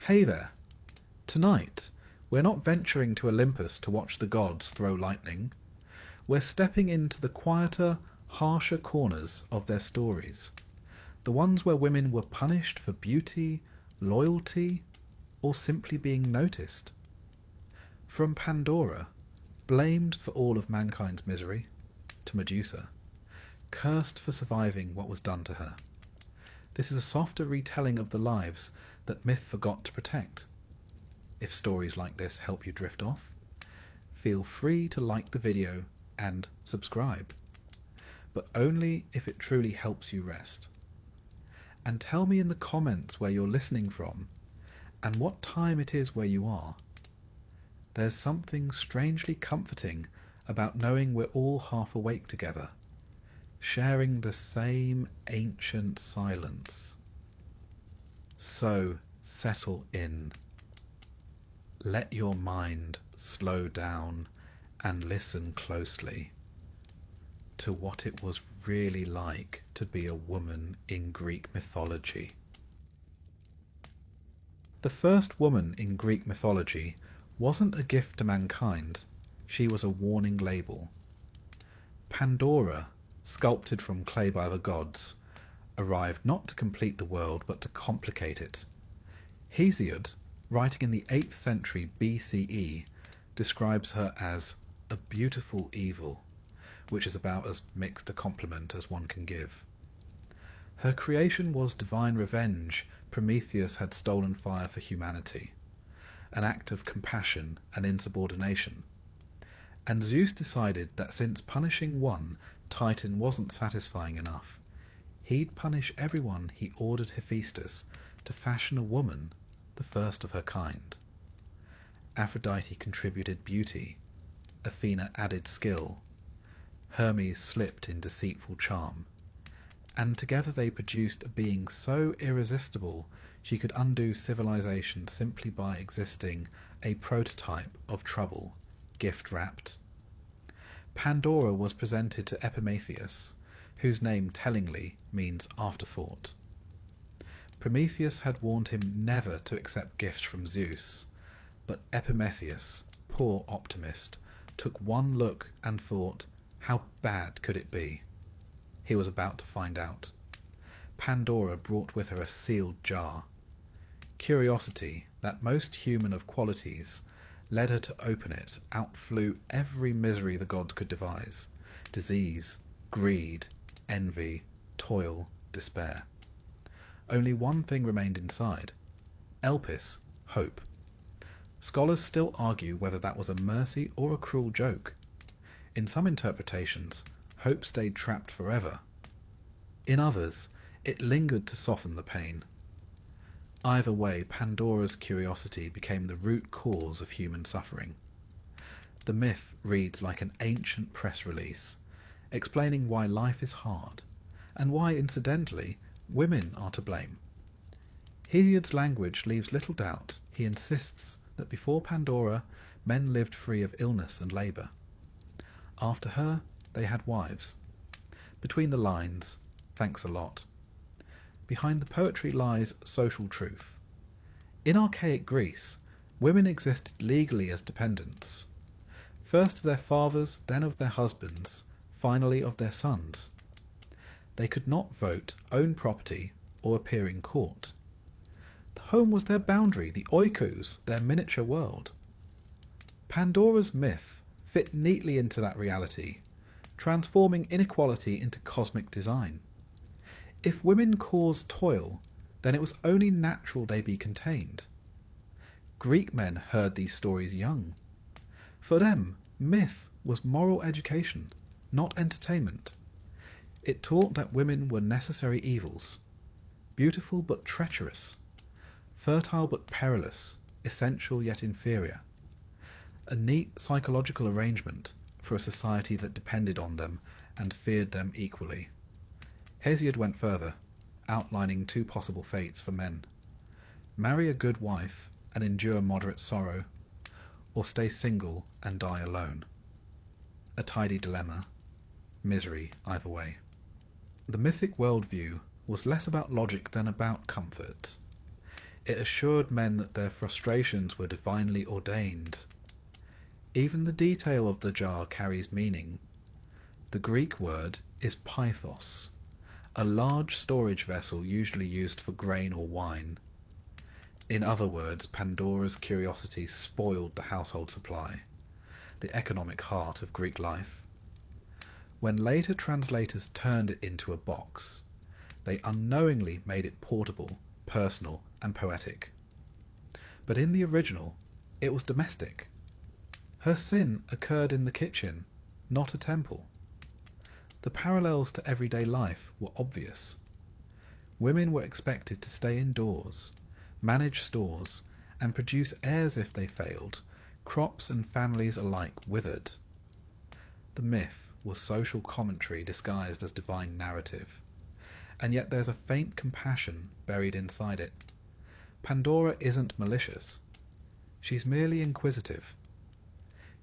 Hey there. Tonight, we're not venturing to Olympus to watch the gods throw lightning. We're stepping into the quieter, harsher corners of their stories. The ones where women were punished for beauty, loyalty, or simply being noticed. From Pandora, blamed for all of mankind's misery, to Medusa, cursed for surviving what was done to her. This is a softer retelling of the lives that myth forgot to protect. If stories like this help you drift off, feel free to like the video and subscribe, but only if it truly helps you rest. And tell me in the comments where you're listening from and what time it is where you are. There's something strangely comforting about knowing we're all half awake together, sharing the same ancient silence. So settle in. Let your mind slow down and listen closely to what it was really like to be a woman in Greek mythology. The first woman in Greek mythology wasn't a gift to mankind, she was a warning label. Pandora, sculpted from clay by the gods, arrived not to complete the world but to complicate it. Hesiod, writing in the 8th century BCE, describes her as a beautiful evil, which is about as mixed a compliment as one can give. Her creation was divine revenge. Prometheus had stolen fire for humanity, an act of compassion and insubordination. And Zeus decided that since punishing one Titan wasn't satisfying enough, he'd punish everyone. He ordered Hephaestus to fashion a woman, the first of her kind. Aphrodite contributed beauty, Athena added skill, Hermes slipped in deceitful charm, and together they produced a being so irresistible she could undo civilization simply by existing, a prototype of trouble, gift-wrapped. Pandora was presented to Epimetheus, whose name tellingly means afterthought. Prometheus had warned him never to accept gifts from Zeus, but Epimetheus, poor optimist, took one look and thought, how bad could it be? He was about to find out. Pandora brought with her a sealed jar. Curiosity, that most human of qualities, led her to open it. Out flew every misery the gods could devise: disease, greed, envy, toil, despair. Only one thing remained inside: Elpis, hope. Scholars still argue whether that was a mercy or a cruel joke. In some interpretations, hope stayed trapped forever. In others, it lingered to soften the pain. Either way, Pandora's curiosity became the root cause of human suffering. The myth reads like an ancient press release, explaining why life is hard, and why, incidentally, women are to blame. Hesiod's language leaves little doubt. He insists that before Pandora, men lived free of illness and labour. After her, they had wives. Between the lines, thanks a lot. Behind the poetry lies social truth. In archaic Greece, women existed legally as dependents, first of their fathers, then of their husbands, finally of their sons. They could not vote, own property, or appear in court. The home was their boundary, the oikos, their miniature world. Pandora's myth fit neatly into that reality, transforming inequality into cosmic design. If women caused toil, then it was only natural they be contained. Greek men heard these stories young. For them, myth was moral education, not entertainment. It taught that women were necessary evils, beautiful but treacherous, fertile but perilous, essential yet inferior. A neat psychological arrangement for a society that depended on them and feared them equally. Hesiod went further, outlining 2 possible fates for men: marry a good wife and endure moderate sorrow, or stay single and die alone. A tidy dilemma, misery either way. The mythic worldview was less about logic than about comfort. It assured men that their frustrations were divinely ordained. Even the detail of the jar carries meaning. The Greek word is pythos, a large storage vessel usually used for grain or wine. In other words, Pandora's curiosity spoiled the household supply, the economic heart of Greek life. When later translators turned it into a box, they unknowingly made it portable, personal, and poetic. But in the original, it was domestic. Her sin occurred in the kitchen, not a temple. The parallels to everyday life were obvious. Women were expected to stay indoors, manage stores, and produce heirs if they failed. Crops and families alike withered. The myth was social commentary disguised as divine narrative, and yet there's a faint compassion buried inside it. Pandora isn't malicious. She's merely inquisitive.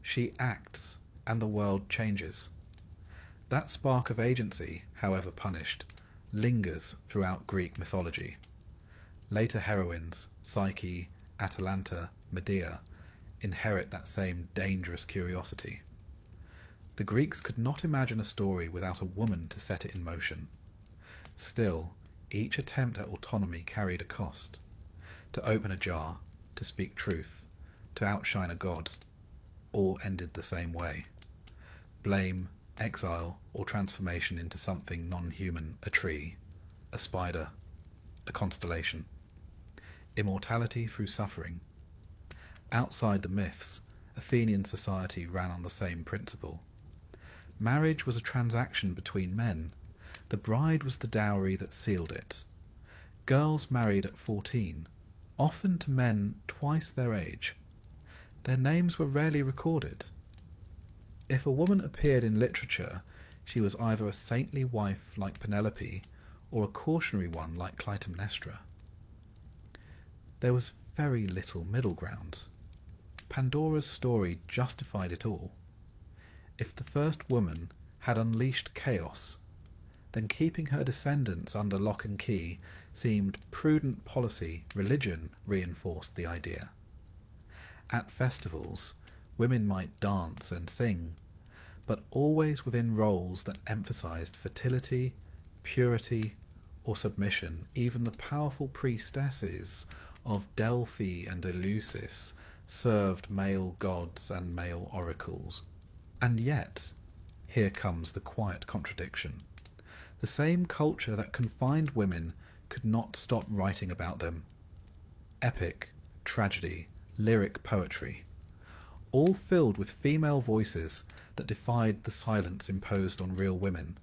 She acts, and the world changes. That spark of agency, however punished, lingers throughout Greek mythology. Later heroines, Psyche, Atalanta, Medea, inherit that same dangerous curiosity. The Greeks could not imagine a story without a woman to set it in motion. Still, each attempt at autonomy carried a cost. To open a jar, to speak truth, to outshine a god, all ended the same way. Blame, exile, or transformation into something non-human, a tree, a spider, a constellation. Immortality through suffering. Outside the myths, Athenian society ran on the same principle. Marriage was a transaction between men. The bride was the dowry that sealed it. Girls married at 14, often to men twice their age. Their names were rarely recorded. If a woman appeared in literature, she was either a saintly wife like Penelope or a cautionary one like Clytemnestra. There was very little middle ground. Pandora's story justified it all. If the first woman had unleashed chaos, then keeping her descendants under lock and key seemed prudent policy. Religion reinforced the idea. At festivals, women might dance and sing, but always within roles that emphasized fertility, purity, or submission. Even the powerful priestesses of Delphi and Eleusis served male gods and male oracles. And yet, here comes the quiet contradiction. The same culture that confined women could not stop writing about them. Epic, tragedy, lyric poetry, all filled with female voices that defied the silence imposed on real women.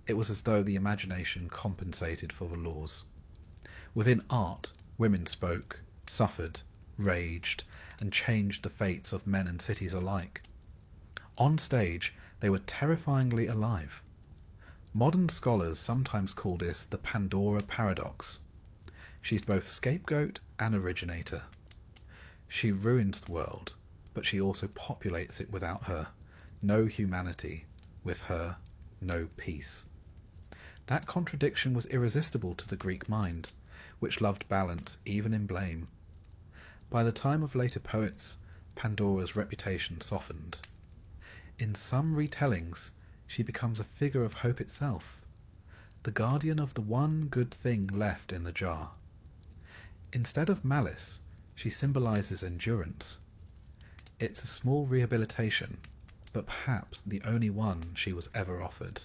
It was as though the imagination compensated for the laws. Within art, women spoke, suffered, raged, and changed the fates of men and cities alike. On stage, they were terrifyingly alive. Modern scholars sometimes call this the Pandora paradox. She's both scapegoat and originator. She ruins the world, but she also populates it without her. No humanity, with her, no peace. That contradiction was irresistible to the Greek mind, which loved balance even in blame. By the time of later poets, Pandora's reputation softened. In some retellings, she becomes a figure of hope itself, the guardian of the one good thing left in the jar. Instead of malice, she symbolizes endurance. It's a small rehabilitation, but perhaps the only one she was ever offered.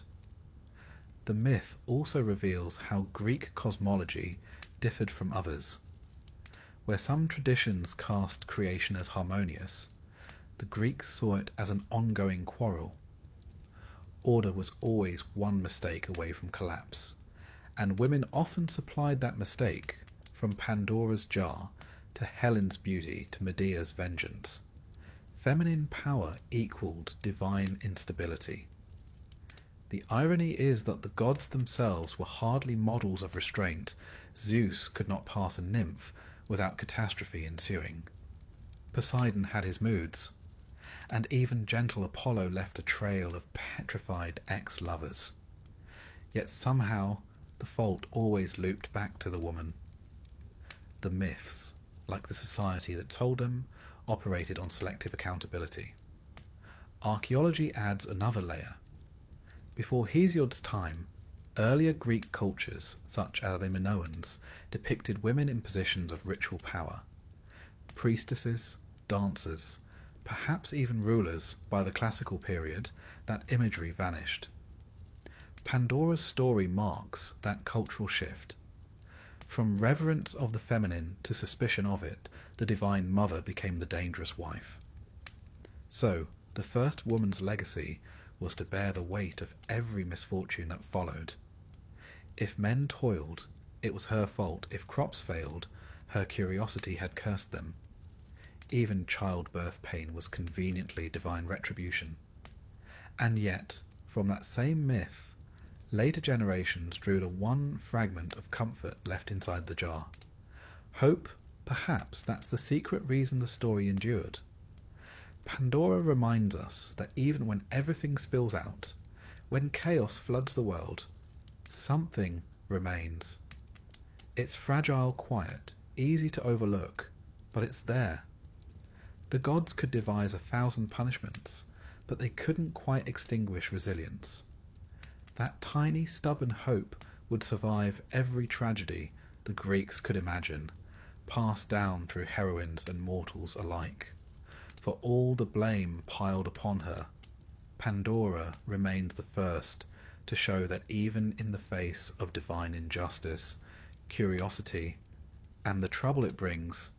The myth also reveals how Greek cosmology differed from others. Where some traditions cast creation as harmonious, the Greeks saw it as an ongoing quarrel. Order was always one mistake away from collapse, and women often supplied that mistake, from Pandora's jar to Helen's beauty to Medea's vengeance. Feminine power equaled divine instability. The irony is that the gods themselves were hardly models of restraint. Zeus could not pass a nymph without catastrophe ensuing. Poseidon had his moods, and even gentle Apollo left a trail of petrified ex-lovers. Yet somehow the fault always looped back to the woman. the myths, like the society that told them, operated on selective accountability. Archaeology adds another layer. Before Hesiod's time, earlier Greek cultures, such as the Minoans, depicted women in positions of ritual power. Priestesses, dancers, perhaps even rulers. By the classical period, that imagery vanished. Pandora's story marks that cultural shift. From reverence of the feminine to suspicion of it, the divine mother became the dangerous wife. So, the first woman's legacy was to bear the weight of every misfortune that followed. If men toiled, it was her fault. If crops failed, her curiosity had cursed them. Even childbirth pain was conveniently divine retribution. And yet, from that same myth, later generations drew the one fragment of comfort left inside the jar. Hope, perhaps that's the secret reason the story endured. Pandora reminds us that even when everything spills out, when chaos floods the world, something remains. It's fragile, quiet, easy to overlook, but it's there. The gods could devise 1,000 punishments, but they couldn't quite extinguish resilience. That tiny, stubborn hope would survive every tragedy the Greeks could imagine, passed down through heroines and mortals alike. For all the blame piled upon her, Pandora remained the first to show that even in the face of divine injustice, curiosity, and the trouble it brings,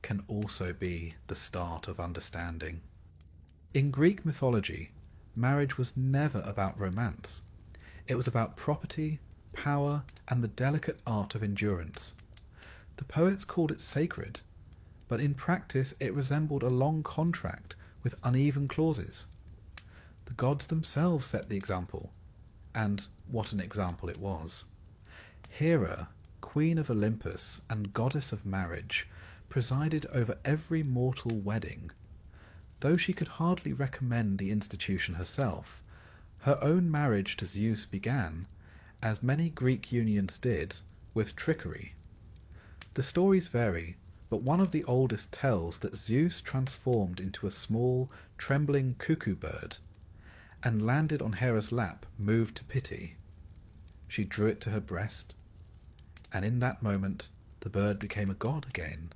can also be the start of understanding. In Greek mythology, marriage was never about romance. It was about property, power, and the delicate art of endurance. The poets called it sacred, but in practice it resembled a long contract with uneven clauses. The gods themselves set the example, and what an example it was. Hera, queen of Olympus and goddess of marriage, presided over every mortal wedding. Though she could hardly recommend the institution herself, her own marriage to Zeus began, as many Greek unions did, with trickery. The stories vary, but one of the oldest tells that Zeus transformed into a small, trembling cuckoo bird, and landed on Hera's lap, moved to pity. She drew it to her breast, and in that moment the bird became a god again,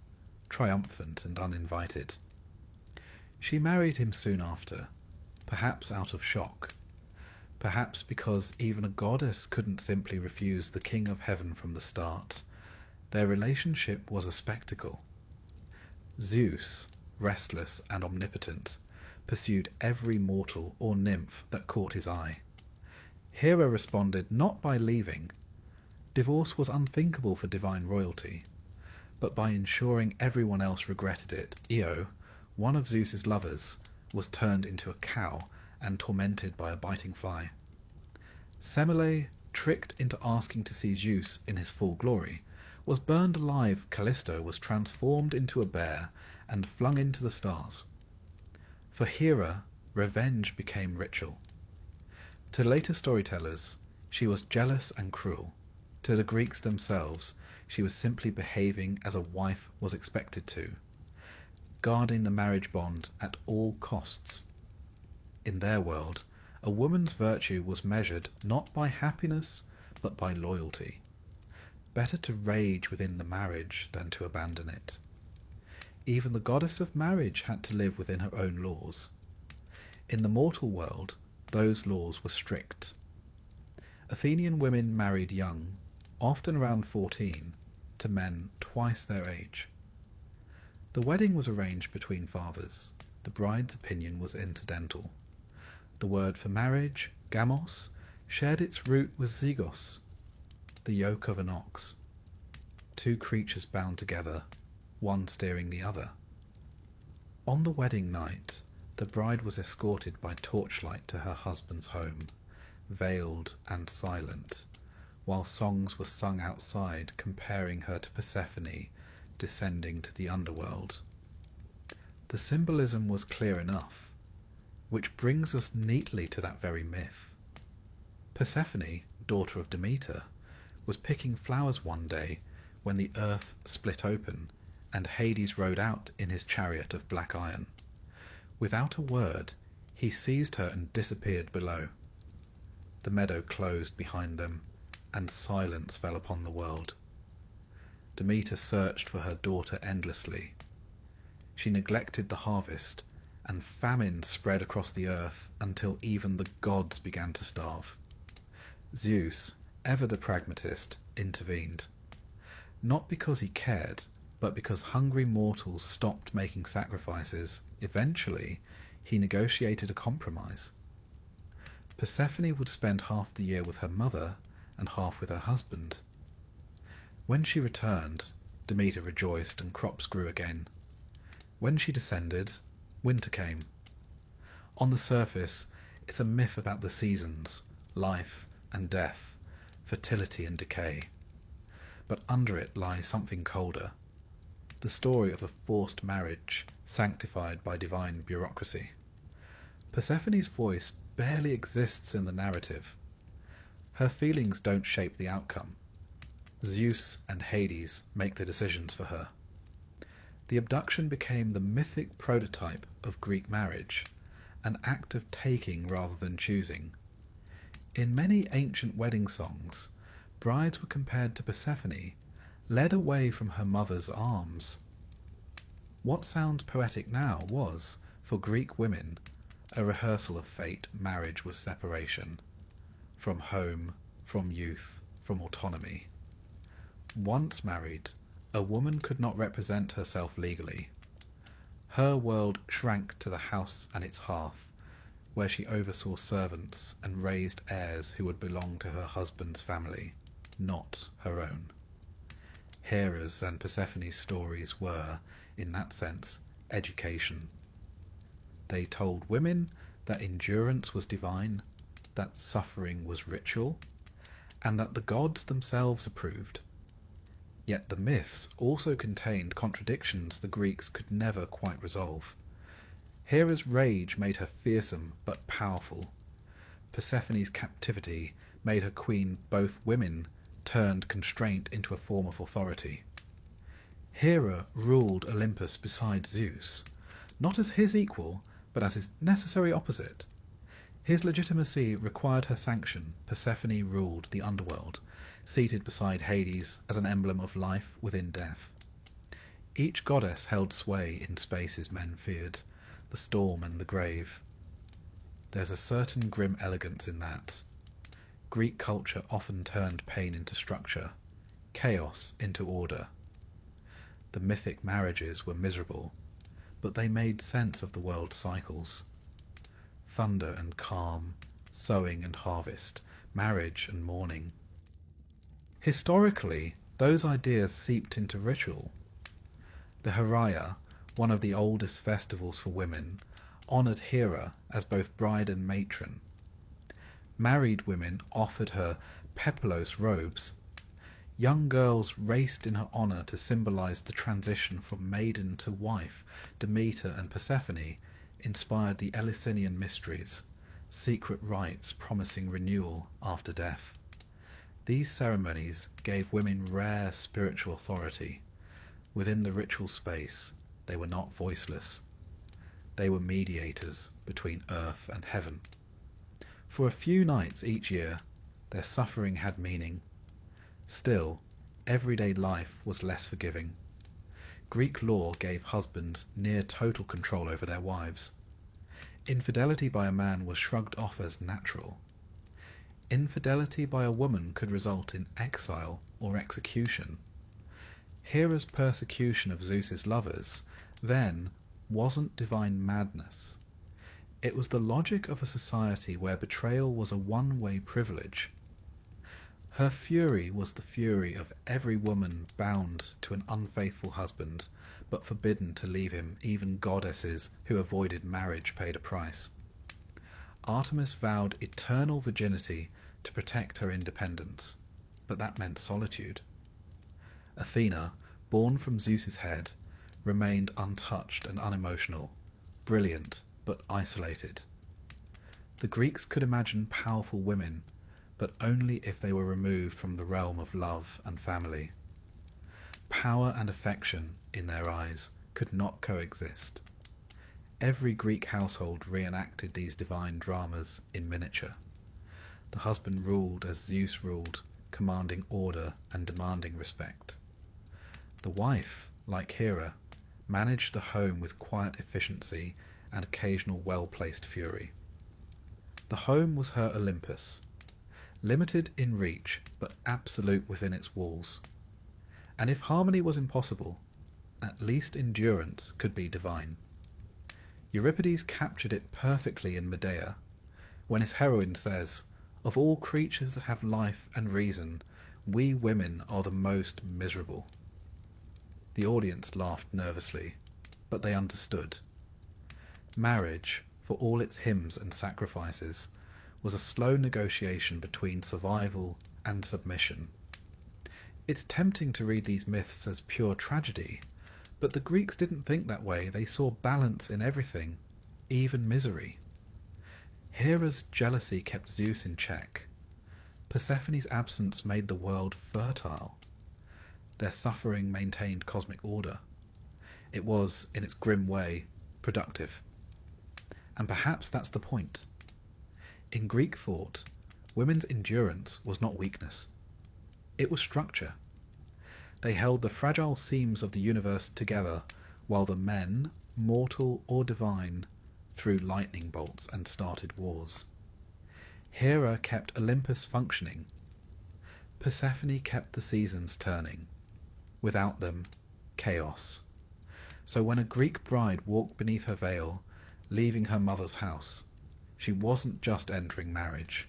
triumphant and uninvited. She married him soon after, perhaps out of shock, perhaps because even a goddess couldn't simply refuse the king of heaven from the start. Their relationship was a spectacle. Zeus, restless and omnipotent, pursued every mortal or nymph that caught his eye. Hera responded not by leaving. Divorce was unthinkable for divine royalty, but by ensuring everyone else regretted it. Io, one of Zeus's lovers, was turned into a cow and tormented by a biting fly. Semele, tricked into asking to see Zeus in his full glory, was burned alive. Callisto was transformed into a bear and flung into the stars. For Hera, revenge became ritual. To later storytellers, she was jealous and cruel. To the Greeks themselves, she was simply behaving as a wife was expected to, guarding the marriage bond at all costs. In their world, a woman's virtue was measured not by happiness, but by loyalty. Better to rage within the marriage than to abandon it. Even the goddess of marriage had to live within her own laws. In the mortal world, those laws were strict. Athenian women married young, often around 14, to men twice their age. The wedding was arranged between fathers. The bride's opinion was incidental. The word for marriage, gamos, shared its root with zygos, the yoke of an ox. Two creatures bound together, one steering the other. On the wedding night, the bride was escorted by torchlight to her husband's home, veiled and silent, while songs were sung outside comparing her to Persephone descending to the underworld. The symbolism was clear enough, which brings us neatly to that very myth. Persephone, daughter of Demeter, was picking flowers one day when the earth split open and Hades rode out in his chariot of black iron. Without a word, he seized her and disappeared below. The meadow closed behind them, and silence fell upon the world. Demeter searched for her daughter endlessly. She neglected the harvest, and famine spread across the earth until even the gods began to starve. Zeus, ever the pragmatist, intervened. Not because he cared, but because hungry mortals stopped making sacrifices. Eventually, he negotiated a compromise. Persephone would spend half the year with her mother and half with her husband. When she returned, Demeter rejoiced and crops grew again. When she descended, winter came. On the surface, it's a myth about the seasons, life and death, fertility and decay. But under it lies something colder, the story of a forced marriage sanctified by divine bureaucracy. Persephone's voice barely exists in the narrative. Her feelings don't shape the outcome. Zeus and Hades make the decisions for her. The abduction became the mythic prototype of Greek marriage, an act of taking rather than choosing. In many ancient wedding songs, brides were compared to Persephone, led away from her mother's arms. What sounds poetic now was, for Greek women, a rehearsal of fate. Marriage was separation. From home, from youth, from autonomy. Once married, a woman could not represent herself legally. Her world shrank to the house and its hearth, where she oversaw servants and raised heirs who would belong to her husband's family, not her own. Hera's and Persephone's stories were, in that sense, education. They told women that endurance was divine, that suffering was ritual, and that the gods themselves approved. Yet the myths also contained contradictions the Greeks could never quite resolve. Hera's rage made her fearsome but powerful. Persephone's captivity made her queen both women, turned constraint into a form of authority. Hera ruled Olympus beside Zeus, not as his equal, but as his necessary opposite. His legitimacy required her sanction. Persephone ruled the underworld, seated beside Hades as an emblem of life within death. Each goddess held sway in spaces men feared, the storm and the grave. There's a certain grim elegance in that. Greek culture often turned pain into structure, chaos into order. The mythic marriages were miserable, but they made sense of the world's cycles. Thunder and calm, sowing and harvest, marriage and mourning. Historically, those ideas seeped into ritual. The Heraia, one of the oldest festivals for women, honoured Hera as both bride and matron. Married women offered her peplous robes. Young girls raced in her honour to symbolise the transition from maiden to wife. Demeter and Persephone inspired the Eleusinian mysteries, secret rites promising renewal after death. These ceremonies gave women rare spiritual authority. Within the ritual space, they were not voiceless. They were mediators between earth and heaven. For a few nights each year, their suffering had meaning. Still, everyday life was less forgiving. Greek law gave husbands near total control over their wives. Infidelity by a man was shrugged off as natural. Infidelity by a woman could result in exile or execution. Hera's persecution of Zeus's lovers, then, wasn't divine madness. It was the logic of a society where betrayal was a one-way privilege. Her fury was the fury of every woman bound to an unfaithful husband, but forbidden to leave him. Even goddesses who avoided marriage paid a price. Artemis vowed eternal virginity to protect her independence, but that meant solitude. Athena, born from Zeus's head, remained untouched and unemotional, brilliant but isolated. The Greeks could imagine powerful women, but only if they were removed from the realm of love and family. Power and affection, in their eyes, could not coexist. Every Greek household reenacted these divine dramas in miniature. The husband ruled as Zeus ruled, commanding order and demanding respect. The wife, like Hera, managed the home with quiet efficiency and occasional well-placed fury. The home was her Olympus, limited in reach but absolute within its walls. And if harmony was impossible, at least endurance could be divine. Euripides captured it perfectly in Medea, when his heroine says, "Of all creatures that have life and reason, we women are the most miserable." The audience laughed nervously, but they understood. Marriage, for all its hymns and sacrifices, was a slow negotiation between survival and submission. It's tempting to read these myths as pure tragedy, but the Greeks didn't think that way. They saw balance in everything, even misery. Hera's jealousy kept Zeus in check. Persephone's absence made the world fertile. Their suffering maintained cosmic order. It was, in its grim way, productive. And perhaps that's the point. In Greek thought, women's endurance was not weakness. It was structure. They held the fragile seams of the universe together, while the men, mortal or divine, threw lightning bolts and started wars. Hera kept Olympus functioning. Persephone kept the seasons turning. Without them, chaos. So when a Greek bride walked beneath her veil, leaving her mother's house, she wasn't just entering marriage.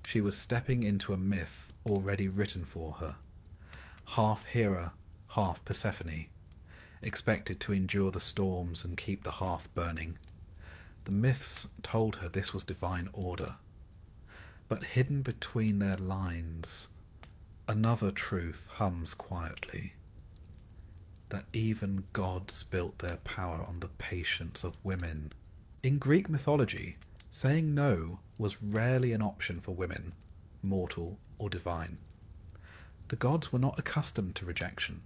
She was stepping into a myth already written for her. Half Hera, half Persephone, expected to endure the storms and keep the hearth burning. The myths told her this was divine order. But hidden between their lines, another truth hums quietly. That even gods built their power on the patience of women. In Greek mythology, saying no was rarely an option for women, mortal or divine. The gods were not accustomed to rejection.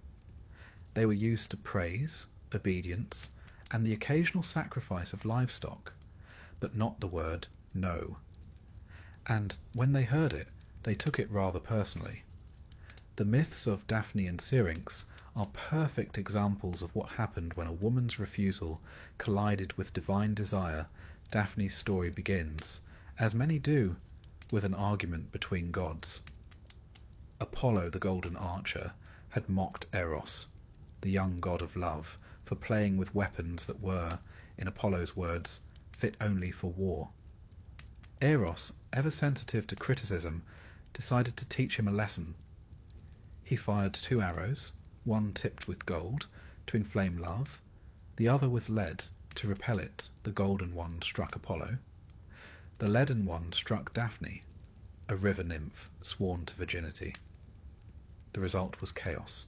They were used to praise, obedience, and the occasional sacrifice of livestock, but not the word no. And when they heard it, they took it rather personally. The myths of Daphne and Syrinx are perfect examples of what happened when a woman's refusal collided with divine desire. Daphne's story begins, as many do, with an argument between gods. Apollo, the golden archer, had mocked Eros, the young god of love, for playing with weapons that were, in Apollo's words, fit only for war. Eros, ever sensitive to criticism, decided to teach him a lesson. He fired 2 arrows, one tipped with gold, to inflame love, the other with lead, to repel it. The golden one struck Apollo. The leaden one struck Daphne, a river nymph sworn to virginity. The result was chaos.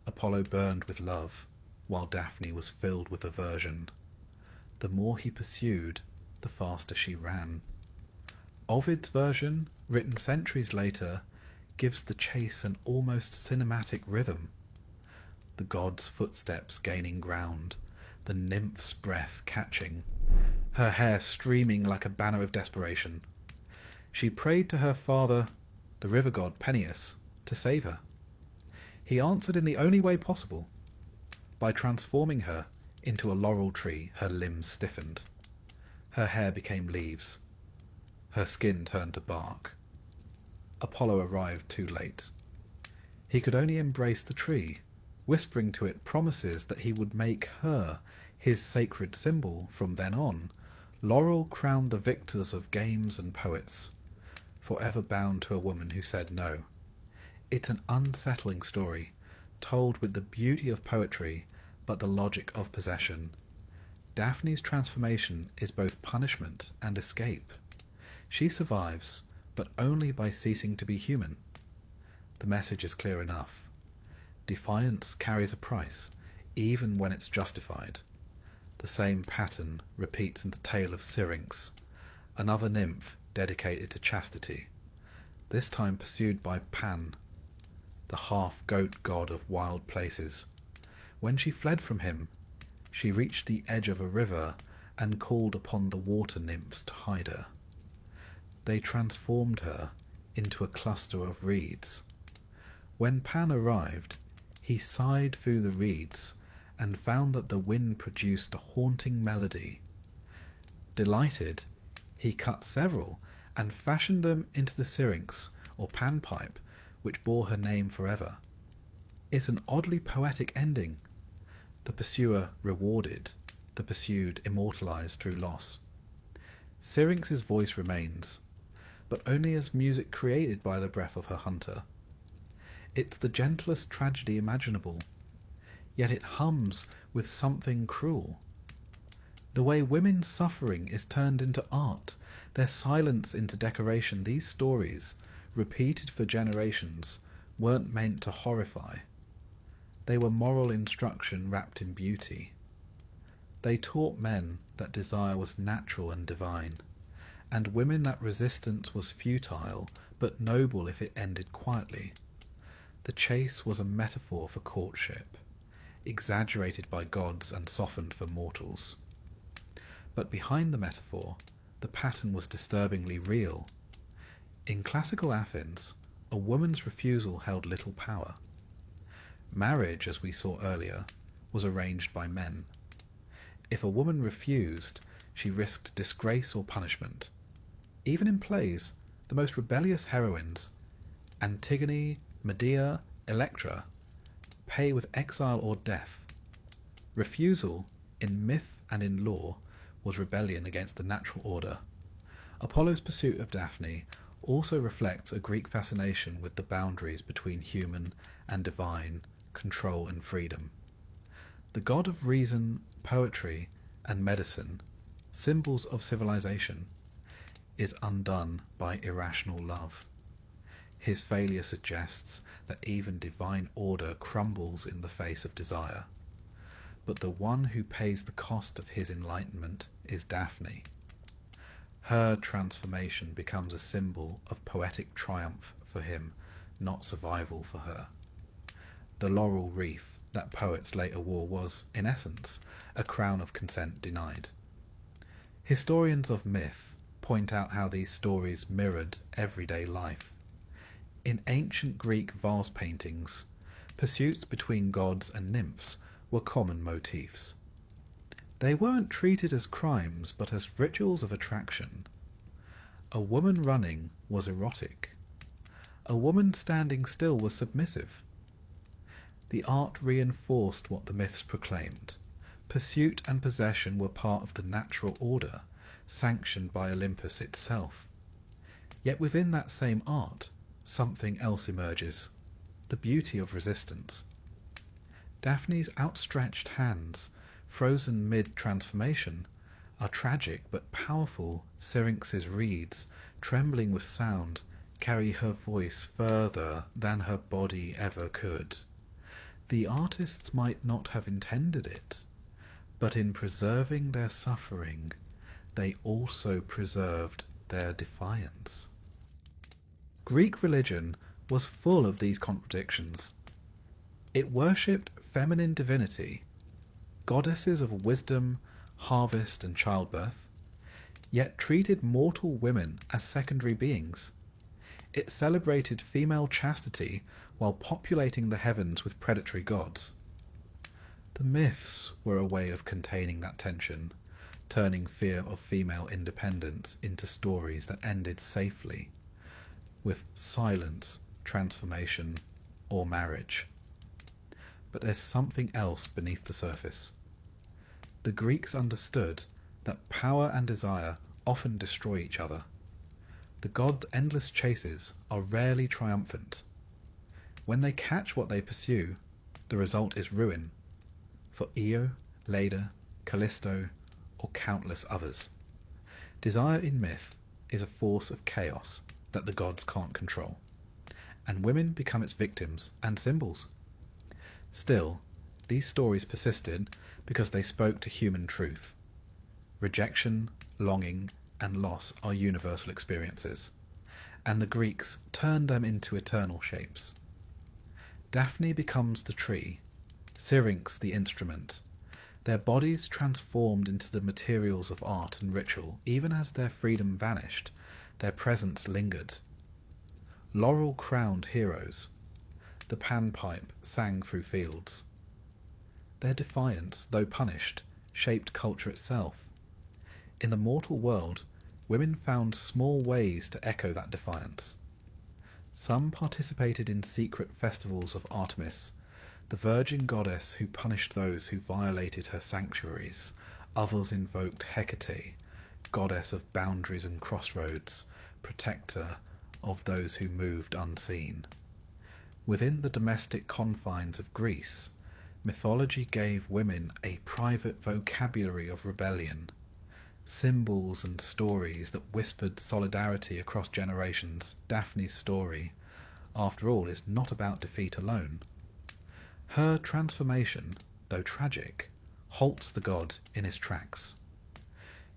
Apollo burned with love, while Daphne was filled with aversion. The more he pursued, the faster she ran. Ovid's version, written centuries later, gives the chase an almost cinematic rhythm. The god's footsteps gaining ground, the nymph's breath catching, her hair streaming like a banner of desperation. She prayed to her father, the river god Peneus, to save her. He answered in the only way possible, by transforming her into a laurel tree. Her limbs stiffened. Her hair became leaves. Her skin turned to bark. Apollo arrived too late. He could only embrace the tree, whispering to it promises that he would make her his sacred symbol from then on. Laurel crowned the victors of games and poets, forever bound to a woman who said no. It's an unsettling story, told with the beauty of poetry, but the logic of possession. Daphne's transformation is both punishment and escape. She survives, but only by ceasing to be human. The message is clear enough. Defiance carries a price, even when it's justified. The same pattern repeats in the tale of Syrinx, another nymph dedicated to chastity, this time pursued by Pan. the half-goat god of wild places. When she fled from him, she reached the edge of a river and called upon the water nymphs to hide her. They transformed her into a cluster of reeds. When Pan arrived, he sighed through the reeds and found that the wind produced a haunting melody. Delighted, he cut several and fashioned them into the syrinx, or panpipe, which bore her name forever. It's an oddly poetic ending. The pursuer rewarded, the pursued immortalized through loss. Syrinx's voice remains, but only as music created by the breath of her hunter. It's the gentlest tragedy imaginable, yet it hums with something cruel. The way women's suffering is turned into art, their silence into decoration, these stories, repeated for generations, weren't meant to horrify. They were moral instruction wrapped in beauty. They taught men that desire was natural and divine, and women that resistance was futile but noble if it ended quietly. The chase was a metaphor for courtship, exaggerated by gods and softened for mortals. But behind the metaphor, the pattern was disturbingly real. In classical Athens, a woman's refusal held little power. Marriage, as we saw earlier, was arranged by men. If a woman refused, she risked disgrace or punishment. Even in plays, the most rebellious heroines, Antigone, Medea, Electra, pay with exile or death. Refusal, in myth and in law, was rebellion against the natural order. Apollo's pursuit of Daphne also reflects a Greek fascination with the boundaries between human and divine, control and freedom. The god of reason, poetry, and medicine, symbols of civilization, is undone by irrational love. His failure suggests that even divine order crumbles in the face of desire. But the one who pays the cost of his enlightenment is Daphne. Her transformation becomes a symbol of poetic triumph for him, not survival for her. The laurel wreath that poets later wore was, in essence, a crown of consent denied. Historians of myth point out how these stories mirrored everyday life. In ancient Greek vase paintings, pursuits between gods and nymphs were common motifs. They weren't treated as crimes, but as rituals of attraction. A woman running was erotic. A woman standing still was submissive. The art reinforced what the myths proclaimed. Pursuit and possession were part of the natural order, sanctioned by Olympus itself. Yet within that same art, something else emerges, the beauty of resistance. Daphne's outstretched hands, frozen mid-transformation, are tragic but powerful. Syrinx's reeds, trembling with sound, carry her voice further than her body ever could. The artists might not have intended it, but in preserving their suffering, they also preserved their defiance. Greek religion was full of these contradictions. It worshipped feminine divinity, goddesses of wisdom, harvest and childbirth, yet treated mortal women as secondary beings. It celebrated female chastity while populating the heavens with predatory gods. The myths were a way of containing that tension, turning fear of female independence into stories that ended safely, with silence, transformation, or marriage. But there's something else beneath the surface. The Greeks understood that power and desire often destroy each other. The gods' endless chases are rarely triumphant. When they catch what they pursue, the result is ruin, for Io, Leda, Callisto, or countless others. Desire in myth is a force of chaos that the gods can't control, and women become its victims and symbols. Still, these stories persisted because they spoke to human truth. Rejection, longing, and loss are universal experiences, and the Greeks turned them into eternal shapes. Daphne becomes the tree, Syrinx the instrument, their bodies transformed into the materials of art and ritual. Even as their freedom vanished, their presence lingered. Laurel-crowned heroes, the panpipe sang through fields. Their defiance, though punished, shaped culture itself. In the mortal world, women found small ways to echo that defiance. Some participated in secret festivals of Artemis, the virgin goddess who punished those who violated her sanctuaries. Others invoked Hecate, goddess of boundaries and crossroads, protector of those who moved unseen. Within the domestic confines of Greece, mythology gave women a private vocabulary of rebellion, symbols and stories that whispered solidarity across generations. Daphne's story, after all, is not about defeat alone. Her transformation, though tragic, halts the god in his tracks.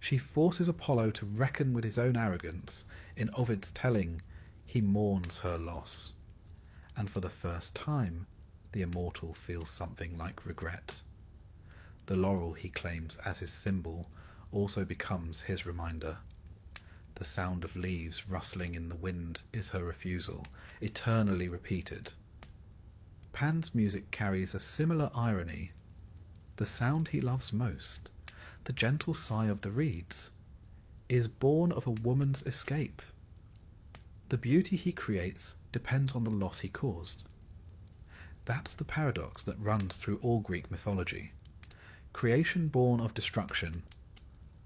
She forces Apollo to reckon with his own arrogance. In Ovid's telling, he mourns her loss. And for the first time, the immortal feels something like regret. The laurel he claims as his symbol also becomes his reminder. The sound of leaves rustling in the wind is her refusal, eternally repeated. Pan's music carries a similar irony. The sound he loves most, the gentle sigh of the reeds, is born of a woman's escape. The beauty he creates depends on the loss he caused. That's the paradox that runs through all Greek mythology. Creation born of destruction,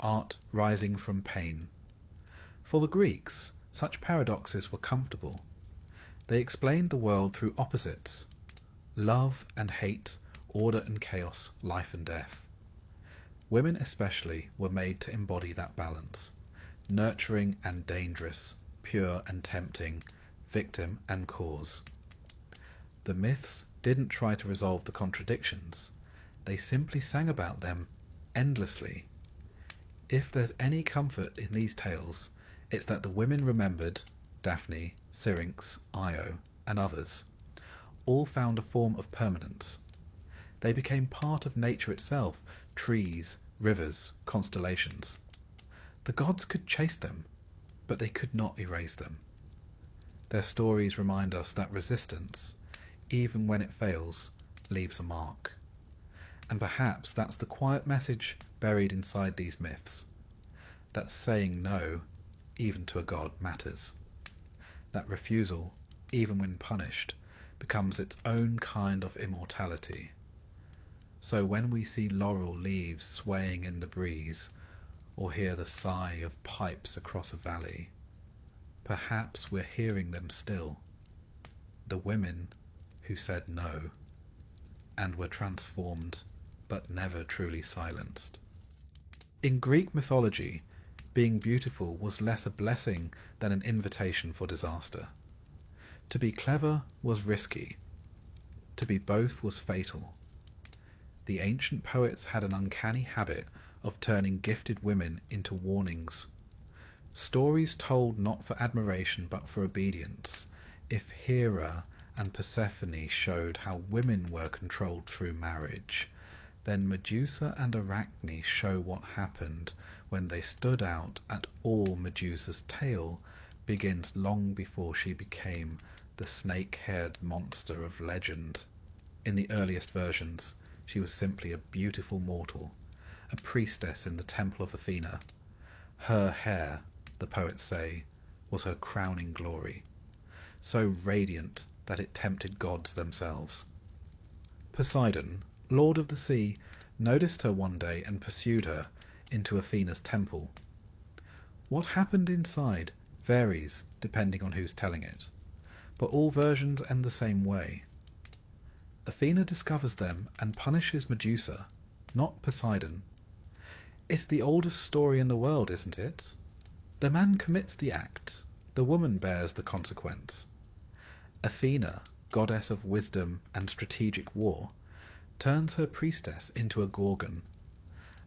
art rising from pain. For the Greeks, such paradoxes were comfortable. They explained the world through opposites: love and hate, order and chaos, life and death. Women especially were made to embody that balance, nurturing and dangerous, pure and tempting, victim and cause. The myths didn't try to resolve the contradictions. They simply sang about them endlessly. If there's any comfort in these tales, it's that the women remembered, Daphne, Syrinx, Io, and others, all found a form of permanence. They became part of nature itself, trees, rivers, constellations. The gods could chase them, but they could not erase them. Their stories remind us that resistance, even when it fails, leaves a mark. And perhaps that's the quiet message buried inside these myths, that saying no, even to a god, matters. That refusal, even when punished, becomes its own kind of immortality. So when we see laurel leaves swaying in the breeze, or hear the sigh of pipes across a valley, perhaps we're hearing them still, the women who said no, and were transformed but never truly silenced. In Greek mythology, being beautiful was less a blessing than an invitation for disaster. To be clever was risky. To be both was fatal. The ancient poets had an uncanny habit of turning gifted women into warnings. Stories told not for admiration but for obedience. If Hera and Persephone showed how women were controlled through marriage, then Medusa and Arachne show what happened when they stood out. At all, Medusa's tale begins long before she became the snake-haired monster of legend. In the earliest versions, she was simply a beautiful mortal, a priestess in the temple of Athena. Her hair, the poets say, was her crowning glory, so radiant that it tempted gods themselves. Poseidon, lord of the sea, noticed her one day and pursued her into Athena's temple. What happened inside varies depending on who's telling it, but all versions end the same way. Athena discovers them and punishes Medusa, not Poseidon. It's the oldest story in the world, isn't it? The man commits the act, the woman bears the consequence. Athena, goddess of wisdom and strategic war, turns her priestess into a gorgon,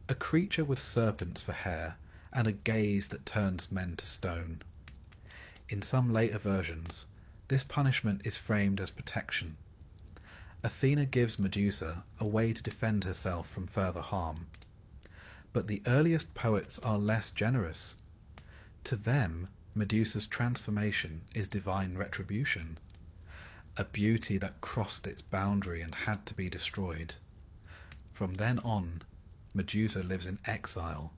a creature with serpents for hair and a gaze that turns men to stone. In some later versions, this punishment is framed as protection. Athena gives Medusa a way to defend herself from further harm. But the earliest poets are less generous. To them, Medusa's transformation is divine retribution, a beauty that crossed its boundary and had to be destroyed. From then on, Medusa lives in exile,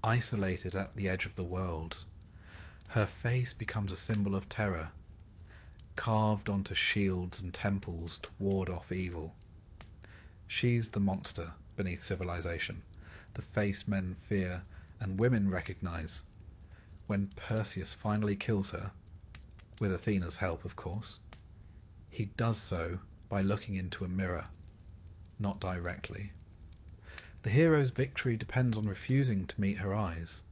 isolated at the edge of the world. Her face becomes a symbol of terror, carved onto shields and temples to ward off evil. She's the monster beneath civilization, the face men fear and women recognize. When Perseus finally kills her, with Athena's help of course, he does so by looking into a mirror, not directly. The hero's victory depends on refusing to meet her eyes.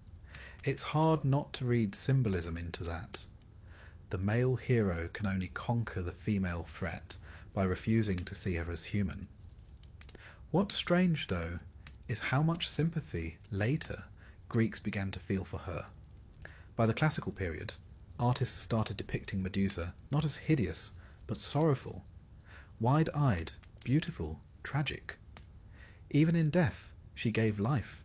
It's hard not to read symbolism into that. The male hero can only conquer the female threat by refusing to see her as human. What's strange, though, is how much sympathy, later, Greeks began to feel for her. By the classical period, artists started depicting Medusa not as hideous, but sorrowful, wide-eyed, beautiful, tragic. Even in death, she gave life.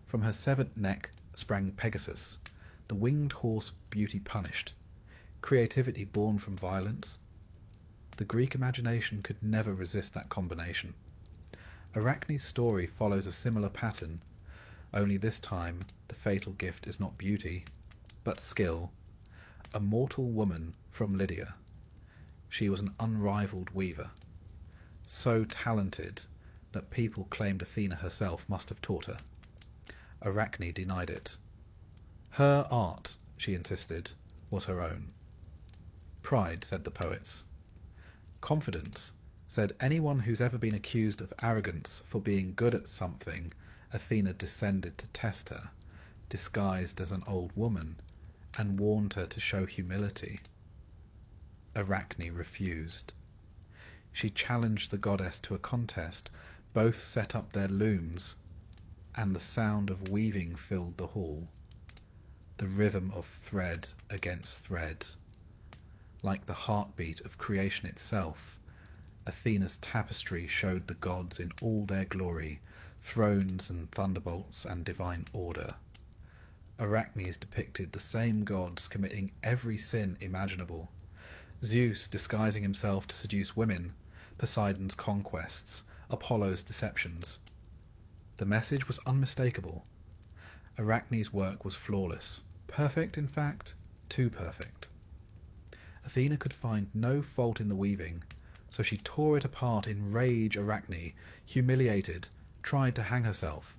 From her severed neck sprang Pegasus, the winged horse beauty punished, creativity born from violence. The Greek imagination could never resist that combination. Arachne's story follows a similar pattern, only this time the fatal gift is not beauty, but skill. A mortal woman from Lydia. She was an unrivaled weaver, so talented that people claimed Athena herself must have taught her. Arachne denied it. Her art, she insisted, was her own. Pride, said the poets. Confidence, said anyone who's ever been accused of arrogance for being good at something, Athena descended to test her, disguised as an old woman, and warned her to show humility. Arachne refused. She challenged the goddess to a contest. Both set up their looms, and the sound of weaving filled the hall. The rhythm of thread against thread. Like the heartbeat of creation itself, Athena's tapestry showed the gods in all their glory, thrones and thunderbolts and divine order. Arachne's depicted the same gods committing every sin imaginable. Zeus disguising himself to seduce women, Poseidon's conquests, Apollo's deceptions. The message was unmistakable. Arachne's work was flawless, perfect in fact, too perfect. Athena could find no fault in the weaving, so she tore it apart in rage. Arachne, humiliated, tried to hang herself.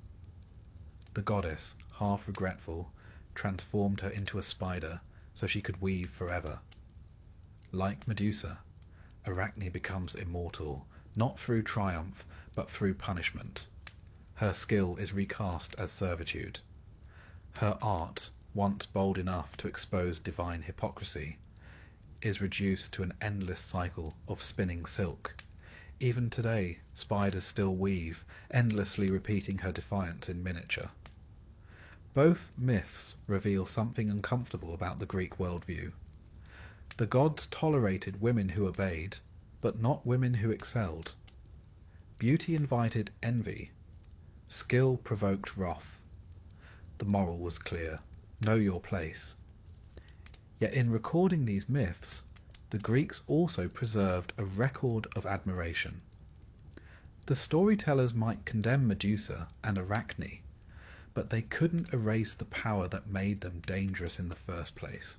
The goddess, half regretful, transformed her into a spider so she could weave forever. Like Medusa, Arachne becomes immortal, not through triumph, but through punishment. Her skill is recast as servitude. Her art, once bold enough to expose divine hypocrisy, is reduced to an endless cycle of spinning silk. Even today, spiders still weave, endlessly repeating her defiance in miniature. Both myths reveal something uncomfortable about the Greek worldview. The gods tolerated women who obeyed, but not women who excelled. Beauty invited envy. Skill provoked wrath. The moral was clear: know your place. Yet in recording these myths, the Greeks also preserved a record of admiration. The storytellers might condemn Medusa and Arachne, but they couldn't erase the power that made them dangerous in the first place.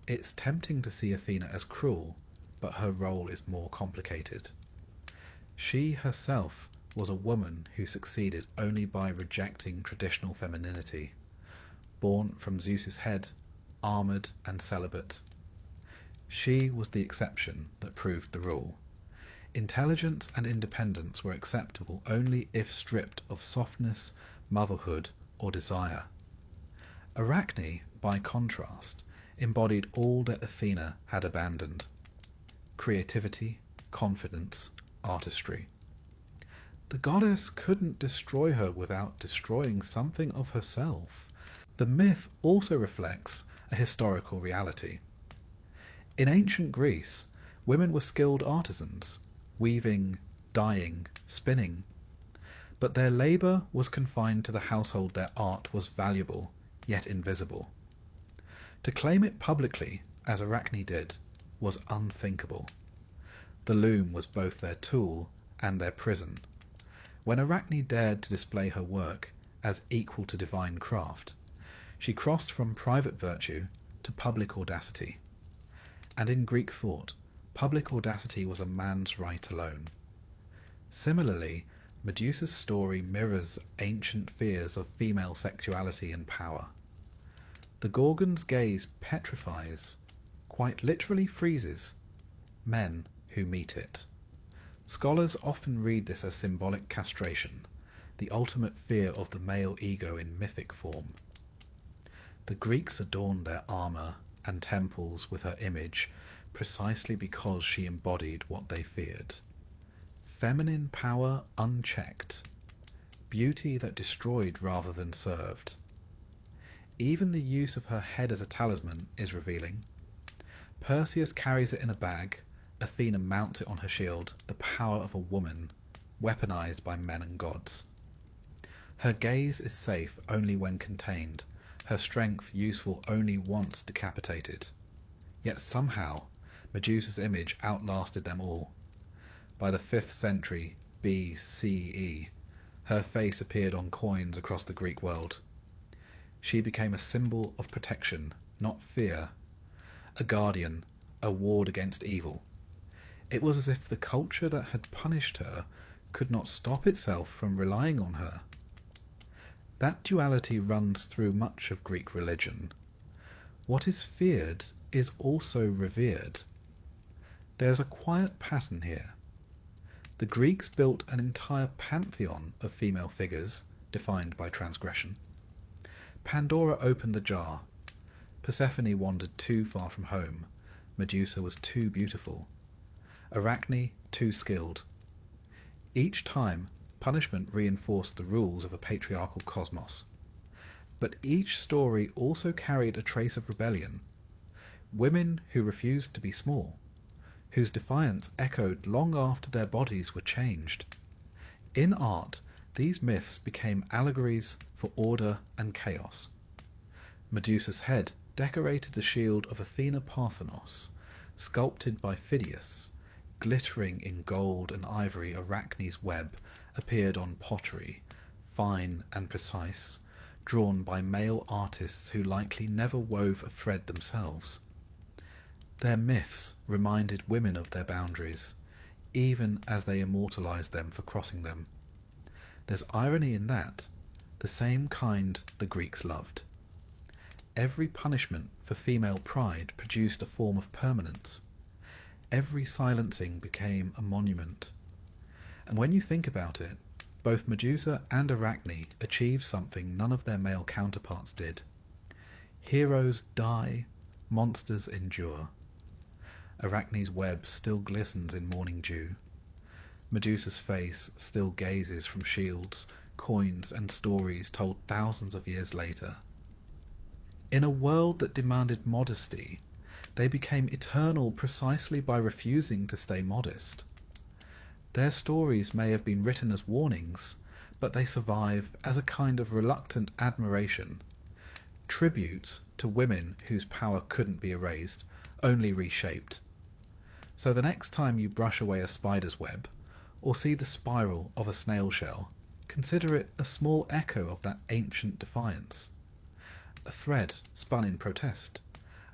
It's tempting to see Athena as cruel, but her role is more complicated. She herself was a woman who succeeded only by rejecting traditional femininity, born from Zeus's head, armoured and celibate. She was the exception that proved the rule. Intelligence and independence were acceptable only if stripped of softness, motherhood, or desire. Arachne, by contrast, embodied all that Athena had abandoned: creativity, confidence, artistry. The goddess couldn't destroy her without destroying something of herself. The myth also reflects a historical reality. In ancient Greece, women were skilled artisans. weaving, dyeing, spinning. But their labour was confined to the household. Their art was valuable, yet invisible. To claim it publicly, as Arachne did, was unthinkable. The loom was both their tool and their prison. When Arachne dared to display her work as equal to divine craft, she crossed from private virtue to public audacity. And in Greek thought, public audacity was a man's right alone. Similarly, Medusa's story mirrors ancient fears of female sexuality and power. The Gorgon's gaze petrifies, quite literally freezes, men who meet it. Scholars often read this as symbolic castration, the ultimate fear of the male ego in mythic form. The Greeks adorned their armour and temples with her image precisely because she embodied what they feared. Feminine power unchecked, beauty that destroyed rather than served. Even the use of her head as a talisman is revealing. Perseus carries it in a bag, Athena mounts it on her shield, the power of a woman, weaponized by men and gods. Her gaze is safe only when contained, her strength useful only once decapitated. Yet somehow, Medusa's image outlasted them all. By the 5th century BCE, her face appeared on coins across the Greek world. She became a symbol of protection, not fear, a guardian, a ward against evil. It was as if the culture that had punished her could not stop itself from relying on her. That duality runs through much of Greek religion. What is feared is also revered. There's a quiet pattern here. The Greeks built an entire pantheon of female figures defined by transgression. Pandora opened the jar. Persephone wandered too far from home. Medusa was too beautiful. Arachne too skilled. Each time, punishment reinforced the rules of a patriarchal cosmos. But each story also carried a trace of rebellion. Women who refused to be small, whose defiance echoed long after their bodies were changed. In art, these myths became allegories for order and chaos. Medusa's head decorated the shield of Athena Parthenos, sculpted by Phidias. Glittering in gold and ivory, Arachne's web appeared on pottery, fine and precise, drawn by male artists who likely never wove a thread themselves. Their myths reminded women of their boundaries, even as they immortalized them for crossing them. There's irony in that, the same kind the Greeks loved. Every punishment for female pride produced a form of permanence. Every silencing became a monument. And when you think about it, both Medusa and Arachne achieved something none of their male counterparts did. Heroes die, monsters endure. Arachne's web still glistens in morning dew. Medusa's face still gazes from shields, coins, and stories told thousands of years later. In a world that demanded modesty, they became eternal precisely by refusing to stay modest. Their stories may have been written as warnings, but they survive as a kind of reluctant admiration, tributes to women whose power couldn't be erased, only reshaped. So the next time you brush away a spider's web, or see the spiral of a snail shell, consider it a small echo of that ancient defiance. A thread spun in protest,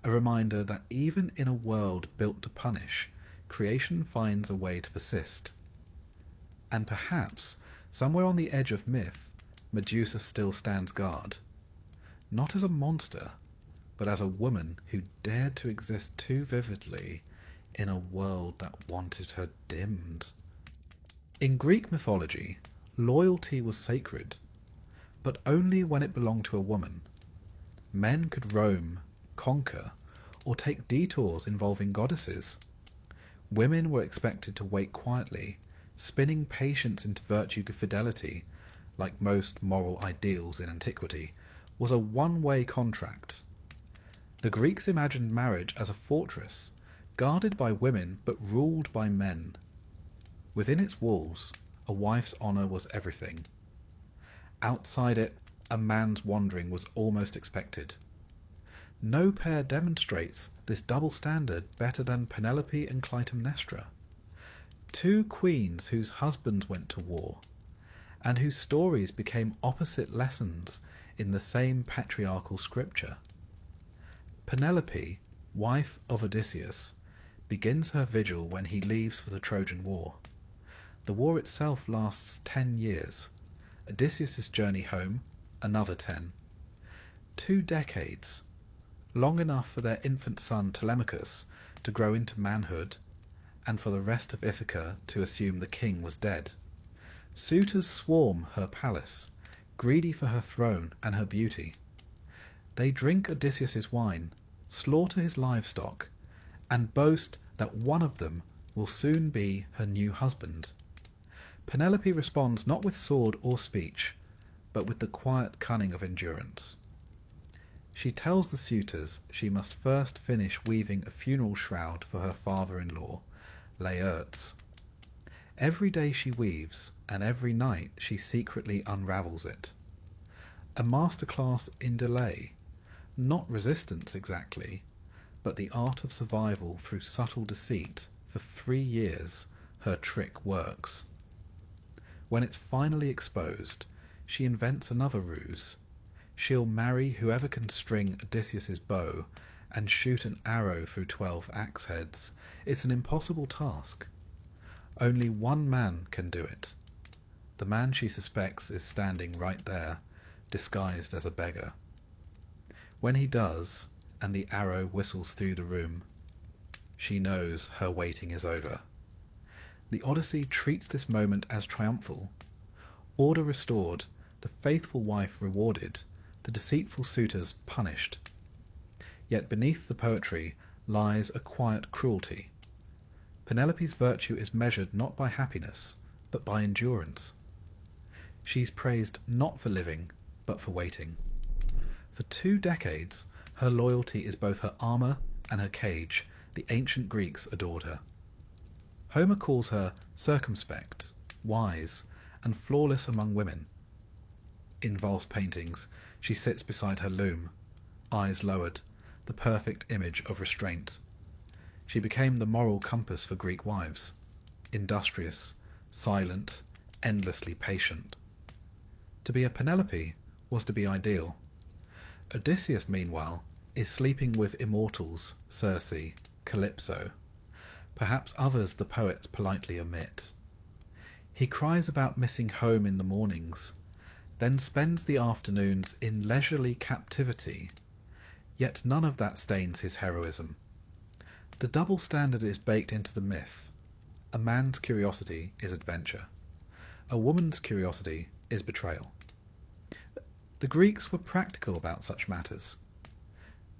a reminder that even in a world built to punish, creation finds a way to persist. And perhaps, somewhere on the edge of myth, Medusa still stands guard, not as a monster, but as a woman who dared to exist too vividly in a world that wanted her dimmed. In Greek mythology, loyalty was sacred, but only when it belonged to a woman. Men could roam, conquer, or take detours involving goddesses. Women were expected to wait quietly, spinning patience into virtue of fidelity, like most moral ideals in antiquity, was a one-way contract. The Greeks imagined marriage as a fortress, guarded by women but ruled by men. Within its walls, a wife's honour was everything. Outside it, a man's wandering was almost expected. No pair demonstrates this double standard better than Penelope and Clytemnestra, two queens whose husbands went to war, and whose stories became opposite lessons in the same patriarchal scripture. Penelope, wife of Odysseus, begins her vigil when he leaves for the Trojan War. The war itself lasts 10 years. Odysseus' journey home, another 10. 2 decades, long enough for their infant son Telemachus to grow into manhood, and for the rest of Ithaca to assume the king was dead. Suitors swarm her palace, greedy for her throne and her beauty. They drink Odysseus' wine, slaughter his livestock, and boast that one of them will soon be her new husband. Penelope responds not with sword or speech, but with the quiet cunning of endurance. She tells the suitors she must first finish weaving a funeral shroud for her father-in-law, Laertes. Every day she weaves, and every night she secretly unravels it. A masterclass in delay, not resistance exactly, but the art of survival through subtle deceit. For 3 years her trick works. When it's finally exposed, she invents another ruse. She'll marry whoever can string Odysseus' bow and shoot an arrow through 12 axe heads. It's an impossible task. Only one man can do it. The man she suspects is standing right there, disguised as a beggar. When he does, and the arrow whistles through the room, she knows her waiting is over. The Odyssey treats this moment as triumphal. Order restored, the faithful wife rewarded, the deceitful suitors punished. Yet beneath the poetry lies a quiet cruelty. Penelope's virtue is measured not by happiness, but by endurance. She's praised not for living, but for waiting. For 2 decades, her loyalty is both her armour and her cage. The ancient Greeks adored her. Homer calls her circumspect, wise, and flawless among women. In Valse paintings, she sits beside her loom, eyes lowered, the perfect image of restraint. She became the moral compass for Greek wives, industrious, silent, endlessly patient. To be a Penelope was to be ideal. Odysseus, meanwhile, is sleeping with immortals, Circe, Calypso. Perhaps others the poets politely omit. He cries about missing home in the mornings, then spends the afternoons in leisurely captivity, yet none of that stains his heroism. The double standard is baked into the myth. A man's curiosity is adventure. A woman's curiosity is betrayal. The Greeks were practical about such matters.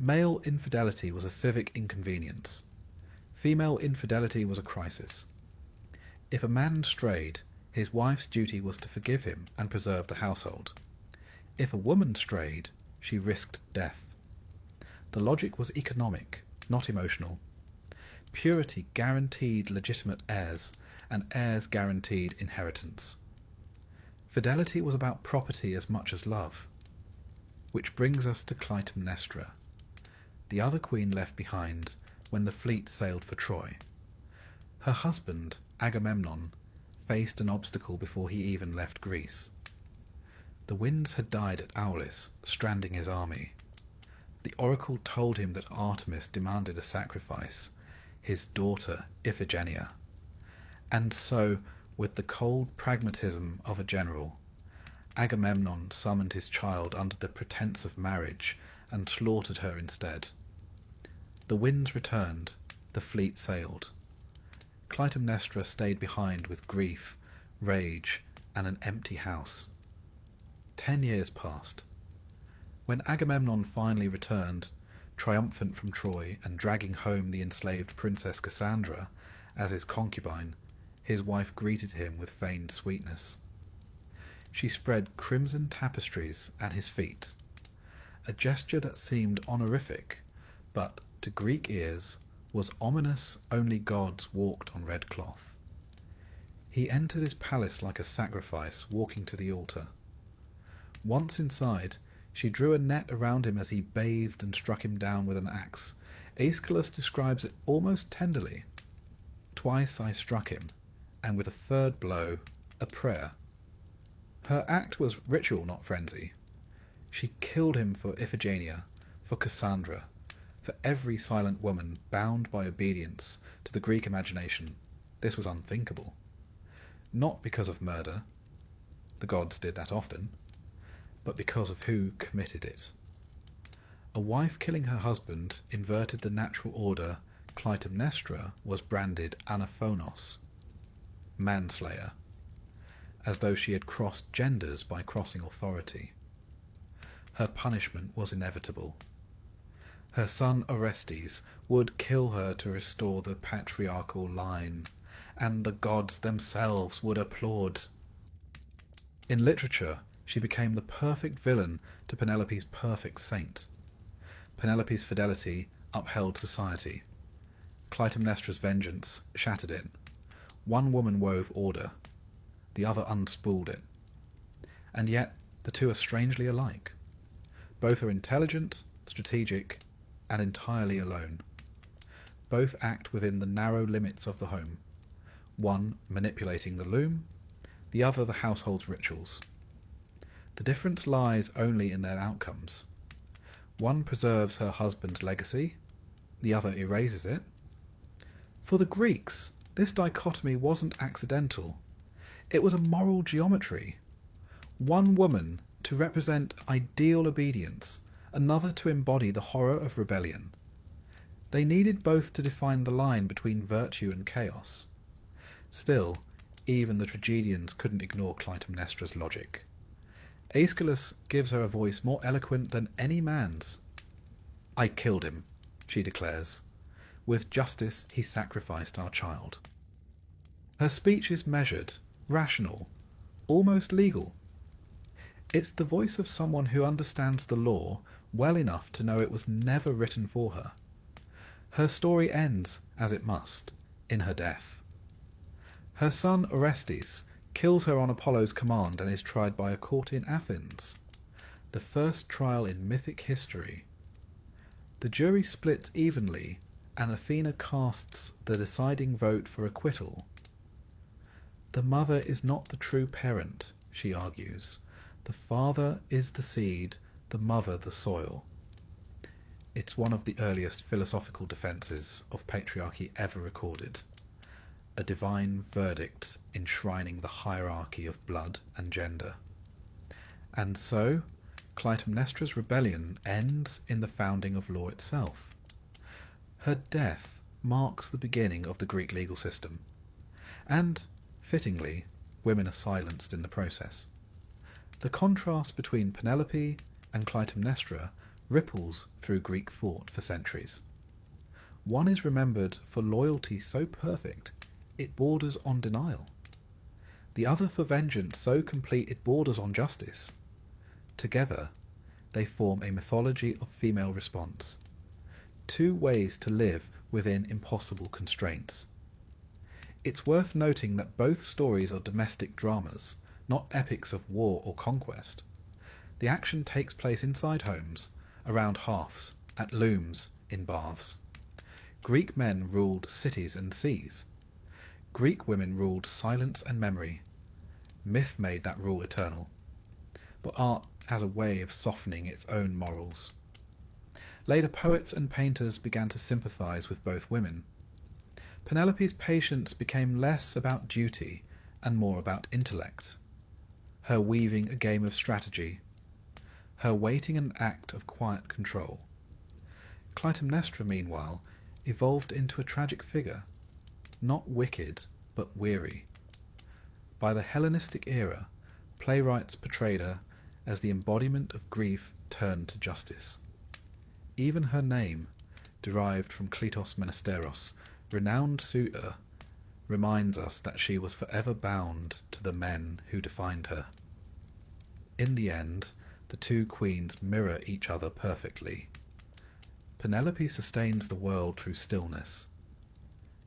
Male infidelity was a civic inconvenience. Female infidelity was a crisis. If a man strayed, his wife's duty was to forgive him and preserve the household. If a woman strayed, she risked death. The logic was economic, not emotional. Purity guaranteed legitimate heirs, and heirs guaranteed inheritance. Fidelity was about property as much as love. Which brings us to Clytemnestra, the other queen left behind when the fleet sailed for Troy. Her husband, Agamemnon, faced an obstacle before he even left Greece. The winds had died at Aulis, stranding his army. The oracle told him that Artemis demanded a sacrifice, his daughter Iphigenia. And so, with the cold pragmatism of a general, Agamemnon summoned his child under the pretense of marriage and slaughtered her instead. The winds returned, the fleet sailed. Clytemnestra stayed behind with grief, rage, and an empty house. 10 years passed. When Agamemnon finally returned, triumphant from Troy and dragging home the enslaved princess Cassandra as his concubine, his wife greeted him with feigned sweetness. She spread crimson tapestries at his feet, a gesture that seemed honorific, but to Greek ears was ominous. Only gods walked on red cloth. He entered his palace like a sacrifice, walking to the altar. Once inside, she drew a net around him as he bathed and struck him down with an axe. Aeschylus describes it almost tenderly. Twice I struck him, and with a third blow, a prayer. Her act was ritual, not frenzy. She killed him for Iphigenia, for Cassandra, for every silent woman bound by obedience to the Greek imagination. This was unthinkable. Not because of murder, the gods did that often, but because of who committed it. A wife killing her husband inverted the natural order. Clytemnestra was branded anaphonos, manslayer, as though she had crossed genders by crossing authority. Her punishment was inevitable. Her son Orestes would kill her to restore the patriarchal line, and the gods themselves would applaud. In literature, she became the perfect villain to Penelope's perfect saint. Penelope's fidelity upheld society. Clytemnestra's vengeance shattered it. One woman wove order, the other unspooled it. And yet, the two are strangely alike. Both are intelligent, strategic, and entirely alone. Both act within the narrow limits of the home, one manipulating the loom, the other the household's rituals. The difference lies only in their outcomes. One preserves her husband's legacy, the other erases it. For the Greeks, this dichotomy wasn't accidental. It was a moral geometry. One woman to represent ideal obedience, another to embody the horror of rebellion. They needed both to define the line between virtue and chaos. Still, even the tragedians couldn't ignore Clytemnestra's logic. Aeschylus gives her a voice more eloquent than any man's. "I killed him," she declares. "With justice he sacrificed our child." Her speech is measured, rational, almost legal. It's the voice of someone who understands the law well enough to know it was never written for her. Her story ends, as it must, in her death. Her son Orestes kills her on Apollo's command and is tried by a court in Athens, the first trial in mythic history. The jury splits evenly, and Athena casts the deciding vote for acquittal. The mother is not the true parent, she argues. The father is the seed, the mother the soil. It's one of the earliest philosophical defences of patriarchy ever recorded. A divine verdict enshrining the hierarchy of blood and gender. And so, Clytemnestra's rebellion ends in the founding of law itself. Her death marks the beginning of the Greek legal system. And, fittingly, women are silenced in the process. The contrast between Penelope and Clytemnestra ripples through Greek thought for centuries. One is remembered for loyalty so perfect it borders on denial. The other for vengeance so complete it borders on justice. Together, they form a mythology of female response. Two ways to live within impossible constraints. It's worth noting that both stories are domestic dramas, not epics of war or conquest. The action takes place inside homes, around hearths, at looms, in baths. Greek men ruled cities and seas. Greek women ruled silence and memory. Myth made that rule eternal. But art has a way of softening its own morals. Later poets and painters began to sympathise with both women. Penelope's patience became less about duty and more about intellect. Her weaving a game of strategy. Her waiting an act of quiet control. Clytemnestra, meanwhile, evolved into a tragic figure. Not wicked, but weary. By the Hellenistic era, playwrights portrayed her as the embodiment of grief turned to justice. Even her name, derived from Kletos Menesteros, renowned suitor, reminds us that she was forever bound to the men who defined her. In the end, the two queens mirror each other perfectly. Penelope sustains the world through stillness.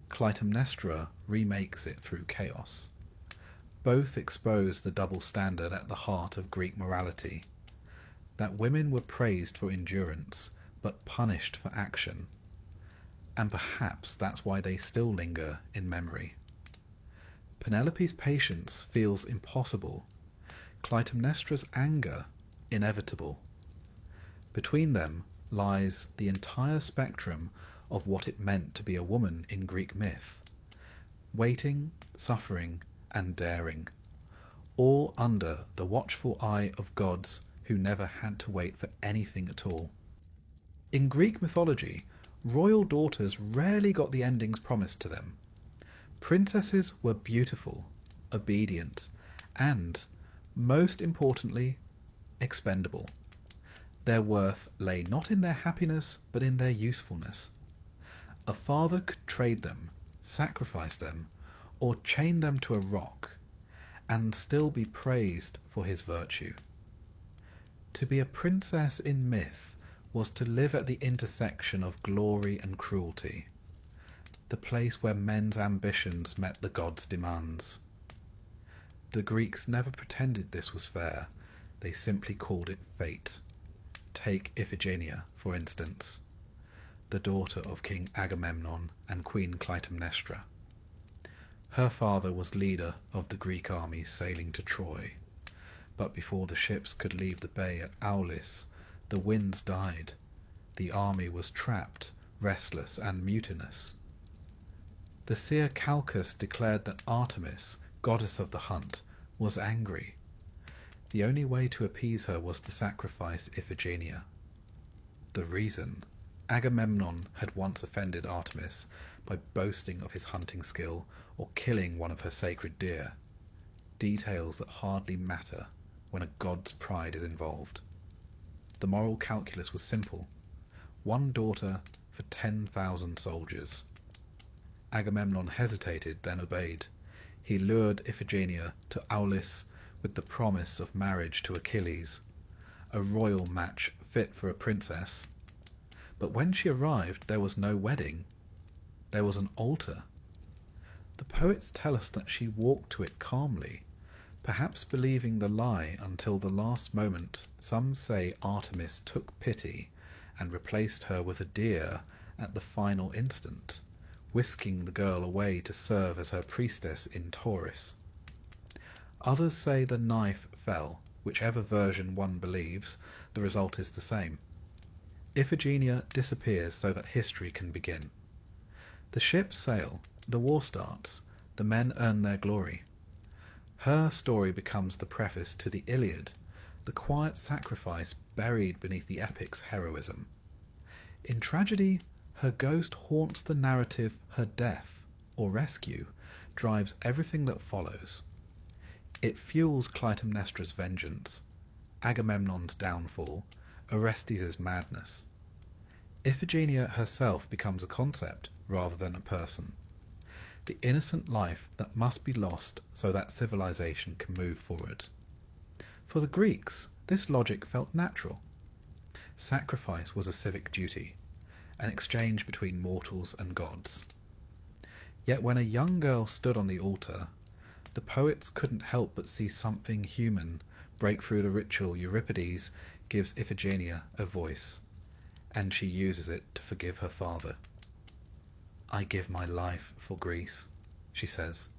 Clytemnestra remakes it through chaos. Both expose the double standard at the heart of Greek morality, that women were praised for endurance, but punished for action. And perhaps that's why they still linger in memory. Penelope's patience feels impossible, Clytemnestra's anger inevitable. Between them lies the entire spectrum of what it meant to be a woman in Greek myth. Waiting, suffering, and daring, all under the watchful eye of gods who never had to wait for anything at all. In Greek mythology, royal daughters rarely got the endings promised to them. Princesses were beautiful, obedient, and, most importantly, expendable. Their worth lay not in their happiness, but in their usefulness. A father could trade them, sacrifice them, or chain them to a rock, and still be praised for his virtue. To be a princess in myth was to live at the intersection of glory and cruelty, the place where men's ambitions met the gods' demands. The Greeks never pretended this was fair, they simply called it fate. Take Iphigenia, for instance, the daughter of King Agamemnon and Queen Clytemnestra. Her father was leader of the Greek armies sailing to Troy, but before the ships could leave the bay at Aulis, the winds died. The army was trapped, restless and mutinous. The seer Calchas declared that Artemis, goddess of the hunt, was angry. The only way to appease her was to sacrifice Iphigenia. The reason: Agamemnon had once offended Artemis by boasting of his hunting skill or killing one of her sacred deer. Details that hardly matter when a god's pride is involved. The moral calculus was simple: one daughter for 10,000 soldiers. Agamemnon hesitated, then obeyed. He lured Iphigenia to Aulis with the promise of marriage to Achilles, a royal match fit for a princess. But when she arrived, there was no wedding. There was an altar. The poets tell us that she walked to it calmly, perhaps believing the lie until the last moment. Some say Artemis took pity and replaced her with a deer at the final instant, whisking the girl away to serve as her priestess in Tauris. Others say the knife fell. Whichever version one believes, the result is the same. Iphigenia disappears so that history can begin. The ships sail, the war starts, the men earn their glory. Her story becomes the preface to the Iliad, the quiet sacrifice buried beneath the epic's heroism. In tragedy, her ghost haunts the narrative. Her death, or rescue, drives everything that follows. It fuels Clytemnestra's vengeance, Agamemnon's downfall, Orestes' madness. Iphigenia herself becomes a concept rather than a person. The innocent life that must be lost so that civilization can move forward. For the Greeks, this logic felt natural. Sacrifice was a civic duty, an exchange between mortals and gods. Yet when a young girl stood on the altar, the poets couldn't help but see something human break through the ritual. Euripides gives Iphigenia a voice, and she uses it to forgive her father. "I give my life for Greece," she says.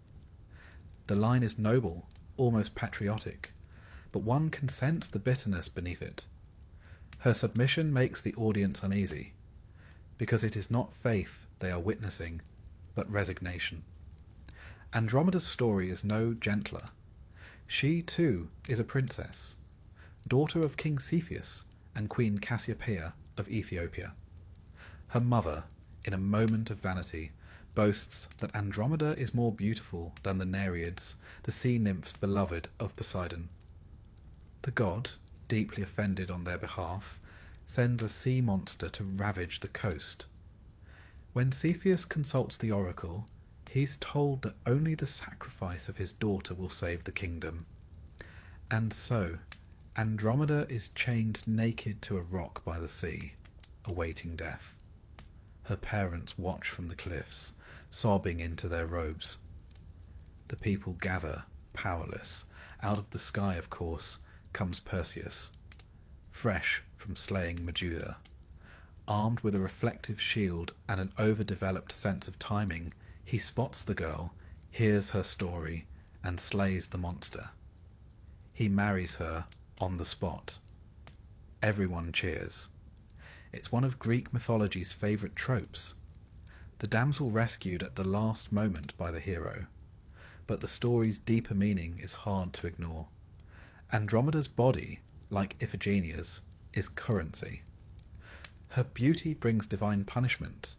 The line is noble, almost patriotic, but one can sense the bitterness beneath it. Her submission makes the audience uneasy, because it is not faith they are witnessing, but resignation. Andromeda's story is no gentler. She, too, is a princess, daughter of King Cepheus and Queen Cassiopeia of Ethiopia. Her mother, in a moment of vanity, boasts that Andromeda is more beautiful than the Nereids, the sea nymphs beloved of Poseidon. The god, deeply offended on their behalf, sends a sea monster to ravage the coast. When Cepheus consults the oracle, he's told that only the sacrifice of his daughter will save the kingdom. And so, Andromeda is chained naked to a rock by the sea, awaiting death. Her parents watch from the cliffs, sobbing into their robes. The people gather, powerless. Out of the sky, of course, comes Perseus, fresh from slaying Medusa. Armed with a reflective shield and an overdeveloped sense of timing, he spots the girl, hears her story, and slays the monster. He marries her on the spot. Everyone cheers. It's one of Greek mythology's favourite tropes. The damsel rescued at the last moment by the hero. But the story's deeper meaning is hard to ignore. Andromeda's body, like Iphigenia's, is currency. Her beauty brings divine punishment.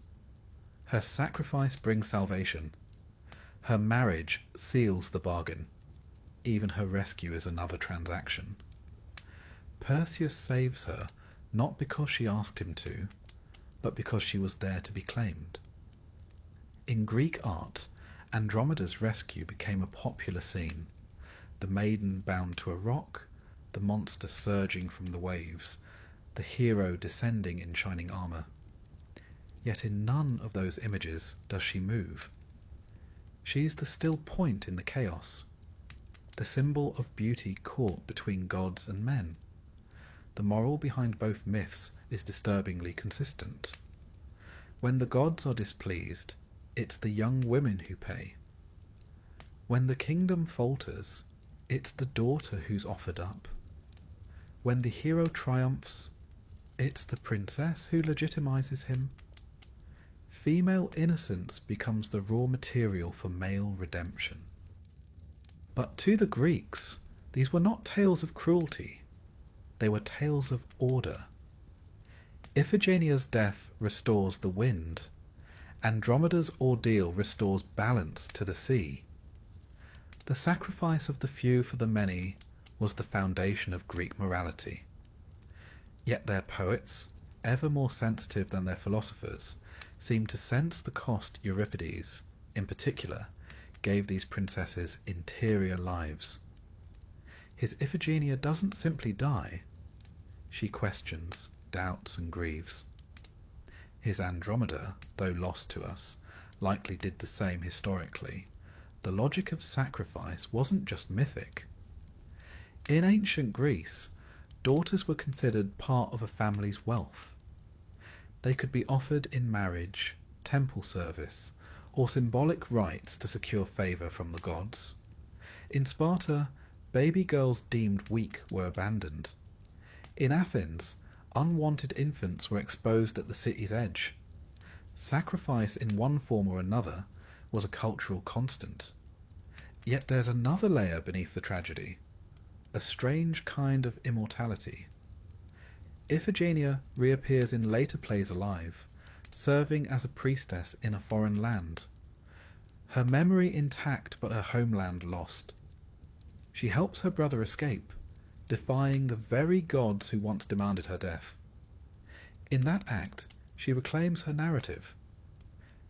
Her sacrifice brings salvation. Her marriage seals the bargain. Even her rescue is another transaction. Perseus saves her not because she asked him to, but because she was there to be claimed. In Greek art, Andromeda's rescue became a popular scene. The maiden bound to a rock, the monster surging from the waves, the hero descending in shining armour. Yet in none of those images does she move. She is the still point in the chaos, the symbol of beauty caught between gods and men. The moral behind both myths is disturbingly consistent. When the gods are displeased, it's the young women who pay. When the kingdom falters, it's the daughter who's offered up. When the hero triumphs, it's the princess who legitimizes him. Female innocence becomes the raw material for male redemption. But to the Greeks, these were not tales of cruelty. They were tales of order. Iphigenia's death restores the wind. Andromeda's ordeal restores balance to the sea. The sacrifice of the few for the many was the foundation of Greek morality. Yet their poets, ever more sensitive than their philosophers, seem to sense the cost Euripides, in particular, gave these princesses interior lives. His Iphigenia doesn't simply die. She questions, doubts, and grieves. His Andromeda, though lost to us, likely did the same historically. The logic of sacrifice wasn't just mythic. In ancient Greece, daughters were considered part of a family's wealth. They could be offered in marriage, temple service, or symbolic rites to secure favour from the gods. In Sparta, baby girls deemed weak were abandoned. In Athens, unwanted infants were exposed at the city's edge. Sacrifice in one form or another was a cultural constant. Yet there's another layer beneath the tragedy, a strange kind of immortality. Iphigenia reappears in later plays alive, serving as a priestess in a foreign land. Her memory intact but her homeland lost. She helps her brother escape, defying the very gods who once demanded her death. In that act, she reclaims her narrative.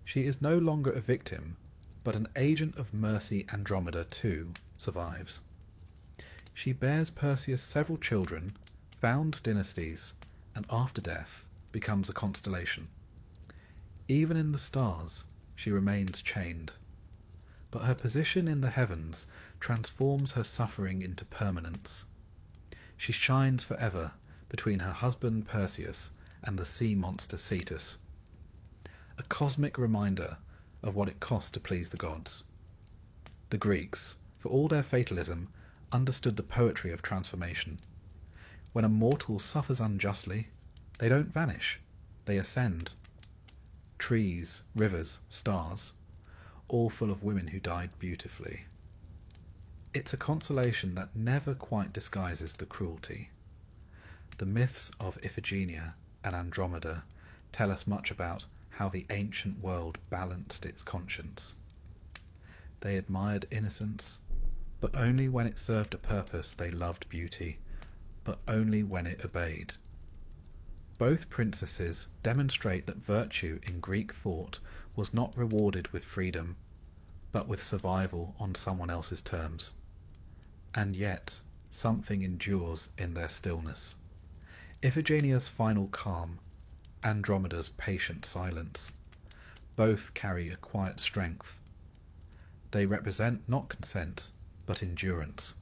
She is no longer a victim, but an agent of mercy. Andromeda, too, survives. She bears Perseus several children, founds dynasties, and after death becomes a constellation. Even in the stars, she remains chained. But her position in the heavens transforms her suffering into permanence. She shines forever between her husband Perseus and the sea monster Cetus. A cosmic reminder of what it costs to please the gods. The Greeks, for all their fatalism, understood the poetry of transformation. When a mortal suffers unjustly, they don't vanish, they ascend. Trees, rivers, stars, all full of women who died beautifully. It's a consolation that never quite disguises the cruelty. The myths of Iphigenia and Andromeda tell us much about how the ancient world balanced its conscience. They admired innocence, but only when it served a purpose. They loved beauty, but only when it obeyed. Both princesses demonstrate that virtue in Greek thought was not rewarded with freedom, but with survival on someone else's terms. And yet, something endures in their stillness. Iphigenia's final calm, Andromeda's patient silence. Both carry a quiet strength. They represent not consent, but endurance.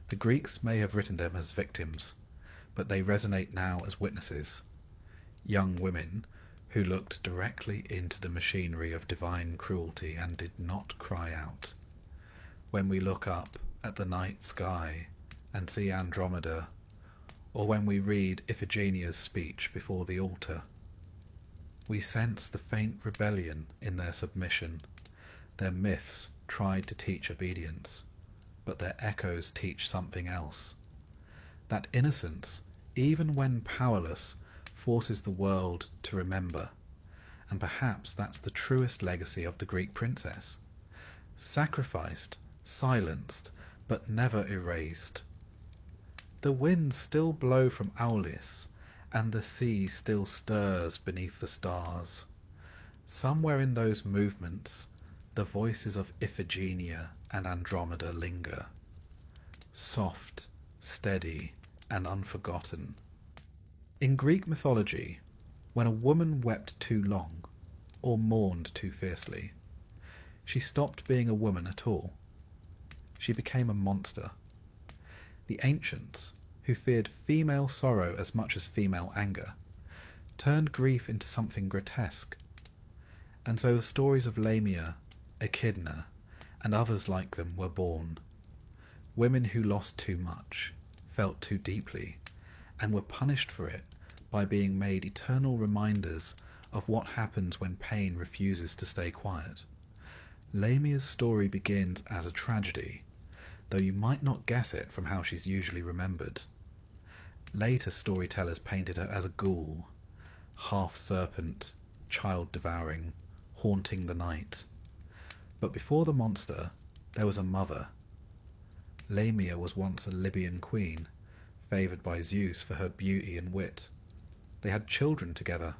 The Greeks may have written them as victims, but they resonate now as witnesses, young women who looked directly into the machinery of divine cruelty and did not cry out. When we look up at the night sky and see Andromeda, or when we read Iphigenia's speech before the altar, we sense the faint rebellion in their submission. Their myths tried to teach obedience, but their echoes teach something else. That innocence, even when powerless, forces the world to remember, and perhaps that's the truest legacy of the Greek princess. Sacrificed, silenced, but never erased. The winds still blow from Aulis, and the sea still stirs beneath the stars. Somewhere in those movements, the voices of Iphigenia and Andromeda linger, soft, steady, and unforgotten. In Greek mythology, when a woman wept too long, or mourned too fiercely, she stopped being a woman at all. She became a monster. The ancients, who feared female sorrow as much as female anger, turned grief into something grotesque. And so the stories of Lamia, Echidna, and others like them were born. Women who lost too much, felt too deeply, and were punished for it by being made eternal reminders of what happens when pain refuses to stay quiet. Lamia's story begins as a tragedy, though you might not guess it from how she's usually remembered. Later storytellers painted her as a ghoul, half-serpent, child-devouring, haunting the night. But before the monster, there was a mother. Lamia was once a Libyan queen, favoured by Zeus for her beauty and wit. They had children together,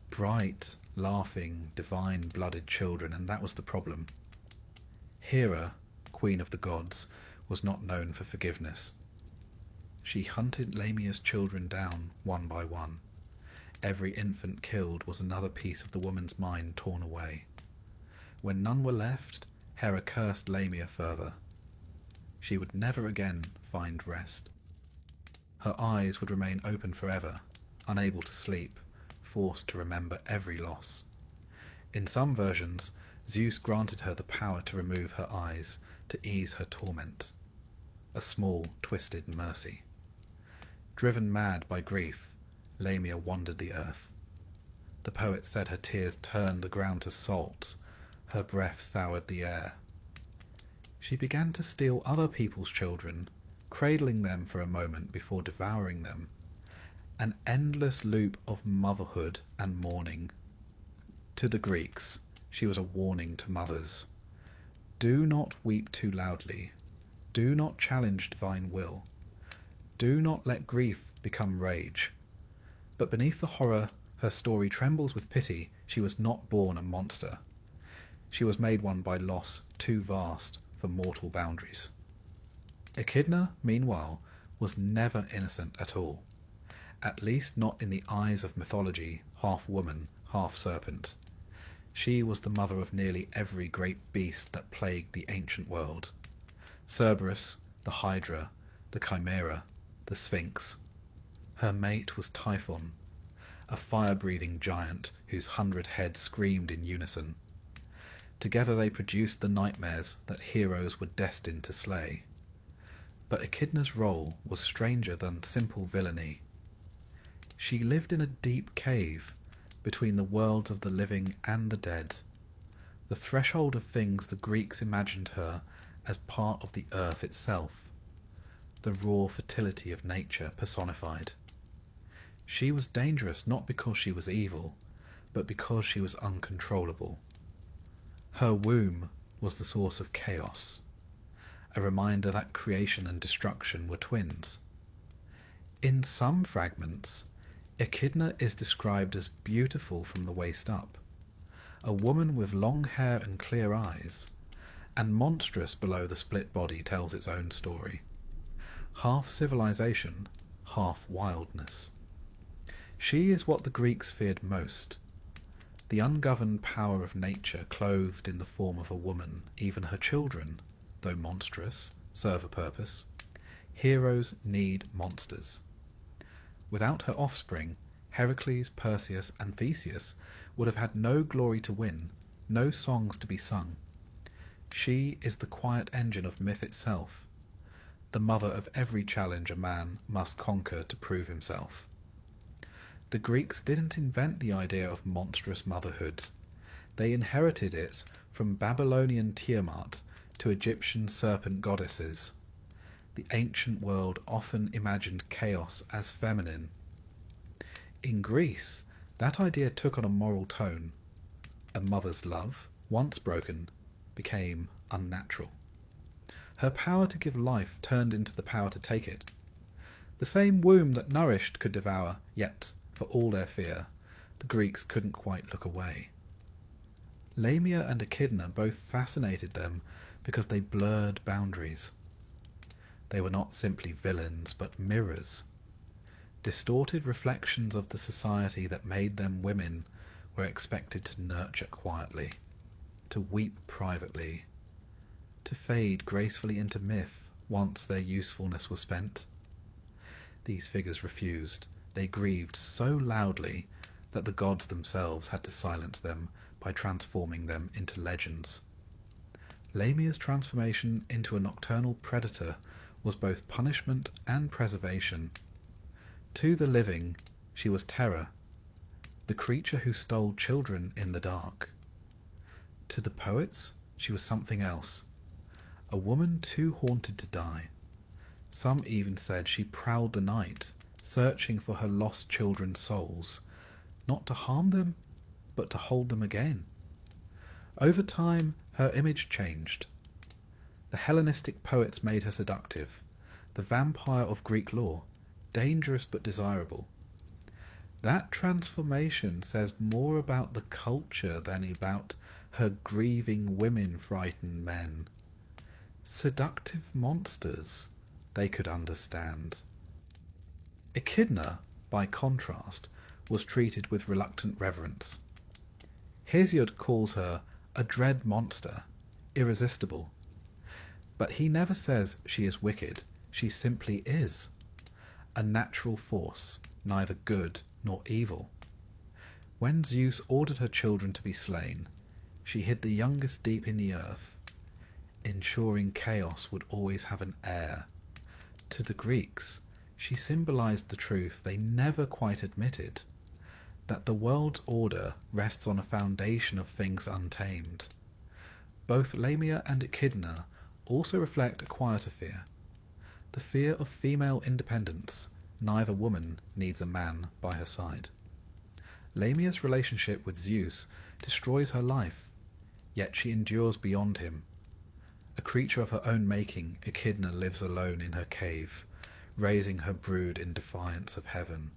bright, laughing, divine-blooded children, and that was the problem. Hera, queen of the gods, was not known for forgiveness. She hunted Lamia's children down one by one. Every infant killed was another piece of the woman's mind torn away. When none were left, Hera cursed Lamia further. She would never again find rest. Her eyes would remain open forever, unable to sleep, forced to remember every loss. In some versions, Zeus granted her the power to remove her eyes to ease her torment. A small, twisted mercy. Driven mad by grief, Lamia wandered the earth. The poet said her tears turned the ground to salt, her breath soured the air. She began to steal other people's children, cradling them for a moment before devouring them. An endless loop of motherhood and mourning. To the Greeks, she was a warning to mothers. Do not weep too loudly. Do not challenge divine will. Do not let grief become rage. But beneath the horror, her story trembles with pity. She was not born a monster. She was made one by loss too vast for mortal boundaries. Echidna, meanwhile, was never innocent at all. At least not in the eyes of mythology, half woman, half serpent. She was the mother of nearly every great beast that plagued the ancient world. Cerberus, the Hydra, the Chimera, the Sphinx. Her mate was Typhon, a fire-breathing giant whose 100 heads screamed in unison. Together they produced the nightmares that heroes were destined to slay. But Echidna's role was stranger than simple villainy. She lived in a deep cave between the worlds of the living and the dead, the threshold of things the Greeks imagined her as part of the earth itself, the raw fertility of nature personified. She was dangerous not because she was evil, but because she was uncontrollable. Her womb was the source of chaos, a reminder that creation and destruction were twins. In some fragments, Echidna is described as beautiful from the waist up, a woman with long hair and clear eyes, and monstrous below the split body tells its own story. Half civilization, half wildness. She is what the Greeks feared most, the ungoverned power of nature clothed in the form of a woman, even her children, though monstrous, serve a purpose. Heroes need monsters. Without her offspring, Heracles, Perseus, and Theseus would have had no glory to win, no songs to be sung. She is the quiet engine of myth itself, the mother of every challenge a man must conquer to prove himself. The Greeks didn't invent the idea of monstrous motherhood. They inherited it from Babylonian Tiamat to Egyptian serpent goddesses. The ancient world often imagined chaos as feminine. In Greece, that idea took on a moral tone. A mother's love, once broken, became unnatural. Her power to give life turned into the power to take it. The same womb that nourished could devour, yet, for all their fear, the Greeks couldn't quite look away. Lamia and Echidna both fascinated them because they blurred boundaries. They were not simply villains, but mirrors. Distorted reflections of the society that made them women were expected to nurture quietly, to weep privately, to fade gracefully into myth once their usefulness was spent. These figures refused. They grieved so loudly that the gods themselves had to silence them by transforming them into legends. Lamia's transformation into a nocturnal predator was both punishment and preservation. To the living, she was terror, the creature who stole children in the dark. To the poets, she was something else, a woman too haunted to die. Some even said she prowled the night, searching for her lost children's souls, not to harm them, but to hold them again. Over time, her image changed. The Hellenistic poets made her seductive, the vampire of Greek lore, dangerous but desirable. That transformation says more about the culture than about her grieving women frightened men. Seductive monsters, they could understand. Echidna, by contrast, was treated with reluctant reverence. Hesiod calls her a dread monster, irresistible. But he never says she is wicked, she simply is. A natural force, neither good nor evil. When Zeus ordered her children to be slain, she hid the youngest deep in the earth, ensuring chaos would always have an heir. To the Greeks, she symbolized the truth they never quite admitted, that the world's order rests on a foundation of things untamed. Both Lamia and Echidna also reflect a quieter fear, the fear of female independence. Neither woman needs a man by her side. Lamia's relationship with Zeus destroys her life, yet she endures beyond him. A creature of her own making, Echidna lives alone in her cave, raising her brood in defiance of heaven.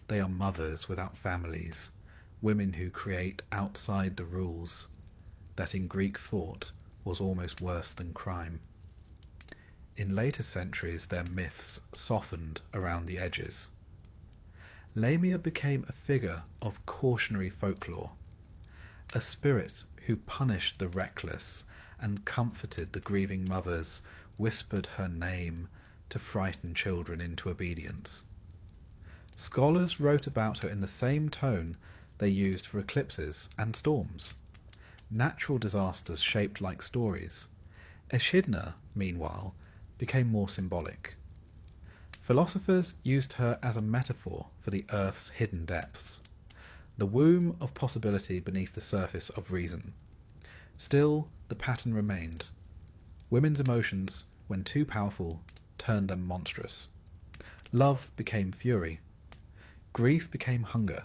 They are mothers without families, women who create outside the rules, that in Greek thought was almost worse than crime. In later centuries their myths softened around the edges. Lamia became a figure of cautionary folklore, a spirit who punished the reckless and comforted the grieving mothers, whispered her name to frighten children into obedience. Scholars wrote about her in the same tone they used for eclipses and storms, natural disasters shaped like stories. Echidna, meanwhile, became more symbolic. Philosophers used her as a metaphor for the Earth's hidden depths, the womb of possibility beneath the surface of reason. Still, the pattern remained. Women's emotions, when too powerful, turned them monstrous. Love became fury. Grief became hunger.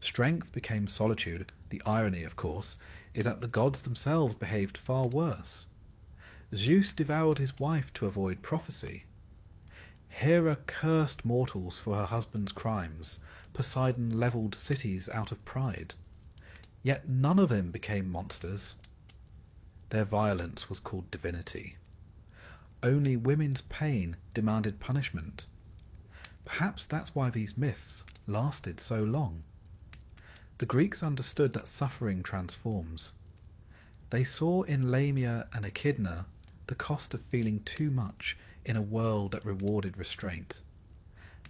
Strength became solitude. The irony, of course, is that the gods themselves behaved far worse. Zeus devoured his wife to avoid prophecy. Hera cursed mortals for her husband's crimes. Poseidon levelled cities out of pride. Yet none of them became monsters. Their violence was called divinity. Only women's pain demanded punishment. Perhaps that's why these myths lasted so long. The Greeks understood that suffering transforms. They saw in Lamia and Echidna the cost of feeling too much in a world that rewarded restraint.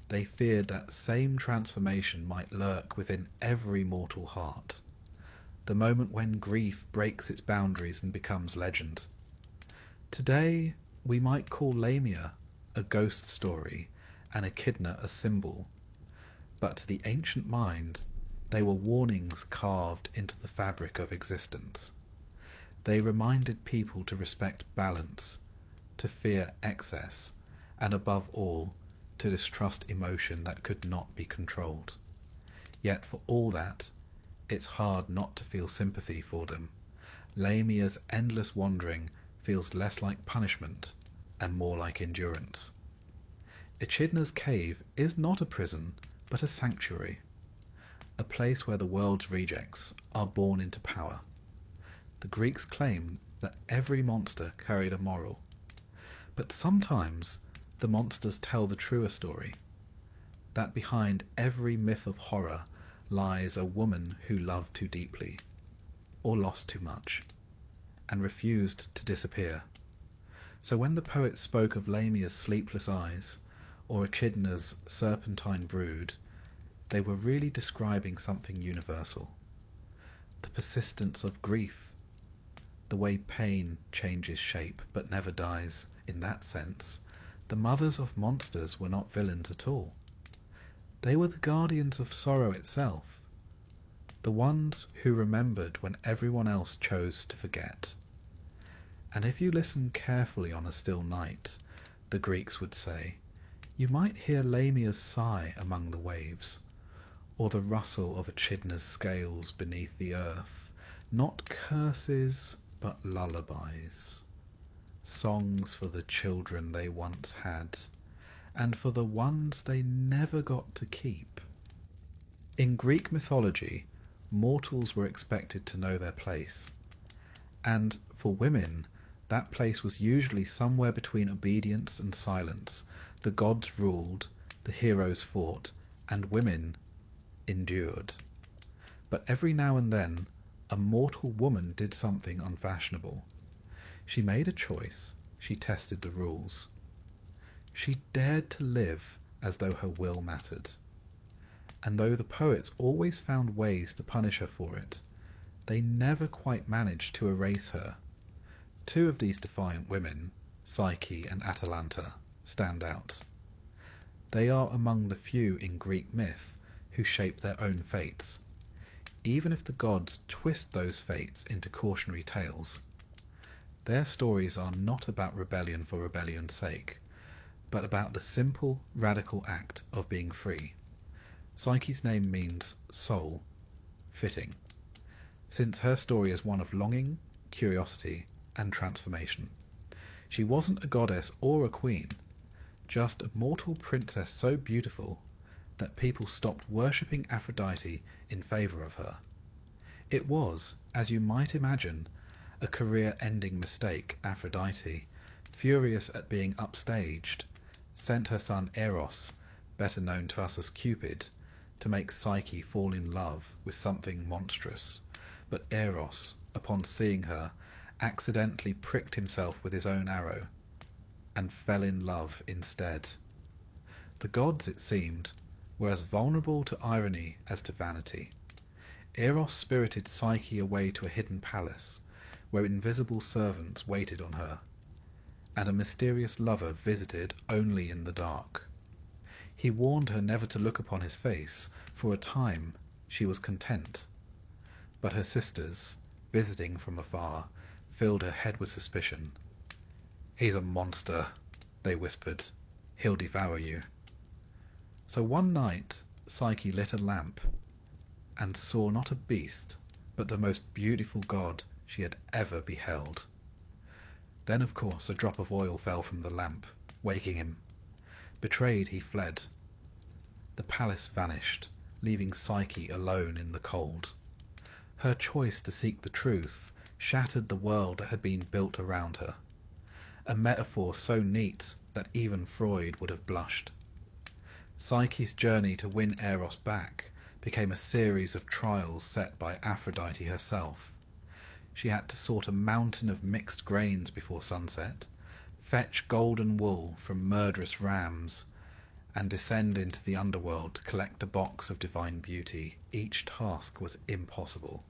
They feared that same transformation might lurk within every mortal heart, the moment when grief breaks its boundaries and becomes legend. Today, we might call Lamia a ghost story and Echidna a symbol, but to the ancient mind, they were warnings carved into the fabric of existence. They reminded people to respect balance, to fear excess, and above all, to distrust emotion that could not be controlled. Yet for all that, it's hard not to feel sympathy for them. Lamia's endless wandering feels less like punishment and more like endurance. Echidna's cave is not a prison, but a sanctuary, a place where the world's rejects are born into power. The Greeks claimed that every monster carried a moral, but sometimes the monsters tell the truer story, that behind every myth of horror lies a woman who loved too deeply, or lost too much, and refused to disappear. So when the poet spoke of Lamia's sleepless eyes, or Echidna's serpentine brood, they were really describing something universal. The persistence of grief, the way pain changes shape but never dies. In that sense, the mothers of monsters were not villains at all. They were the guardians of sorrow itself, the ones who remembered when everyone else chose to forget. And if you listen carefully on a still night, the Greeks would say, you might hear Lamia's sigh among the waves, or the rustle of Echidna's scales beneath the earth, not curses, but lullabies, songs for the children they once had, and for the ones they never got to keep. In Greek mythology, mortals were expected to know their place, and for women, that place was usually somewhere between obedience and silence. The gods ruled, the heroes fought, and women endured. But every now and then, a mortal woman did something unfashionable. She made a choice, she tested the rules. She dared to live as though her will mattered. And though the poets always found ways to punish her for it, they never quite managed to erase her. Two of these defiant women, Psyche and Atalanta, stand out. They are among the few in Greek myth who shape their own fates, even if the gods twist those fates into cautionary tales. Their stories are not about rebellion for rebellion's sake, but about the simple, radical act of being free. Psyche's name means soul, fitting, since her story is one of longing, curiosity, and transformation. She wasn't a goddess or a queen, just a mortal princess so beautiful that people stopped worshipping Aphrodite in favour of her. It was, as you might imagine, a career-ending mistake. Aphrodite, furious at being upstaged, sent her son Eros, better known to us as Cupid, to make Psyche fall in love with something monstrous. But Eros, upon seeing her, accidentally pricked himself with his own arrow, and fell in love instead. The gods, it seemed, were as vulnerable to irony as to vanity. Eros spirited Psyche away to a hidden palace, where invisible servants waited on her, and a mysterious lover visited only in the dark. He warned her never to look upon his face. For a time she was content, but her sisters, visiting from afar, filled her head with suspicion. "He's a monster," they whispered. "He'll devour you." So one night Psyche lit a lamp and saw not a beast, but the most beautiful god she had ever beheld. Then, of course, a drop of oil fell from the lamp, waking him. Betrayed, he fled. The palace vanished, leaving Psyche alone in the cold. Her choice to seek the truth shattered the world that had been built around her, a metaphor so neat that even Freud would have blushed. Psyche's journey to win Eros back became a series of trials set by Aphrodite herself. She had to sort a mountain of mixed grains before sunset, fetch golden wool from murderous rams, and descend into the underworld to collect a box of divine beauty. Each task was impossible.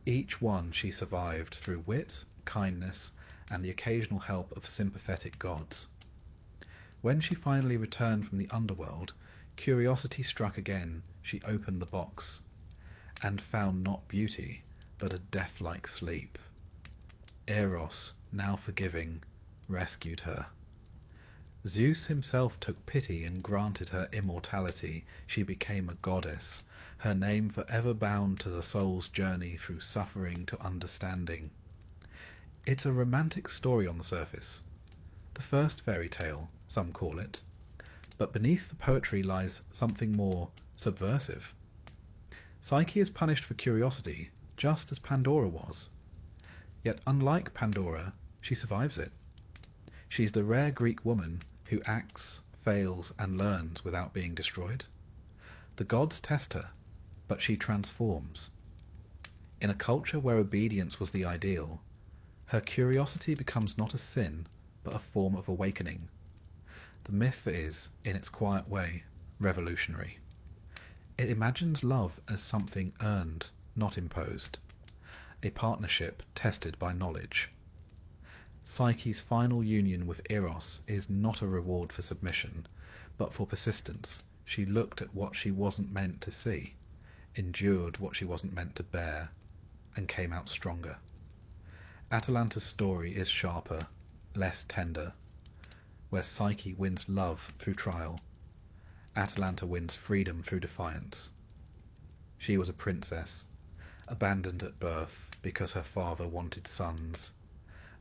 Each one she survived through wit, kindness, and the occasional help of sympathetic gods. When she finally returned from the underworld, curiosity struck again. She opened the box, and found not beauty, but a death-like sleep. Eros, now forgiving, rescued her. Zeus himself took pity and granted her immortality. She became a goddess, her name forever bound to the soul's journey through suffering to understanding. It's a romantic story on the surface. The first fairy tale, some call it. But beneath the poetry lies something more subversive. Psyche is punished for curiosity, just as Pandora was. Yet unlike Pandora, she survives it. She's the rare Greek woman who acts, fails, and learns without being destroyed. The gods test her, but she transforms. In a culture where obedience was the ideal, her curiosity becomes not a sin, but a form of awakening. The myth is, in its quiet way, revolutionary. It imagines love as something earned, not imposed, a partnership tested by knowledge. Psyche's final union with Eros is not a reward for submission, but for persistence. She looked at what she wasn't meant to see, endured what she wasn't meant to bear, and came out stronger. Atalanta's story is sharper, less tender. Where Psyche wins love through trial, Atalanta wins freedom through defiance. She was a princess, abandoned at birth because her father wanted sons.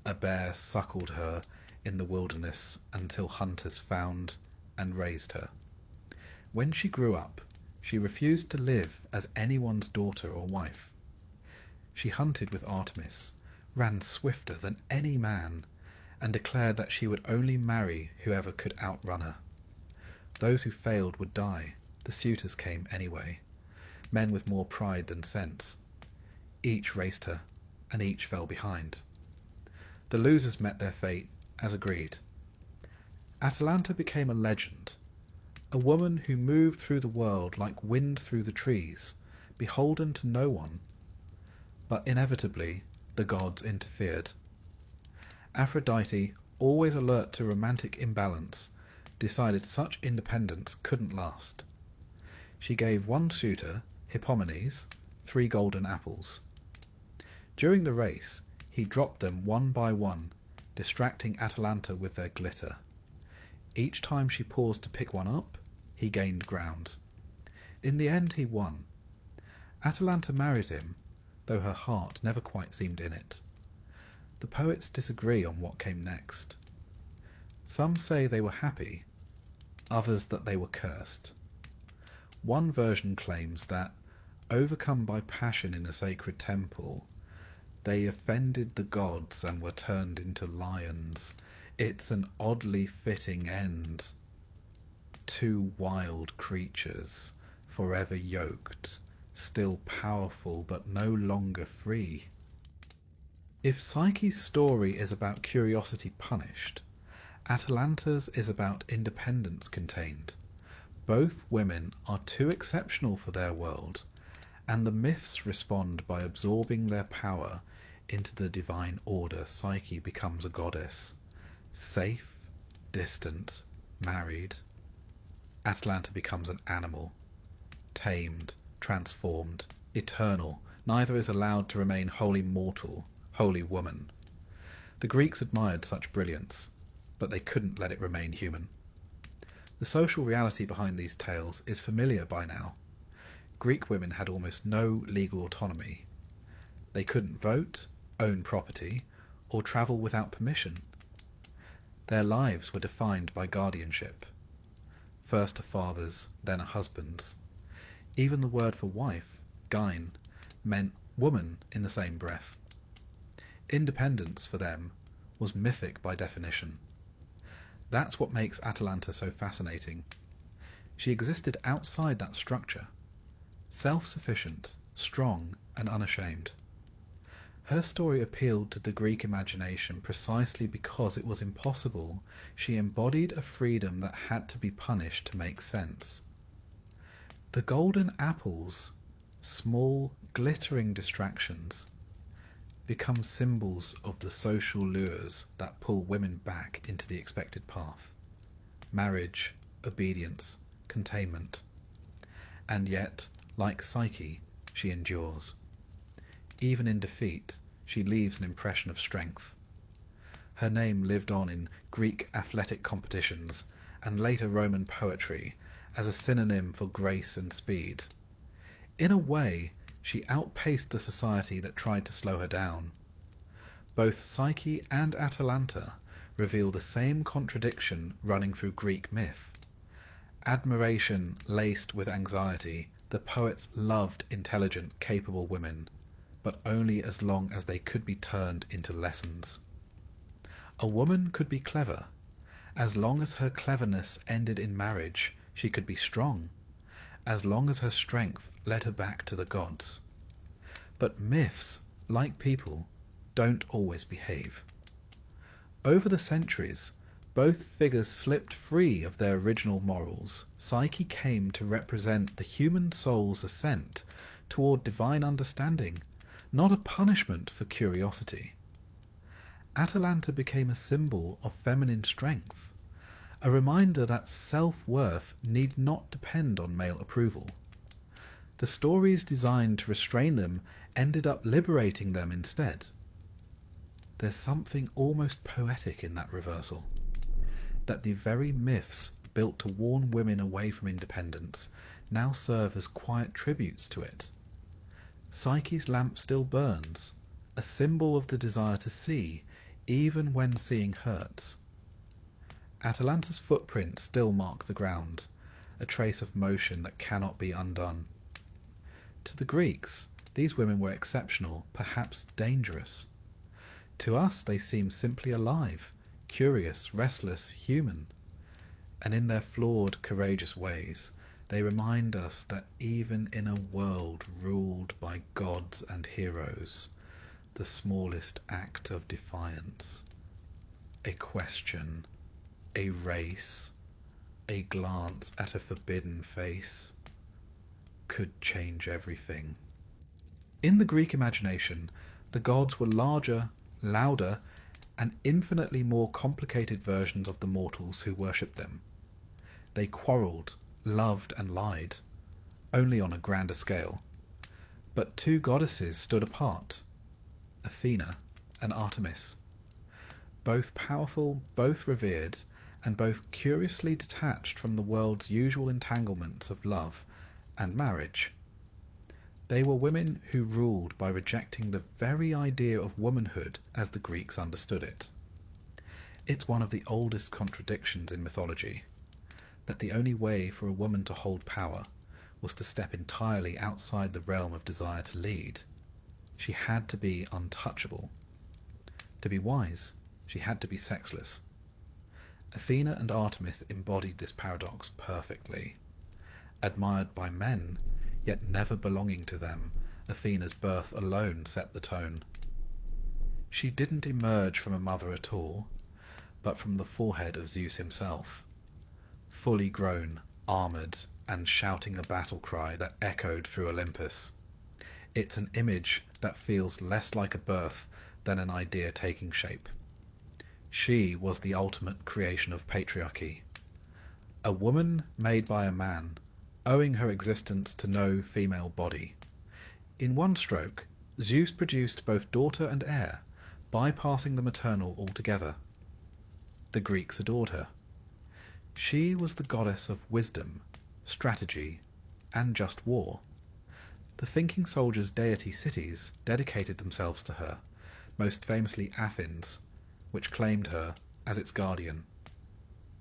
A bear suckled her in the wilderness until hunters found and raised her. When she grew up, she refused to live as anyone's daughter or wife. She hunted with Artemis, ran swifter than any man, and declared that she would only marry whoever could outrun her. Those who failed would die. The suitors came anyway, men with more pride than sense. Each raced her, and each fell behind. The losers met their fate, as agreed. Atalanta became a legend, a woman who moved through the world like wind through the trees, beholden to no one. But inevitably, the gods interfered. Aphrodite, always alert to romantic imbalance, decided such independence couldn't last. She gave one suitor, Hippomenes, 3 golden apples. During the race, he dropped them one by one, distracting Atalanta with their glitter. Each time she paused to pick one up, he gained ground. In the end, he won. Atalanta married him, though her heart never quite seemed in it. The poets disagree on what came next. Some say they were happy, others that they were cursed. One version claims that, overcome by passion in a sacred temple, they offended the gods and were turned into lions. It's an oddly fitting end. 2 wild creatures, forever yoked, still powerful but no longer free. If Psyche's story is about curiosity punished, Atalanta's is about independence contained. Both women are too exceptional for their world, and the myths respond by absorbing their power into the divine order. Psyche becomes a goddess, safe, distant, married. Atalanta becomes an animal, tamed, transformed, eternal. Neither is allowed to remain wholly mortal, wholly woman. The Greeks admired such brilliance, but they couldn't let it remain human. The social reality behind these tales is familiar by now. Greek women had almost no legal autonomy. They couldn't vote, own property, or travel without permission. Their lives were defined by guardianship. First a father's, then a husband's. Even the word for wife, gyne, meant woman in the same breath. Independence for them was mythic by definition. That's what makes Atalanta so fascinating. She existed outside that structure, self-sufficient, strong, and unashamed. Her story appealed to the Greek imagination precisely because it was impossible. She embodied a freedom that had to be punished to make sense. The golden apples, small, glittering distractions, become symbols of the social lures that pull women back into the expected path. Marriage, obedience, containment. And yet, like Psyche, she endures. Even in defeat, she leaves an impression of strength. Her name lived on in Greek athletic competitions and later Roman poetry as a synonym for grace and speed. In a way, she outpaced the society that tried to slow her down. Both Psyche and Atalanta reveal the same contradiction running through Greek myth. Admiration laced with anxiety, the poets loved intelligent, capable women, but only as long as they could be turned into lessons. A woman could be clever. As long as her cleverness ended in marriage, she could be strong, as long as her strength led her back to the gods. But myths, like people, don't always behave. Over the centuries, both figures slipped free of their original morals. Psyche came to represent the human soul's ascent toward divine understanding, not a punishment for curiosity. Atalanta became a symbol of feminine strength, a reminder that self-worth need not depend on male approval. The stories designed to restrain them ended up liberating them instead. There's something almost poetic in that reversal, that the very myths built to warn women away from independence now serve as quiet tributes to it. Psyche's lamp still burns, a symbol of the desire to see, even when seeing hurts. Atalanta's footprints still mark the ground, a trace of motion that cannot be undone. To the Greeks, these women were exceptional, perhaps dangerous. To us, they seem simply alive, curious, restless, human. And in their flawed, courageous ways, they remind us that even in a world ruled by gods and heroes, the smallest act of defiance, a question, a race, a glance at a forbidden face, could change everything. In the Greek imagination, the gods were larger, louder, and infinitely more complicated versions of the mortals who worshipped them. They quarrelled, loved and lied, only on a grander scale. But two goddesses stood apart, Athena and Artemis. Both powerful, both revered, and both curiously detached from the world's usual entanglements of love and marriage. They were women who ruled by rejecting the very idea of womanhood as the Greeks understood it. It's one of the oldest contradictions in mythology, that the only way for a woman to hold power was to step entirely outside the realm of desire to lead. She had to be untouchable. To be wise, she had to be sexless. Athena and Artemis embodied this paradox perfectly. Admired by men, yet never belonging to them, Athena's birth alone set the tone. She didn't emerge from a mother at all, but from the forehead of Zeus himself, fully grown, armoured, and shouting a battle cry that echoed through Olympus. It's an image that feels less like a birth than an idea taking shape. She was the ultimate creation of patriarchy. A woman made by a man, owing her existence to no female body. In one stroke, Zeus produced both daughter and heir, bypassing the maternal altogether. The Greeks adored her. She was the goddess of wisdom, strategy, and just war. The thinking soldiers' deity cities dedicated themselves to her, most famously Athens, which claimed her as its guardian.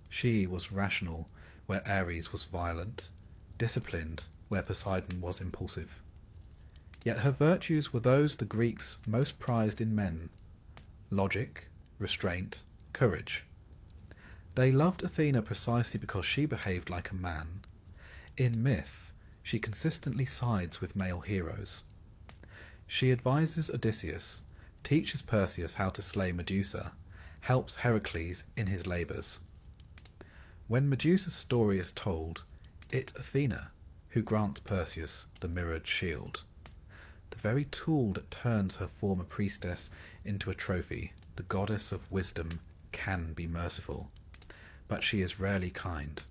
She was rational where Ares was violent, disciplined where Poseidon was impulsive. Yet her virtues were those the Greeks most prized in men: logic, restraint, courage. They loved Athena precisely because she behaved like a man. In myth, she consistently sides with male heroes. She advises Odysseus, teaches Perseus how to slay Medusa, helps Heracles in his labours. When Medusa's story is told, it's Athena who grants Perseus the mirrored shield. The very tool that turns her former priestess into a trophy, the goddess of wisdom can be merciful, but she is rarely kind.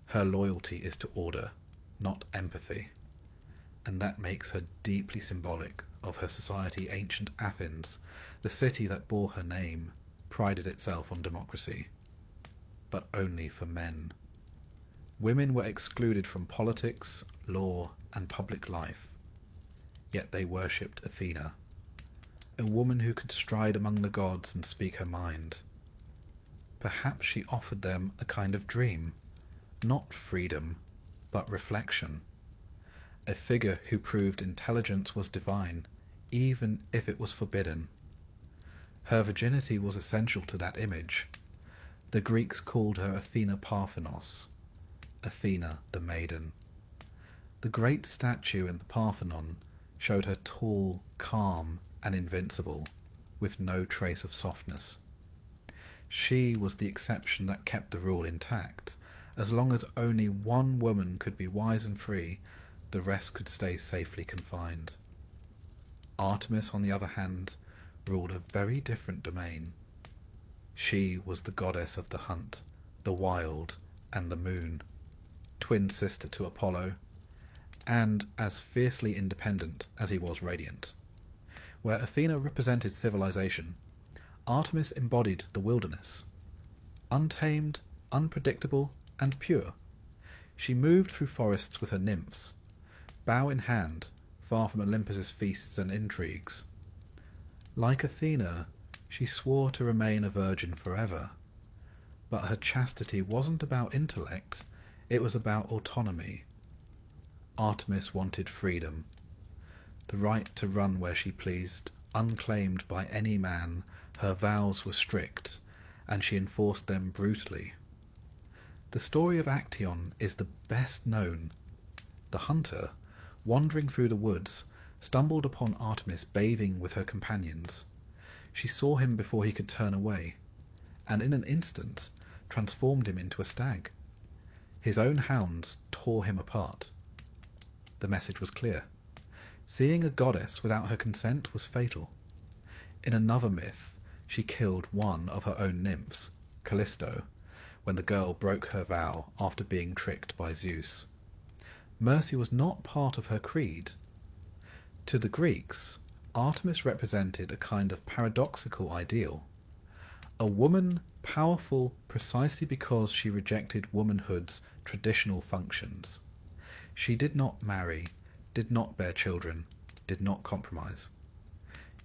Her loyalty is to order, not empathy, and that makes her deeply symbolic of her society. Ancient Athens, the city that bore her name, prided itself on democracy, but only for men. Women were excluded from politics, law, and public life, yet they worshipped Athena, a woman who could stride among the gods and speak her mind. Perhaps she offered them a kind of dream, not freedom, but reflection. A figure who proved intelligence was divine, even if it was forbidden. Her virginity was essential to that image. The Greeks called her Athena Parthenos, Athena the maiden. The great statue in the Parthenon showed her tall, calm, and invincible, with no trace of softness. She was the exception that kept the rule intact. As long as only one woman could be wise and free, the rest could stay safely confined. Artemis, on the other hand, ruled a very different domain. She was the goddess of the hunt, the wild, and the moon, twin sister to Apollo, and as fiercely independent as he was radiant. Where Athena represented civilization, Artemis embodied the wilderness. Untamed, unpredictable, and pure, she moved through forests with her nymphs, bow in hand, far from Olympus's feasts and intrigues. Like Athena, she swore to remain a virgin forever, but her chastity wasn't about intellect, it was about autonomy. Artemis wanted freedom, the right to run where she pleased, unclaimed by any man. Her vows were strict, and she enforced them brutally. The story of Actaeon is the best known. The hunter, wandering through the woods, stumbled upon Artemis bathing with her companions. She saw him before he could turn away, and in an instant transformed him into a stag. His own hounds tore him apart. The message was clear. Seeing a goddess without her consent was fatal. In another myth, she killed one of her own nymphs, Callisto, when the girl broke her vow after being tricked by Zeus. Mercy was not part of her creed. To the Greeks, Artemis represented a kind of paradoxical ideal. A woman powerful precisely because she rejected womanhood's traditional functions. She did not marry, did not bear children, did not compromise.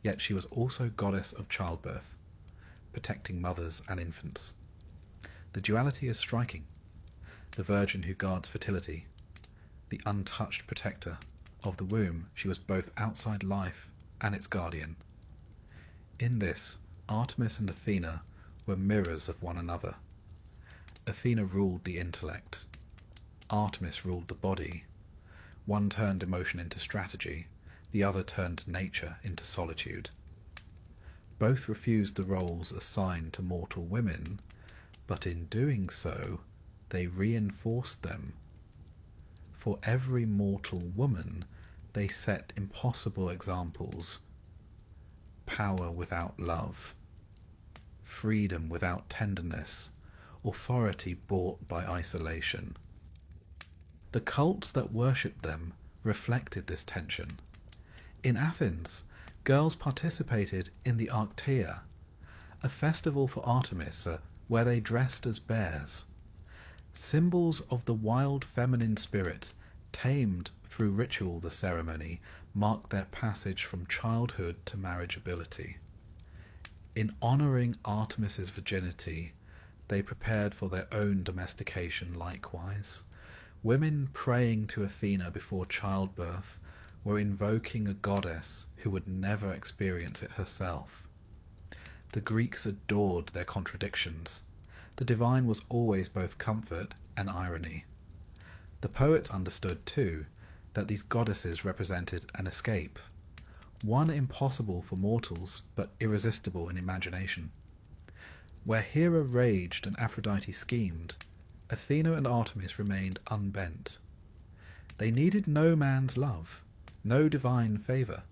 Yet she was also goddess of childbirth, protecting mothers and infants. The duality is striking. The virgin who guards fertility, the untouched protector of the womb, she was both outside life and its guardian. In this, Artemis and Athena were mirrors of one another. Athena ruled the intellect. Artemis ruled the body. One turned emotion into strategy, the other turned nature into solitude. Both refused the roles assigned to mortal women, but in doing so, they reinforced them. For every mortal woman, they set impossible examples. Power without love, freedom without tenderness, authority bought by isolation. The cults that worshipped them reflected this tension. In Athens, girls participated in the Arctea, a festival for Artemis where they dressed as bears. Symbols of the wild feminine spirit, tamed through ritual. The ceremony marked their passage from childhood to marriageability. In honouring Artemis's virginity, they prepared for their own domestication likewise. Women praying to Athena before childbirth were invoking a goddess who would never experience it herself. The Greeks adored their contradictions. The divine was always both comfort and irony. The poets understood, too, that these goddesses represented an escape. one impossible for mortals but irresistible in imagination. Where Hera raged and Aphrodite schemed, Athena and Artemis remained unbent. They needed no man's love, no divine favour.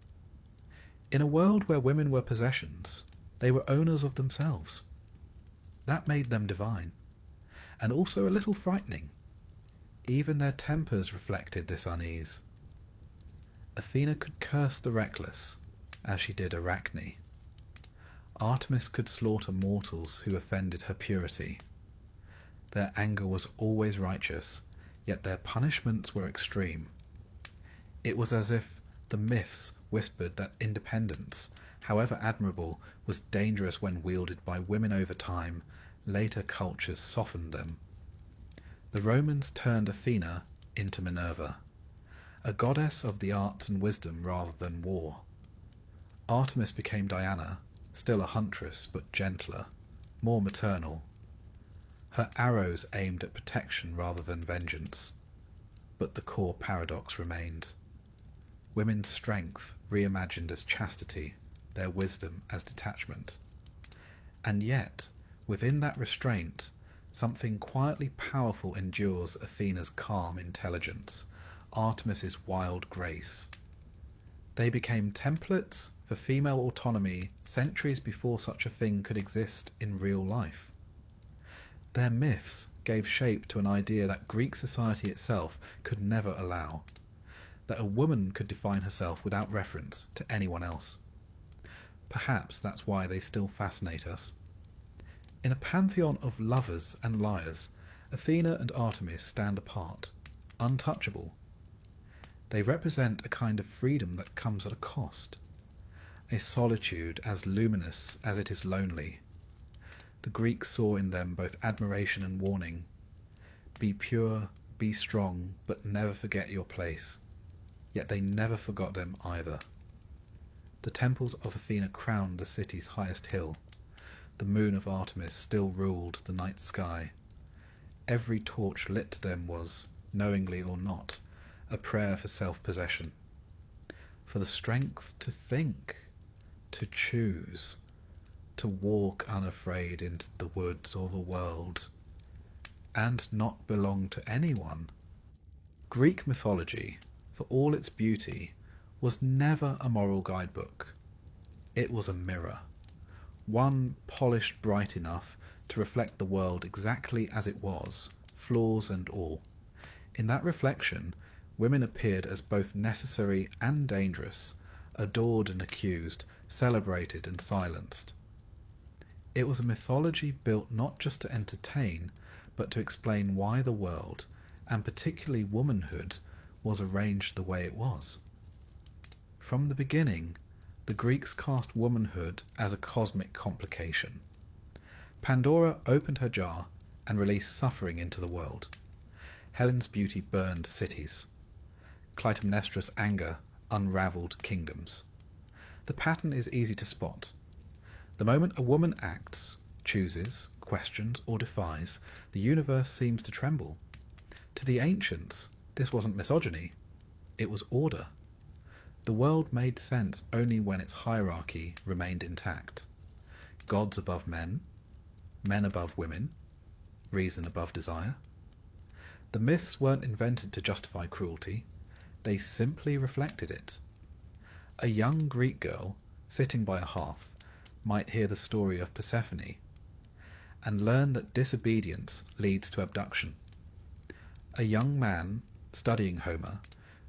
In a world where women were possessions, they were owners of themselves. That made them divine, and also a little frightening. Even their tempers reflected this unease. Athena could curse the reckless, as she did Arachne. Artemis could slaughter mortals who offended her purity. Their anger was always righteous, yet their punishments were extreme. It was as if the myths whispered that independence, however admirable, was dangerous when wielded by women over time. Later cultures softened them. The Romans turned Athena into Minerva, a goddess of the arts and wisdom rather than war. Artemis became Diana, still a huntress but gentler, more maternal. Her arrows aimed at protection rather than vengeance, but the core paradox remained. Women's strength reimagined as chastity, their wisdom as detachment. And yet, within that restraint, something quietly powerful endures Athena's calm intelligence, Artemis's wild grace. They became templates for female autonomy centuries before such a thing could exist in real life. Their myths gave shape to an idea that Greek society itself could never allow, that a woman could define herself without reference to anyone else. Perhaps that's why they still fascinate us. In a pantheon of lovers and liars, Athena and Artemis stand apart, untouchable. They represent a kind of freedom that comes at a cost, a solitude as luminous as it is lonely. The Greeks saw in them both admiration and warning. Be pure, be strong, but never forget your place. Yet they never forgot them either. The temples of Athena crowned the city's highest hill. The moon of Artemis still ruled the night sky. Every torch lit to them was, knowingly or not, a prayer for self-possession, for the strength to think, to choose, to walk unafraid into the woods or the world, and not belong to anyone. Greek mythology, for all its beauty, was never a moral guidebook. It was a mirror, one polished bright enough to reflect the world exactly as it was, flaws and all. In that reflection, women appeared as both necessary and dangerous, adored and accused, celebrated and silenced. It was a mythology built not just to entertain, but to explain why the world, and particularly womanhood, was arranged the way it was. From the beginning, the Greeks cast womanhood as a cosmic complication. Pandora opened her jar and released suffering into the world. Helen's beauty burned cities. Clytemnestra's anger unravelled kingdoms. The pattern is easy to spot. The moment a woman acts, chooses, questions, or defies, the universe seems to tremble. To the ancients, this wasn't misogyny, it was order. The world made sense only when its hierarchy remained intact. Gods above men, men above women, reason above desire. The myths weren't invented to justify cruelty, they simply reflected it. A young Greek girl, sitting by a hearth, might hear the story of Persephone, and learn that disobedience leads to abduction. A young man, studying Homer,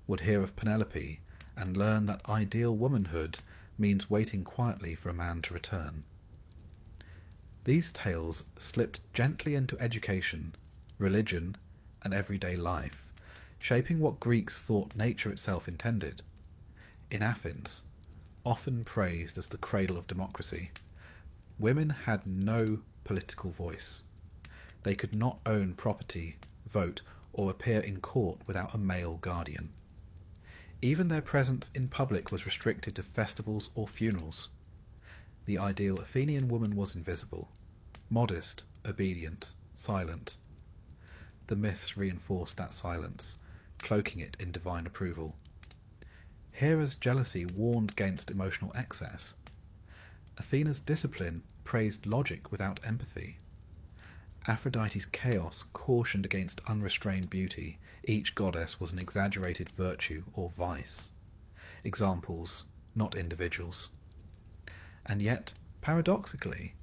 would hear of Penelope and learn that ideal womanhood means waiting quietly for a man to return. These tales slipped gently into education, religion, and everyday life, shaping what Greeks thought nature itself intended. In Athens, often praised as the cradle of democracy, women had no political voice. They could not own property, vote, or appear in court without a male guardian. Even their presence in public was restricted to festivals or funerals. The ideal Athenian woman was invisible, modest, obedient, silent. The myths reinforced that silence, cloaking it in divine approval. Hera's jealousy warned against emotional excess. Athena's discipline praised logic without empathy. Aphrodite's chaos cautioned against unrestrained beauty. Each goddess was an exaggerated virtue or vice. Examples, not individuals. And yet, paradoxically,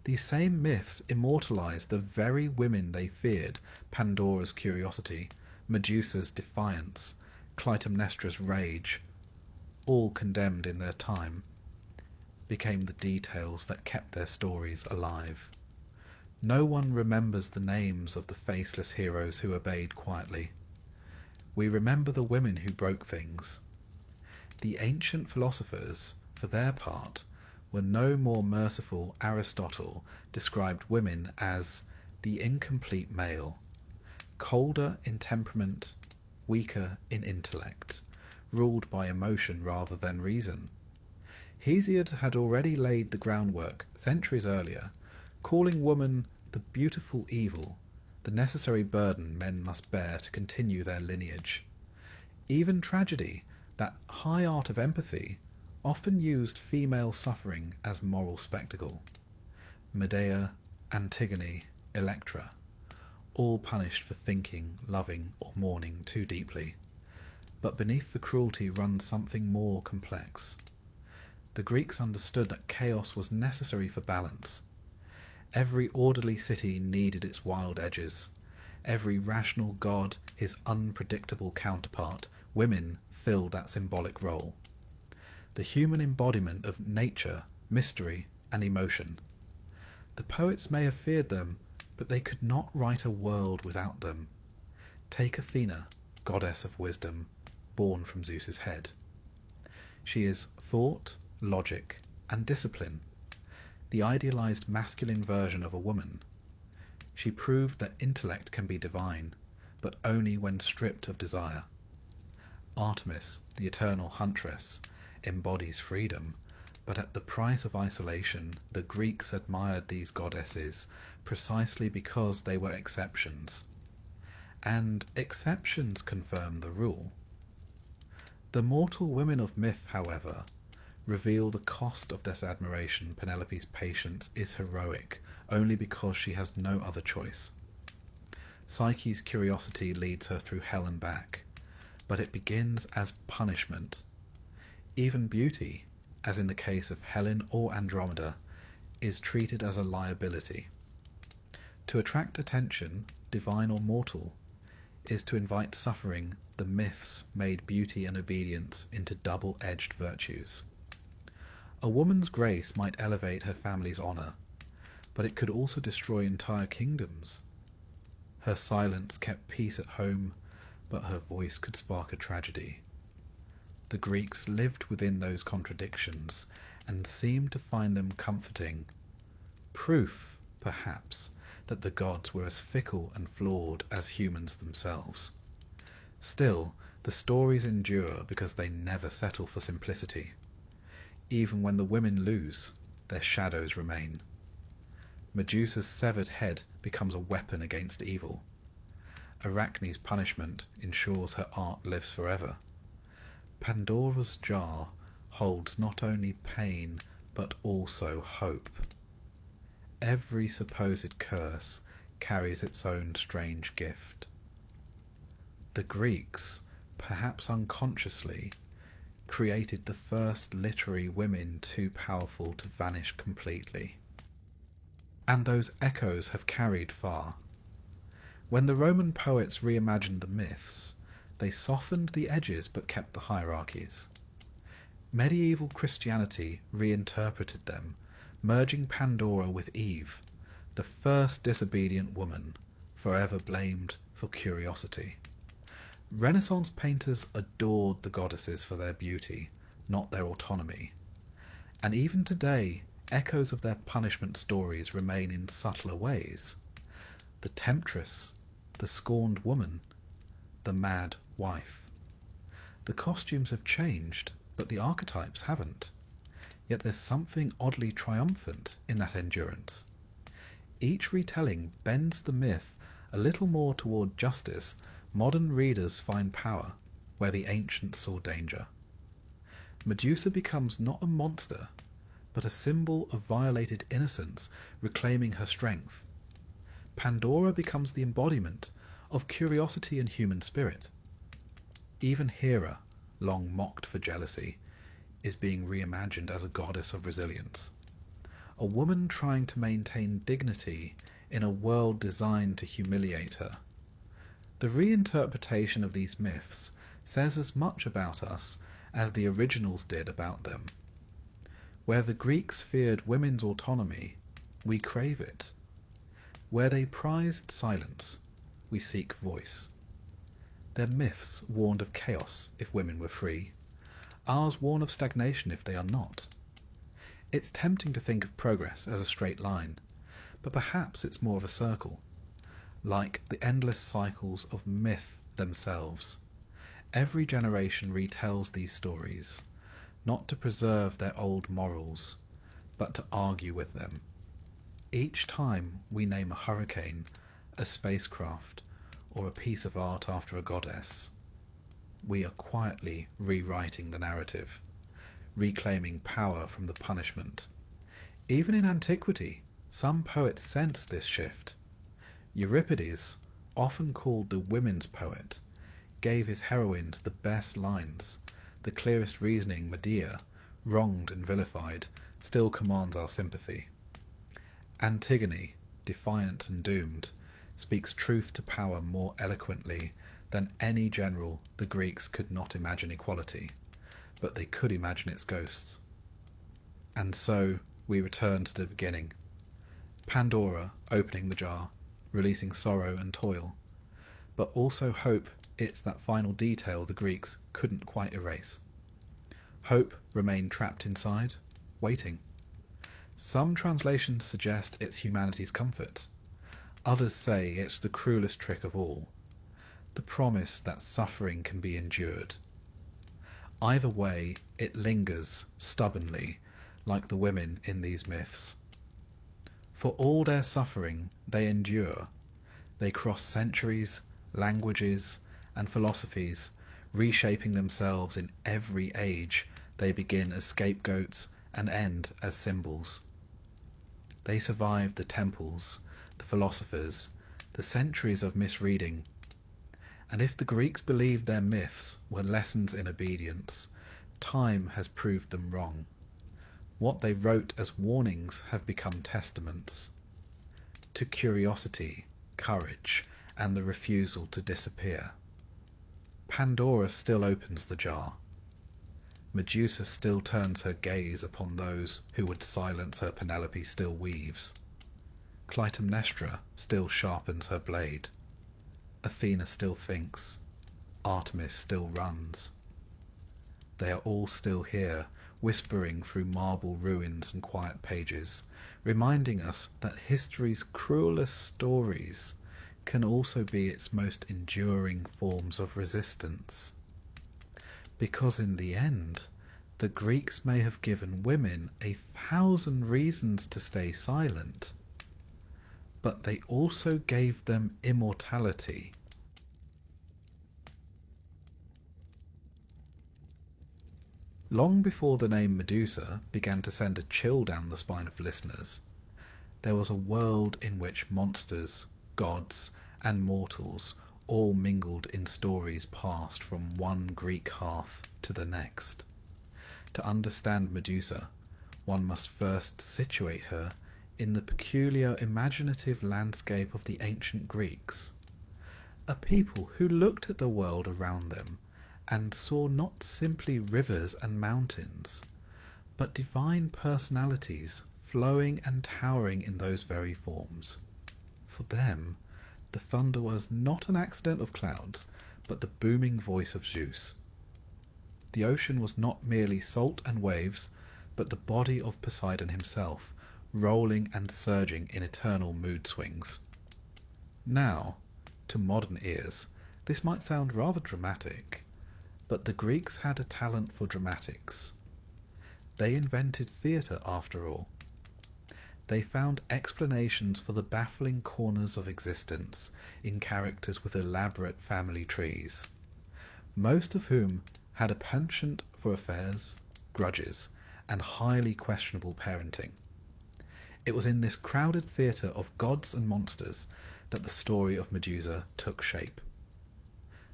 these same myths immortalized the very women they feared: Pandora's curiosity, Medusa's defiance, Clytemnestra's rage, all condemned in their time, became the details that kept their stories alive. No one remembers the names of the faceless heroes who obeyed quietly. We remember the women who broke things. The ancient philosophers, for their part, were no more merciful. Aristotle described women as the incomplete male, colder in temperament, weaker in intellect, ruled by emotion rather than reason. Hesiod had already laid the groundwork centuries earlier, calling woman the beautiful evil, the necessary burden men must bear to continue their lineage. Even tragedy, that high art of empathy, often used female suffering as moral spectacle. Medea, Antigone, Electra, all punished for thinking, loving, or mourning too deeply. But beneath the cruelty runs something more complex. The Greeks understood that chaos was necessary for balance. Every orderly city needed its wild edges. Every rational god his unpredictable counterpart. Women filled that symbolic role. The human embodiment of nature, mystery, and emotion. The poets may have feared them, but they could not write a world without them. Take Athena, goddess of wisdom, born from Zeus's head. She is thought, logic, and discipline, the idealized masculine version of a woman. She proved that intellect can be divine, but only when stripped of desire. Artemis, the eternal huntress, embodies freedom, but at the price of isolation. The Greeks admired these goddesses precisely because they were exceptions, and exceptions confirm the rule. The mortal women of myth, however, reveal the cost of this admiration. Penelope's patience is heroic only because she has no other choice. Psyche's curiosity leads her through hell and back, but it begins as punishment. Even beauty, as in the case of Helen or Andromeda, is treated as a liability. To attract attention, divine or mortal, is to invite suffering. The myths made beauty and obedience into double-edged virtues. A woman's grace might elevate her family's honor, but it could also destroy entire kingdoms. Her silence kept peace at home, but her voice could spark a tragedy. The Greeks lived within those contradictions and seemed to find them comforting. Proof, perhaps, that the gods were as fickle and flawed as humans themselves. Still, the stories endure because they never settle for simplicity. Even when the women lose, their shadows remain. Medusa's severed head becomes a weapon against evil. Arachne's punishment ensures her art lives forever. Pandora's jar holds not only pain but also hope. Every supposed curse carries its own strange gift. The Greeks, perhaps unconsciously, created the first literary women too powerful to vanish completely. And those echoes have carried far. When the Roman poets reimagined the myths, they softened the edges but kept the hierarchies. Medieval Christianity reinterpreted them, merging Pandora with Eve, the first disobedient woman, forever blamed for curiosity. Renaissance painters adored the goddesses for their beauty, not their autonomy. And even today, echoes of their punishment stories remain in subtler ways. The temptress, the scorned woman, the mad wife. The costumes have changed, but the archetypes haven't. Yet there's something oddly triumphant in that endurance. Each retelling bends the myth a little more toward justice. Modern readers find power where the ancients saw danger. Medusa becomes not a monster, but a symbol of violated innocence reclaiming her strength. Pandora becomes the embodiment of curiosity and human spirit. Even Hera, long mocked for jealousy, is being reimagined as a goddess of resilience. A woman trying to maintain dignity in a world designed to humiliate her. The reinterpretation of these myths says as much about us as the originals did about them. Where the Greeks feared women's autonomy, we crave it. Where they prized silence, we seek voice. Their myths warned of chaos if women were free. Ours warn of stagnation if they are not. It's tempting to think of progress as a straight line, but perhaps it's more of a circle. Like the endless cycles of myth themselves. Every generation retells these stories, not to preserve their old morals, but to argue with them. Each time we name a hurricane, a spacecraft, or a piece of art after a goddess, we are quietly rewriting the narrative, reclaiming power from the punishment. Even in antiquity, some poets sensed this shift. Euripides, often called the women's poet, gave his heroines the best lines. The clearest reasoning Medea, wronged and vilified, still commands our sympathy. Antigone, defiant and doomed, speaks truth to power more eloquently than any general. The Greeks could not imagine equality, but they could imagine its ghosts. And so we return to the beginning. Pandora opening the jar, releasing sorrow and toil, but also hope. It's that final detail the Greeks couldn't quite erase. Hope remained trapped inside, waiting. Some translations suggest it's humanity's comfort. Others say it's the cruelest trick of all, the promise that suffering can be endured. Either way, it lingers stubbornly, like the women in these myths. For all their suffering, they endure. They cross centuries, languages, and philosophies, reshaping themselves in every age. They begin as scapegoats and end as symbols. They survived the temples, the philosophers, the centuries of misreading. And if the Greeks believed their myths were lessons in obedience, time has proved them wrong. What they wrote as warnings have become testaments to curiosity, courage, and the refusal to disappear. Pandora still opens the jar. Medusa still turns her gaze upon those who would silence her. Penelope still weaves. Clytemnestra still sharpens her blade. Athena still thinks. Artemis still runs. They are all still here, whispering through marble ruins and quiet pages, reminding us that history's cruelest stories can also be its most enduring forms of resistance. Because in the end, the Greeks may have given women 1,000 reasons to stay silent, but they also gave them immortality. Long before the name Medusa began to send a chill down the spine of listeners, there was a world in which monsters, gods, and mortals all mingled in stories passed from one Greek hearth to the next. To understand Medusa, one must first situate her in the peculiar imaginative landscape of the ancient Greeks, a people who looked at the world around them and saw not simply rivers and mountains, but divine personalities flowing and towering in those very forms. For them, the thunder was not an accident of clouds, but the booming voice of Zeus. The ocean was not merely salt and waves, but the body of Poseidon himself, rolling and surging in eternal mood swings. Now, to modern ears, this might sound rather dramatic, but the Greeks had a talent for dramatics. They invented theatre, after all. They found explanations for the baffling corners of existence in characters with elaborate family trees, most of whom had a penchant for affairs, grudges, and highly questionable parenting. It was in this crowded theatre of gods and monsters that the story of Medusa took shape.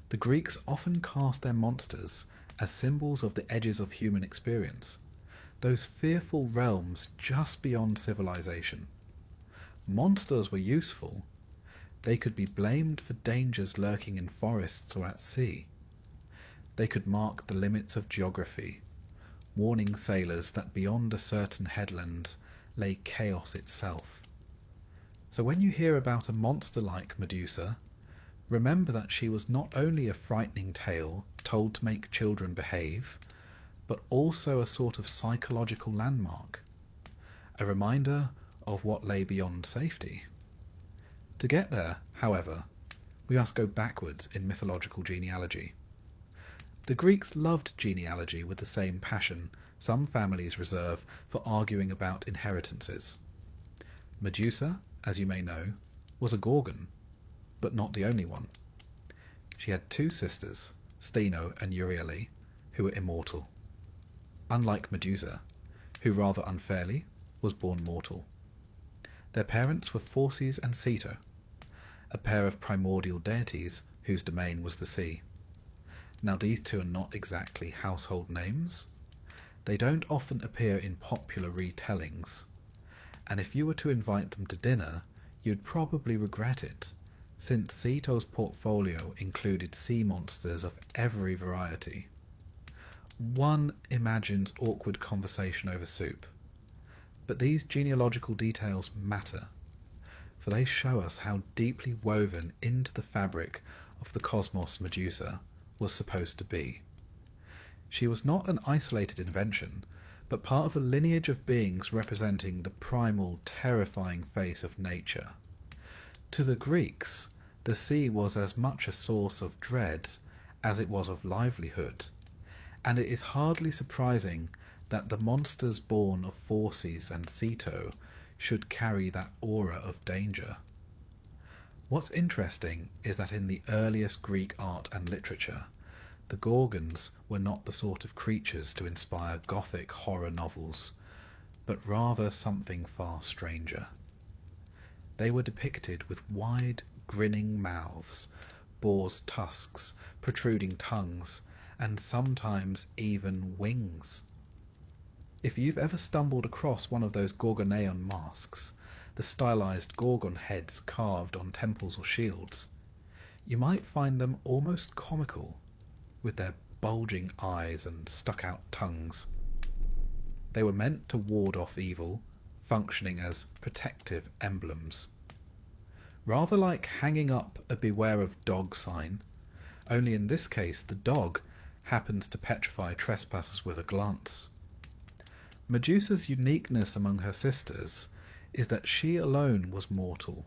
The Greeks often cast their monsters as symbols of the edges of human experience, those fearful realms just beyond civilization. Monsters were useful. They could be blamed for dangers lurking in forests or at sea. They could mark the limits of geography, warning sailors that beyond a certain headland lay chaos itself. So when you hear about a monster like Medusa, remember that she was not only a frightening tale told to make children behave, but also a sort of psychological landmark, a reminder of what lay beyond safety. To get there, however, we must go backwards in mythological genealogy. The Greeks loved genealogy with the same passion some families reserve for arguing about inheritances. Medusa, as you may know, was a Gorgon, but not the only one. She had two sisters, Steno and Euryale, who were immortal. Unlike Medusa, who rather unfairly was born mortal. Their parents were Phorcys and Ceto, a pair of primordial deities whose domain was the sea. Now these two are not exactly household names. They don't often appear in popular retellings, and if you were to invite them to dinner, you'd probably regret it, since Ceto's portfolio included sea monsters of every variety. One imagines awkward conversation over soup, but these genealogical details matter, for they show us how deeply woven into the fabric of the cosmos Medusa was supposed to be. She was not an isolated invention, but part of a lineage of beings representing the primal, terrifying face of nature. To the Greeks, the sea was as much a source of dread as it was of livelihood, and it is hardly surprising that the monsters born of Phorcys and Ceto should carry that aura of danger. What's interesting is that in the earliest Greek art and literature, the Gorgons were not the sort of creatures to inspire Gothic horror novels, but rather something far stranger. They were depicted with wide, grinning mouths, boars' tusks, protruding tongues, and sometimes even wings. If you've ever stumbled across one of those Gorgoneon masks, the stylized Gorgon heads carved on temples or shields, you might find them almost comical, with their bulging eyes and stuck-out tongues. They were meant to ward off evil, functioning as protective emblems. Rather like hanging up a beware of dog sign, only in this case the dog happens to petrify trespassers with a glance. Medusa's uniqueness among her sisters is that she alone was mortal.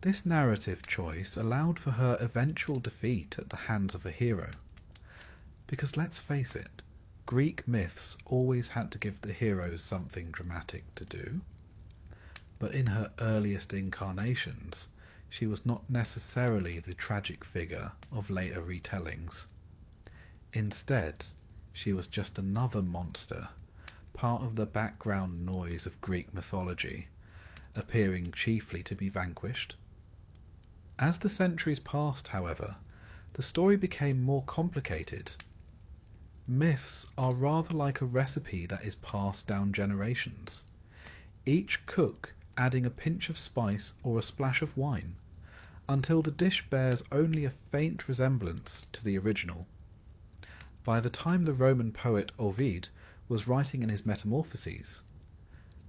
This narrative choice allowed for her eventual defeat at the hands of a hero. Because let's face it, Greek myths always had to give the heroes something dramatic to do. But in her earliest incarnations, she was not necessarily the tragic figure of later retellings. Instead, she was just another monster, part of the background noise of Greek mythology, appearing chiefly to be vanquished. As the centuries passed, however, the story became more complicated. Myths are rather like a recipe that is passed down generations, each cook adding a pinch of spice or a splash of wine, until the dish bears only a faint resemblance to the original. By the time the Roman poet Ovid was writing in his Metamorphoses,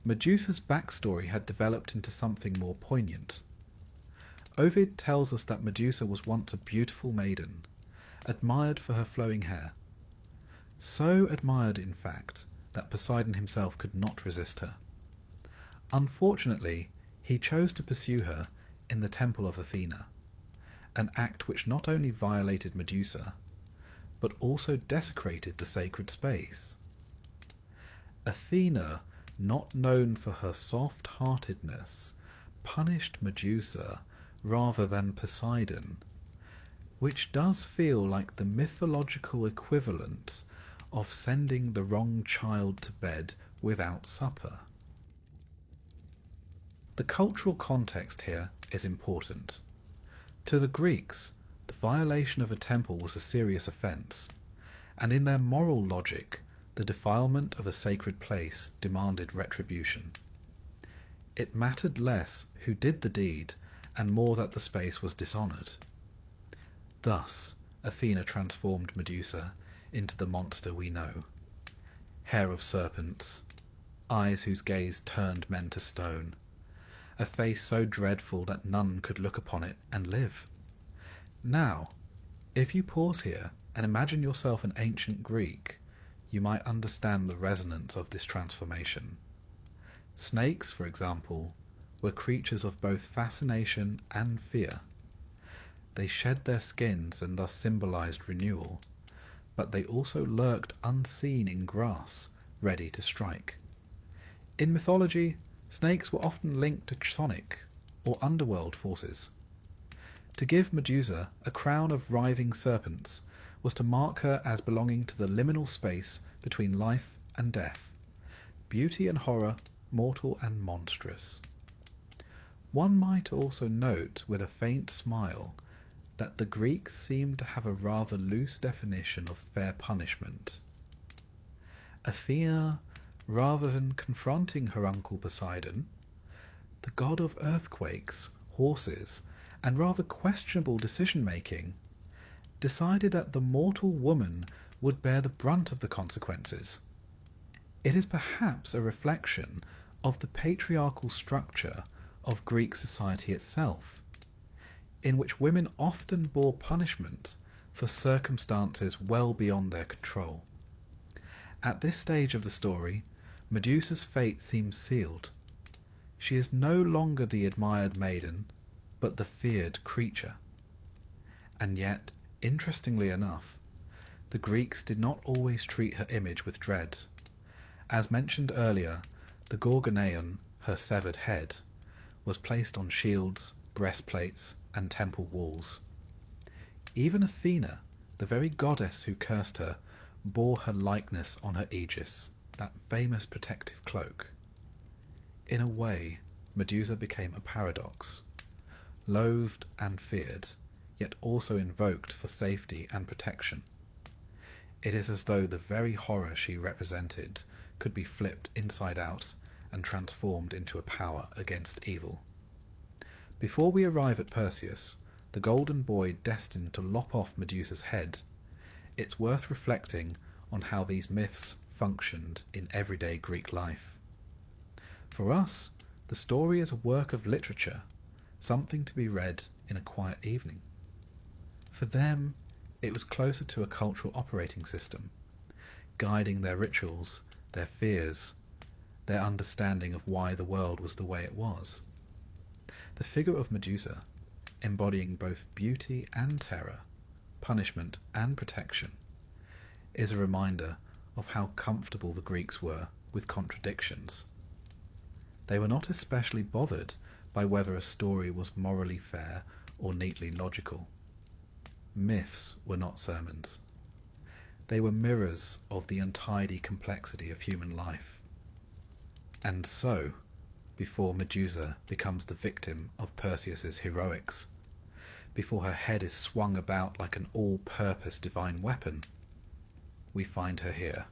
Medusa's backstory had developed into something more poignant. Ovid tells us that Medusa was once a beautiful maiden, admired for her flowing hair. So admired, in fact, that Poseidon himself could not resist her. Unfortunately, he chose to pursue her in the temple of Athena, an act which not only violated Medusa, but also desecrated the sacred space. Athena, not known for her soft-heartedness, punished Medusa rather than Poseidon, which does feel like the mythological equivalent of sending the wrong child to bed without supper. The cultural context here is important. To the Greeks, the violation of a temple was a serious offence, and in their moral logic, the defilement of a sacred place demanded retribution. It mattered less who did the deed and more that the space was dishonoured. Thus, Athena transformed Medusa into the monster we know. Hair of serpents, eyes whose gaze turned men to stone, a face so dreadful that none could look upon it and live. Now, if you pause here and imagine yourself an ancient Greek, you might understand the resonance of this transformation. Snakes, for example, were creatures of both fascination and fear. They shed their skins and thus symbolized renewal, but they also lurked unseen in grass, ready to strike. In mythology, snakes were often linked to Chthonic or underworld forces. To give Medusa a crown of writhing serpents was to mark her as belonging to the liminal space between life and death, beauty and horror, mortal and monstrous. One might also note with a faint smile that the Greeks seem to have a rather loose definition of fair punishment. Athena, rather than confronting her uncle Poseidon, the god of earthquakes, horses, and rather questionable decision-making, decided that the mortal woman would bear the brunt of the consequences. It is perhaps a reflection of the patriarchal structure of Greek society itself, in which women often bore punishment for circumstances well beyond their control. At this stage of the story, Medusa's fate seems sealed. She is no longer the admired maiden, but the feared creature. And yet, interestingly enough, the Greeks did not always treat her image with dread. As mentioned earlier, the Gorgoneion, her severed head, was placed on shields, breastplates, and temple walls. Even Athena, the very goddess who cursed her, bore her likeness on her aegis, that famous protective cloak. In a way, Medusa became a paradox, loathed and feared, yet also invoked for safety and protection. It is as though the very horror she represented could be flipped inside out and transformed into a power against evil. Before we arrive at Perseus, the golden boy destined to lop off Medusa's head, it's worth reflecting on how these myths functioned in everyday Greek life. For us, the story is a work of literature, something to be read in a quiet evening. For them, it was closer to a cultural operating system, guiding their rituals, their fears, their understanding of why the world was the way it was. The figure of Medusa, embodying both beauty and terror, punishment and protection, is a reminder of how comfortable the Greeks were with contradictions. They were not especially bothered by whether a story was morally fair or neatly logical. Myths were not sermons. They were mirrors of the untidy complexity of human life. And so, before Medusa becomes the victim of Perseus's heroics, before her head is swung about like an all-purpose divine weapon, we find her here,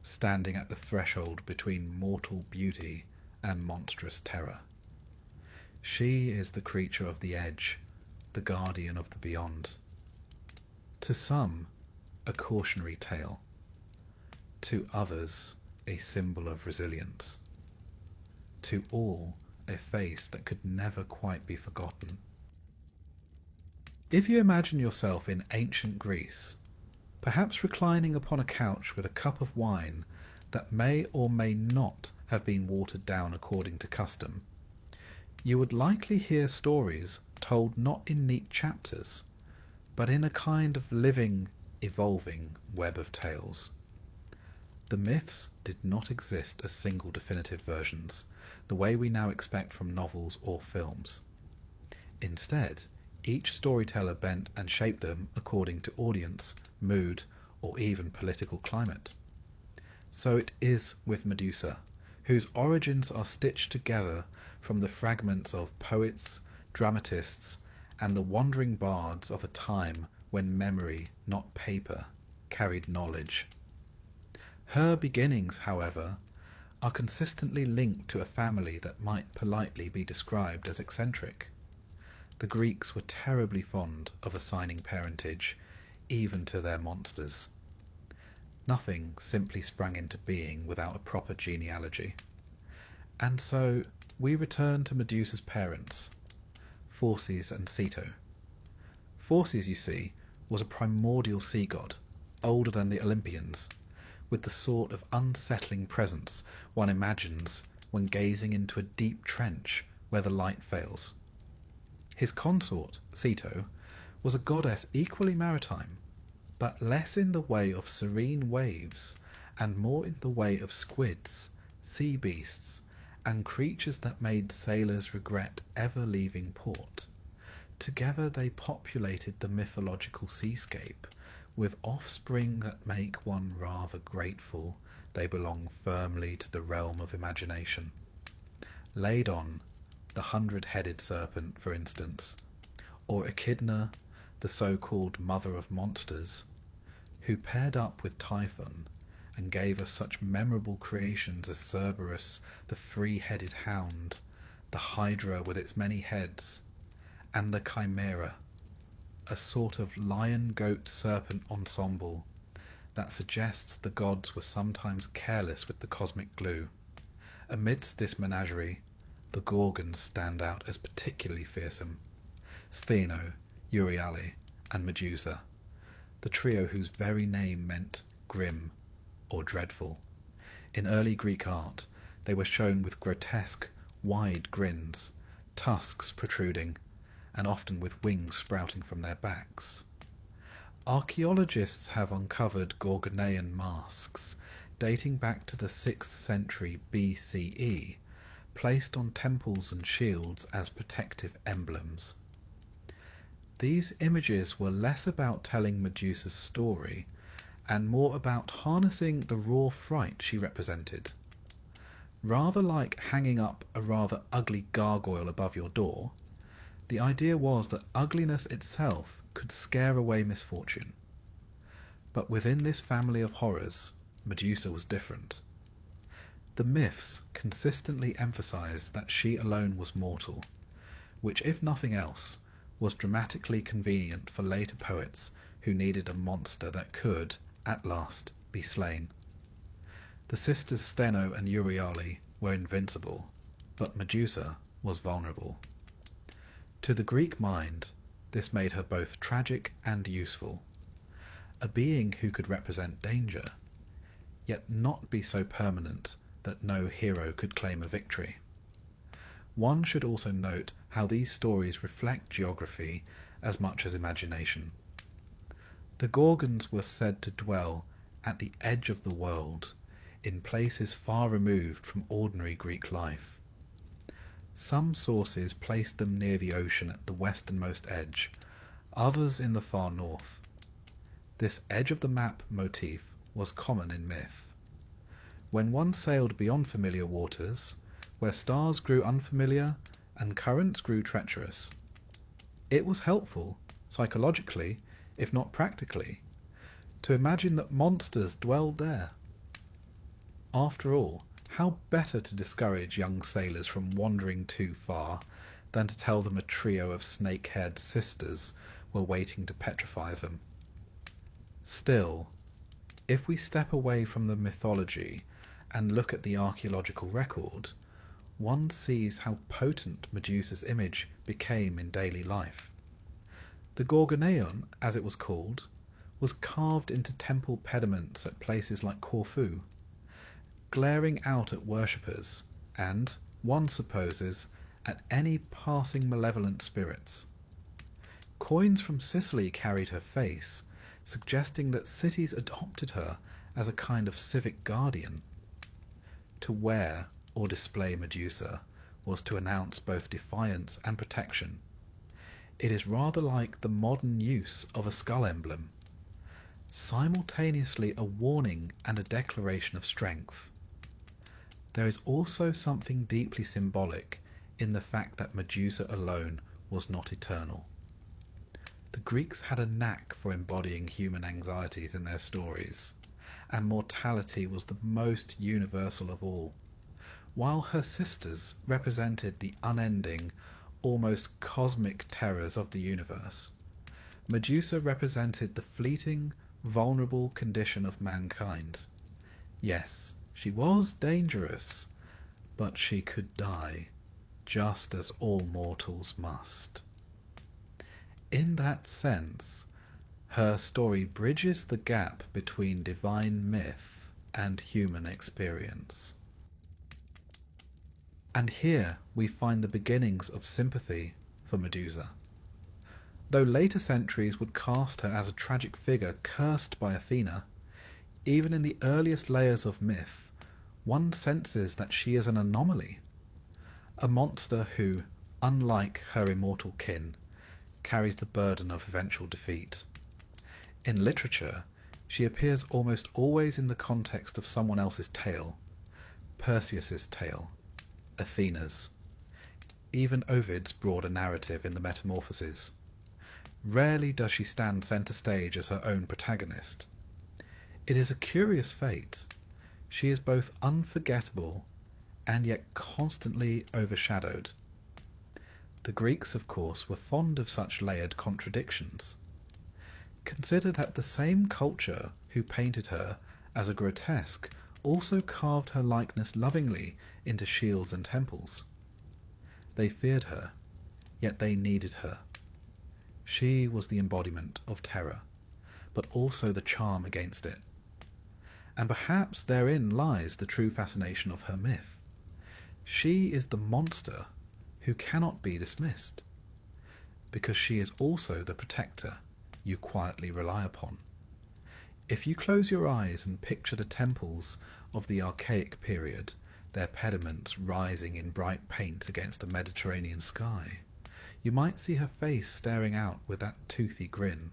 standing at the threshold between mortal beauty and monstrous terror. She is the creature of the edge, the guardian of the beyond. To some, a cautionary tale. To others, a symbol of resilience. To all, a face that could never quite be forgotten. If you imagine yourself in ancient Greece, perhaps reclining upon a couch with a cup of wine that may or may not have been watered down according to custom, you would likely hear stories told not in neat chapters, but in a kind of living, evolving web of tales. The myths did not exist as single definitive versions, the way we now expect from novels or films. Instead, each storyteller bent and shaped them according to audience, mood, or even political climate. So it is with Medusa, whose origins are stitched together from the fragments of poets, dramatists, and the wandering bards of a time when memory, not paper, carried knowledge. Her beginnings, however, are consistently linked to a family that might politely be described as eccentric. The Greeks were terribly fond of assigning parentage, even to their monsters. Nothing simply sprang into being without a proper genealogy. And so we return to Medusa's parents, Phorcys and Ceto. Phorcys, you see, was a primordial sea god, older than the Olympians, with the sort of unsettling presence one imagines when gazing into a deep trench where the light fails. His consort, Ceto, was a goddess equally maritime, but less in the way of serene waves and more in the way of squids, sea beasts, and creatures that made sailors regret ever leaving port. Together they populated the mythological seascape with offspring that make one rather grateful they belong firmly to the realm of imagination. Ladon, the 100-headed serpent, for instance, or Echidna, the so-called mother of monsters, who paired up with Typhon and gave us such memorable creations as Cerberus, the 3-headed hound, the Hydra with its many heads, and the Chimera, a sort of lion-goat-serpent ensemble that suggests the gods were sometimes careless with the cosmic glue. Amidst this menagerie, the Gorgons stand out as particularly fearsome. Stheno, Euryale, and Medusa, the trio whose very name meant grim or dreadful. In early Greek art, they were shown with grotesque, wide grins, tusks protruding, and often with wings sprouting from their backs. Archaeologists have uncovered Gorgonean masks dating back to the 6th century BCE, placed on temples and shields as protective emblems. These images were less about telling Medusa's story and more about harnessing the raw fright she represented. Rather like hanging up a rather ugly gargoyle above your door, the idea was that ugliness itself could scare away misfortune. But within this family of horrors, Medusa was different. The myths consistently emphasized that she alone was mortal, which, if nothing else, was dramatically convenient for later poets who needed a monster that could, at last, be slain. The sisters Stheno and Euryale were invincible, but Medusa was vulnerable. To the Greek mind, this made her both tragic and useful, a being who could represent danger, yet not be so permanent that no hero could claim a victory. One should also note how these stories reflect geography as much as imagination. The Gorgons were said to dwell at the edge of the world, in places far removed from ordinary Greek life. Some sources placed them near the ocean at the westernmost edge, others in the far north. This edge of the map motif was common in myth. When one sailed beyond familiar waters, where stars grew unfamiliar and currents grew treacherous, it was helpful, psychologically, if not practically, to imagine that monsters dwelled there. After all, how better to discourage young sailors from wandering too far than to tell them a trio of snake-haired sisters were waiting to petrify them? Still, if we step away from the mythology and look at the archaeological record, one sees how potent Medusa's image became in daily life. The Gorgoneon, as it was called, was carved into temple pediments at places like Corfu, glaring out at worshippers and, one supposes, at any passing malevolent spirits. Coins from Sicily carried her face, suggesting that cities adopted her as a kind of civic guardian. To wear or display Medusa was to announce both defiance and protection. It is rather like the modern use of a skull emblem. simultaneously a warning and a declaration of strength. There is also something deeply symbolic in the fact that Medusa alone was not eternal. The Greeks had a knack for embodying human anxieties in their stories, and mortality was the most universal of all. While her sisters represented the unending, almost cosmic terrors of the universe, Medusa represented the fleeting, vulnerable condition of mankind. Yes, she was dangerous, but she could die, just as all mortals must. In that sense, her story bridges the gap between divine myth and human experience. And here we find the beginnings of sympathy for Medusa. Though later centuries would cast her as a tragic figure cursed by Athena, even in the earliest layers of myth, one senses that she is an anomaly, a monster who, unlike her immortal kin, carries the burden of eventual defeat. In literature, she appears almost always in the context of someone else's tale, Perseus's tale, Athena's, even Ovid's broader narrative in the Metamorphoses. Rarely does she stand centre stage as her own protagonist. It is a curious fate. She is both unforgettable and yet constantly overshadowed. The Greeks, of course, were fond of such layered contradictions. Consider that the same culture who painted her as a grotesque also carved her likeness lovingly into shields and temples. They feared her, yet they needed her. She was the embodiment of terror, but also the charm against it. And perhaps therein lies the true fascination of her myth. She is the monster who cannot be dismissed, because she is also the protector you quietly rely upon. If you close your eyes and picture the temples of the archaic period, their pediments rising in bright paint against a Mediterranean sky, you might see her face staring out with that toothy grin.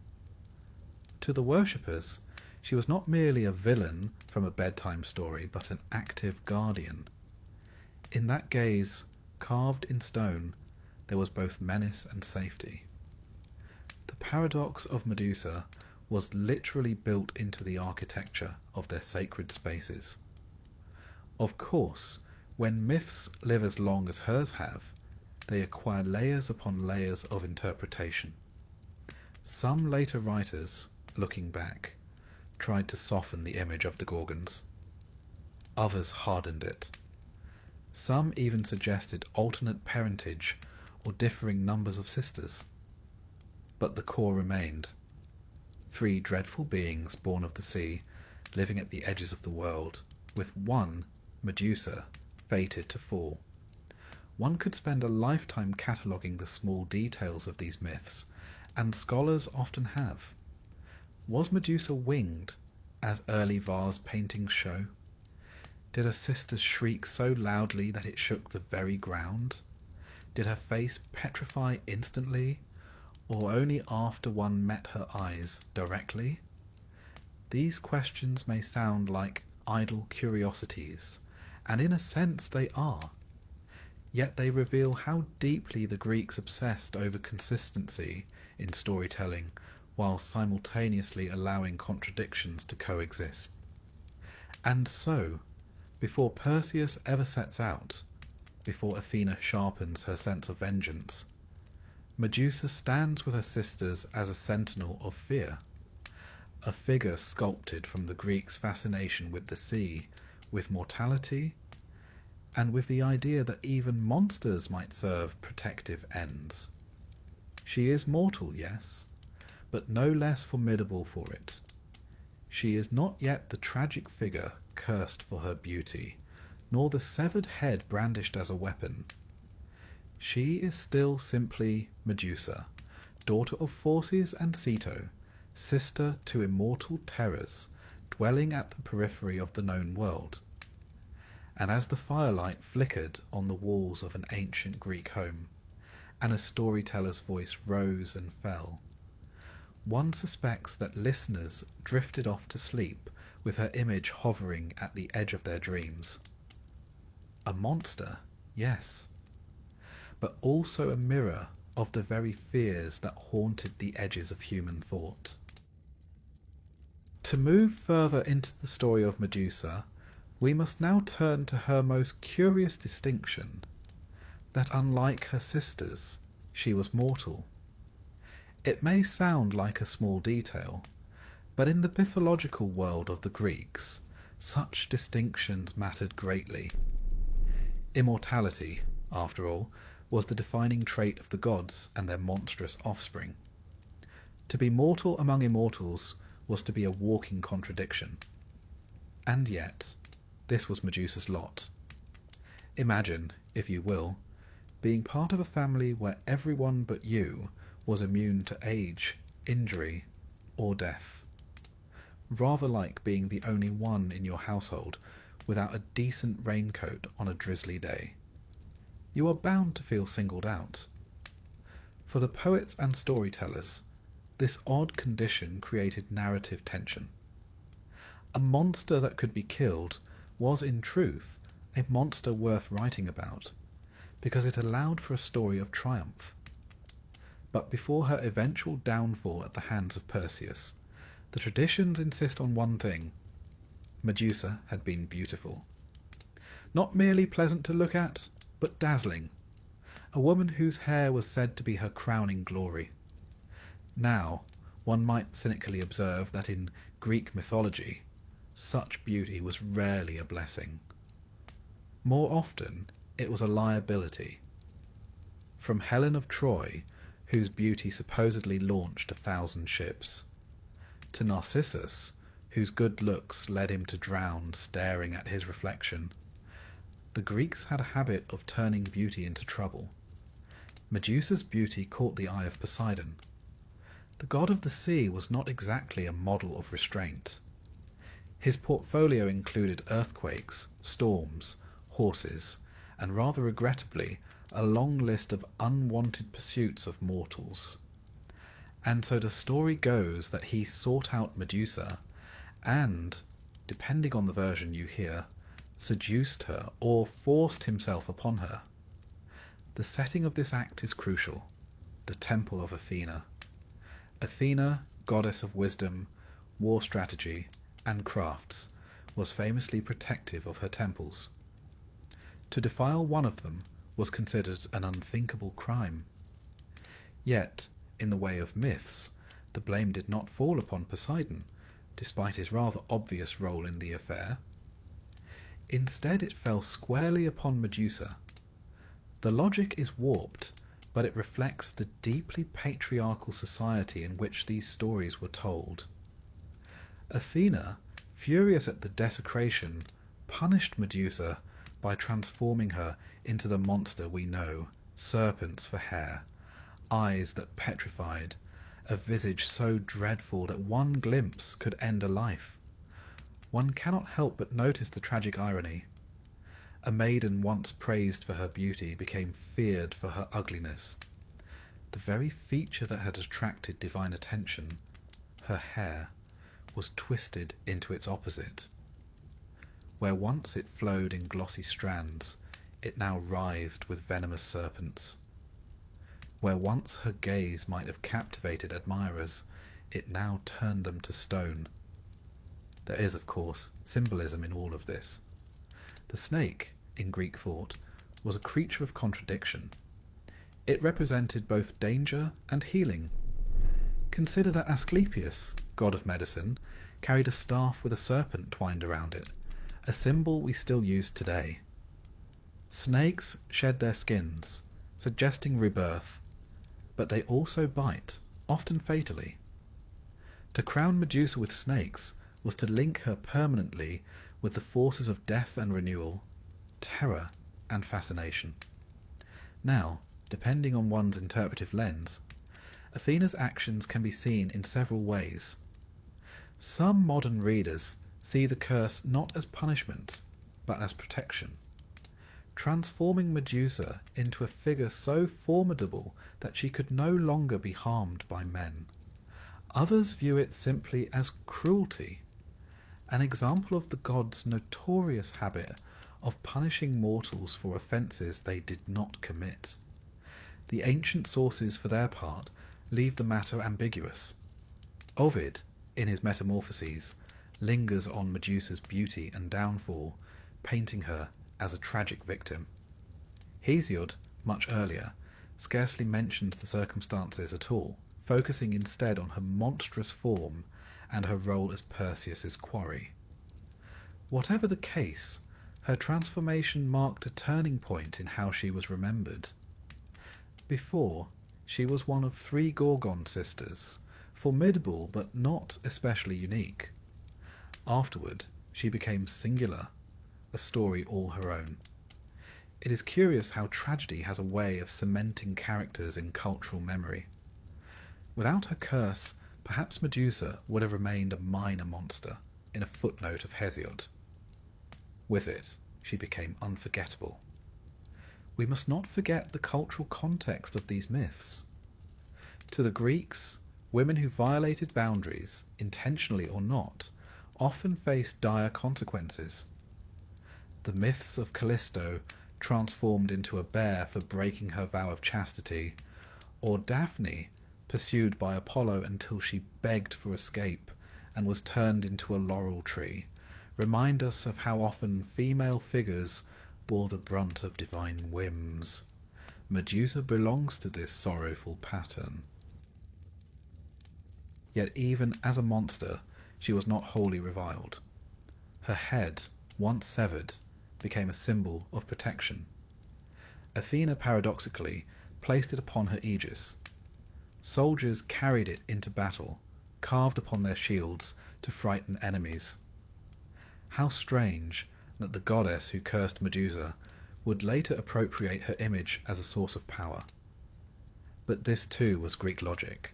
To the worshippers, she was not merely a villain from a bedtime story, but an active guardian. In that gaze, carved in stone, there was both menace and safety. The paradox of Medusa was literally built into the architecture of their sacred spaces. Of course, when myths live as long as hers have, they acquire layers upon layers of interpretation. Some later writers, looking back, tried to soften the image of the Gorgons. Others hardened it. Some even suggested alternate parentage or differing numbers of sisters. But the core remained. 3 dreadful beings born of the sea, living at the edges of the world, with one, Medusa, fated to fall. One could spend a lifetime cataloguing the small details of these myths, and scholars often have. Was Medusa winged, as early vase paintings show? Did her sisters shriek so loudly that it shook the very ground? Did her face petrify instantly, or only after one met her eyes directly? These questions may sound like idle curiosities, and in a sense they are. Yet they reveal how deeply the Greeks obsessed over consistency in storytelling, while simultaneously allowing contradictions to coexist. And so, before Perseus ever sets out, before Athena sharpens her sense of vengeance, Medusa stands with her sisters as a sentinel of fear, a figure sculpted from the Greeks' fascination with the sea, with mortality, and with the idea that even monsters might serve protective ends. She is mortal, yes, but no less formidable for it. She is not yet the tragic figure cursed for her beauty, nor the severed head brandished as a weapon. She is still simply Medusa, daughter of Phorcys and Ceto, sister to immortal terrors, dwelling at the periphery of the known world. And as the firelight flickered on the walls of an ancient Greek home, and a storyteller's voice rose and fell, One suspects that listeners drifted off to sleep with her image hovering at the edge of their dreams. A monster, yes, but also a mirror of the very fears that haunted the edges of human thought. To move further into the story of Medusa, we must now turn to her most curious distinction, that unlike her sisters, she was mortal. It may sound like a small detail, but in the mythological world of the Greeks, such distinctions mattered greatly. Immortality, after all, was the defining trait of the gods and their monstrous offspring. To be mortal among immortals was to be a walking contradiction. And yet, this was Medusa's lot. Imagine, if you will, being part of a family where everyone but you was immune to age, injury, or death. Rather like being the only one in your household without a decent raincoat on a drizzly day. You are bound to feel singled out. For the poets and storytellers, this odd condition created narrative tension. A monster that could be killed was in truth a monster worth writing about, because it allowed for a story of triumph. But before her eventual downfall at the hands of Perseus, the traditions insist on one thing: Medusa had been beautiful. Not merely pleasant to look at, but dazzling. A woman whose hair was said to be her crowning glory. Now, one might cynically observe that in Greek mythology, such beauty was rarely a blessing. More often, it was a liability. From Helen of Troy, whose beauty supposedly launched 1,000 ships, to Narcissus, whose good looks led him to drown staring at his reflection, the Greeks had a habit of turning beauty into trouble. Medusa's beauty caught the eye of Poseidon. The god of the sea was not exactly a model of restraint. His portfolio included earthquakes, storms, horses, and rather regrettably, a long list of unwanted pursuits of mortals. And so the story goes that he sought out Medusa and, depending on the version you hear, seduced her or forced himself upon her. The setting of this act is crucial: the temple of Athena. Athena, goddess of wisdom, war strategy, and crafts, was famously protective of her temples. To defile one of them was considered an unthinkable crime. Yet, in the way of myths, the blame did not fall upon Poseidon, despite his rather obvious role in the affair. Instead, it fell squarely upon Medusa. The logic is warped, but it reflects the deeply patriarchal society in which these stories were told. Athena, furious at the desecration, punished Medusa by transforming her into the monster we know: serpents for hair, eyes that petrified, a visage so dreadful that one glimpse could end a life. One cannot help but notice the tragic irony. A maiden once praised for her beauty became feared for her ugliness. The very feature that had attracted divine attention, her hair, was twisted into its opposite. Where once it flowed in glossy strands, it now writhed with venomous serpents. Where once her gaze might have captivated admirers, it now turned them to stone. There is, of course, symbolism in all of this. The snake, in Greek thought, was a creature of contradiction. It represented both danger and healing. Consider that Asclepius, god of medicine, carried a staff with a serpent twined around it, a symbol we still use today. Snakes shed their skins, suggesting rebirth, but they also bite, often fatally. To crown Medusa with snakes was to link her permanently with the forces of death and renewal, terror and fascination. Now, depending on one's interpretive lens, Athena's actions can be seen in several ways. Some modern readers see the curse not as punishment, but as protection, transforming Medusa into a figure so formidable that she could no longer be harmed by men. Others view it simply as cruelty, an example of the gods' notorious habit of punishing mortals for offences they did not commit. The ancient sources, for their part, leave the matter ambiguous. Ovid, in his Metamorphoses, lingers on Medusa's beauty and downfall, painting her as a tragic victim. Hesiod, much earlier, scarcely mentions the circumstances at all, focusing instead on her monstrous form and her role as Perseus's quarry. Whatever the case, her transformation marked a turning point in how she was remembered. Before, she was one of 3 Gorgon sisters, formidable but not especially unique. Afterward, she became singular, a story all her own. It is curious how tragedy has a way of cementing characters in cultural memory. Without her curse, perhaps Medusa would have remained a minor monster in a footnote of Hesiod. With it, she became unforgettable. We must not forget the cultural context of these myths. To the Greeks, women who violated boundaries, intentionally or not, often faced dire consequences. The myths of Callisto, transformed into a bear for breaking her vow of chastity, or Daphne, pursued by Apollo until she begged for escape and was turned into a laurel tree, remind us of how often female figures bore the brunt of divine whims. Medusa belongs to this sorrowful pattern. Yet even as a monster, she was not wholly reviled. Her head, once severed, became a symbol of protection. Athena paradoxically placed it upon her aegis. Soldiers carried it into battle, carved upon their shields to frighten enemies. How strange that the goddess who cursed Medusa would later appropriate her image as a source of power. But this too was Greek logic.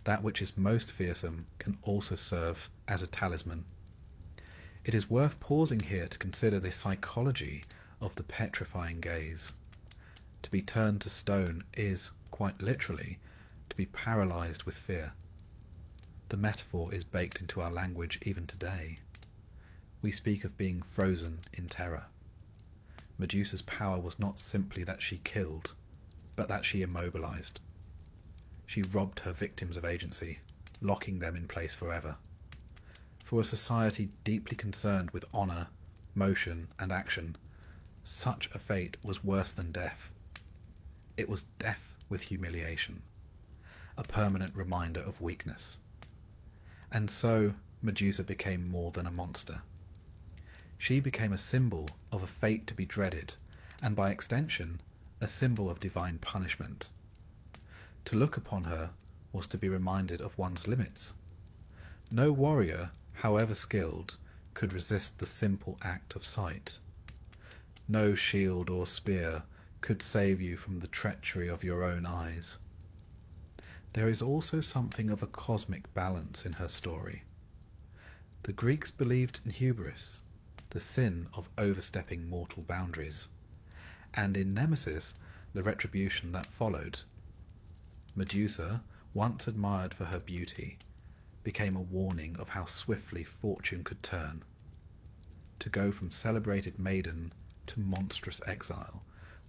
That which is most fearsome can also serve as a talisman. It is worth pausing here to consider the psychology of the petrifying gaze. To be turned to stone is, quite literally, to be paralyzed with fear. The metaphor is baked into our language even today. We speak of being frozen in terror. Medusa's power was not simply that she killed, but that she immobilized. She robbed her victims of agency, locking them in place forever. For a society deeply concerned with honor, motion, and action, such a fate was worse than death. It was death with humiliation, a permanent reminder of weakness. And so Medusa became more than a monster. She became a symbol of a fate to be dreaded, and by extension, a symbol of divine punishment. To look upon her was to be reminded of one's limits. No warrior, however skilled, could resist the simple act of sight. No shield or spear could save you from the treachery of your own eyes. There is also something of a cosmic balance in her story. The Greeks believed in hubris, the sin of overstepping mortal boundaries, and in Nemesis, the retribution that followed. Medusa, once admired for her beauty, became a warning of how swiftly fortune could turn. To go from celebrated maiden to monstrous exile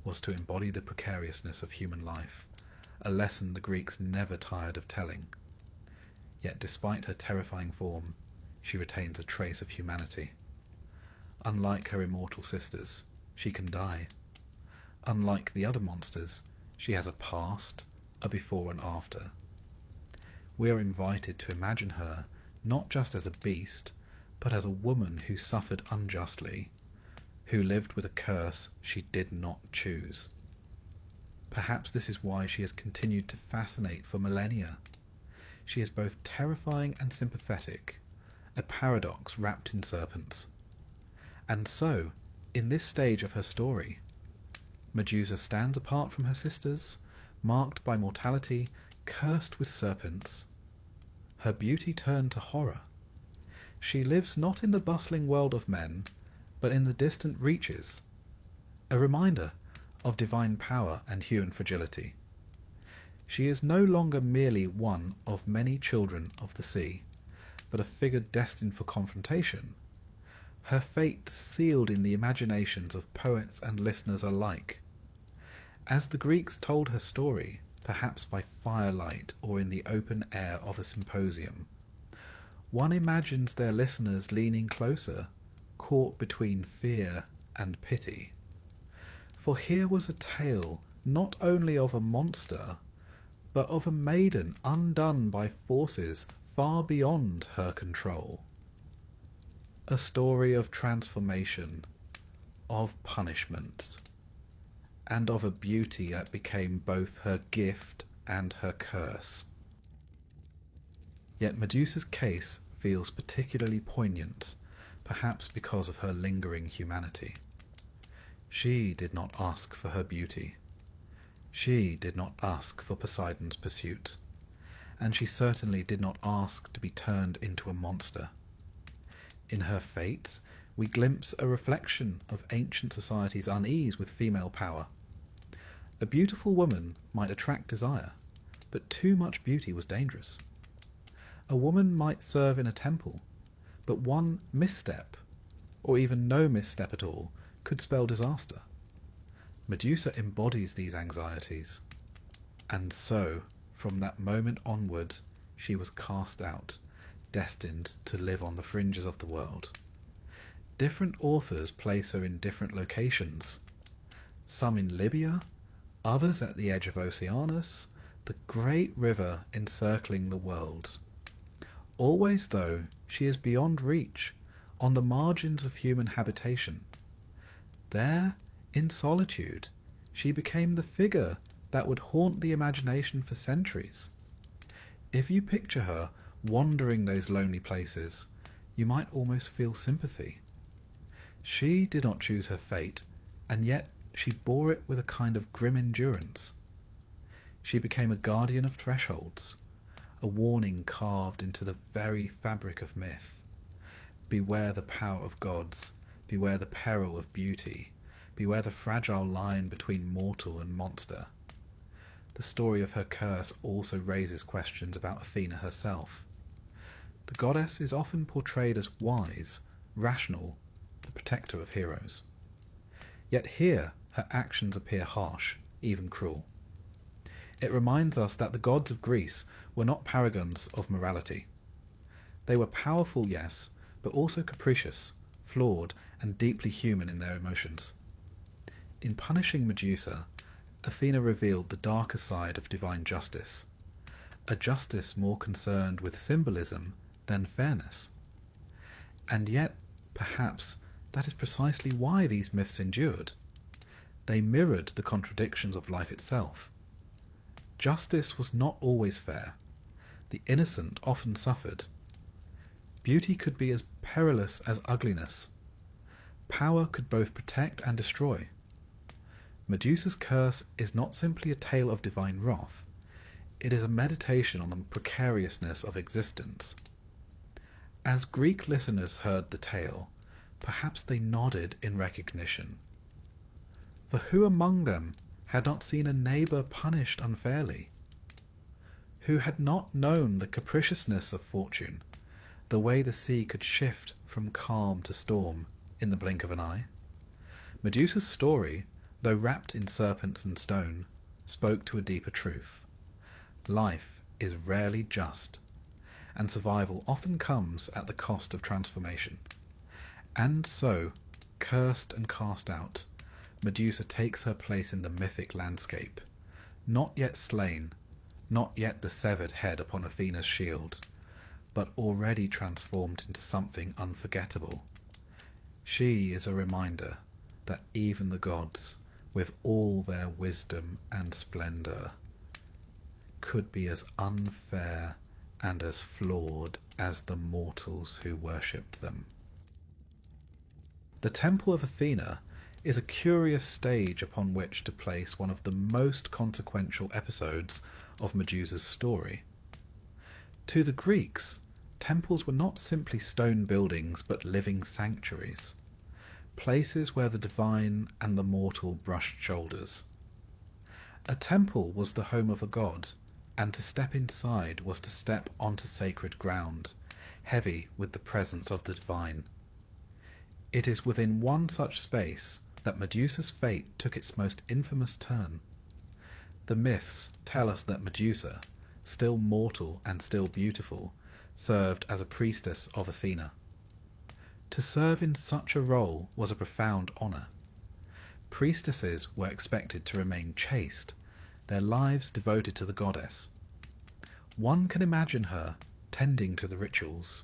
was to embody the precariousness of human life, a lesson the Greeks never tired of telling. Yet despite her terrifying form, she retains a trace of humanity. Unlike her immortal sisters, she can die. Unlike the other monsters, she has a past, a before and after. We are invited to imagine her not just as a beast, but as a woman who suffered unjustly, who lived with a curse she did not choose. Perhaps this is why she has continued to fascinate for millennia. She is both terrifying and sympathetic, a paradox wrapped in serpents. And so, in this stage of her story, Medusa stands apart from her sisters, marked by mortality, cursed with serpents. Her beauty turned to horror. She lives not in the bustling world of men, but in the distant reaches, a reminder of divine power and human fragility. She is no longer merely one of many children of the sea, but a figure destined for confrontation, her fate sealed in the imaginations of poets and listeners alike. As the Greeks told her story, perhaps by firelight or in the open air of a symposium, one imagines their listeners leaning closer, caught between fear and pity. For here was a tale not only of a monster, but of a maiden undone by forces far beyond her control. A story of transformation, of punishment, and of a beauty that became both her gift and her curse. Yet Medusa's case feels particularly poignant, perhaps because of her lingering humanity. She did not ask for her beauty. She did not ask for Poseidon's pursuit, and she certainly did not ask to be turned into a monster. In her fate, we glimpse a reflection of ancient society's unease with female power. A beautiful woman might attract desire, but too much beauty was dangerous. A woman might serve in a temple, but one misstep, or even no misstep at all, could spell disaster. Medusa embodies these anxieties, and so, from that moment onward, she was cast out, destined to live on the fringes of the world. Different authors place her in different locations, some in Libya, others at the edge of Oceanus, the great river encircling the world. Always, though, she is beyond reach, on the margins of human habitation. There, in solitude, she became the figure that would haunt the imagination for centuries. If you picture her wandering those lonely places, you might almost feel sympathy. She did not choose her fate, and yet she bore it with a kind of grim endurance. She became a guardian of thresholds, a warning carved into the very fabric of myth. Beware the power of gods, beware the peril of beauty, beware the fragile line between mortal and monster. The story of her curse also raises questions about Athena herself. The goddess is often portrayed as wise, rational, the protector of heroes. Yet here her actions appear harsh, even cruel. It reminds us that the gods of Greece were not paragons of morality. They were powerful, yes, but also capricious, flawed, and deeply human in their emotions. In punishing Medusa, Athena revealed the darker side of divine justice, a justice more concerned with symbolism than fairness. And yet, perhaps, that is precisely why these myths endured. They mirrored the contradictions of life itself. Justice was not always fair. The innocent often suffered. Beauty could be as perilous as ugliness. Power could both protect and destroy. Medusa's curse is not simply a tale of divine wrath. It is a meditation on the precariousness of existence. As Greek listeners heard the tale, perhaps they nodded in recognition. For who among them had not seen a neighbour punished unfairly? Who had not known the capriciousness of fortune, the way the sea could shift from calm to storm in the blink of an eye? Medusa's story, though wrapped in serpents and stone, spoke to a deeper truth. Life is rarely just, and survival often comes at the cost of transformation. And so, cursed and cast out, Medusa takes her place in the mythic landscape, not yet slain, not yet the severed head upon Athena's shield, but already transformed into something unforgettable. She is a reminder that even the gods, with all their wisdom and splendour, could be as unfair and as flawed as the mortals who worshipped them. The Temple of Athena is a curious stage upon which to place one of the most consequential episodes of Medusa's story. To the Greeks, temples were not simply stone buildings but living sanctuaries, places where the divine and the mortal brushed shoulders. A temple was the home of a god, and to step inside was to step onto sacred ground, heavy with the presence of the divine. It is within one such space that Medusa's fate took its most infamous turn. The myths tell us that Medusa, still mortal and still beautiful, served as a priestess of Athena. To serve in such a role was a profound honour. Priestesses were expected to remain chaste, their lives devoted to the goddess. One can imagine her tending to the rituals,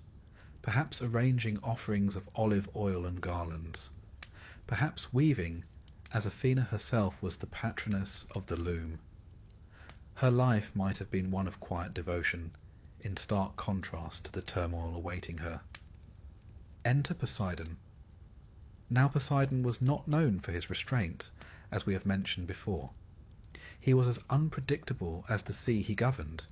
perhaps arranging offerings of olive oil and garlands, perhaps weaving, as Athena herself was the patroness of the loom. Her life might have been one of quiet devotion, in stark contrast to the turmoil awaiting her. Enter Poseidon. Now Poseidon was not known for his restraint, as we have mentioned before. He was as unpredictable as the sea he governed,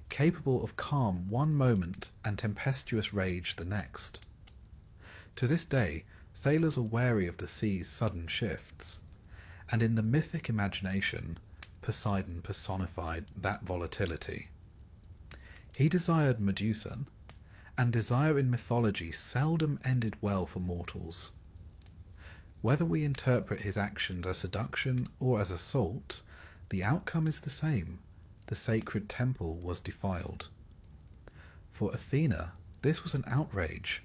capable of calm one moment and tempestuous rage the next. To this day, sailors are wary of the sea's sudden shifts, and in the mythic imagination, Poseidon personified that volatility. He desired Medusa, and desire in mythology seldom ended well for mortals. Whether we interpret his actions as seduction or as assault, the outcome is the same. The sacred temple was defiled. For Athena, this was an outrage.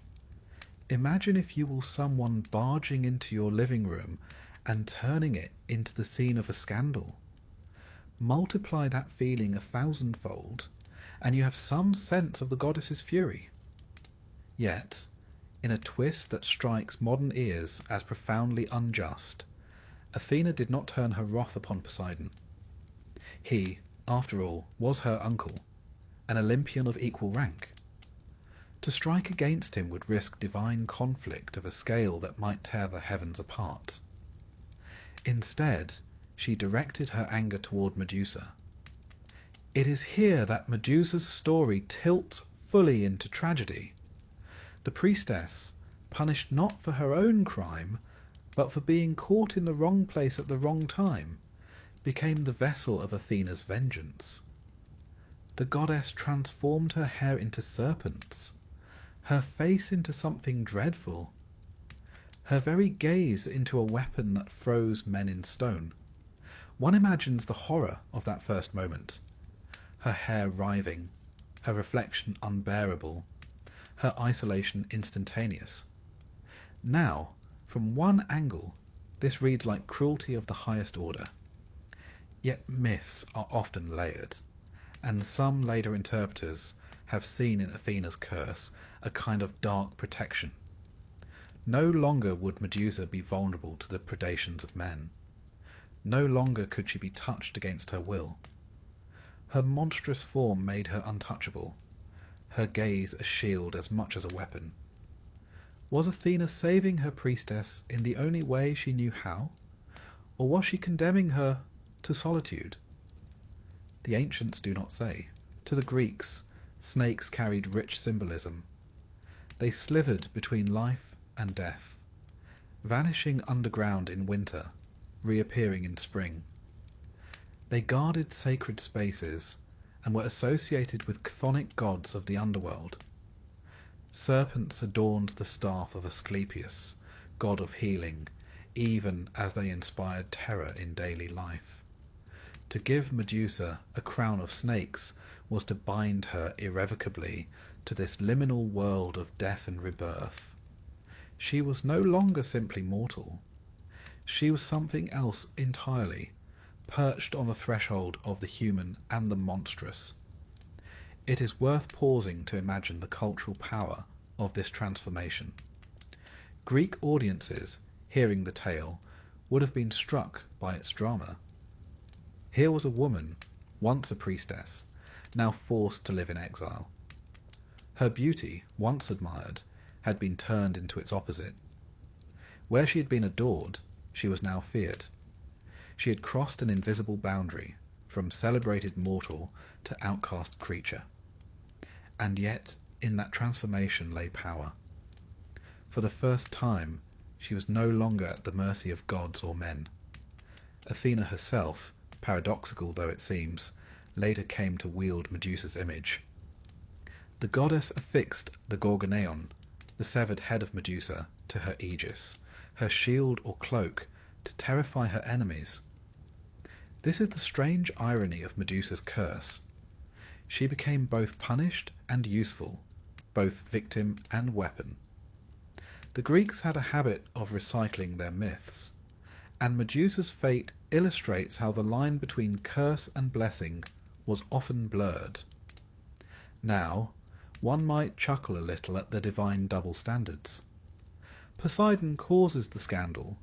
Imagine, if you will, someone barging into your living room and turning it into the scene of a scandal. Multiply that feeling 1,000-fold, and you have some sense of the goddess's fury. Yet, in a twist that strikes modern ears as profoundly unjust, Athena did not turn her wrath upon Poseidon. He, after all, was her uncle, an Olympian of equal rank. To strike against him would risk divine conflict of a scale that might tear the heavens apart. Instead, she directed her anger toward Medusa. It is here that Medusa's story tilts fully into tragedy. The priestess, punished not for her own crime, but for being caught in the wrong place at the wrong time, became the vessel of Athena's vengeance. The goddess transformed her hair into serpents, her face into something dreadful, her very gaze into a weapon that froze men in stone. One imagines the horror of that first moment, her hair writhing, her reflection unbearable, her isolation instantaneous. Now, from one angle, this reads like cruelty of the highest order. Yet myths are often layered, and some later interpreters have seen in Athena's curse a kind of dark protection. No longer would Medusa be vulnerable to the predations of men. No longer could she be touched against her will. Her monstrous form made her untouchable, her gaze a shield as much as a weapon. Was Athena saving her priestess in the only way she knew how, or was she condemning her to solitude? The ancients do not say. To the Greeks, snakes carried rich symbolism. They slithered between life and death, vanishing underground in winter, reappearing in spring. They guarded sacred spaces and were associated with chthonic gods of the underworld. Serpents adorned the staff of Asclepius, god of healing, even as they inspired terror in daily life. To give Medusa a crown of snakes was to bind her irrevocably to this liminal world of death and rebirth. She was no longer simply mortal. She was something else entirely, perched on the threshold of the human and the monstrous. It is worth pausing to imagine the cultural power of this transformation. Greek audiences, hearing the tale, would have been struck by its drama. Here was a woman, once a priestess, now forced to live in exile. Her beauty, once admired, had been turned into its opposite. Where she had been adored, she was now feared. She had crossed an invisible boundary, from celebrated mortal to outcast creature. And yet, in that transformation lay power. For the first time, she was no longer at the mercy of gods or men. Athena herself, paradoxical though it seems, later came to wield Medusa's image. The goddess affixed the Gorgoneon, the severed head of Medusa, to her aegis, her shield or cloak, to terrify her enemies. This is the strange irony of Medusa's curse. She became both punished and useful, both victim and weapon. The Greeks had a habit of recycling their myths, and Medusa's fate illustrates how the line between curse and blessing was often blurred. Now, one might chuckle a little at the divine double standards. Poseidon causes the scandal,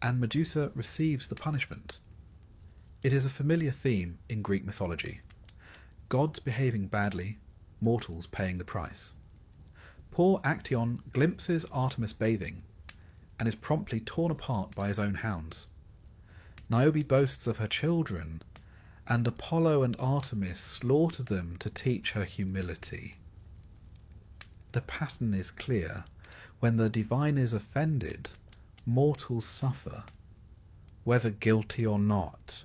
and Medusa receives the punishment. It is a familiar theme in Greek mythology. Gods behaving badly, mortals paying the price. Poor Actaeon glimpses Artemis bathing, and is promptly torn apart by his own hounds. Niobe boasts of her children, and Apollo and Artemis slaughtered them to teach her humility. The pattern is clear. When the divine is offended, mortals suffer, whether guilty or not.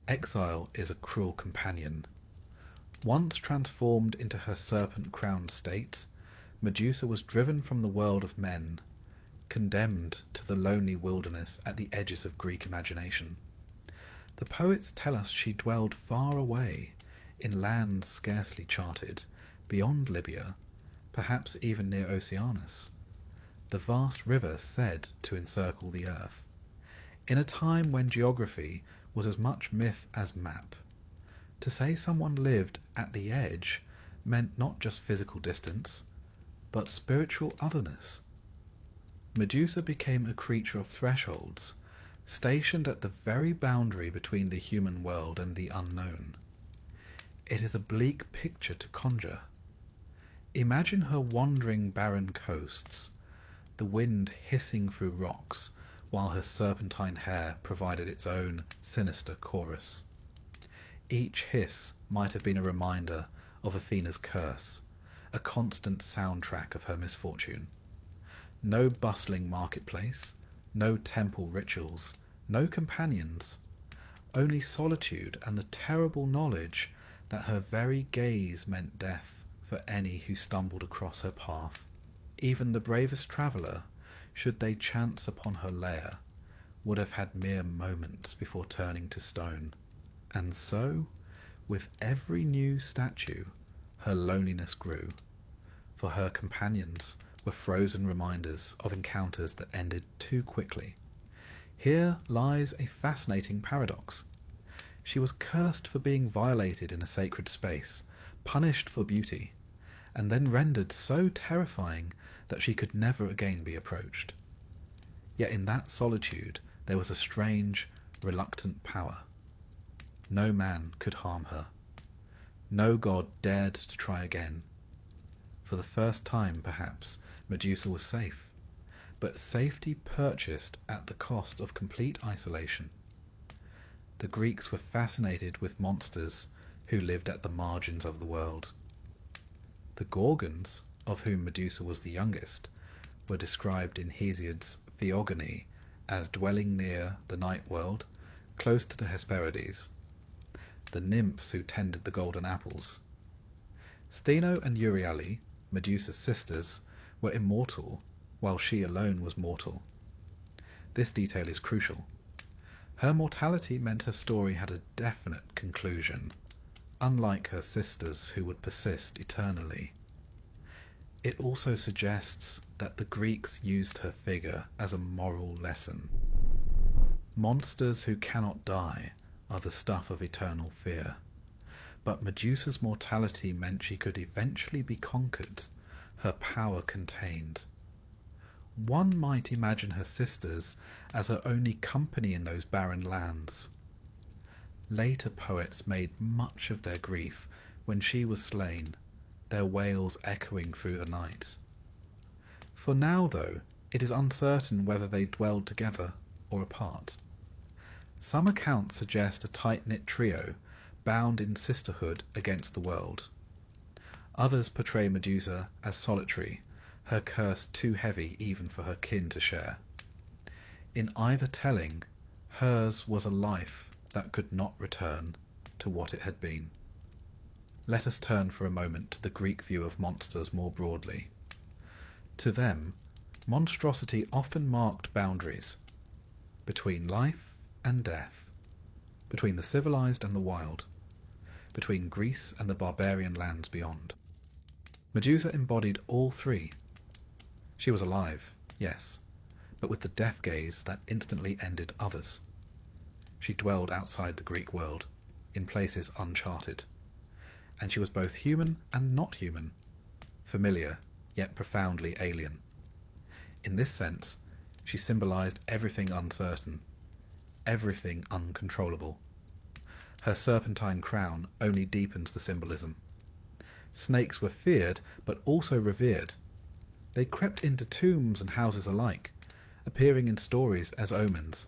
Exile is a cruel companion. Once transformed into her serpent-crowned state, Medusa was driven from the world of men, condemned to the lonely wilderness at the edges of Greek imagination. The poets tell us she dwelled far away, in lands scarcely charted, beyond Libya, perhaps even near Oceanus, the vast river said to encircle the earth, in a time when geography was as much myth as map. To say someone lived at the edge meant not just physical distance, but spiritual otherness. Medusa became a creature of thresholds, stationed at the very boundary between the human world and the unknown. It is a bleak picture to conjure. Imagine her wandering barren coasts, the wind hissing through rocks, while her serpentine hair provided its own sinister chorus. Each hiss might have been a reminder of Athena's curse, a constant soundtrack of her misfortune. No bustling marketplace, no temple rituals, no companions, only solitude and the terrible knowledge that her very gaze meant death for any who stumbled across her path. Even the bravest traveller, should they chance upon her lair, would have had mere moments before turning to stone. And so, with every new statue, her loneliness grew, for her companions were frozen reminders of encounters that ended too quickly. Here lies a fascinating paradox. She was cursed for being violated in a sacred space, punished for beauty, and then rendered so terrifying that she could never again be approached. Yet in that solitude there was a strange, reluctant power. No man could harm her. No god dared to try again. For the first time, perhaps, Medusa was safe, but safety purchased at the cost of complete isolation. The Greeks were fascinated with monsters who lived at the margins of the world. The Gorgons, of whom Medusa was the youngest, were described in Hesiod's Theogony as dwelling near the night world, close to the Hesperides, the nymphs who tended the golden apples. Steno and Euryale, Medusa's sisters, were immortal, while she alone was mortal. This detail is crucial. Her mortality meant her story had a definite conclusion, unlike her sisters who would persist eternally. It also suggests that the Greeks used her figure as a moral lesson. Monsters who cannot die are the stuff of eternal fear, but Medusa's mortality meant she could eventually be conquered, her power contained. One might imagine her sisters as her only company in those barren lands. Later poets made much of their grief when she was slain, their wails echoing through the night. For now, though, it is uncertain whether they dwelled together or apart. Some accounts suggest a tight-knit trio, bound in sisterhood against the world. Others portray Medusa as solitary, her curse too heavy even for her kin to share. In either telling, Hers was a life that could not return to what it had been. Let us turn for a moment to the Greek view of monsters more broadly. To them, monstrosity often marked boundaries between life and death, between the civilized and the wild, between Greece and the barbarian lands beyond. Medusa embodied all three. She was alive, yes, but with the death gaze that instantly ended others. She dwelled outside the Greek world, in places uncharted, and she was both human and not human, familiar yet profoundly alien. In this sense, she symbolized everything uncertain, everything uncontrollable. Her serpentine crown only deepens the symbolism. Snakes were feared, but also revered. They crept into tombs and houses alike, appearing in stories as omens.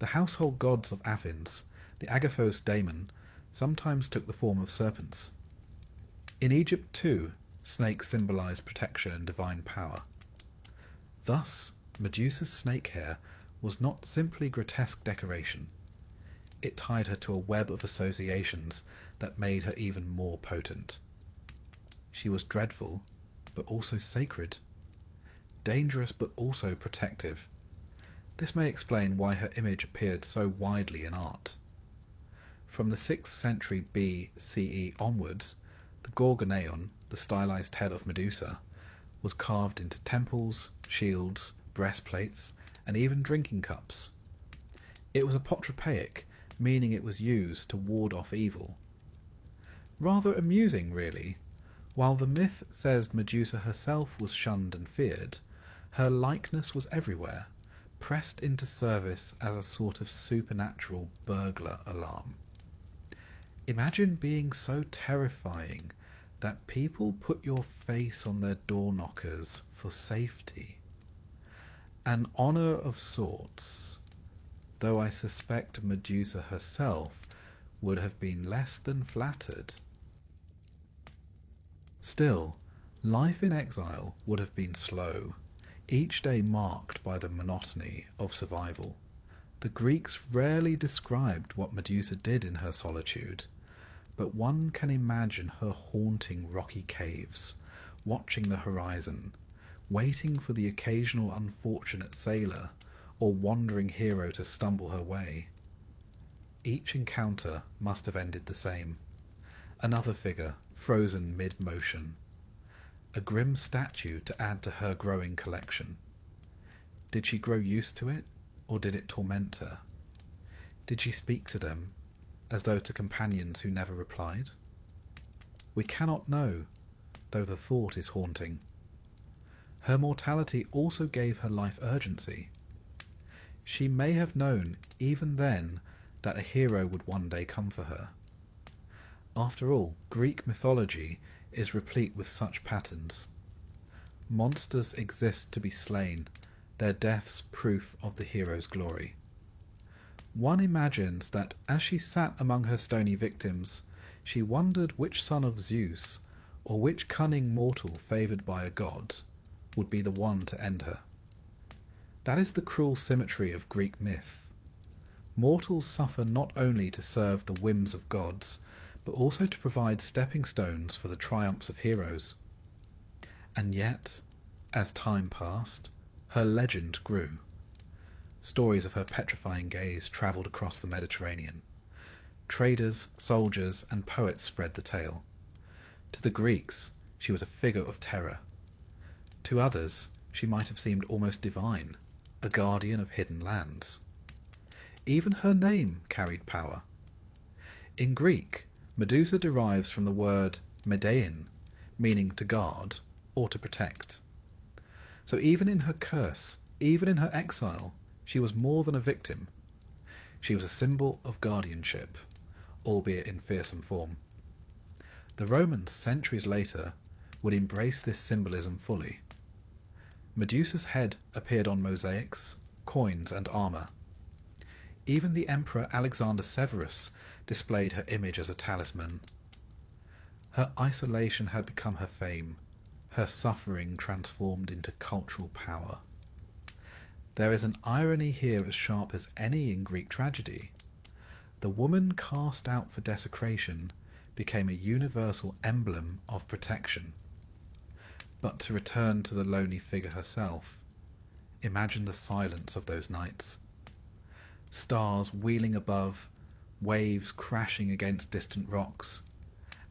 The household gods of Athens, the Agathos daemon, sometimes took the form of serpents. In Egypt, too, snakes symbolized protection and divine power. Thus, Medusa's snake hair was not simply grotesque decoration. It tied her to a web of associations that made her even more potent. She was dreadful, but also sacred. Dangerous, but also protective. This may explain why her image appeared so widely in art. From the 6th century BCE onwards, the Gorgoneon, the stylized head of Medusa, was carved into temples, shields, breastplates, and even drinking cups. It was apotropaic, meaning it was used to ward off evil. Rather amusing, really. While the myth says Medusa herself was shunned and feared, her likeness was everywhere, pressed into service as a sort of supernatural burglar alarm. Imagine being so terrifying that people put your face on their door knockers for safety. An honour of sorts, though I suspect Medusa herself would have been less than flattered. Still, life in exile would have been slow, each day marked by the monotony of survival. The Greeks rarely described what Medusa did in her solitude, but one can imagine her haunting rocky caves, watching the horizon, waiting for the occasional unfortunate sailor or wandering hero to stumble her way. Each encounter must have ended the same. Another figure, frozen mid-motion. A grim statue to add to her growing collection. Did she grow used to it, or did it torment her? Did she speak to them, as though to companions who never replied? We cannot know, though the thought is haunting. Her mortality also gave her life urgency. She may have known, even then, that a hero would one day come for her. After all, Greek mythology is replete with such patterns. Monsters exist to be slain, their deaths proof of the hero's glory. One imagines that as she sat among her stony victims, she wondered which son of Zeus, or which cunning mortal favoured by a god, would be the one to end her. That is the cruel symmetry of Greek myth. Mortals suffer not only to serve the whims of gods, but also to provide stepping stones for the triumphs of heroes. And yet, as time passed, her legend grew. Stories of her petrifying gaze travelled across the Mediterranean. Traders, soldiers, and poets spread the tale. To the Greeks, she was a figure of terror. To others, she might have seemed almost divine, a guardian of hidden lands. Even her name carried power. In Greek, Medusa derives from the word medein, meaning to guard or to protect. So even in her curse, even in her exile, she was more than a victim. She was a symbol of guardianship, albeit in fearsome form. The Romans, centuries later, would embrace this symbolism fully. Medusa's head appeared on mosaics, coins, and armour. Even the Emperor Alexander Severus displayed her image as a talisman. Her isolation had become her fame, her suffering transformed into cultural power. There is an irony here as sharp as any in Greek tragedy. The woman cast out for desecration became a universal emblem of protection. But to return to the lonely figure herself, imagine the silence of those nights. Stars wheeling above, waves crashing against distant rocks,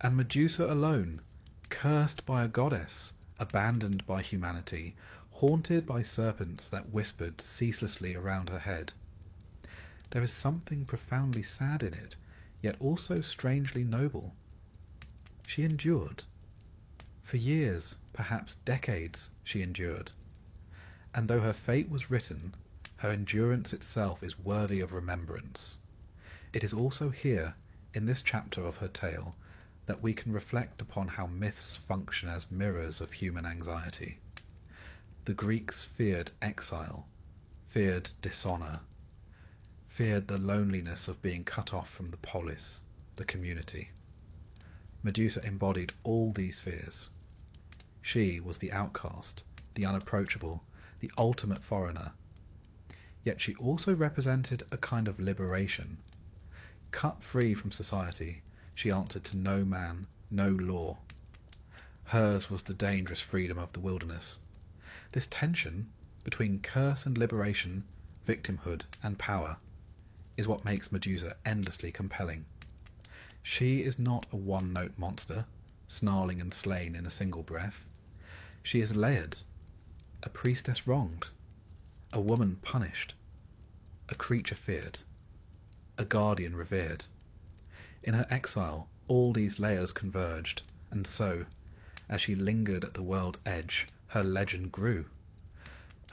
and Medusa alone, cursed by a goddess, abandoned by humanity, haunted by serpents that whispered ceaselessly around her head. There is something profoundly sad in it, yet also strangely noble. She endured. For years, perhaps decades, she endured. And though her fate was written, her endurance itself is worthy of remembrance. It is also here, in this chapter of her tale, that we can reflect upon how myths function as mirrors of human anxiety. The Greeks feared exile, feared dishonour, feared the loneliness of being cut off from the polis, the community. Medusa embodied all these fears. She was the outcast, the unapproachable, the ultimate foreigner. Yet she also represented a kind of liberation. Cut free from society, she answered to no man, no law. Hers was the dangerous freedom of the wilderness. This tension between curse and liberation, victimhood and power, is what makes Medusa endlessly compelling. She is not a one-note monster, snarling and slain in a single breath. She is layered, a priestess wronged, a woman punished, a creature feared, a guardian revered. In her exile, all these layers converged, and so, as she lingered at the world's edge, her legend grew.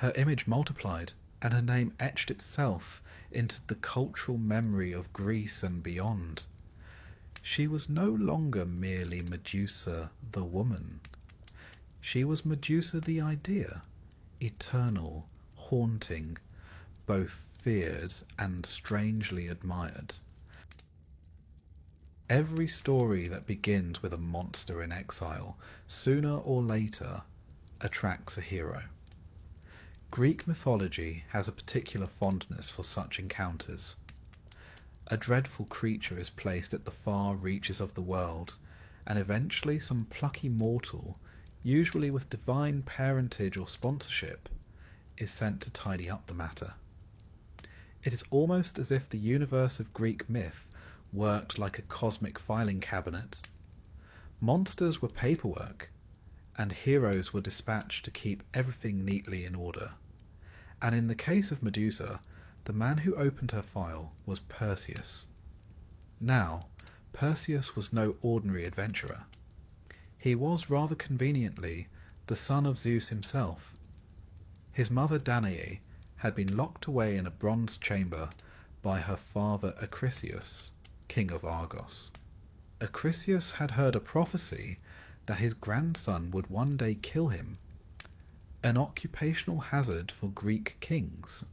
Her image multiplied, and her name etched itself into the cultural memory of Greece and beyond. She was no longer merely Medusa the woman. She was Medusa the idea, eternal, haunting, both feared and strangely admired. Every story that begins with a monster in exile, sooner or later, attracts a hero. Greek mythology has a particular fondness for such encounters. A dreadful creature is placed at the far reaches of the world, and eventually some plucky mortal, usually with divine parentage or sponsorship, is sent to tidy up the matter. It is almost as if the universe of Greek myth worked like a cosmic filing cabinet. Monsters were paperwork, and heroes were dispatched to keep everything neatly in order. And in the case of Medusa, the man who opened her file was Perseus. Now, Perseus was no ordinary adventurer. He was, rather conveniently, the son of Zeus himself. His mother Danae had been locked away in a bronze chamber by her father Acrisius, king of Argos. Acrisius had heard a prophecy that his grandson would one day kill him, an occupational hazard for Greek kings,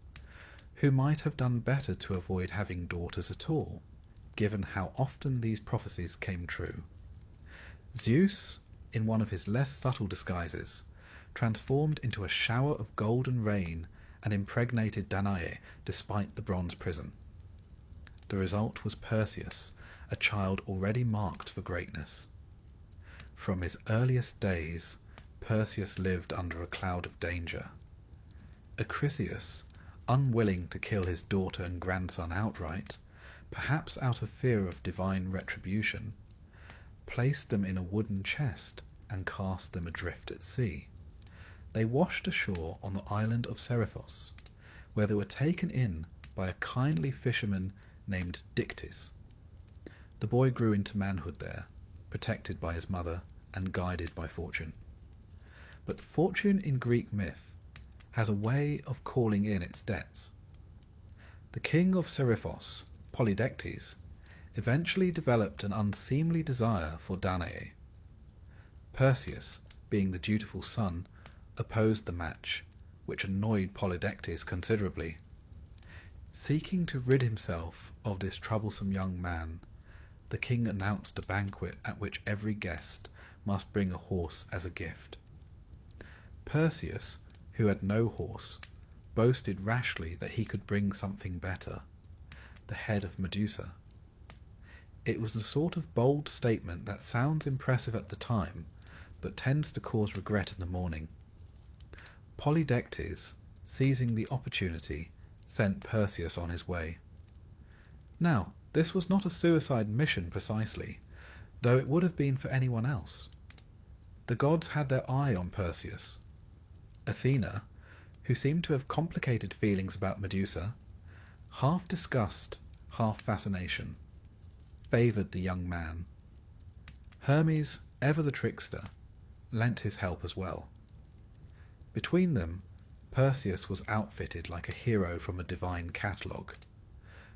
who might have done better to avoid having daughters at all, given how often these prophecies came true. Zeus, in one of his less subtle disguises, transformed into a shower of golden rain and impregnated Danae despite the bronze prison. The result was Perseus, a child already marked for greatness. From his earliest days, Perseus lived under a cloud of danger. Acrisius, unwilling to kill his daughter and grandson outright, perhaps out of fear of divine retribution, placed them in a wooden chest and cast them adrift at sea. They washed ashore on the island of Seriphos, where they were taken in by a kindly fisherman named Dictys. The boy grew into manhood there, protected by his mother and guided by fortune. But fortune in Greek myth has a way of calling in its debts. The king of Seriphos, Polydectes, eventually developed an unseemly desire for Danae. Perseus, being the dutiful son, opposed the match, which annoyed Polydectes considerably. Seeking to rid himself of this troublesome young man, the king announced a banquet at which every guest must bring a horse as a gift. Perseus, who had no horse, boasted rashly that he could bring something better, the head of Medusa. It was the sort of bold statement that sounds impressive at the time, but tends to cause regret in the morning. Polydectes, seizing the opportunity, sent Perseus on his way. Now, this was not a suicide mission precisely, though it would have been for anyone else. The gods had their eye on Perseus. Athena, who seemed to have complicated feelings about Medusa, half disgust, half fascination, favoured the young man. Hermes, ever the trickster, lent his help as well. Between them, Perseus was outfitted like a hero from a divine catalogue.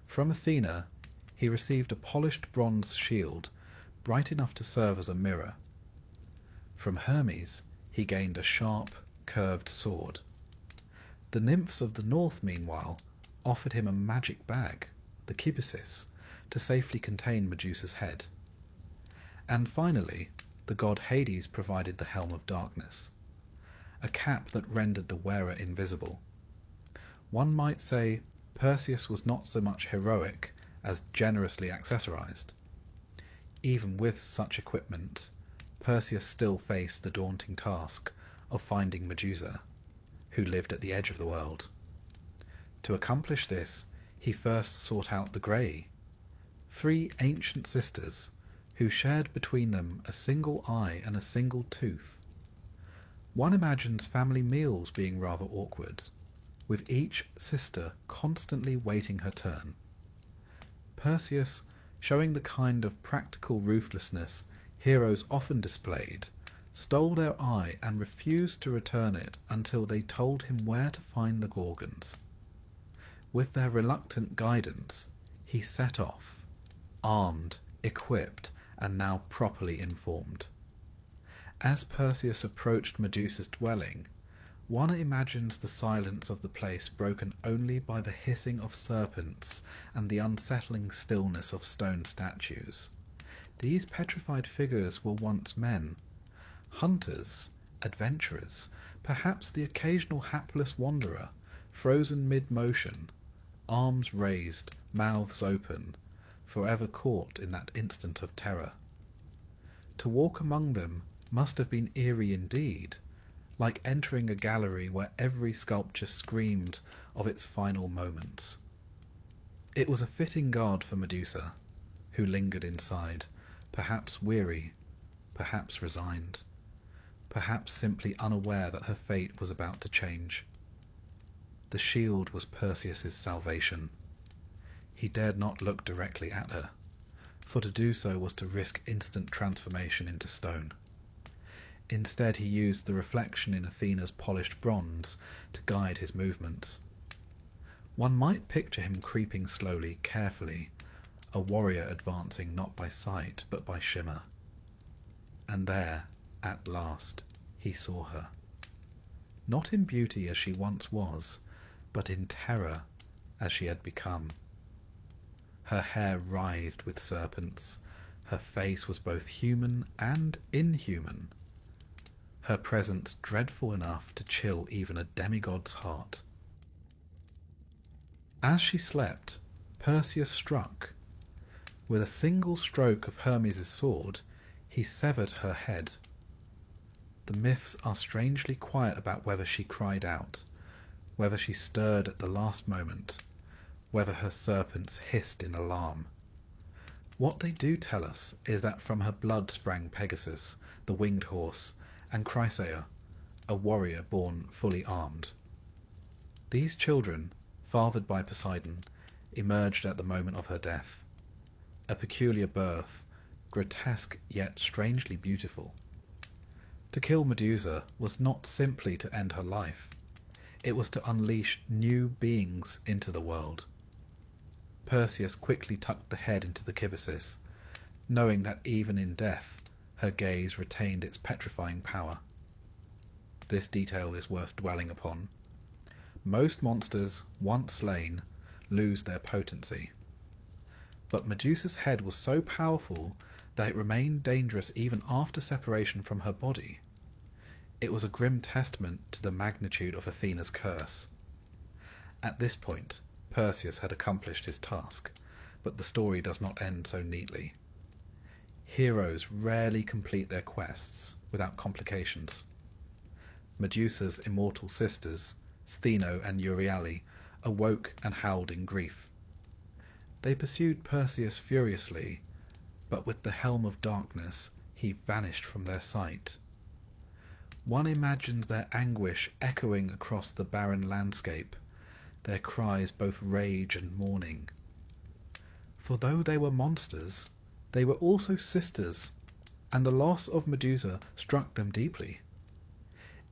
From Athena, he received a polished bronze shield, bright enough to serve as a mirror. From Hermes, he gained a sharp, curved sword. The nymphs of the north, meanwhile, offered him a magic bag, the kibisis, to safely contain Medusa's head. And finally, the god Hades provided the Helm of Darkness, a cap that rendered the wearer invisible. One might say Perseus was not so much heroic as generously accessorized. Even with such equipment, Perseus still faced the daunting task of finding Medusa, who lived at the edge of the world. To accomplish this, he first sought out the Grey, 3 ancient sisters who shared between them a single eye and a single tooth. One imagines family meals being rather awkward, with each sister constantly waiting her turn. Perseus, showing the kind of practical ruthlessness heroes often displayed, stole their eye and refused to return it until they told him where to find the Gorgons. With their reluctant guidance, he set off, armed, equipped, and now properly informed. As Perseus approached Medusa's dwelling, one imagines the silence of the place broken only by the hissing of serpents and the unsettling stillness of stone statues. These petrified figures were once men, hunters, adventurers, perhaps the occasional hapless wanderer, frozen mid-motion, arms raised, mouths open, forever caught in that instant of terror. To walk among them must have been eerie indeed, like entering a gallery where every sculpture screamed of its final moments. It was a fitting guard for Medusa, who lingered inside, perhaps weary, perhaps resigned, perhaps simply unaware that her fate was about to change. The shield was Perseus's salvation. He dared not look directly at her, for to do so was to risk instant transformation into stone. Instead, he used the reflection in Athena's polished bronze to guide his movements. One might picture him creeping slowly, carefully, a warrior advancing not by sight but by shimmer. And there, at last, he saw her. Not in beauty as she once was, but in terror as she had become. Her hair writhed with serpents. Her face was both human and inhuman. Her presence dreadful enough to chill even a demigod's heart. As she slept, Perseus struck. With a single stroke of Hermes' sword, he severed her head. The myths are strangely quiet about whether she cried out, whether she stirred at the last moment, whether her serpents hissed in alarm. What they do tell us is that from her blood sprang Pegasus, the winged horse, and Chrysaor, a warrior born fully armed. These children, fathered by Poseidon, emerged at the moment of her death. A peculiar birth, grotesque yet strangely beautiful. To kill Medusa was not simply to end her life. It was to unleash new beings into the world. Perseus quickly tucked the head into the kibisis, knowing that even in death, her gaze retained its petrifying power. This detail is worth dwelling upon. Most monsters, once slain, lose their potency. But Medusa's head was so powerful that it remained dangerous even after separation from her body. It was a grim testament to the magnitude of Athena's curse. At this point, Perseus had accomplished his task, but the story does not end so neatly. Heroes rarely complete their quests without complications. Medusa's immortal sisters, Stheno and Euryale, awoke and howled in grief. They pursued Perseus furiously, but with the helm of darkness he vanished from their sight. One imagines their anguish echoing across the barren landscape, their cries both rage and mourning. For though they were monsters, they were also sisters, and the loss of Medusa struck them deeply.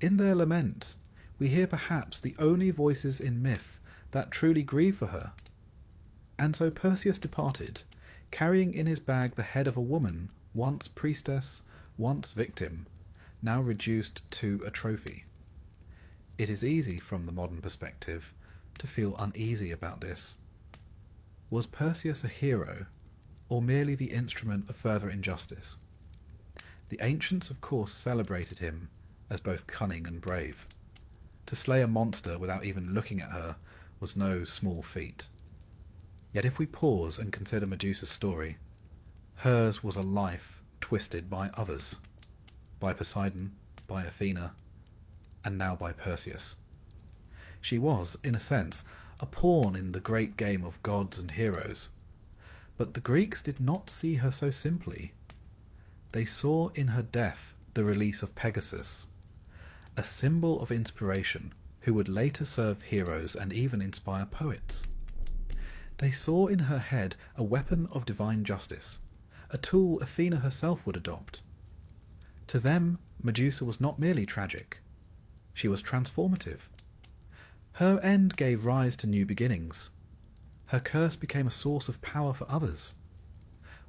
In their lament, we hear perhaps the only voices in myth that truly grieve for her. And so Perseus departed, carrying in his bag the head of a woman, once priestess, once victim, now reduced to a trophy. It is easy, from the modern perspective, to feel uneasy about this. Was Perseus a hero, or merely the instrument of further injustice? The ancients, of course, celebrated him as both cunning and brave. To slay a monster without even looking at her was no small feat. Yet if we pause and consider Medusa's story, hers was a life twisted by others, by Poseidon, by Athena, and now by Perseus. She was, in a sense, a pawn in the great game of gods and heroes. But the Greeks did not see her so simply. They saw in her death the release of Pegasus, a symbol of inspiration who would later serve heroes and even inspire poets. They saw in her head a weapon of divine justice, a tool Athena herself would adopt. To them, Medusa was not merely tragic. She was transformative. Her end gave rise to new beginnings. Her curse became a source of power for others.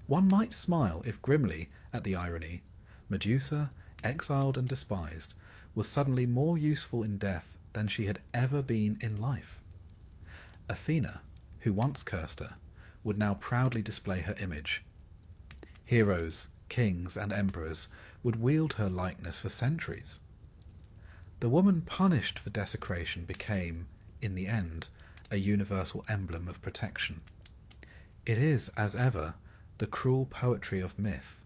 One might smile, if grimly, at the irony. Medusa, exiled and despised, was suddenly more useful in death than she had ever been in life. Athena, who once cursed her, would now proudly display her image. Heroes, kings, and emperors would wield her likeness for centuries. The woman punished for desecration became, in the end, a universal emblem of protection. It is, as ever, the cruel poetry of myth.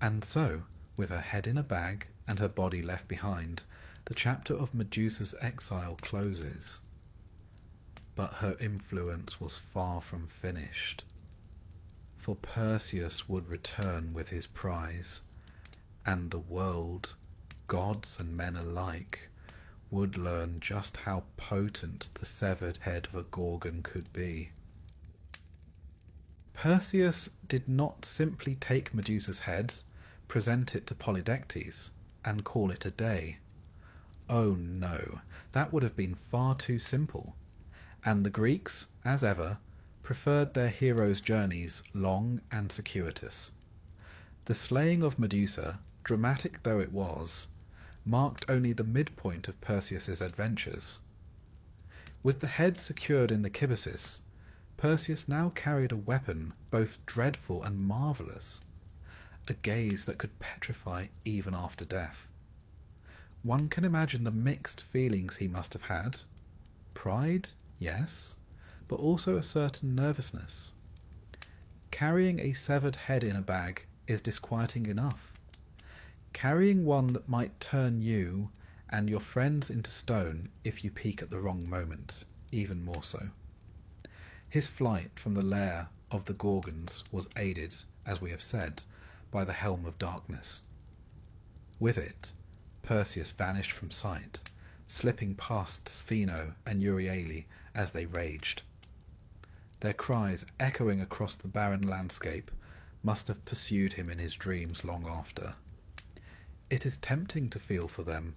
And so, with her head in a bag and her body left behind, the chapter of Medusa's exile closes. But her influence was far from finished. For Perseus would return with his prize, and the world, gods and men alike, would learn just how potent the severed head of a Gorgon could be. Perseus did not simply take Medusa's head, present it to Polydectes, and call it a day. Oh no, that would have been far too simple, and the Greeks, as ever, preferred their heroes' journeys long and circuitous. The slaying of Medusa, dramatic though it was, marked only the midpoint of Perseus's adventures. With the head secured in the kibbasis, Perseus now carried a weapon both dreadful and marvellous, a gaze that could petrify even after death. One can imagine the mixed feelings he must have had. Pride, yes, but also a certain nervousness. Carrying a severed head in a bag is disquieting enough. Carrying one that might turn you and your friends into stone if you peek at the wrong moment, even more so. His flight from the lair of the Gorgons was aided, as we have said, by the helm of darkness. With it, Perseus vanished from sight, slipping past Stheno and Euryale as they raged. Their cries, echoing across the barren landscape, must have pursued him in his dreams long after. It is tempting to feel for them,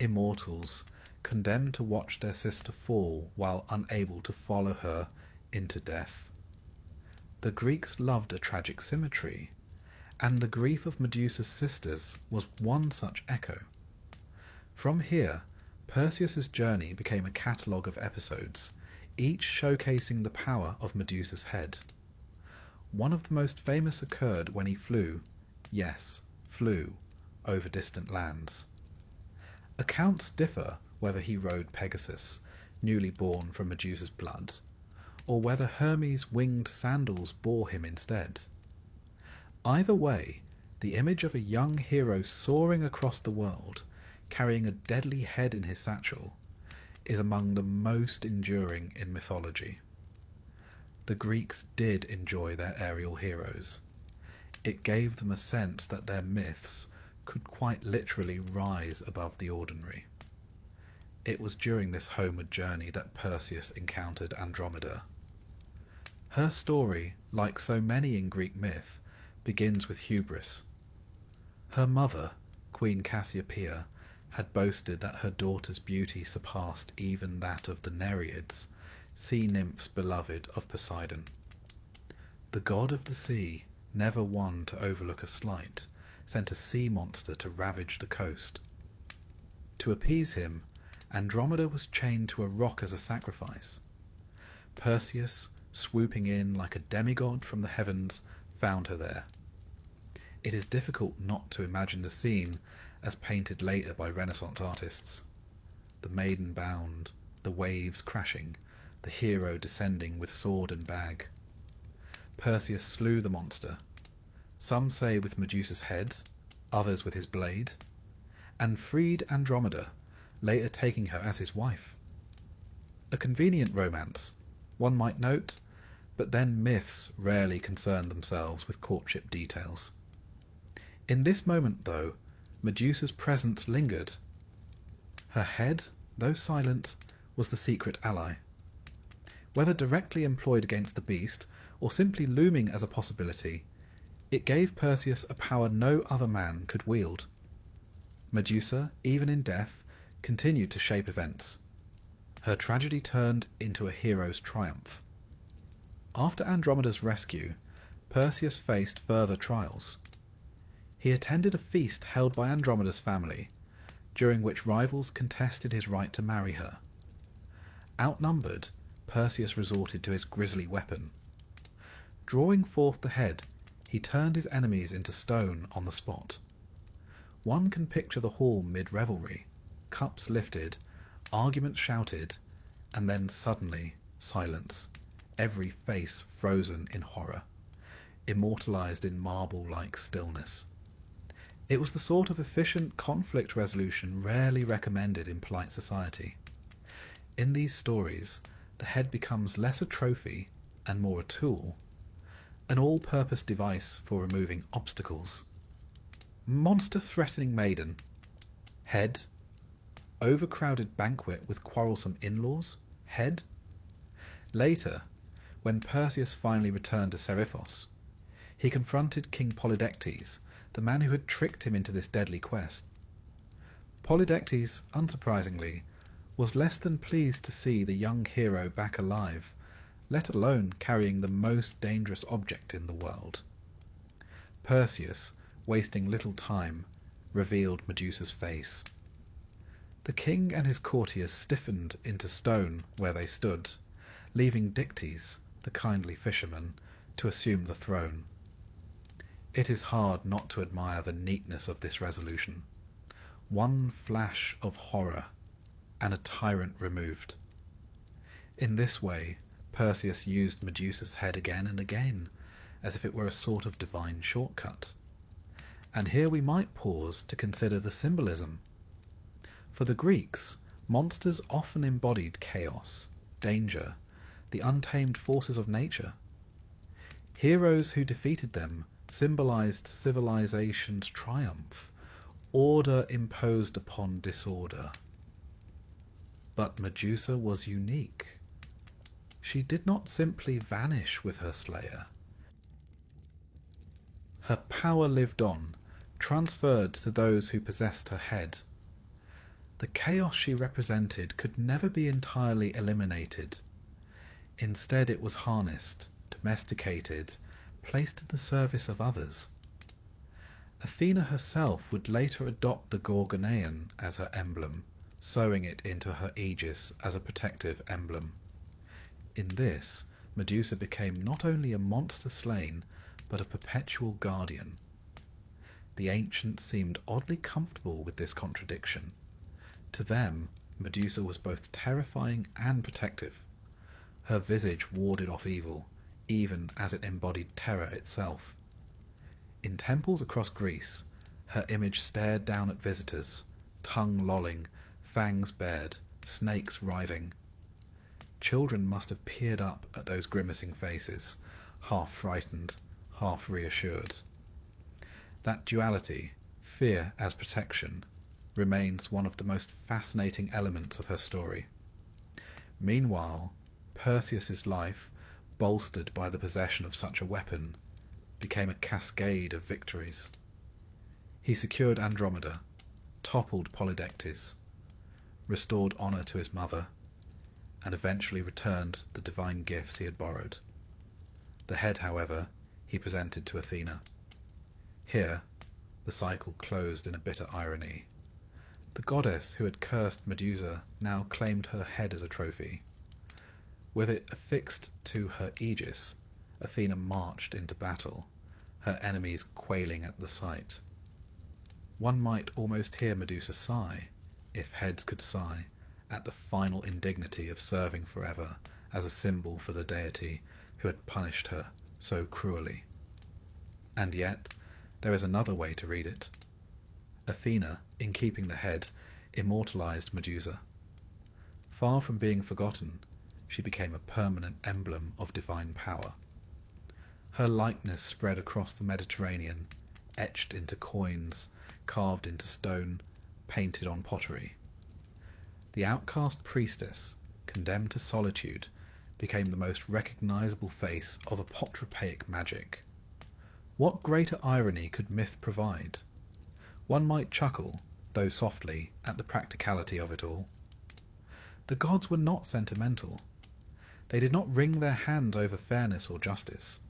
immortals, condemned to watch their sister fall while unable to follow her into death. The Greeks loved a tragic symmetry, and the grief of Medusa's sisters was one such echo. From here, Perseus's journey became a catalogue of episodes, each showcasing the power of Medusa's head. One of the most famous occurred when he flew, yes, flew, over distant lands. Accounts differ whether he rode Pegasus, newly born from Medusa's blood, or whether Hermes' winged sandals bore him instead. Either way, the image of a young hero soaring across the world, carrying a deadly head in his satchel, is among the most enduring in mythology. The Greeks did enjoy their aerial heroes. It gave them a sense that their myths could quite literally rise above the ordinary. It was during this homeward journey that Perseus encountered Andromeda. Her story, like so many in Greek myth, begins with hubris. Her mother, Queen Cassiopeia, had boasted that her daughter's beauty surpassed even that of the Nereids, sea nymphs beloved of Poseidon. The god of the sea, never one to overlook a slight, sent a sea monster to ravage the coast. To appease him, Andromeda was chained to a rock as a sacrifice. Perseus, swooping in like a demigod from the heavens, found her there. It is difficult not to imagine the scene as painted later by Renaissance artists. The maiden bound, the waves crashing, the hero descending with sword and bag. Perseus slew the monster, some say with Medusa's head, others with his blade, and freed Andromeda, later taking her as his wife. A convenient romance, one might note, but then myths rarely concern themselves with courtship details. In this moment, though, Medusa's presence lingered. Her head, though silent, was the secret ally. Whether directly employed against the beast, or simply looming as a possibility, it gave Perseus a power no other man could wield. Medusa, even in death, continued to shape events. Her tragedy turned into a hero's triumph. After Andromeda's rescue, Perseus faced further trials. He attended a feast held by Andromeda's family, during which rivals contested his right to marry her. Outnumbered, Perseus resorted to his grisly weapon. Drawing forth the head, he turned his enemies into stone on the spot. One can picture the hall mid-revelry, cups lifted, arguments shouted, and then suddenly silence, every face frozen in horror, immortalized in marble-like stillness. It was the sort of efficient conflict resolution rarely recommended in polite society. In these stories, the head becomes less a trophy and more a tool, an all-purpose device for removing obstacles. Monster-threatening maiden, head. Overcrowded banquet with quarrelsome in-laws, head. Later, when Perseus finally returned to Seriphos, he confronted King Polydectes, the man who had tricked him into this deadly quest. Polydectes, unsurprisingly, was less than pleased to see the young hero back alive, let alone carrying the most dangerous object in the world. Perseus, wasting little time, revealed Medusa's face. The king and his courtiers stiffened into stone where they stood, leaving Dictys, the kindly fisherman, to assume the throne. It is hard not to admire the neatness of this resolution. One flash of horror, and a tyrant removed. In this way, Perseus used Medusa's head again and again, as if it were a sort of divine shortcut. And here we might pause to consider the symbolism. For the Greeks, monsters often embodied chaos, danger, the untamed forces of nature. Heroes who defeated them symbolized civilization's triumph, order imposed upon disorder. But Medusa was unique. She did not simply vanish with her slayer. Her power lived on, transferred to those who possessed her head. The chaos she represented could never be entirely eliminated. Instead, it was harnessed, domesticated, placed in the service of others. Athena herself would later adopt the Gorgonean as her emblem, sewing it into her aegis as a protective emblem. In this, Medusa became not only a monster slain, but a perpetual guardian. The ancients seemed oddly comfortable with this contradiction. To them, Medusa was both terrifying and protective. Her visage warded off evil, even as it embodied terror itself. In temples across Greece, her image stared down at visitors, tongue lolling, fangs bared, snakes writhing. Children must have peered up at those grimacing faces, half frightened, half reassured. That duality, fear as protection, remains one of the most fascinating elements of her story. Meanwhile, Perseus's life, bolstered by the possession of such a weapon, became a cascade of victories. He secured Andromeda, toppled Polydectes, restored honour to his mother, and eventually returned the divine gifts he had borrowed. The head, however, he presented to Athena. Here, the cycle closed in a bitter irony. The goddess who had cursed Medusa now claimed her head as a trophy. With it affixed to her aegis, Athena marched into battle, her enemies quailing at the sight. One might almost hear Medusa sigh, if heads could sigh, at the final indignity of serving forever as a symbol for the deity who had punished her so cruelly. And yet, there is another way to read it. Athena, in keeping the head, immortalized Medusa. Far from being forgotten, she became a permanent emblem of divine power. Her likeness spread across the Mediterranean, etched into coins, carved into stone, painted on pottery. The outcast priestess, condemned to solitude, became the most recognizable face of apotropaic magic. What greater irony could myth provide? One might chuckle, though softly, at the practicality of it all. The gods were not sentimental. They did not wring their hands over fairness or justice.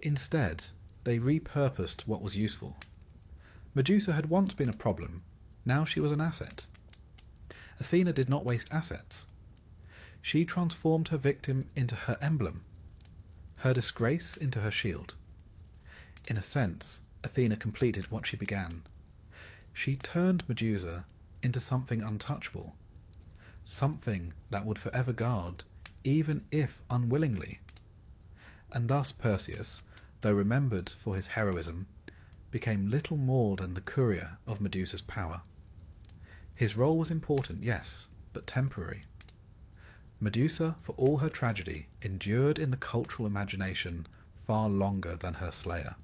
Instead, they repurposed what was useful. Medusa had once been a problem, now she was an asset. Athena did not waste assets. She transformed her victim into her emblem, her disgrace into her shield. In a sense, Athena completed what she began. She turned Medusa into something untouchable, something that would forever guard, even if unwillingly. And thus Perseus, though remembered for his heroism, became little more than the courier of Medusa's power. His role was important, yes, but temporary. Medusa, for all her tragedy, endured in the cultural imagination far longer than her slayer.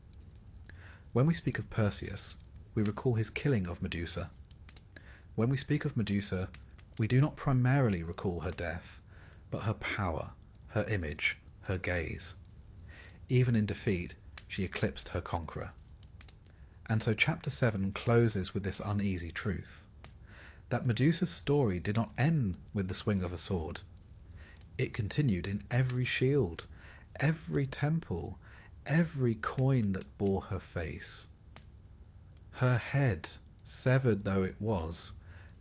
When we speak of Perseus, we recall his killing of Medusa. When we speak of Medusa, we do not primarily recall her death, but her power, her image, her gaze. Even in defeat, she eclipsed her conqueror. And so chapter 7 closes with this uneasy truth, that Medusa's story did not end with the swing of a sword. It continued in every shield, every temple, every coin that bore her face. Her head, severed though it was,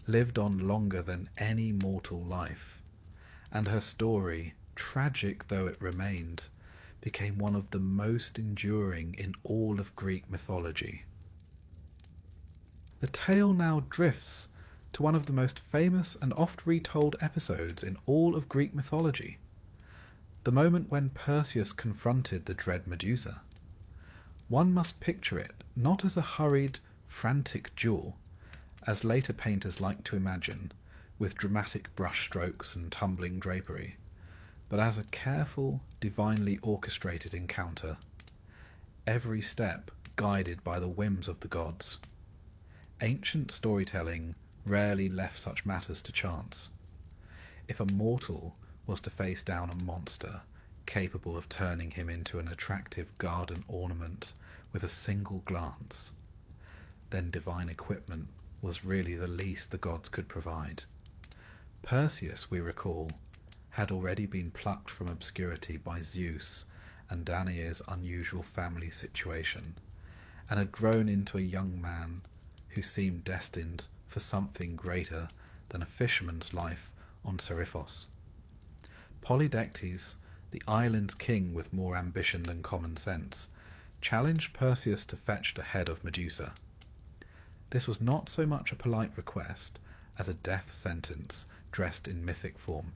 lived on longer than any mortal life, and her story, tragic though it remained, became one of the most enduring in all of Greek mythology. The tale now drifts to one of the most famous and oft retold episodes in all of Greek mythology, the moment when Perseus confronted the dread Medusa. One must picture it not as a hurried, frantic duel, as later painters like to imagine, with dramatic brushstrokes and tumbling drapery, but as a careful, divinely orchestrated encounter, every step guided by the whims of the gods. Ancient storytelling rarely left such matters to chance. If a mortal was to face down a monster capable of turning him into an attractive garden ornament with a single glance, then divine equipment was really the least the gods could provide. Perseus, we recall, had already been plucked from obscurity by Zeus and Danae's unusual family situation, and had grown into a young man who seemed destined for something greater than a fisherman's life on Seriphos. Polydectes, the island's king with more ambition than common sense, challenged Perseus to fetch the head of Medusa. This was not so much a polite request as a death sentence dressed in mythic form.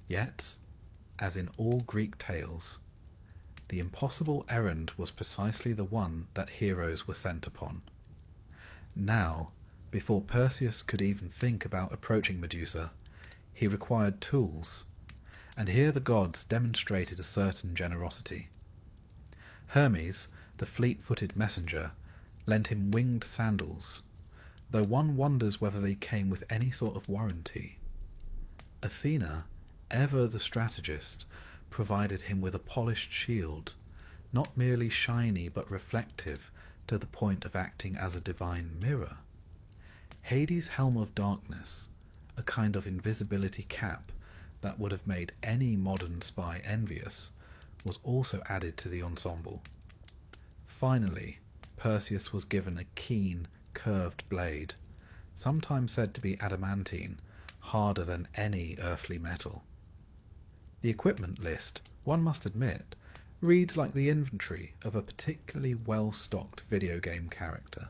Yet, as in all Greek tales, the impossible errand was precisely the one that heroes were sent upon. Now, before Perseus could even think about approaching Medusa, he required tools, and here the gods demonstrated a certain generosity. Hermes, the fleet-footed messenger, lent him winged sandals, though one wonders whether they came with any sort of warranty. Athena, ever the strategist, provided him with a polished shield, not merely shiny but reflective to the point of acting as a divine mirror. Hades' helm of darkness, a kind of invisibility cap that would have made any modern spy envious, was also added to the ensemble. Finally, Perseus was given a keen, curved blade, sometimes said to be adamantine, harder than any earthly metal. The equipment list, one must admit, reads like the inventory of a particularly well-stocked video game character.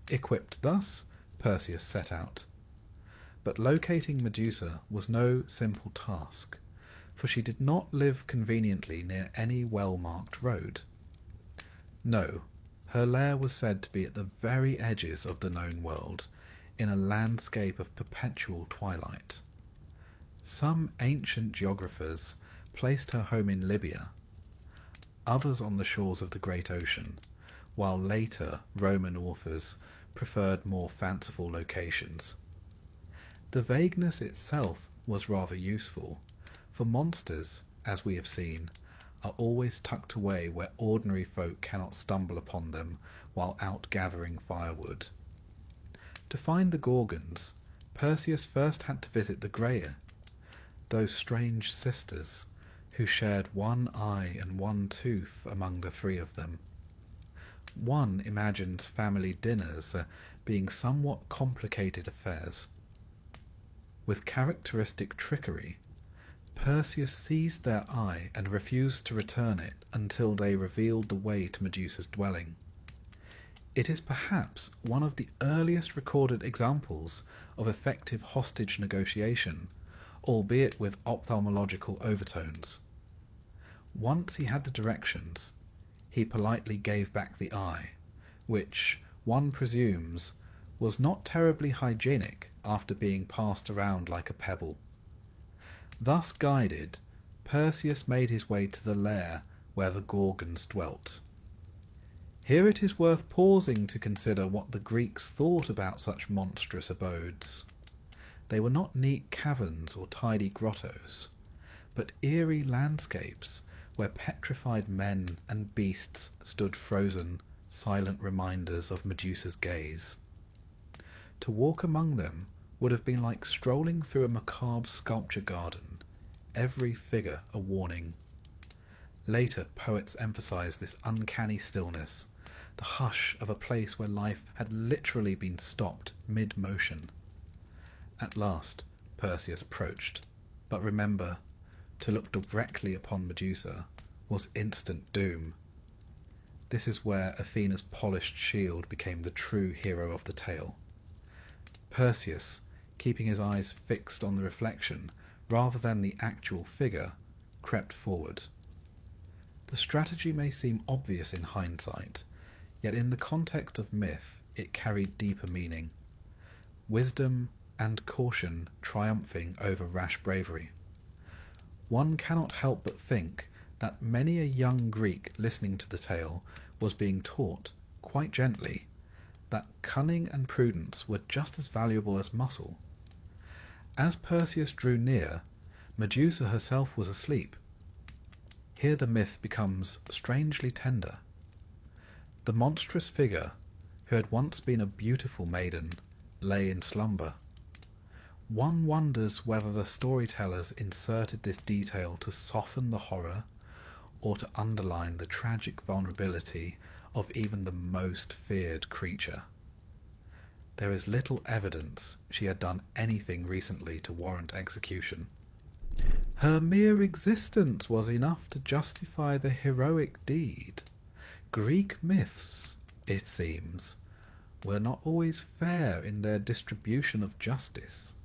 Equipped thus, Perseus set out. But locating Medusa was no simple task, for she did not live conveniently near any well-marked road. No, her lair was said to be at the very edges of the known world, in a landscape of perpetual twilight. Some ancient geographers placed her home in Libya, others on the shores of the great ocean, while later Roman authors preferred more fanciful locations. The vagueness itself was rather useful, for monsters, as we have seen, are always tucked away where ordinary folk cannot stumble upon them while out gathering firewood. To find the Gorgons, Perseus first had to visit the Graeae, those strange sisters who shared one eye and one tooth among the three of them. One imagines family dinners being somewhat complicated affairs. With characteristic trickery, Perseus seized their eye and refused to return it until they revealed the way to Medusa's dwelling. It is perhaps one of the earliest recorded examples of effective hostage negotiation, albeit with ophthalmological overtones. Once he had the directions, he politely gave back the eye, which, one presumes, was not terribly hygienic after being passed around like a pebble. Thus guided, Perseus made his way to the lair where the Gorgons dwelt. Here it is worth pausing to consider what the Greeks thought about such monstrous abodes. They were not neat caverns or tidy grottos, but eerie landscapes where petrified men and beasts stood frozen, silent reminders of Medusa's gaze. To walk among them would have been like strolling through a macabre sculpture garden, every figure a warning. Later, poets emphasized this uncanny stillness, the hush of a place where life had literally been stopped mid-motion. At last, Perseus approached, but remember, to look directly upon Medusa was instant doom. This is where Athena's polished shield became the true hero of the tale. Perseus, keeping his eyes fixed on the reflection rather than the actual figure, crept forward. The strategy may seem obvious in hindsight, yet in the context of myth it carried deeper meaning. Wisdom and caution triumphing over rash bravery. One cannot help but think that many a young Greek listening to the tale was being taught, quite gently, that cunning and prudence were just as valuable as muscle. As Perseus drew near, Medusa herself was asleep. Here the myth becomes strangely tender. The monstrous figure, who had once been a beautiful maiden, lay in slumber. One wonders whether the storytellers inserted this detail to soften the horror or to underline the tragic vulnerability of even the most feared creature. There is little evidence she had done anything recently to warrant execution. Her mere existence was enough to justify the heroic deed. Greek myths, it seems, were not always fair in their distribution of justice.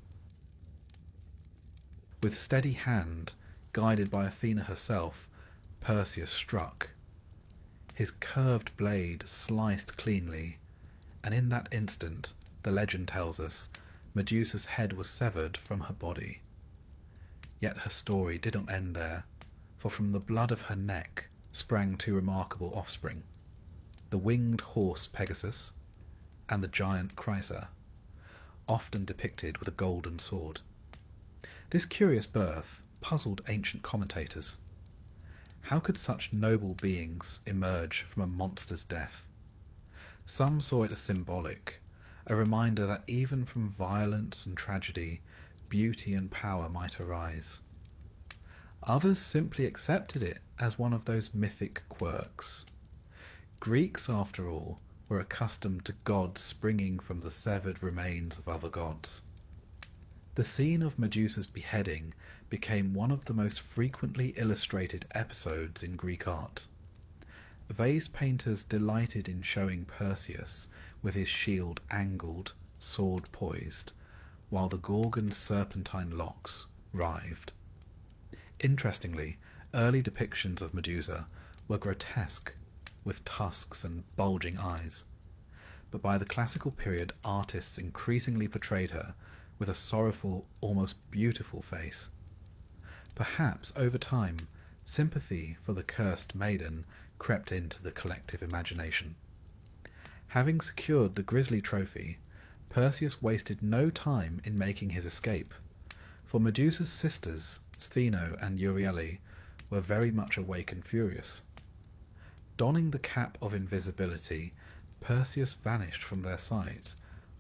With steady hand, guided by Athena herself, Perseus struck. His curved blade sliced cleanly, and in that instant, the legend tells us, Medusa's head was severed from her body. Yet her story didn't end there, for from the blood of her neck sprang two remarkable offspring, the winged horse Pegasus and the giant Chrysa, often depicted with a golden sword. This curious birth puzzled ancient commentators. How could such noble beings emerge from a monster's death? Some saw it as symbolic, a reminder that even from violence and tragedy, beauty and power might arise. Others simply accepted it as one of those mythic quirks. Greeks, after all, were accustomed to gods springing from the severed remains of other gods. The scene of Medusa's beheading became one of the most frequently illustrated episodes in Greek art. Vase painters delighted in showing Perseus with his shield angled, sword poised, while the Gorgon's serpentine locks writhed. Interestingly, early depictions of Medusa were grotesque, with tusks and bulging eyes, but by the classical period artists increasingly portrayed her with a sorrowful, almost beautiful face. Perhaps over time, sympathy for the cursed maiden crept into the collective imagination. Having secured the grisly trophy, Perseus wasted no time in making his escape, for Medusa's sisters, Stheno and Euryale, were very much awake and furious. Donning the cap of invisibility, Perseus vanished from their sight,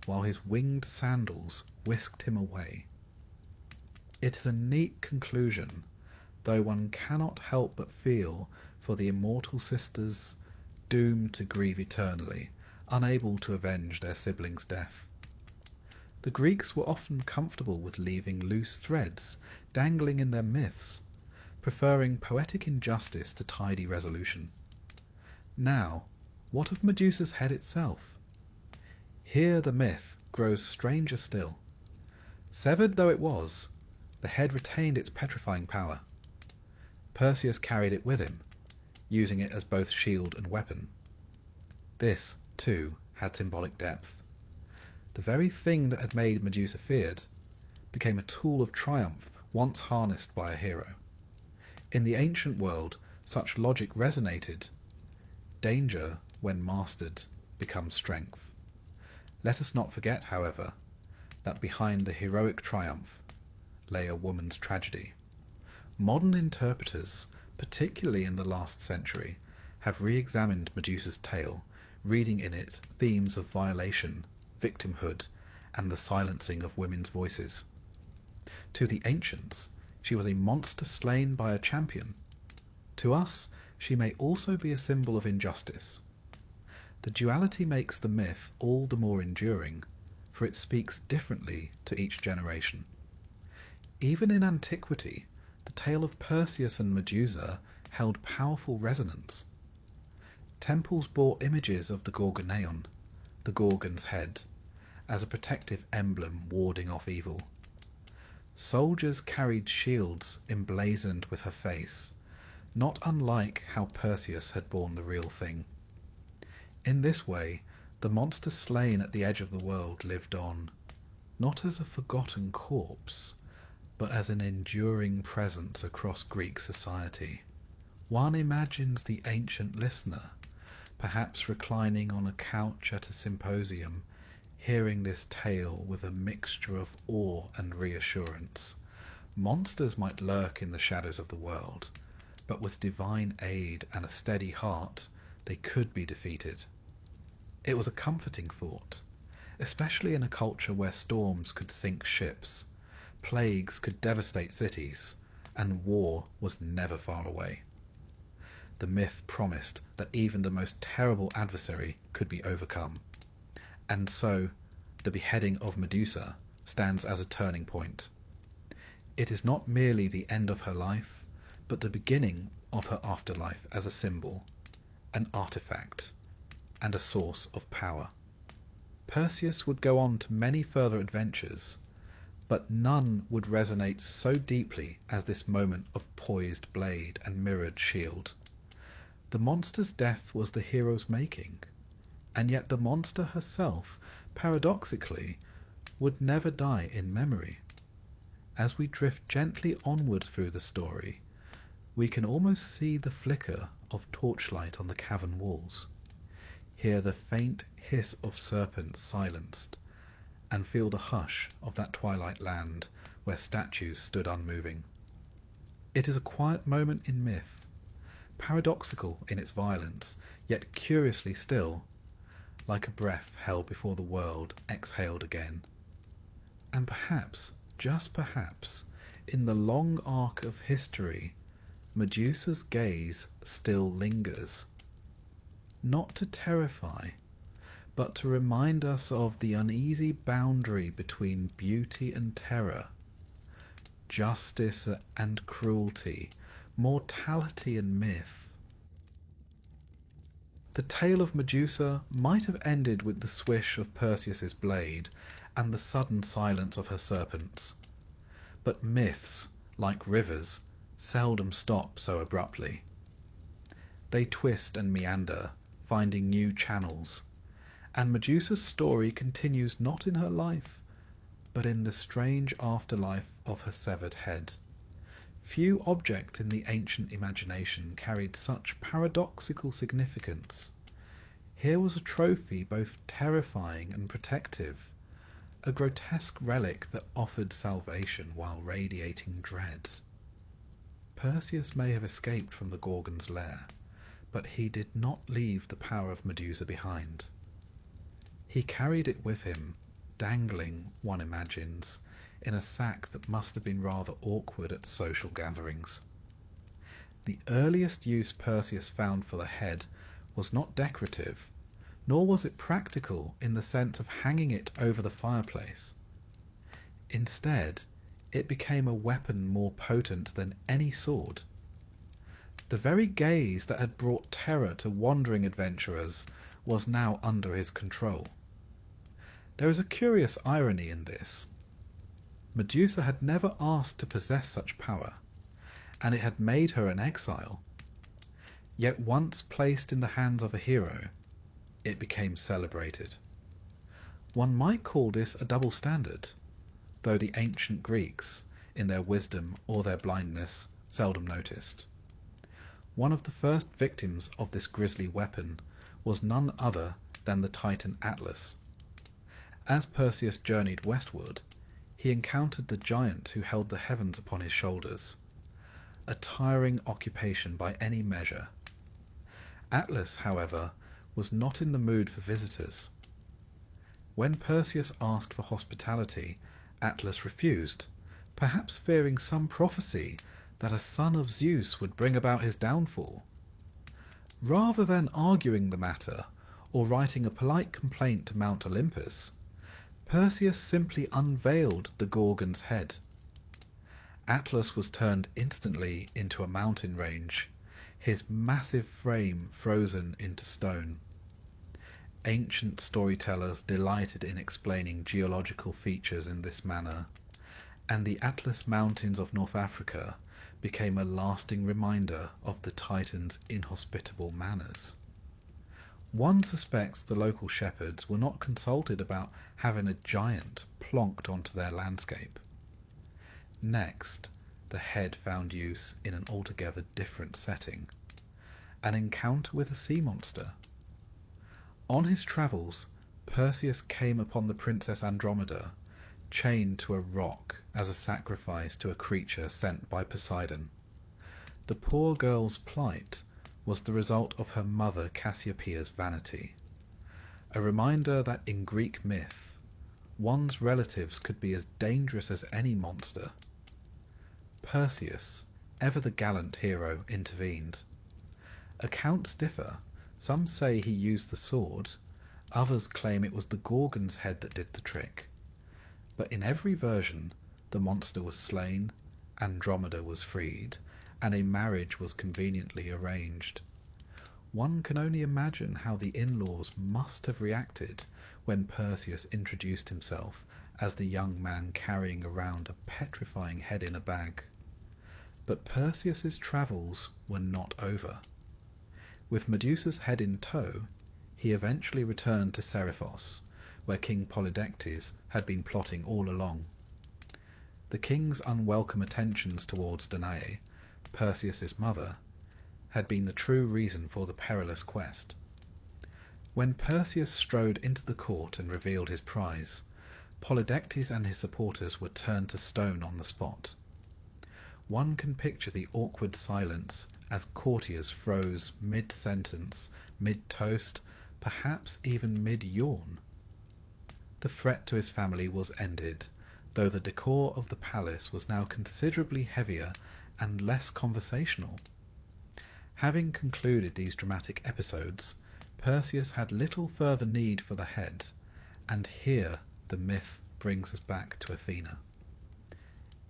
while his winged sandals whisked him away. It is a neat conclusion, though one cannot help but feel for the immortal sisters doomed to grieve eternally, unable to avenge their sibling's death. The Greeks were often comfortable with leaving loose threads dangling in their myths, preferring poetic injustice to tidy resolution. Now, what of Medusa's head itself? Here the myth grows stranger still. Severed though it was, the head retained its petrifying power. Perseus carried it with him, using it as both shield and weapon. This, too, had symbolic depth. The very thing that had made Medusa feared became a tool of triumph once harnessed by a hero. In the ancient world, such logic resonated. Danger, when mastered, becomes strength. Let us not forget, however, that behind the heroic triumph lay a woman's tragedy. Modern interpreters, particularly in the last century, have re-examined Medusa's tale, reading in it themes of violation, victimhood, and the silencing of women's voices. To the ancients, she was a monster slain by a champion. To us, she may also be a symbol of injustice. The duality makes the myth all the more enduring, for it speaks differently to each generation. Even in antiquity, the tale of Perseus and Medusa held powerful resonance. Temples bore images of the Gorgoneon, the Gorgon's head, as a protective emblem warding off evil. Soldiers carried shields emblazoned with her face, not unlike how Perseus had borne the real thing. In this way, the monster slain at the edge of the world lived on, not as a forgotten corpse, but as an enduring presence across Greek society. One imagines the ancient listener, perhaps reclining on a couch at a symposium, hearing this tale with a mixture of awe and reassurance. Monsters might lurk in the shadows of the world, but with divine aid and a steady heart, they could be defeated. It was a comforting thought, especially in a culture where storms could sink ships, plagues could devastate cities, and war was never far away. The myth promised that even the most terrible adversary could be overcome. And so, the beheading of Medusa stands as a turning point. It is not merely the end of her life, but the beginning of her afterlife as a symbol, an artifact, and a source of power. Perseus would go on to many further adventures, but none would resonate so deeply as this moment of poised blade and mirrored shield. The monster's death was the hero's making, and yet the monster herself, paradoxically, would never die in memory. As we drift gently onward through the story, we can almost see the flicker of torchlight on the cavern walls, hear the faint hiss of serpents silenced, and feel the hush of that twilight land where statues stood unmoving. It is a quiet moment in myth, paradoxical in its violence, yet curiously still, like a breath held before the world exhaled again. And perhaps, just perhaps, in the long arc of history, Medusa's gaze still lingers, not to terrify, but to remind us of the uneasy boundary between beauty and terror, justice and cruelty, mortality and myth. The tale of Medusa might have ended with the swish of Perseus's blade and the sudden silence of her serpents, but myths, like rivers, seldom stop so abruptly. They twist and meander, finding new channels, and Medusa's story continues not in her life, but in the strange afterlife of her severed head. Few objects in the ancient imagination carried such paradoxical significance. Here was a trophy both terrifying and protective, a grotesque relic that offered salvation while radiating dread. Perseus may have escaped from the Gorgon's lair, but he did not leave the power of Medusa behind. He carried it with him, dangling, one imagines, in a sack that must have been rather awkward at social gatherings. The earliest use Perseus found for the head was not decorative, nor was it practical in the sense of hanging it over the fireplace. Instead, it became a weapon more potent than any sword. The very gaze that had brought terror to wandering adventurers was now under his control. There is a curious irony in this. Medusa had never asked to possess such power, and it had made her an exile. Yet once placed in the hands of a hero, it became celebrated. One might call this a double standard, though the ancient Greeks, in their wisdom or their blindness, seldom noticed. One of the first victims of this grisly weapon was none other than the Titan Atlas. As Perseus journeyed westward, he encountered the giant who held the heavens upon his shoulders, a tiring occupation by any measure. Atlas, however, was not in the mood for visitors. When Perseus asked for hospitality, Atlas refused, perhaps fearing some prophecy that a son of Zeus would bring about his downfall. Rather than arguing the matter or writing a polite complaint to Mount Olympus, Perseus simply unveiled the Gorgon's head. Atlas was turned instantly into a mountain range, his massive frame frozen into stone. Ancient storytellers delighted in explaining geological features in this manner, and the Atlas Mountains of North Africa became a lasting reminder of the Titan's inhospitable manners. One suspects the local shepherds were not consulted about having a giant plonked onto their landscape. Next, the head found use in an altogether different setting, an encounter with a sea monster. On his travels, Perseus came upon the Princess Andromeda, chained to a rock as a sacrifice to a creature sent by Poseidon. The poor girl's plight was the result of her mother Cassiopeia's vanity, a reminder that in Greek myth, one's relatives could be as dangerous as any monster. Perseus, ever the gallant hero, intervened. Accounts differ. Some say he used the sword, others claim it was the Gorgon's head that did the trick. But in every version, the monster was slain, Andromeda was freed, and a marriage was conveniently arranged. One can only imagine how the in-laws must have reacted when Perseus introduced himself as the young man carrying around a petrifying head in a bag. But Perseus's travels were not over. With Medusa's head in tow, he eventually returned to Seriphos, where King Polydectes had been plotting all along. The king's unwelcome attentions towards Danae, Perseus's mother, had been the true reason for the perilous quest. When Perseus strode into the court and revealed his prize, Polydectes and his supporters were turned to stone on the spot. One can picture the awkward silence as courtiers froze mid-sentence, mid-toast, perhaps even mid-yawn. The threat to his family was ended, though the decor of the palace was now considerably heavier and less conversational. Having concluded these dramatic episodes, Perseus had little further need for the head, and here the myth brings us back to Athena.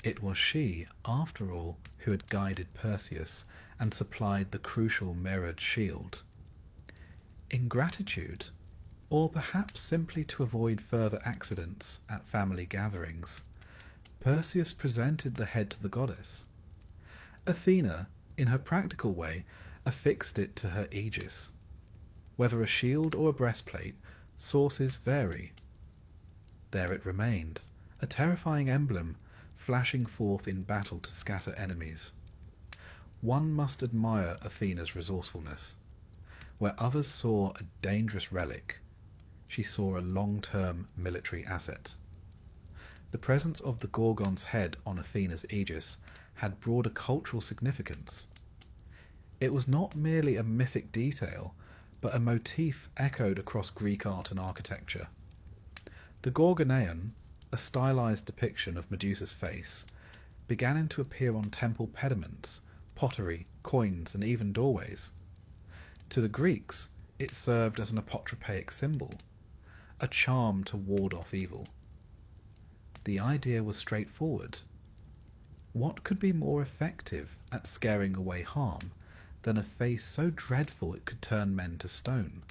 It was she, after all, who had guided Perseus and supplied the crucial mirrored shield. In gratitude, or perhaps simply to avoid further accidents at family gatherings, Perseus presented the head to the goddess. Athena, in her practical way, affixed it to her aegis. Whether a shield or a breastplate, sources vary. There it remained, a terrifying emblem, flashing forth in battle to scatter enemies. One must admire Athena's resourcefulness. Where others saw a dangerous relic, she saw a long-term military asset. The presence of the Gorgon's head on Athena's aegis had broader cultural significance. It was not merely a mythic detail, but a motif echoed across Greek art and architecture. The Gorgoneion, a stylized depiction of Medusa's face, began to appear on temple pediments, pottery, coins, and even doorways. To the Greeks, it served as an apotropaic symbol, a charm to ward off evil. The idea was straightforward. What could be more effective at scaring away harm than a face so dreadful it could turn men to stone?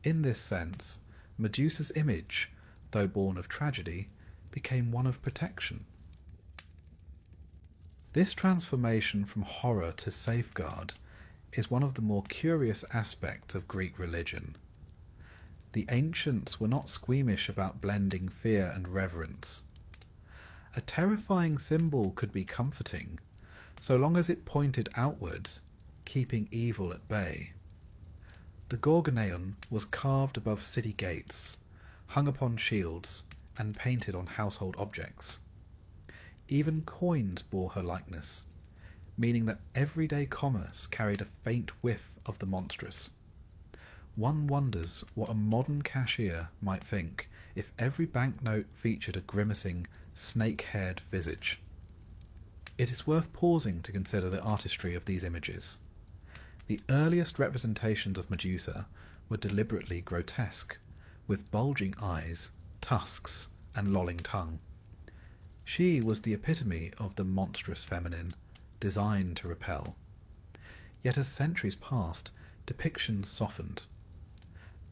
In this sense, Medusa's image, though born of tragedy, became one of protection. This transformation from horror to safeguard is one of the more curious aspects of Greek religion. The ancients were not squeamish about blending fear and reverence. A terrifying symbol could be comforting, so long as it pointed outward, keeping evil at bay. The Gorgoneion was carved above city gates, hung upon shields, and painted on household objects. Even coins bore her likeness, meaning that everyday commerce carried a faint whiff of the monstrous. One wonders what a modern cashier might think if every banknote featured a grimacing, snake-haired visage. It is worth pausing to consider the artistry of these images. The earliest representations of Medusa were deliberately grotesque, with bulging eyes, tusks, and lolling tongue. She was the epitome of the monstrous feminine, designed to repel. Yet as centuries passed, depictions softened.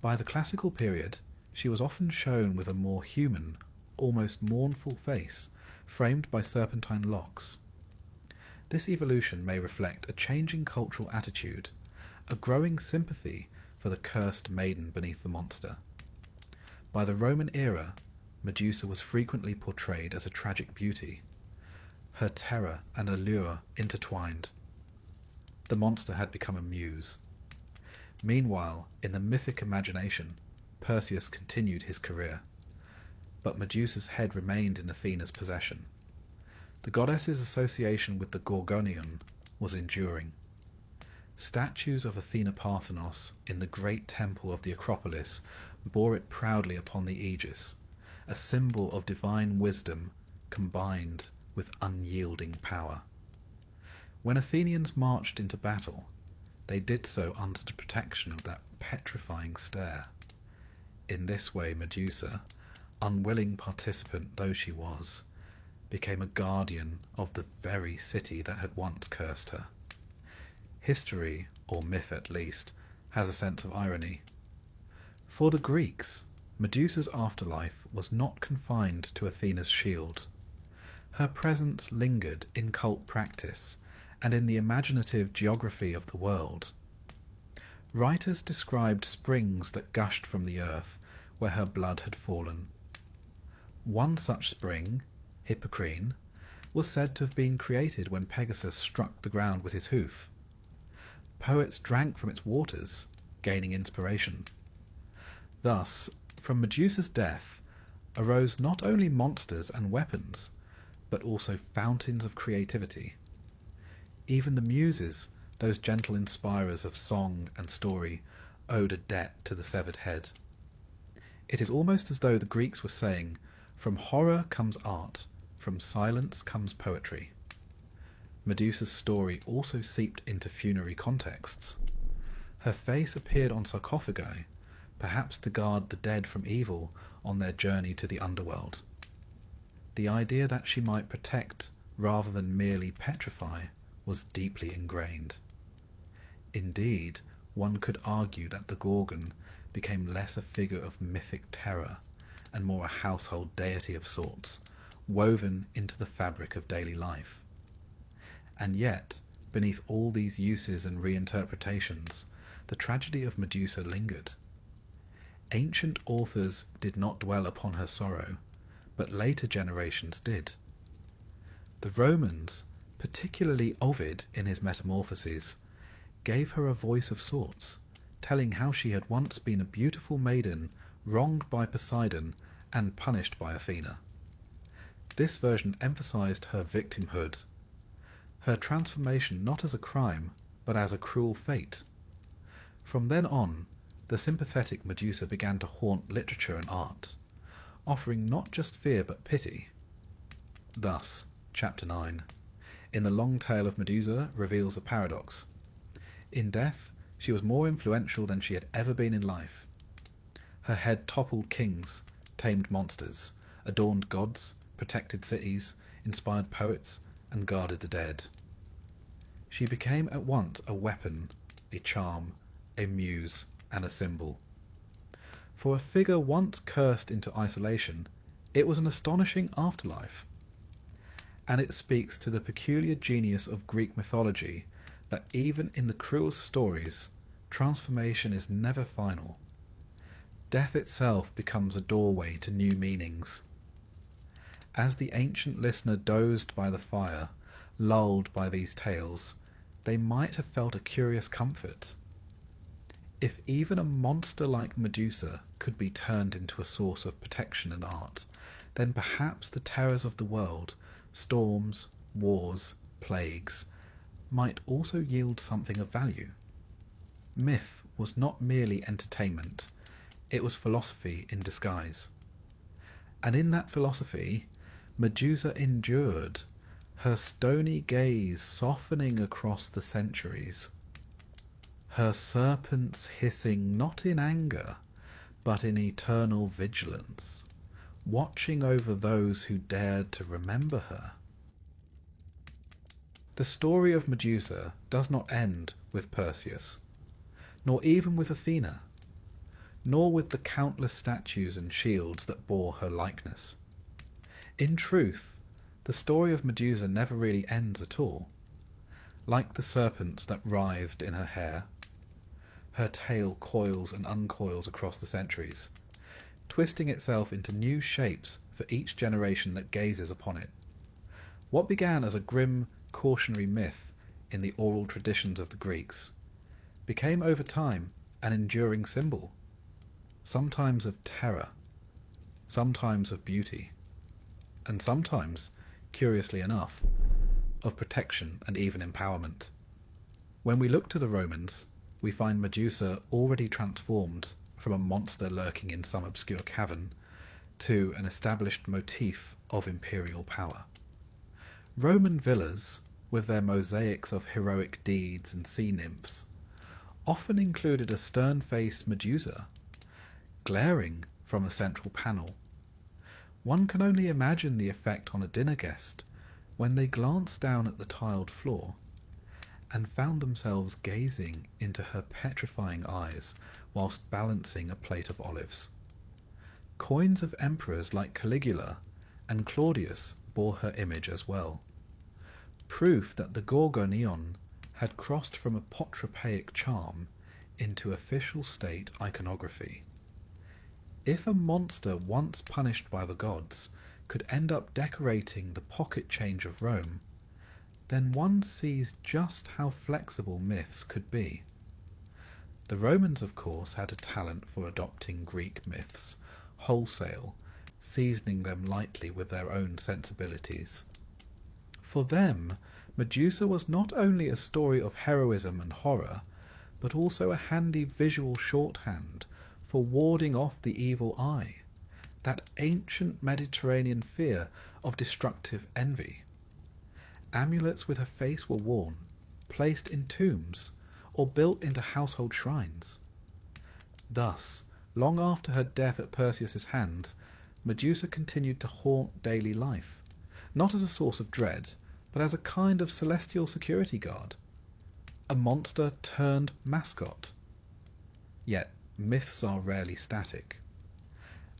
By the classical period, she was often shown with a more human, almost mournful face, framed by serpentine locks. This evolution may reflect a changing cultural attitude, a growing sympathy for the cursed maiden beneath the monster. By the Roman era, Medusa was frequently portrayed as a tragic beauty, her terror and allure intertwined. The monster had become a muse. Meanwhile, in the mythic imagination, Perseus continued his career, but Medusa's head remained in Athena's possession. The goddess's association with the Gorgoneion was enduring. Statues of Athena Parthenos in the great temple of the Acropolis bore it proudly upon the aegis, a symbol of divine wisdom combined with unyielding power. When Athenians marched into battle, they did so under the protection of that petrifying stare. In this way Medusa, unwilling participant though she was, became a guardian of the very city that had once cursed her. History, or myth at least, has a sense of irony. For the Greeks, Medusa's afterlife was not confined to Athena's shield. Her presence lingered in cult practice and in the imaginative geography of the world. Writers described springs that gushed from the earth where her blood had fallen. One such spring, Hippocrene, was said to have been created when Pegasus struck the ground with his hoof. Poets drank from its waters, gaining inspiration. Thus, from Medusa's death arose not only monsters and weapons, but also fountains of creativity. Even the Muses, those gentle inspirers of song and story, owed a debt to the severed head. It is almost as though the Greeks were saying, from horror comes art, from silence comes poetry. Medusa's story also seeped into funerary contexts. Her face appeared on sarcophagi, perhaps to guard the dead from evil on their journey to the underworld. The idea that she might protect rather than merely petrify was deeply ingrained. Indeed, one could argue that the Gorgon became less a figure of mythic terror and more a household deity of sorts, woven into the fabric of daily life. And yet, beneath all these uses and reinterpretations, the tragedy of Medusa lingered. Ancient authors did not dwell upon her sorrow, but later generations did. The Romans, particularly Ovid in his Metamorphoses, gave her a voice of sorts, telling how she had once been a beautiful maiden wronged by Poseidon and punished by Athena. This version emphasized her victimhood, her transformation not as a crime, but as a cruel fate. From then on, the sympathetic Medusa began to haunt literature and art, offering not just fear but pity. Thus, Chapter 9, in the long tale of Medusa, reveals a paradox. In death, she was more influential than she had ever been in life. Her head toppled kings, tamed monsters, adorned gods, protected cities, inspired poets, and guarded the dead. She became at once a weapon, a charm, a muse, and a symbol. For a figure once cursed into isolation, it was an astonishing afterlife. And it speaks to the peculiar genius of Greek mythology that even in the cruelest stories, transformation is never final. Death itself becomes a doorway to new meanings. As the ancient listener dozed by the fire, lulled by these tales, they might have felt a curious comfort. If even a monster like Medusa could be turned into a source of protection and art, then perhaps the terrors of the world, storms, wars, plagues, might also yield something of value. Myth was not merely entertainment, it was philosophy in disguise. And in that philosophy, Medusa endured, her stony gaze softening across the centuries, her serpents hissing not in anger, but in eternal vigilance, watching over those who dared to remember her. The story of Medusa does not end with Perseus, nor even with Athena, nor with the countless statues and shields that bore her likeness. In truth, the story of Medusa never really ends at all. Like the serpents that writhed in her hair, her tail coils and uncoils across the centuries, twisting itself into new shapes for each generation that gazes upon it. What began as a grim, cautionary myth in the oral traditions of the Greeks became over time an enduring symbol, sometimes of terror, sometimes of beauty, and sometimes, curiously enough, of protection and even empowerment. When we look to the Romans, we find Medusa already transformed from a monster lurking in some obscure cavern to an established motif of imperial power. Roman villas, with their mosaics of heroic deeds and sea nymphs, often included a stern-faced Medusa, glaring from a central panel. One can only imagine the effect on a dinner guest when they glanced down at the tiled floor and found themselves gazing into her petrifying eyes whilst balancing a plate of olives. Coins of emperors like Caligula and Claudius bore her image as well, proof that the Gorgonion had crossed from a potropaic charm into official state iconography. If a monster once punished by the gods could end up decorating the pocket change of Rome, then one sees just how flexible myths could be. The Romans, of course, had a talent for adopting Greek myths wholesale, seasoning them lightly with their own sensibilities. For them, Medusa was not only a story of heroism and horror, but also a handy visual shorthand for warding off the evil eye, that ancient Mediterranean fear of destructive envy. Amulets with her face were worn, placed in tombs, or built into household shrines. Thus, long after her death at Perseus's hands, Medusa continued to haunt daily life, not as a source of dread, but as a kind of celestial security guard, a monster turned mascot. Yet myths are rarely static.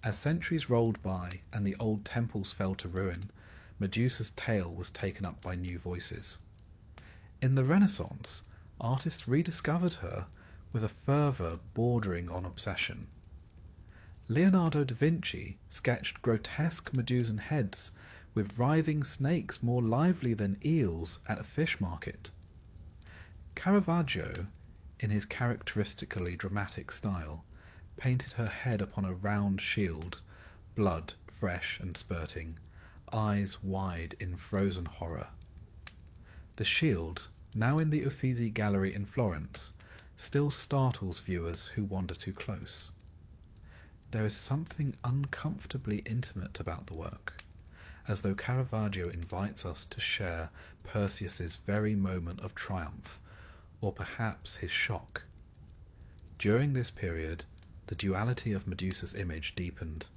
As centuries rolled by and the old temples fell to ruin, Medusa's tale was taken up by new voices. In the Renaissance, artists rediscovered her with a fervour bordering on obsession. Leonardo da Vinci sketched grotesque Medusan heads with writhing snakes more lively than eels at a fish market. Caravaggio, in his characteristically dramatic style, painted her head upon a round shield, blood fresh and spurting, eyes wide in frozen horror. The shield, now in the Uffizi Gallery in Florence, still startles viewers who wander too close. There is something uncomfortably intimate about the work, as though Caravaggio invites us to share Perseus's very moment of triumph, or perhaps his shock. During this period, the duality of Medusa's image deepened.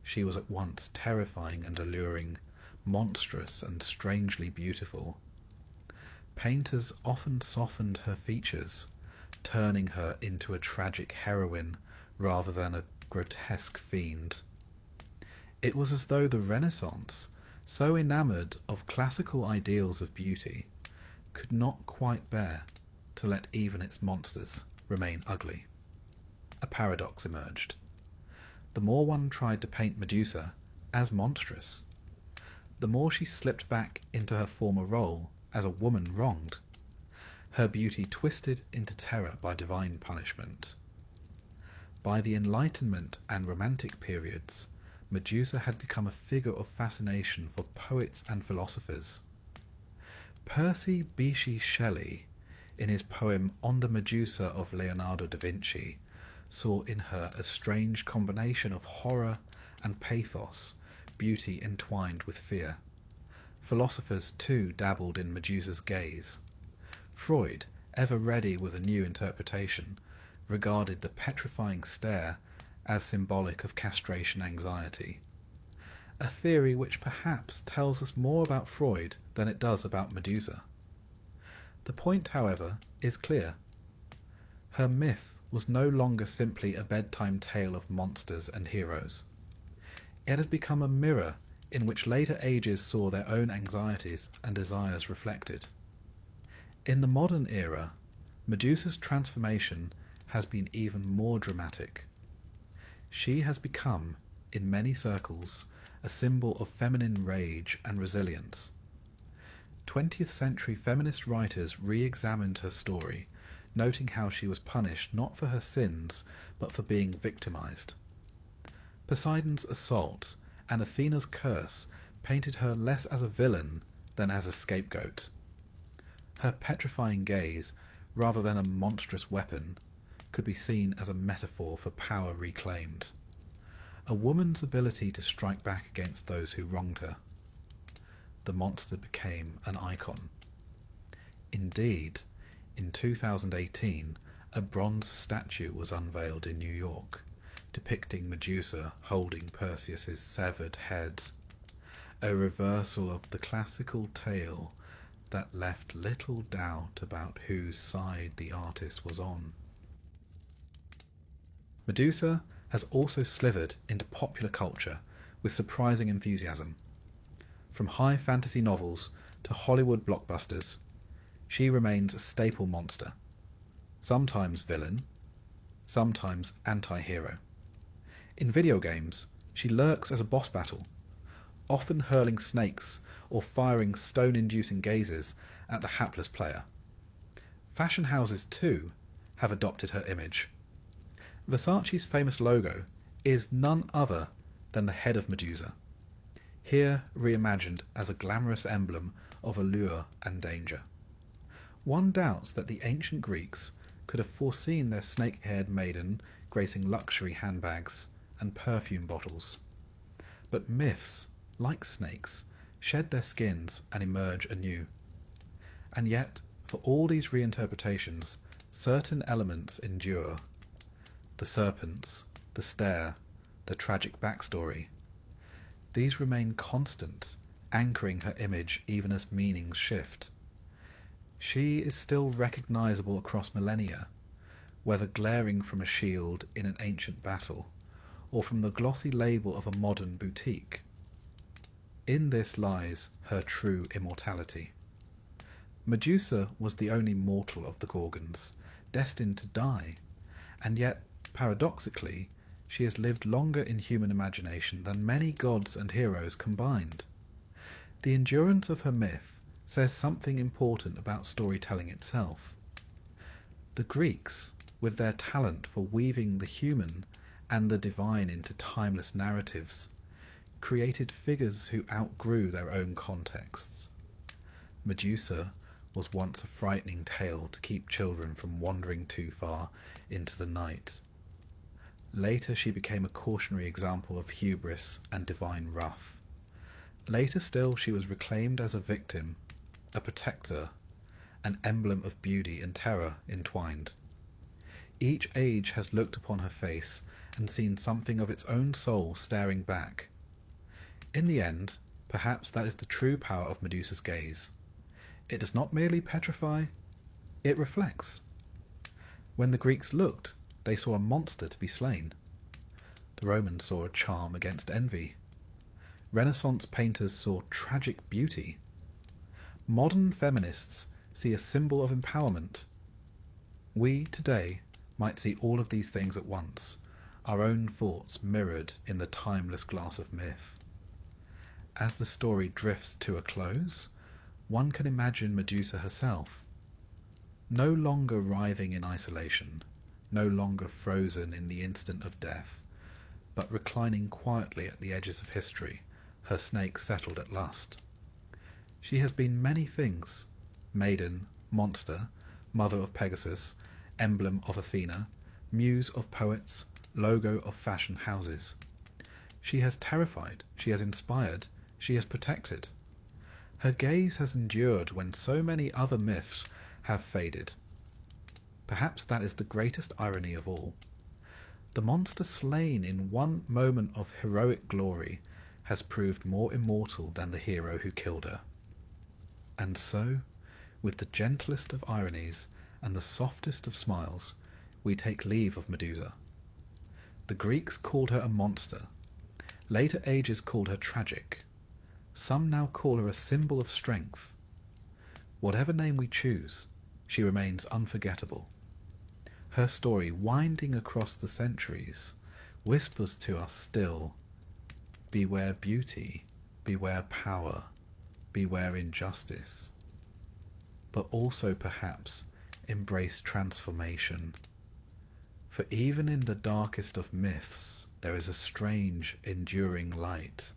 She was at once terrifying and alluring, monstrous and strangely beautiful. Painters often softened her features, turning her into a tragic heroine rather than a grotesque fiend. It was as though the Renaissance, so enamoured of classical ideals of beauty, could not quite bear to let even its monsters remain ugly. A paradox emerged. The more one tried to paint Medusa as monstrous, the more she slipped back into her former role as a woman wronged, her beauty twisted into terror by divine punishment. By the Enlightenment and Romantic periods, Medusa had become a figure of fascination for poets and philosophers. Percy Bysshe Shelley, in his poem On the Medusa of Leonardo da Vinci, saw in her a strange combination of horror and pathos, beauty entwined with fear. Philosophers too dabbled in Medusa's gaze. Freud, ever ready with a new interpretation, regarded the petrifying stare as symbolic of castration anxiety, a theory which perhaps tells us more about Freud than it does about Medusa. The point, however, is clear. Her myth was no longer simply a bedtime tale of monsters and heroes. It had become a mirror in which later ages saw their own anxieties and desires reflected. In the modern era, Medusa's transformation has been even more dramatic. She has become, in many circles, a symbol of feminine rage and resilience. 20th century feminist writers re-examined her story, noting how she was punished not for her sins, but for being victimized. Poseidon's assault and Athena's curse painted her less as a villain than as a scapegoat. Her petrifying gaze, rather than a monstrous weapon, could be seen as a metaphor for power reclaimed, a woman's ability to strike back against those who wronged her. The monster became an icon. Indeed, in 2018, a bronze statue was unveiled in New York, depicting Medusa holding Perseus's severed head, a reversal of the classical tale that left little doubt about whose side the artist was on. Medusa has also slithered into popular culture with surprising enthusiasm. From high fantasy novels to Hollywood blockbusters, she remains a staple monster, sometimes villain, sometimes anti-hero. In video games, she lurks as a boss battle, often hurling snakes or firing stone-inducing gazes at the hapless player. Fashion houses, too, have adopted her image. Versace's famous logo is none other than the head of Medusa, here reimagined as a glamorous emblem of allure and danger. One doubts that the ancient Greeks could have foreseen their snake-haired maiden gracing luxury handbags and perfume bottles. But myths, like snakes, shed their skins and emerge anew. And yet, for all these reinterpretations, certain elements endure. The serpents, the stare, the tragic backstory. These remain constant, anchoring her image even as meanings shift. She is still recognizable across millennia, whether glaring from a shield in an ancient battle, or from the glossy label of a modern boutique. In this lies her true immortality. Medusa was the only mortal of the Gorgons, destined to die, and yet, paradoxically, she has lived longer in human imagination than many gods and heroes combined. The endurance of her myth says something important about storytelling itself. The Greeks, with their talent for weaving the human and the divine into timeless narratives, created figures who outgrew their own contexts. Medusa was once a frightening tale to keep children from wandering too far into the night. Later she became a cautionary example of hubris and divine wrath. Later still she was reclaimed as a victim, a protector, an emblem of beauty and terror entwined. Each age has looked upon her face and seen something of its own soul staring back. In the end, perhaps that is the true power of Medusa's gaze. It does not merely petrify, it reflects. When the Greeks looked, they saw a monster to be slain. The Romans saw a charm against envy. Renaissance painters saw tragic beauty. Modern feminists see a symbol of empowerment. We, today, might see all of these things at once, our own thoughts mirrored in the timeless glass of myth. As the story drifts to a close, one can imagine Medusa herself, no longer writhing in isolation, no longer frozen in the instant of death, but reclining quietly at the edges of history, her snake settled at last. She has been many things: maiden, monster, mother of Pegasus, emblem of Athena, muse of poets, logo of fashion houses. She has terrified, she has inspired, she has protected. Her gaze has endured when so many other myths have faded. Perhaps that is the greatest irony of all. The monster slain in one moment of heroic glory has proved more immortal than the hero who killed her. And so, with the gentlest of ironies and the softest of smiles, we take leave of Medusa. The Greeks called her a monster. Later ages called her tragic. Some now call her a symbol of strength. Whatever name we choose, she remains unforgettable. Her story, winding across the centuries, whispers to us still, beware beauty, beware power, beware injustice, but also perhaps embrace transformation. For even in the darkest of myths, there is a strange, enduring light.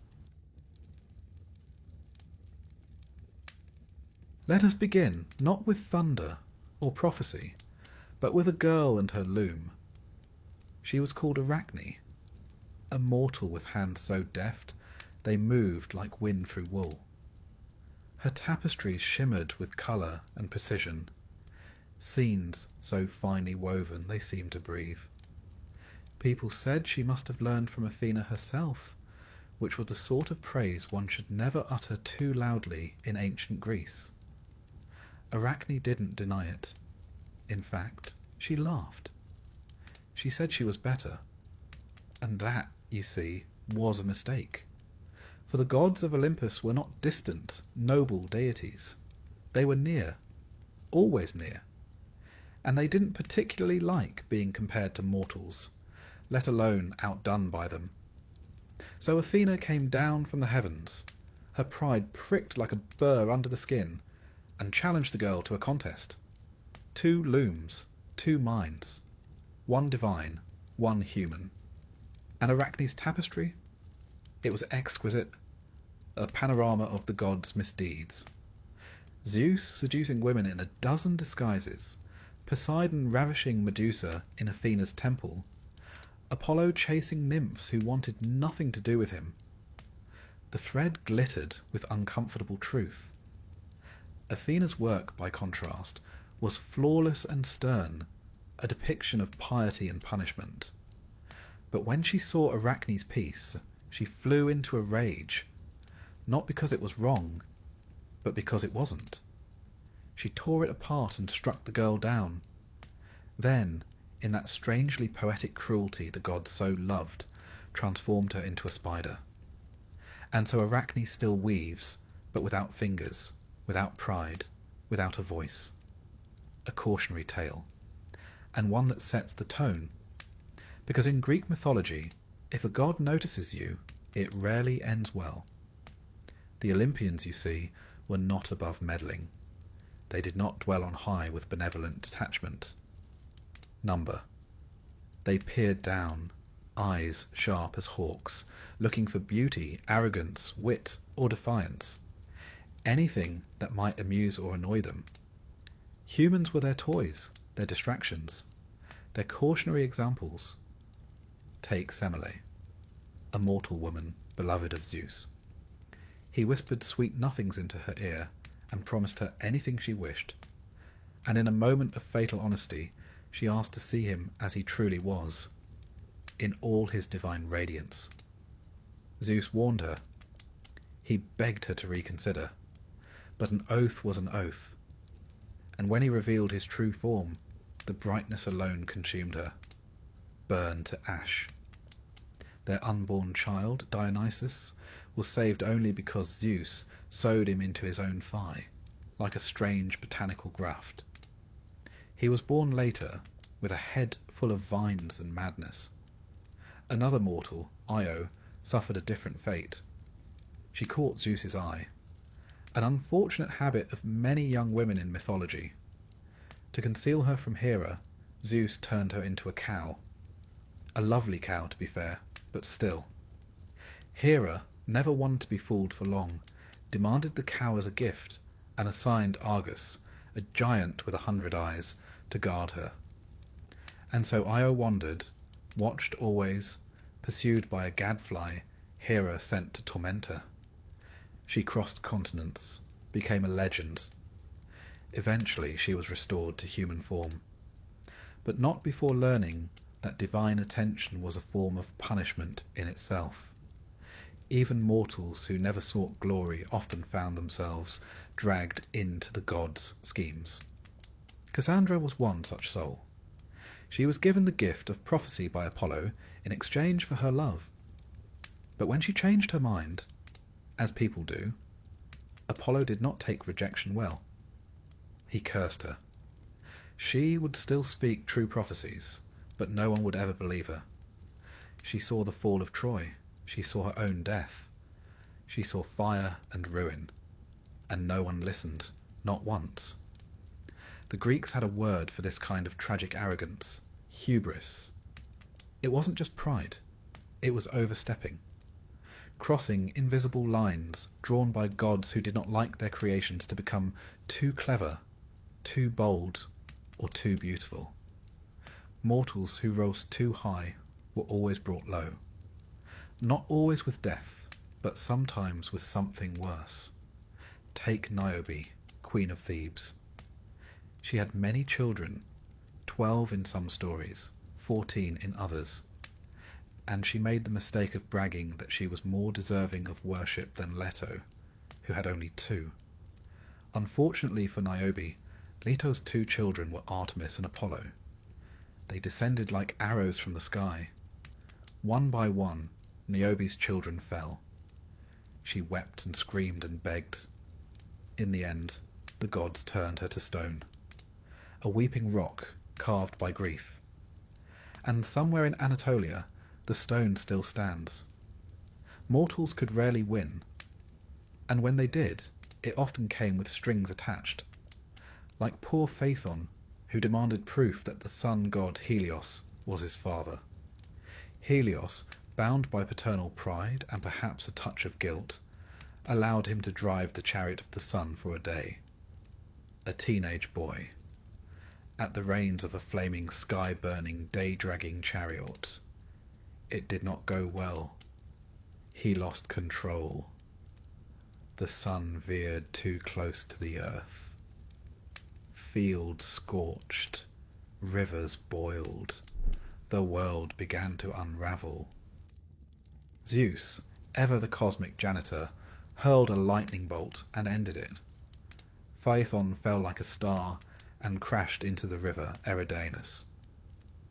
Let us begin not with thunder or prophecy, but with a girl and her loom. She was called Arachne, a mortal with hands so deft they moved like wind through wool. Her tapestries shimmered with colour and precision, scenes so finely woven they seemed to breathe. People said she must have learned from Athena herself, which was the sort of praise one should never utter too loudly in ancient Greece. Arachne didn't deny it. In fact, she laughed. She said she was better. And that, you see, was a mistake. For the gods of Olympus were not distant, noble deities. They were near, always near. And they didn't particularly like being compared to mortals, let alone outdone by them. So Athena came down from the heavens, her pride pricked like a burr under the skin, and challenged the girl to a contest. 2 looms, 2 minds, one divine, one human. And Arachne's tapestry? It was exquisite, a panorama of the gods' misdeeds. Zeus seducing women in a dozen disguises, Poseidon ravishing Medusa in Athena's temple, Apollo chasing nymphs who wanted nothing to do with him. The thread glittered with uncomfortable truth. Athena's work, by contrast, was flawless and stern, a depiction of piety and punishment. But when she saw Arachne's piece, she flew into a rage, not because it was wrong, but because it wasn't. She tore it apart and struck the girl down. Then, in that strangely poetic cruelty the gods so loved, transformed her into a spider. And so Arachne still weaves, but without fingers, without pride, without a voice. A cautionary tale, and one that sets the tone. Because in Greek mythology, if a god notices you, it rarely ends well. The Olympians, you see, were not above meddling. They did not dwell on high with benevolent detachment. Number. They peered down, eyes sharp as hawks, looking for beauty, arrogance, wit, or defiance. Anything that might amuse or annoy them. Humans were their toys, their distractions, their cautionary examples. Take Semele, a mortal woman, beloved of Zeus. He whispered sweet nothings into her ear and promised her anything she wished. And in a moment of fatal honesty, she asked to see him as he truly was, in all his divine radiance. Zeus warned her. He begged her to reconsider, but an oath was an oath. And when he revealed his true form, the brightness alone consumed her, burned to ash. Their unborn child, Dionysus, was saved only because Zeus sewed him into his own thigh, like a strange botanical graft. He was born later, with a head full of vines and madness. Another mortal, Io, suffered a different fate. She caught Zeus's eye, an unfortunate habit of many young women in mythology. To conceal her from Hera, Zeus turned her into a cow. A lovely cow, to be fair, but still. Hera, never one to be fooled for long, demanded the cow as a gift, and assigned Argus, a giant with 100 eyes, to guard her. And so Io wandered, watched always, pursued by a gadfly Hera sent to torment her. She crossed continents, became a legend. Eventually she was restored to human form, but not before learning that divine attention was a form of punishment in itself. Even mortals who never sought glory often found themselves dragged into the gods' schemes. Cassandra was one such soul. She was given the gift of prophecy by Apollo in exchange for her love. But when she changed her mind, as people do, Apollo did not take rejection well. He cursed her. She would still speak true prophecies, but no one would ever believe her. She saw the fall of Troy. She saw her own death. She saw fire and ruin, and no one listened, not once. The Greeks had a word for this kind of tragic arrogance, hubris. It wasn't just pride, it was overstepping. Crossing invisible lines drawn by gods who did not like their creations to become too clever, too bold, or too beautiful. Mortals who rose too high were always brought low. Not always with death, but sometimes with something worse. Take Niobe, Queen of Thebes. She had many children, 12 in some stories, 14 in others, and she made the mistake of bragging that she was more deserving of worship than Leto, who had only 2. Unfortunately for Niobe, Leto's 2 children were Artemis and Apollo. They descended like arrows from the sky. One by one, Niobe's children fell. She wept and screamed and begged. In the end, the gods turned her to stone, a weeping rock carved by grief. And somewhere in Anatolia, the stone still stands. Mortals could rarely win, and when they did, it often came with strings attached, like poor Phaethon, who demanded proof that the sun god Helios was his father. Helios, bound by paternal pride and perhaps a touch of guilt, allowed him to drive the chariot of the sun for a day. A teenage boy, at the reins of a flaming, sky-burning, day-dragging chariot. It did not go well. He lost control. The sun veered too close to the earth. Fields scorched, rivers boiled, the world began to unravel. Zeus, ever the cosmic janitor, hurled a lightning bolt and ended it. Phaethon fell like a star and crashed into the river Eridanus.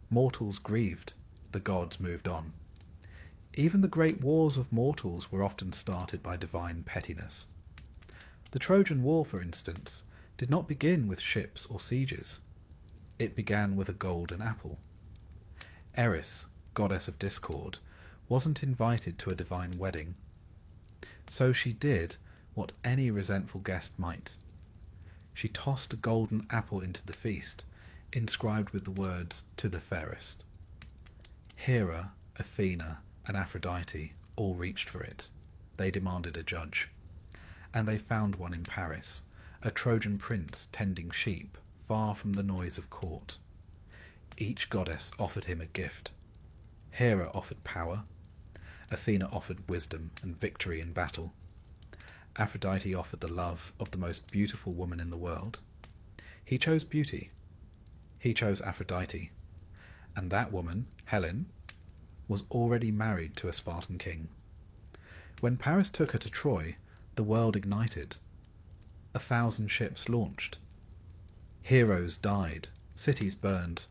Mortals grieved, the gods moved on. Even the great wars of mortals were often started by divine pettiness. The Trojan War, for instance, did not begin with ships or sieges. It began with a golden apple. Eris, goddess of discord, wasn't invited to a divine wedding. So she did what any resentful guest might. She tossed a golden apple into the feast, inscribed with the words, "To the fairest." Hera, Athena, and Aphrodite all reached for it. They demanded a judge. And they found one in Paris, a Trojan prince tending sheep, far from the noise of court. Each goddess offered him a gift. Hera offered power. Athena offered wisdom and victory in battle. Aphrodite offered the love of the most beautiful woman in the world. He chose beauty. He chose Aphrodite. And that woman, Helen, was already married to a Spartan king. When Paris took her to Troy, the world ignited. 1,000 ships launched. Heroes died, cities burned.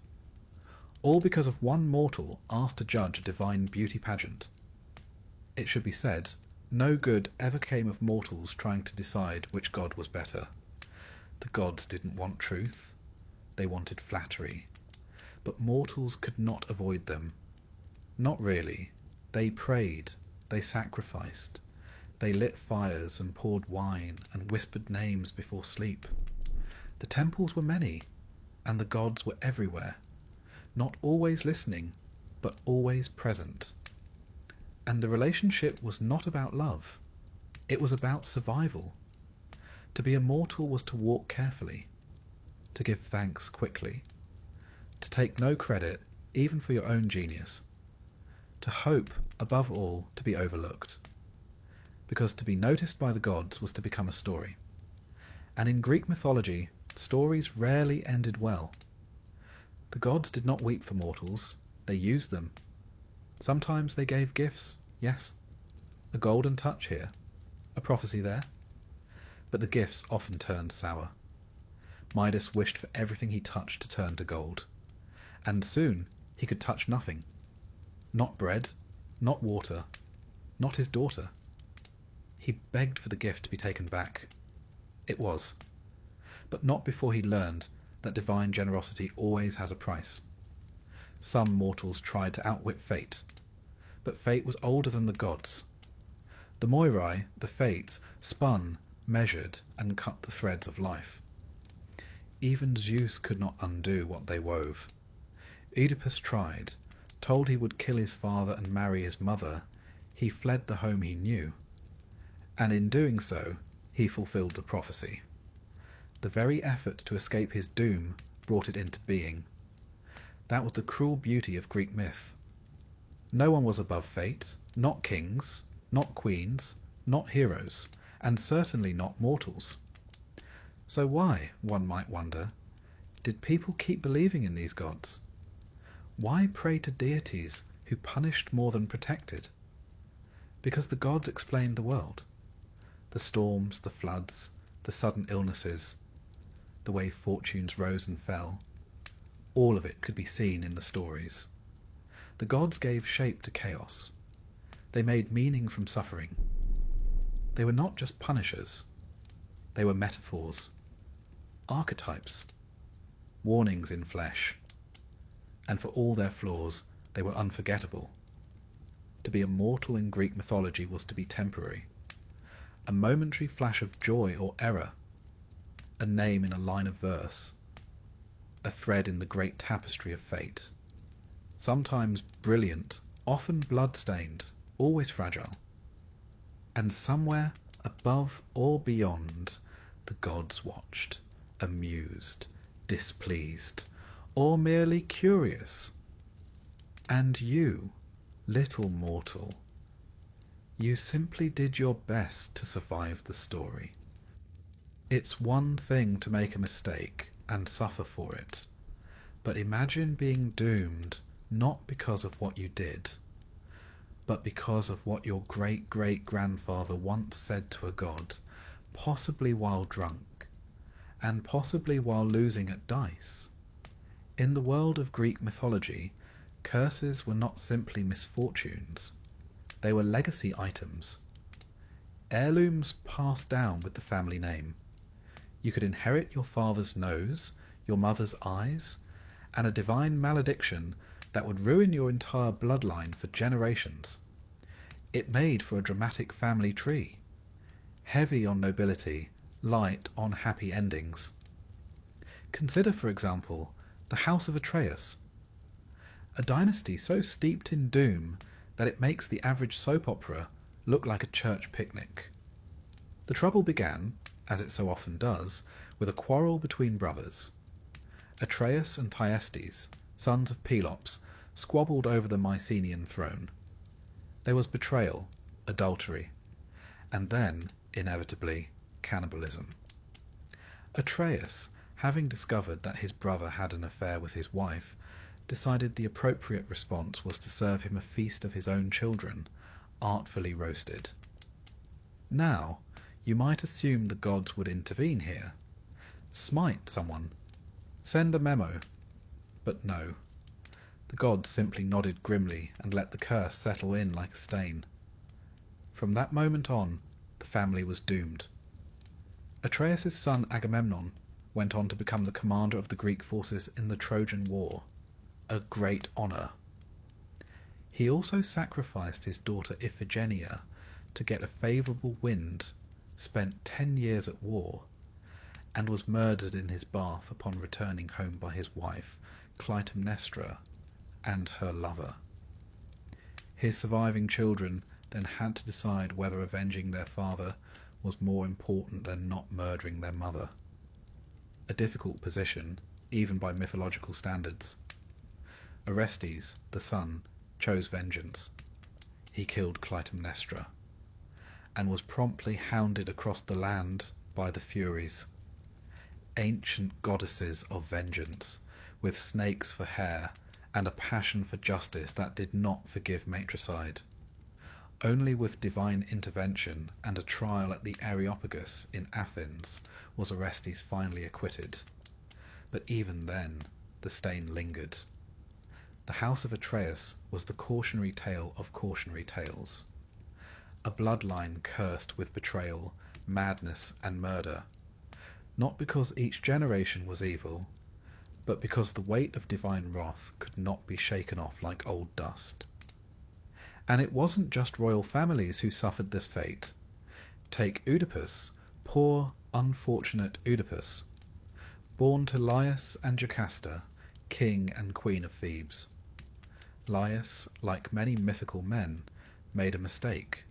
All because of one mortal asked to judge a divine beauty pageant. It should be said, no good ever came of mortals trying to decide which god was better. The gods didn't want truth. They wanted flattery. But mortals could not avoid them. Not really. They prayed. They sacrificed. They lit fires and poured wine and whispered names before sleep. The temples were many, and the gods were everywhere, not always listening, but always present. And the relationship was not about love. It was about survival. To be a mortal was to walk carefully, to give thanks quickly, to take no credit, even for your own genius, to hope, above all, to be overlooked. Because to be noticed by the gods was to become a story. And in Greek mythology, stories rarely ended well. The gods did not weep for mortals, they used them. Sometimes they gave gifts, yes. A golden touch here, a prophecy there. But the gifts often turned sour. Midas wished for everything he touched to turn to gold. And soon he could touch nothing. Not bread, not water, not his daughter. He begged for the gift to be taken back. It was. But not before he learned that divine generosity always has a price. Some mortals tried to outwit fate, but fate was older than the gods. The Moirai, the fates, spun, measured, and cut the threads of life. Even Zeus could not undo what they wove. Oedipus tried, told he would kill his father and marry his mother. He fled the home he knew. And in doing so, he fulfilled the prophecy. The very effort to escape his doom brought it into being. That was the cruel beauty of Greek myth. No one was above fate, not kings, not queens, not heroes, and certainly not mortals. So why, one might wonder, did people keep believing in these gods? Why pray to deities who punished more than protected? Because the gods explained the world. The storms, the floods, the sudden illnesses, the way fortunes rose and fell. All of it could be seen in the stories. The gods gave shape to chaos. They made meaning from suffering. They were not just punishers. They were metaphors, archetypes, warnings in flesh. And for all their flaws, they were unforgettable. To be immortal in Greek mythology was to be temporary. A momentary flash of joy or error, a name in a line of verse, a thread in the great tapestry of fate. Sometimes brilliant, often blood-stained, always fragile. And somewhere above or beyond, the gods watched, amused, displeased, or merely curious. And you, little mortal, you simply did your best to survive the story. It's one thing to make a mistake and suffer for it, but imagine being doomed not because of what you did, but because of what your great-great-grandfather once said to a god, possibly while drunk, and possibly while losing at dice. In the world of Greek mythology, curses were not simply misfortunes. They were legacy items. Heirlooms passed down with the family name. You could inherit your father's nose, your mother's eyes, and a divine malediction that would ruin your entire bloodline for generations. It made for a dramatic family tree, heavy on nobility, light on happy endings. Consider, for example, the House of Atreus, a dynasty so steeped in doom that it makes the average soap opera look like a church picnic. The trouble began, as it so often does, with a quarrel between brothers. Atreus and Thyestes, sons of Pelops, squabbled over the Mycenaean throne. There was betrayal, adultery, and then, inevitably, cannibalism. Atreus, having discovered that his brother had an affair with his wife, decided the appropriate response was to serve him a feast of his own children, artfully roasted. Now, you might assume the gods would intervene here. Smite someone. Send a memo. But no. The gods simply nodded grimly and let the curse settle in like a stain. From that moment on, the family was doomed. Atreus' son Agamemnon went on to become the commander of the Greek forces in the Trojan War, a great honour. He also sacrificed his daughter Iphigenia to get a favourable wind, spent 10 years at war, and was murdered in his bath upon returning home by his wife, Clytemnestra, and her lover. His surviving children then had to decide whether avenging their father was more important than not murdering their mother. A difficult position, even by mythological standards. Orestes, the son, chose vengeance. He killed Clytemnestra, and was promptly hounded across the land by the Furies, ancient goddesses of vengeance, with snakes for hair and a passion for justice that did not forgive matricide. Only with divine intervention and a trial at the Areopagus in Athens was Orestes finally acquitted. But even then, the stain lingered. The House of Atreus was the cautionary tale of cautionary tales. A bloodline cursed with betrayal, madness, and murder. Not because each generation was evil, but because the weight of divine wrath could not be shaken off like old dust. And it wasn't just royal families who suffered this fate. Take Oedipus, poor, unfortunate Oedipus, born to Laius and Jocasta, king and queen of Thebes. Laius, like many mythical men, made a mistake.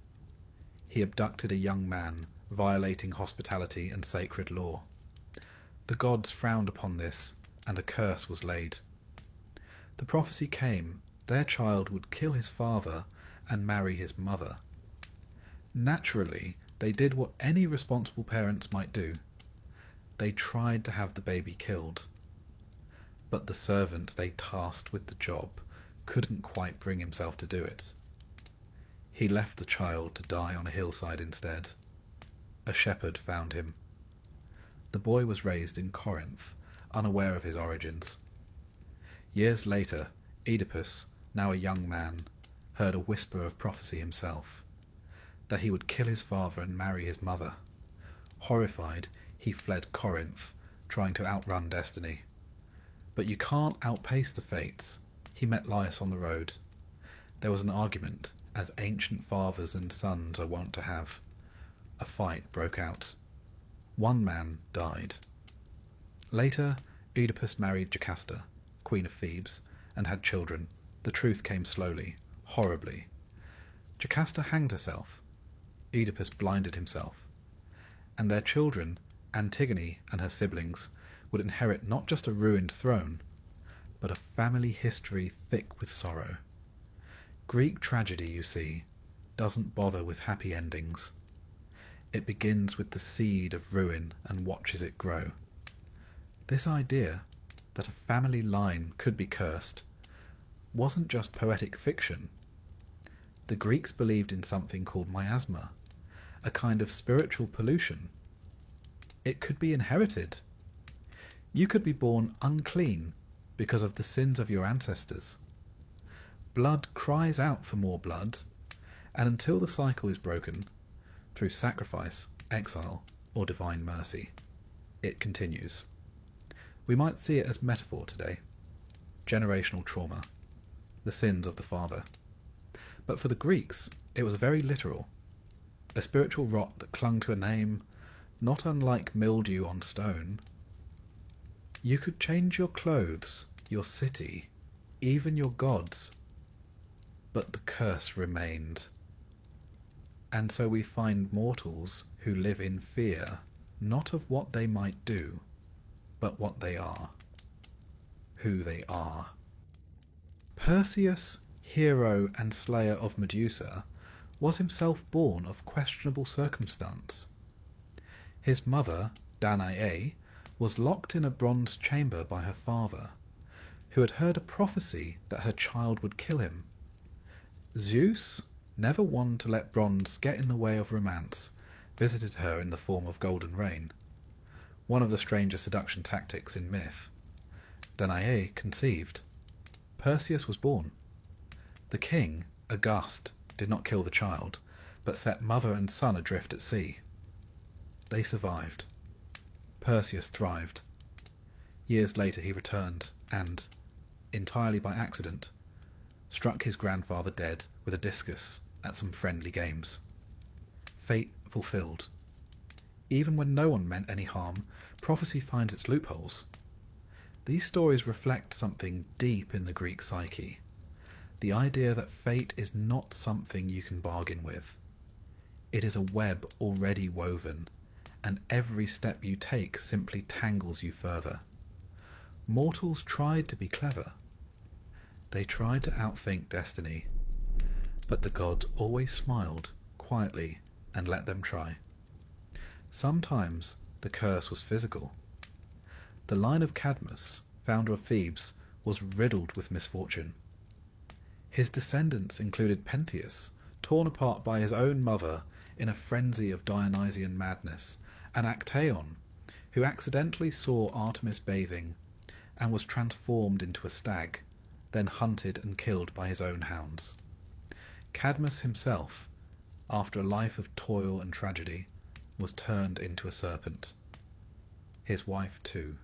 He abducted a young man, violating hospitality and sacred law. The gods frowned upon this, and a curse was laid. The prophecy came, their child would kill his father and marry his mother. Naturally, they did what any responsible parents might do. They tried to have the baby killed. But the servant they tasked with the job couldn't quite bring himself to do it. He left the child to die on a hillside instead. A shepherd found him. The boy was raised in Corinth, unaware of his origins. Years later, Oedipus, now a young man, heard a whisper of prophecy himself, that he would kill his father and marry his mother. Horrified, he fled Corinth, trying to outrun destiny. But you can't outpace the fates. He met Laius on the road. There was an argument, as ancient fathers and sons are wont to have. A fight broke out. One man died. Later, Oedipus married Jocasta, queen of Thebes, and had children. The truth came slowly, horribly. Jocasta hanged herself. Oedipus blinded himself. And their children, Antigone and her siblings, would inherit not just a ruined throne, but a family history thick with sorrow. Greek tragedy, you see, doesn't bother with happy endings. It begins with the seed of ruin and watches it grow. This idea that a family line could be cursed wasn't just poetic fiction. The Greeks believed in something called miasma, a kind of spiritual pollution. It could be inherited. You could be born unclean because of the sins of your ancestors. Blood cries out for more blood, and until the cycle is broken, through sacrifice, exile, or divine mercy, it continues. We might see it as metaphor today. Generational trauma, the sins of the father. But for the Greeks, it was very literal. A spiritual rot that clung to a name, not unlike mildew on stone. You could change your clothes, your city, even your gods, but the curse remained. And so we find mortals who live in fear, not of what they might do, but what they are, who they are. Perseus, hero and slayer of Medusa, was himself born of questionable circumstance. His mother, Danae, was locked in a bronze chamber by her father, who had heard a prophecy that her child would kill him. Zeus, never one to let bronze get in the way of romance, visited her in the form of golden rain, one of the stranger seduction tactics in myth. Danae conceived. Perseus was born. The king, aghast, did not kill the child, but set mother and son adrift at sea. They survived. Perseus thrived. Years later he returned and, entirely by accident, struck his grandfather dead with a discus at some friendly games. Fate fulfilled. Even when no one meant any harm, prophecy finds its loopholes. These stories reflect something deep in the Greek psyche. The idea that fate is not something you can bargain with. It is a web already woven, and every step you take simply tangles you further. Mortals tried to be clever. They tried to outthink destiny, but the gods always smiled quietly and let them try. Sometimes the curse was physical. The line of Cadmus, founder of Thebes, was riddled with misfortune. His descendants included Pentheus, torn apart by his own mother in a frenzy of Dionysian madness, and Actaeon, who accidentally saw Artemis bathing and was transformed into a stag, then hunted and killed by his own hounds. Cadmus himself, after a life of toil and tragedy, was turned into a serpent. His wife too.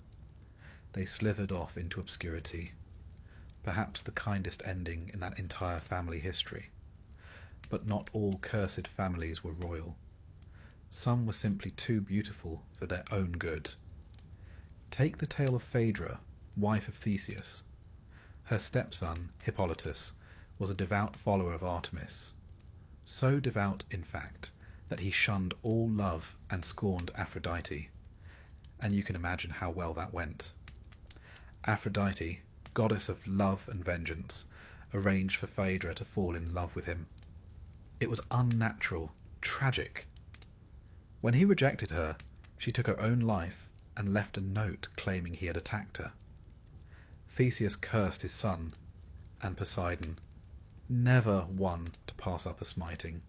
They slithered off into obscurity, perhaps the kindest ending in that entire family history. But not all cursed families were royal. Some were simply too beautiful for their own good. Take the tale of Phaedra, wife of Theseus. Her stepson, Hippolytus, was a devout follower of Artemis. So devout, in fact, that he shunned all love and scorned Aphrodite. And you can imagine how well that went. Aphrodite, goddess of love and vengeance, arranged for Phaedra to fall in love with him. It was unnatural, tragic. When he rejected her, she took her own life and left a note claiming he had attacked her. Theseus cursed his son, and Poseidon, never one to pass up a smiting,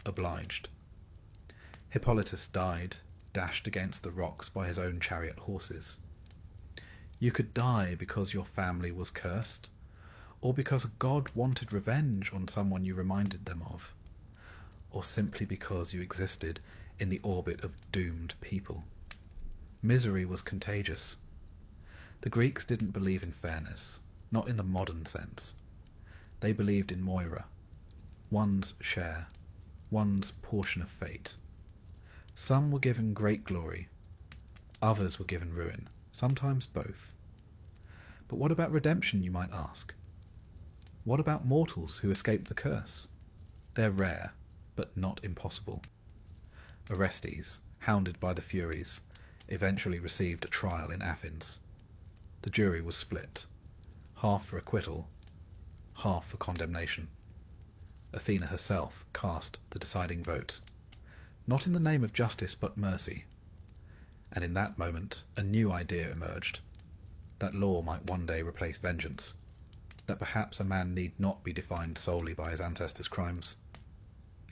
obliged. Hippolytus died, dashed against the rocks by his own chariot horses. You could die because your family was cursed, or because a god wanted revenge on someone you reminded them of, or simply because you existed in the orbit of doomed people. Misery was contagious. The Greeks didn't believe in fairness, not in the modern sense. They believed in Moira, one's share, one's portion of fate. Some were given great glory, others were given ruin, sometimes both. But what about redemption, you might ask? What about mortals who escaped the curse? They're rare, but not impossible. Orestes, hounded by the Furies, eventually received a trial in Athens. The jury was split, half for acquittal, half for condemnation. Athena herself cast the deciding vote, not in the name of justice but mercy. And in that moment, a new idea emerged, that law might one day replace vengeance, that perhaps a man need not be defined solely by his ancestors' crimes.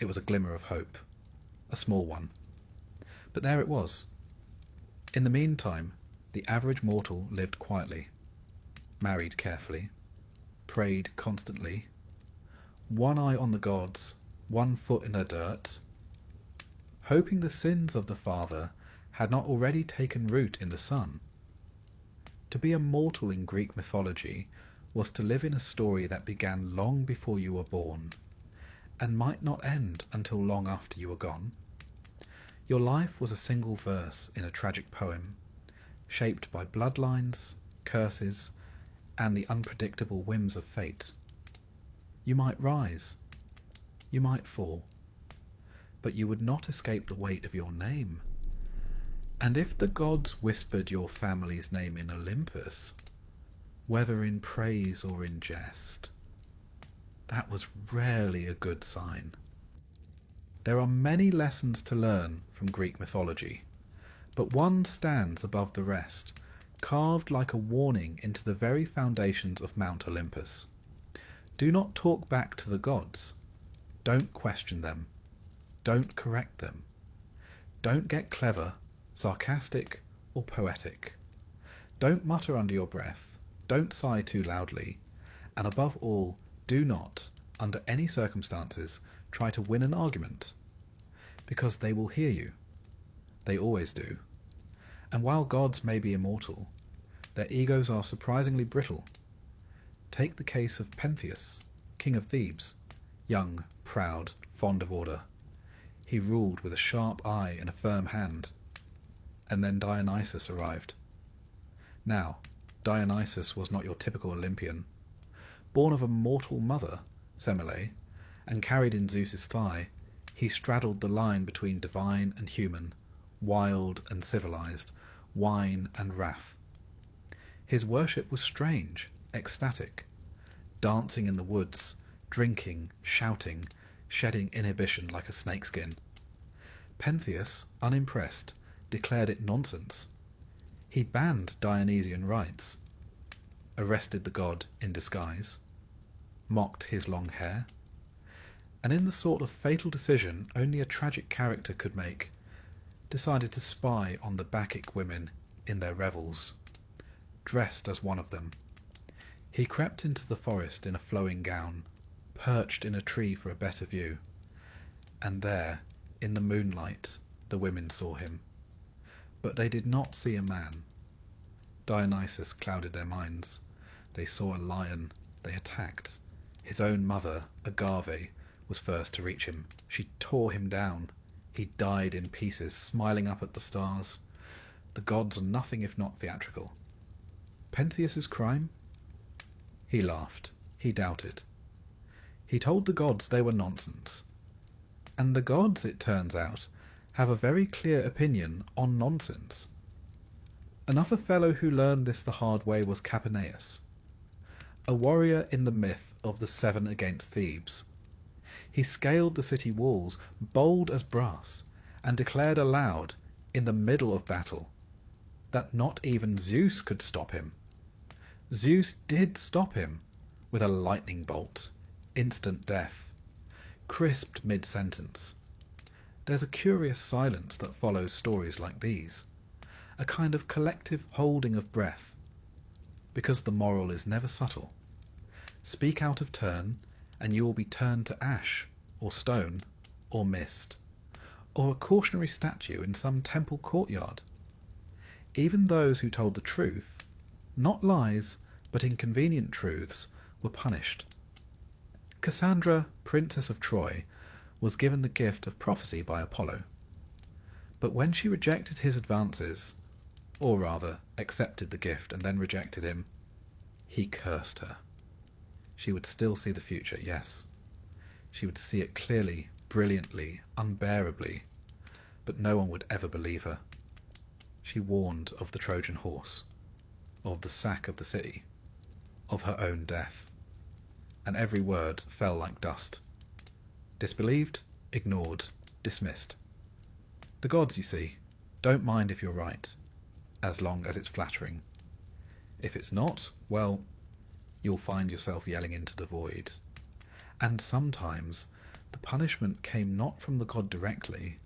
It was a glimmer of hope, a small one. But there it was. In the meantime, the average mortal lived quietly, married carefully, prayed constantly, one eye on the gods, one foot in the dirt, hoping the sins of the father had not already taken root in the son. To be a mortal in Greek mythology was to live in a story that began long before you were born, and might not end until long after you were gone. Your life was a single verse in a tragic poem, shaped by bloodlines, curses, and the unpredictable whims of fate. You might rise, you might fall, but you would not escape the weight of your name. And if the gods whispered your family's name in Olympus, whether in praise or in jest, that was rarely a good sign. There are many lessons to learn from Greek mythology, but one stands above the rest, carved like a warning into the very foundations of Mount Olympus. Do not talk back to the gods. Don't question them. Don't correct them. Don't get clever, sarcastic, or poetic. Don't mutter under your breath. Don't sigh too loudly. And above all, do not, under any circumstances, try to win an argument, because they will hear you. They always do. And while gods may be immortal, their egos are surprisingly brittle. Take the case of Pentheus, king of Thebes, young, proud, fond of order. He ruled with a sharp eye and a firm hand. And then Dionysus arrived. Now, Dionysus was not your typical Olympian. Born of a mortal mother, Semele, and carried in Zeus's thigh, he straddled the line between divine and human, wild and civilized, wine and wrath. His worship was strange, ecstatic, dancing in the woods, drinking, shouting, shedding inhibition like a snakeskin. Pentheus, unimpressed, declared it nonsense. He banned Dionysian rites, arrested the god in disguise, mocked his long hair, and in the sort of fatal decision only a tragic character could make, decided to spy on the Bacchic women in their revels, dressed as one of them. He crept into the forest in a flowing gown, perched in a tree for a better view, and there, in the moonlight, the women saw him. But they did not see a man. Dionysus clouded their minds. They saw a lion. They attacked. His own mother, Agave, was first to reach him. She tore him down. He died in pieces, smiling up at the stars. The gods are nothing if not theatrical. Pentheus's crime? He laughed. He doubted. He told the gods they were nonsense. And the gods, it turns out, have a very clear opinion on nonsense. Another fellow who learned this the hard way was Capaneus, a warrior in the myth of the Seven against Thebes. He scaled the city walls, bold as brass, and declared aloud, in the middle of battle, that not even Zeus could stop him. Zeus did stop him, with a lightning bolt, instant death, crisped mid-sentence. There's a curious silence that follows stories like these, a kind of collective holding of breath, because the moral is never subtle. Speak out of turn, and you will be turned to ash, or stone, or mist, or a cautionary statue in some temple courtyard. Even those who told the truth, not lies, but inconvenient truths, were punished. Cassandra, Princess of Troy, was given the gift of prophecy by Apollo. But when she rejected his advances, or rather accepted the gift and then rejected him, he cursed her. She would still see the future, yes. She would see it clearly, brilliantly, unbearably, but no one would ever believe her. She warned of the Trojan horse, of the sack of the city, of her own death, and every word fell like dust. Disbelieved, ignored, dismissed. The gods, you see, don't mind if you're right, as long as it's flattering. If it's not, well, you'll find yourself yelling into the void. And sometimes the punishment came not from the god directly,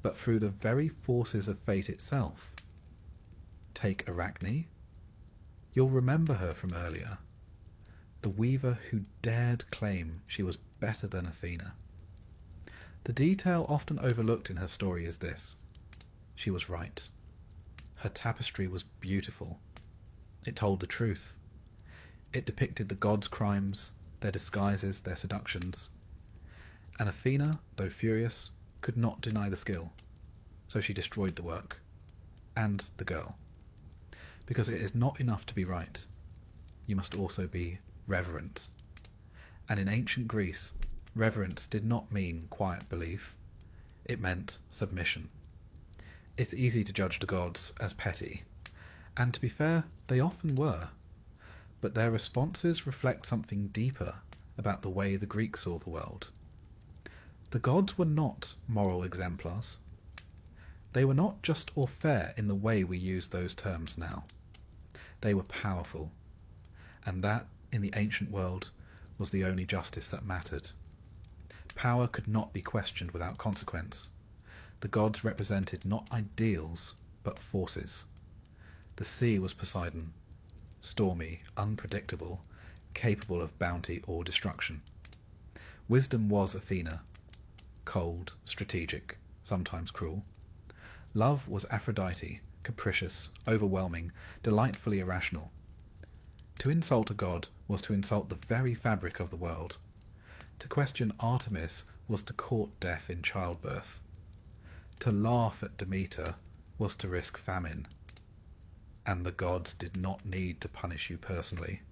but through the very forces of fate itself. Take Arachne. You'll remember her from earlier. The weaver who dared claim she was better than Athena. The detail often overlooked in her story is this. She was right. Her tapestry was beautiful. It told the truth. It depicted the gods' crimes, their disguises, their seductions. And Athena, though furious, could not deny the skill. So she destroyed the work. And the girl. Because it is not enough to be right. You must also be reverent. And in ancient Greece, reverence did not mean quiet belief. It meant submission. It's easy to judge the gods as petty. And to be fair, they often were. But their responses reflect something deeper about the way the Greeks saw the world. The gods were not moral exemplars. They were not just or fair in the way we use those terms now. They were powerful, and that, in the ancient world, was the only justice that mattered. Power could not be questioned without consequence. The gods represented not ideals, but forces. The sea was Poseidon, stormy, unpredictable, capable of bounty or destruction. Wisdom was Athena, cold, strategic, sometimes cruel. Love was Aphrodite, capricious, overwhelming, delightfully irrational. To insult a god was to insult the very fabric of the world. To question Artemis was to court death in childbirth. To laugh at Demeter was to risk famine. And the gods did not need to punish you personally.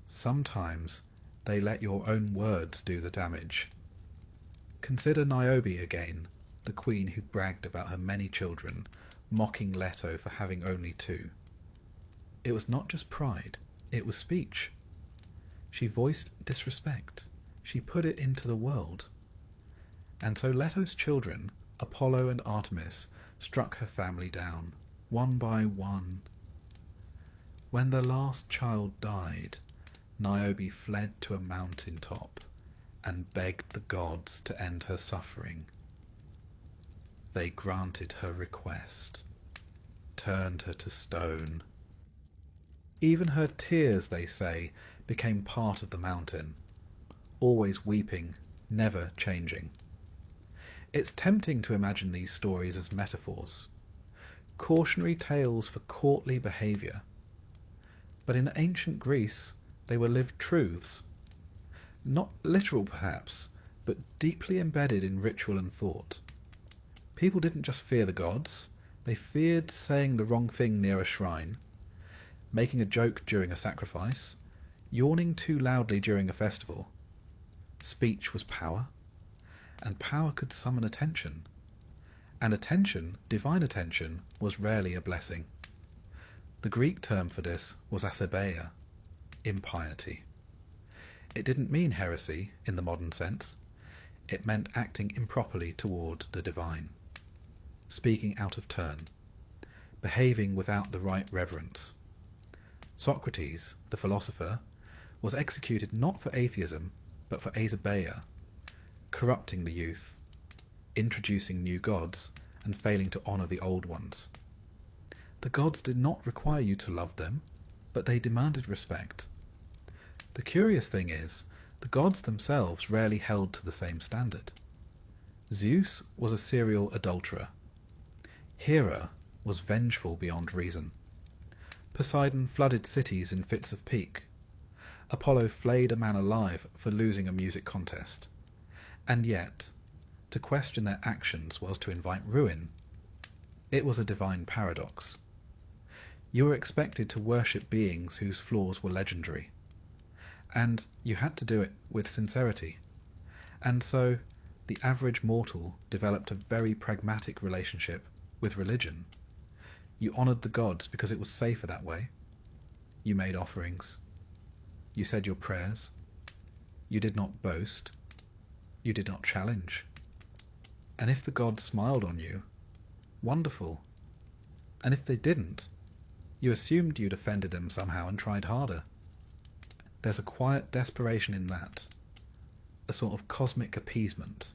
Sometimes they let your own words do the damage. Consider Niobe again, the queen who bragged about her many children, mocking Leto for having only 2. It was not just pride, it was speech. She voiced disrespect. She put it into the world. And so Leto's children, Apollo and Artemis, struck her family down, one by one. When the last child died, Niobe fled to a mountain top and begged the gods to end her suffering. They granted her request, turned her to stone. Even her tears, they say, became part of the mountain, always weeping, never changing. It's tempting to imagine these stories as metaphors, cautionary tales for courtly behaviour. But in ancient Greece, they were lived truths. Not literal, perhaps, but deeply embedded in ritual and thought. People didn't just fear the gods, they feared saying the wrong thing near a shrine, making a joke during a sacrifice, yawning too loudly during a festival. Speech was power, and power could summon attention. And attention, divine attention, was rarely a blessing. The Greek term for this was asabeia, impiety. It didn't mean heresy in the modern sense. It meant acting improperly toward the divine, speaking out of turn, behaving without the right reverence. Socrates, the philosopher, was executed not for atheism, but for asabeia, corrupting the youth, introducing new gods, and failing to honour the old ones. The gods did not require you to love them, but they demanded respect. The curious thing is, the gods themselves rarely held to the same standard. Zeus was a serial adulterer. Hera was vengeful beyond reason. Poseidon flooded cities in fits of pique. Apollo flayed a man alive for losing a music contest. And yet, to question their actions was to invite ruin. It was a divine paradox. You were expected to worship beings whose flaws were legendary. And you had to do it with sincerity. And so, the average mortal developed a very pragmatic relationship with religion. You honoured the gods because it was safer that way. You made offerings. You said your prayers. You did not boast. You did not challenge. And if the gods smiled on you, wonderful. And if they didn't, you assumed you'd offended them somehow and tried harder. There's a quiet desperation in that, a sort of cosmic appeasement,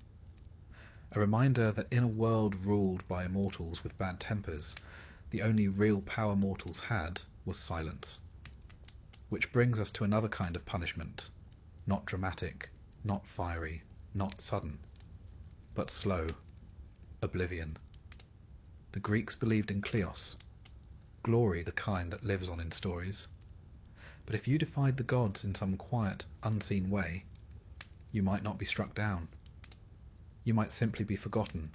a reminder that in a world ruled by immortals with bad tempers, the only real power mortals had was silence. Which brings us to another kind of punishment, not dramatic, not fiery, not sudden, but slow, oblivion. The Greeks believed in kleos, glory the kind that lives on in stories. But if you defied the gods in some quiet, unseen way, you might not be struck down. You might simply be forgotten.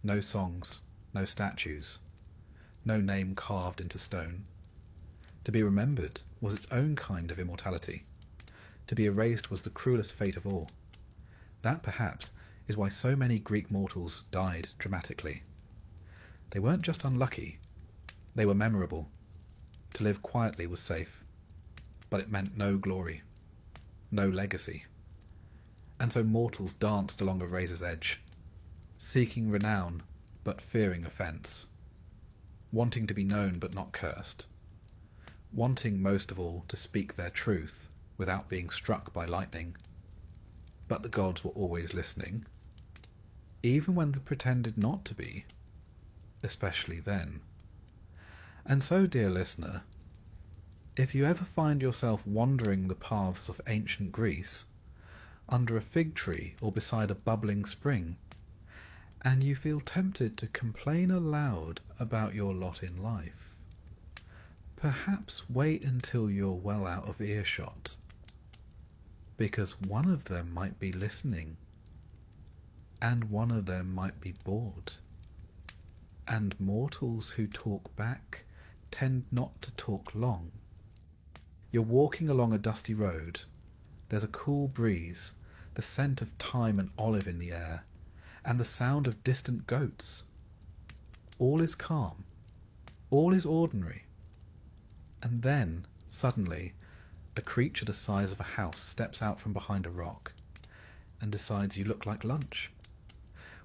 No songs, no statues, no name carved into stone. To be remembered was its own kind of immortality. To be erased was the cruelest fate of all. That, perhaps, is why so many Greek mortals died dramatically. They weren't just unlucky, they were memorable. To live quietly was safe, but it meant no glory, no legacy. And so mortals danced along a razor's edge, seeking renown but fearing offence, wanting to be known but not cursed, wanting most of all to speak their truth without being struck by lightning. But the gods were always listening, even when they pretended not to be, especially then. And so, dear listener, if you ever find yourself wandering the paths of ancient Greece, under a fig tree or beside a bubbling spring, and you feel tempted to complain aloud about your lot in life, perhaps wait until you're well out of earshot, because one of them might be listening, and one of them might be bored, and mortals who talk back tend not to talk long. You're walking along a dusty road. There's a cool breeze, the scent of thyme and olive in the air, and the sound of distant goats. All is calm. All is ordinary. And then, suddenly, a creature the size of a house steps out from behind a rock and decides you look like lunch.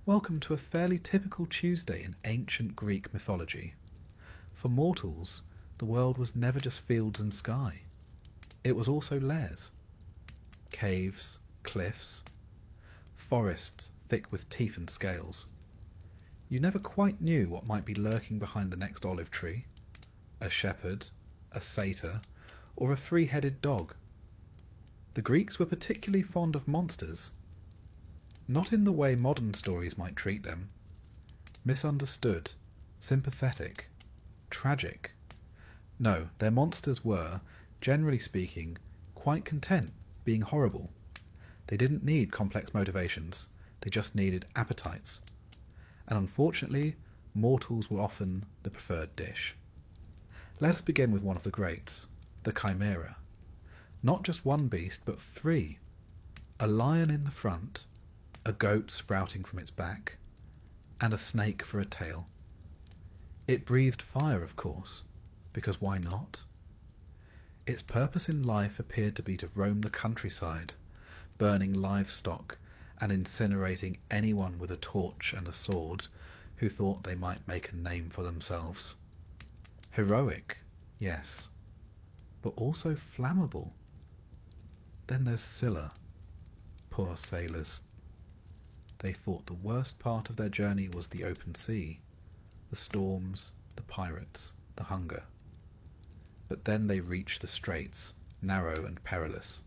Welcome to a fairly typical Tuesday in ancient Greek mythology. For mortals, the world was never just fields and sky. It was also lairs. Caves, cliffs, forests thick with teeth and scales. You never quite knew what might be lurking behind the next olive tree. A shepherd, a satyr, or a three-headed dog. The Greeks were particularly fond of monsters. Not in the way modern stories might treat them. Misunderstood, sympathetic, tragic. No, their monsters were, generally speaking, quite content being horrible. They didn't need complex motivations, they just needed appetites. And unfortunately, mortals were often the preferred dish. Let us begin with one of the greats, the Chimera. Not just one beast, but three. A lion in the front, a goat sprouting from its back, and a snake for a tail. It breathed fire, of course, because why not? Its purpose in life appeared to be to roam the countryside, burning livestock and incinerating anyone with a torch and a sword who thought they might make a name for themselves. Heroic, yes, but also flammable. Then there's Scylla. Poor sailors. They thought the worst part of their journey was the open sea, the storms, the pirates, the hunger. But then they reached the straits, narrow and perilous.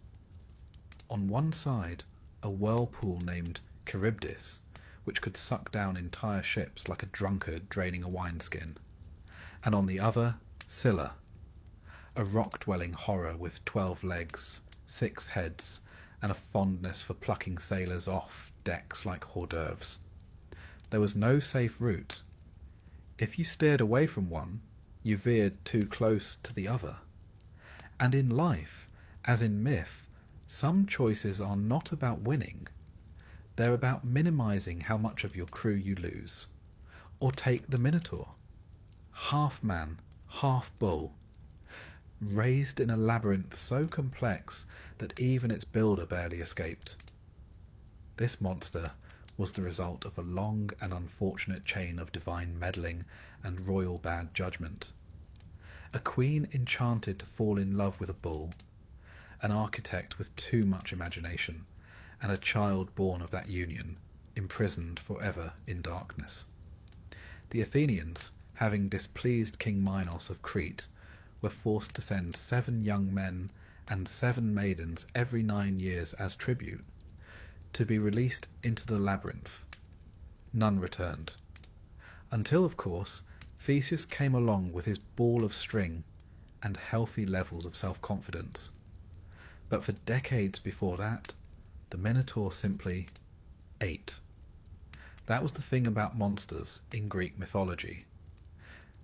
On one side, a whirlpool named Charybdis, which could suck down entire ships like a drunkard draining a wineskin, and on the other, Scylla, a rock-dwelling horror with 12 legs, 6 heads, and a fondness for plucking sailors off decks like hors d'oeuvres. There was no safe route. If you steered away from one, you veered too close to the other. And in life, as in myth, some choices are not about winning. They're about minimizing how much of your crew you lose. Or take the Minotaur. Half man, half bull. Raised in a labyrinth so complex that even its builder barely escaped. This monster was the result of a long and unfortunate chain of divine meddling and royal bad judgment. A queen enchanted to fall in love with a bull, an architect with too much imagination, and a child born of that union, imprisoned forever in darkness. The Athenians, having displeased King Minos of Crete, were forced to send 7 young men and 7 maidens every 9 years as tribute, to be released into the labyrinth. None returned. Until, of course, Theseus came along with his ball of string and healthy levels of self-confidence. But for decades before that, the Minotaur simply ate. That was the thing about monsters in Greek mythology.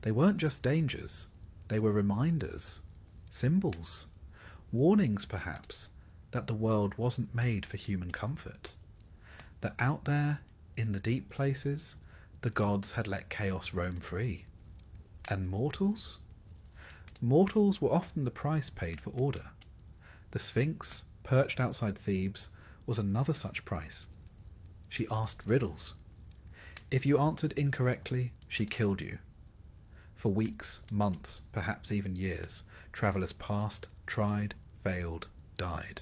They weren't just dangers, they were reminders, symbols, warnings perhaps, that the world wasn't made for human comfort. That out there, in the deep places, the gods had let chaos roam free. And mortals? Mortals were often the price paid for order. The Sphinx, perched outside Thebes, was another such price. She asked riddles. If you answered incorrectly, she killed you. For weeks, months, perhaps even years, travellers passed, tried, failed, died.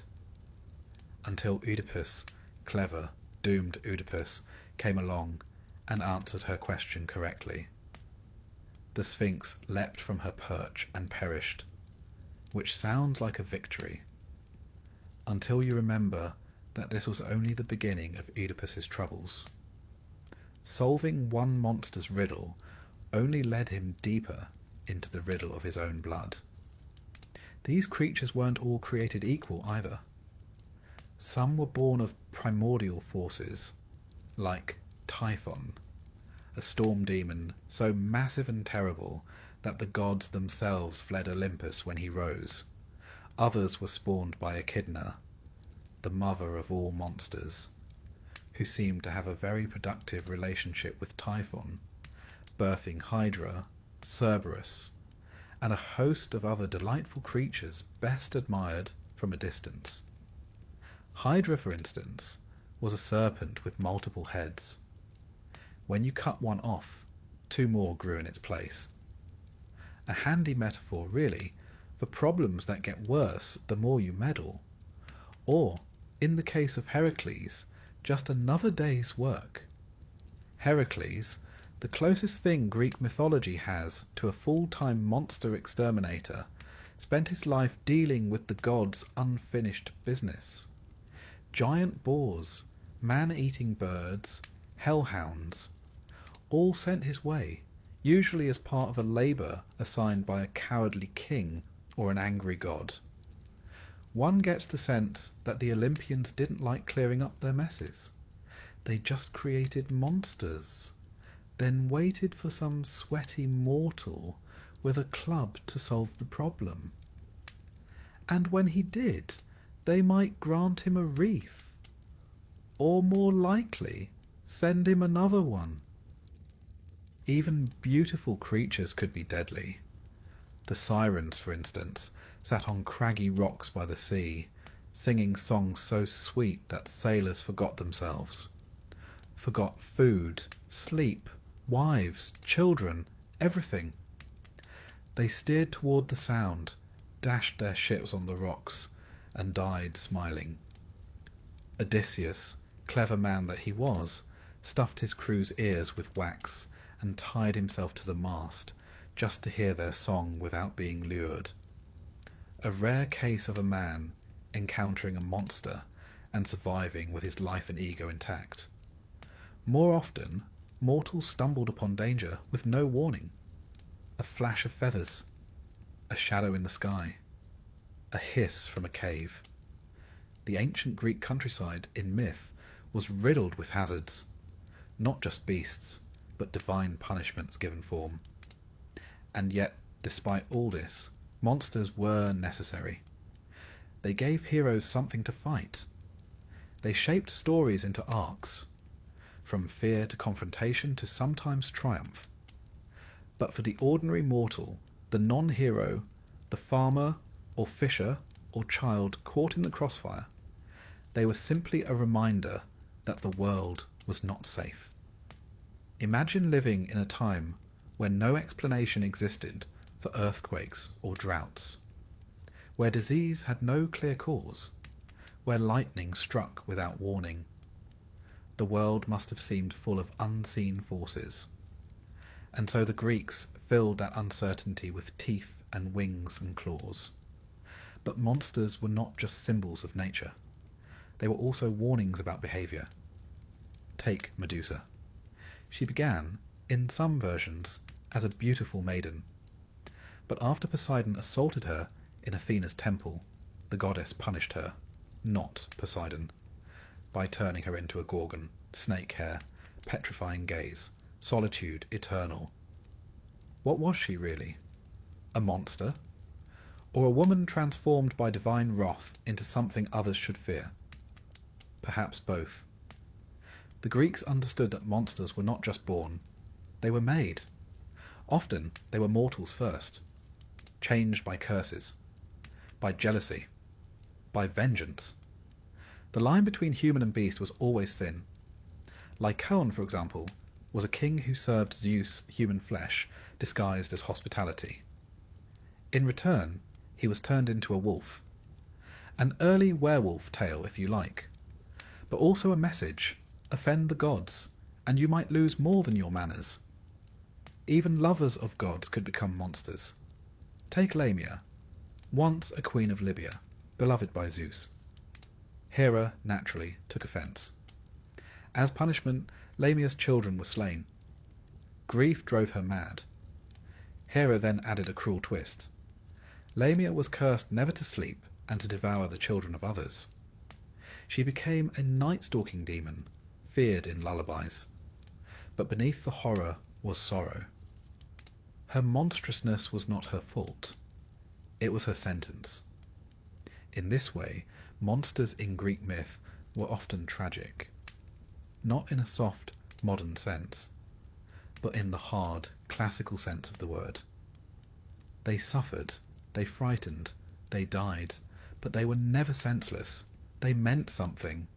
Until Oedipus, clever, doomed Oedipus, came along and answered her question correctly. The Sphinx leapt from her perch and perished, which sounds like a victory, until you remember that this was only the beginning of Oedipus's troubles. Solving one monster's riddle only led him deeper into the riddle of his own blood. These creatures weren't all created equal either. Some were born of primordial forces, like Typhon, a storm demon so massive and terrible that the gods themselves fled Olympus when he rose. Others were spawned by Echidna, the mother of all monsters, who seemed to have a very productive relationship with Typhon, birthing Hydra, Cerberus, and a host of other delightful creatures best admired from a distance. Hydra, for instance, was a serpent with multiple heads. When you cut one off, 2 more grew in its place. A handy metaphor, really, for problems that get worse the more you meddle. Or, in the case of Heracles, just another day's work. Heracles, the closest thing Greek mythology has to a full-time monster exterminator, spent his life dealing with the gods' unfinished business. Giant boars, man-eating birds, hellhounds, all sent his way, usually as part of a labour assigned by a cowardly king or an angry god. One gets the sense that the Olympians didn't like clearing up their messes. They just created monsters, then waited for some sweaty mortal with a club to solve the problem. And when he did, they might grant him a wreath, or more likely, send him another one. Even beautiful creatures could be deadly. The sirens, for instance, sat on craggy rocks by the sea, singing songs so sweet that sailors forgot themselves. Forgot food, sleep, wives, children, everything. They steered toward the sound, dashed their ships on the rocks, and died smiling. Odysseus, clever man that he was, stuffed his crew's ears with wax and tied himself to the mast just to hear their song without being lured. a rare case of a man encountering a monster and surviving with his life and ego intact. More often, mortals stumbled upon danger with no warning. A flash of feathers, a shadow in the sky, a hiss from a cave. The ancient Greek countryside in myth was riddled with hazards, not just beasts, but divine punishments given form. And yet, despite all this, monsters were necessary. They gave heroes something to fight. They shaped stories into arcs, from fear to confrontation to sometimes triumph. But for the ordinary mortal, the non-hero, the farmer or fisher or child caught in the crossfire, they were simply a reminder that the world was not safe. Imagine living in a time when no explanation existed for earthquakes or droughts, where disease had no clear cause, where lightning struck without warning. The world must have seemed full of unseen forces. And so the Greeks filled that uncertainty with teeth and wings and claws. But monsters were not just symbols of nature. They were also warnings about behaviour. Take Medusa. She began, in some versions, as a beautiful maiden. But after Poseidon assaulted her in Athena's temple, the goddess punished her, not Poseidon, by turning her into a gorgon, snake hair, petrifying gaze, solitude eternal. What was she really? A monster? Or a woman transformed by divine wrath into something others should fear? Perhaps both. The Greeks understood that monsters were not just born, they were made. Often they were mortals first, changed by curses, by jealousy, by vengeance. The line between human and beast was always thin. Lycaon, for example, was a king who served Zeus human flesh disguised as hospitality. In return, he was turned into a wolf. An early werewolf tale, if you like, but also a message: offend the gods, and you might lose more than your manners. Even lovers of gods could become monsters. Take Lamia, once a queen of Libya, beloved by Zeus. Hera, naturally, took offence. As punishment, Lamia's children were slain. Grief drove her mad. Hera then added a cruel twist. Lamia was cursed never to sleep and to devour the children of others. She became a night-stalking demon, feared in lullabies. But beneath the horror was sorrow. Her monstrousness was not her fault. It was her sentence. In this way, monsters in Greek myth were often tragic. Not in a soft, modern sense, but in the hard, classical sense of the word. They suffered, they frightened, they died, but they were never senseless. They meant something.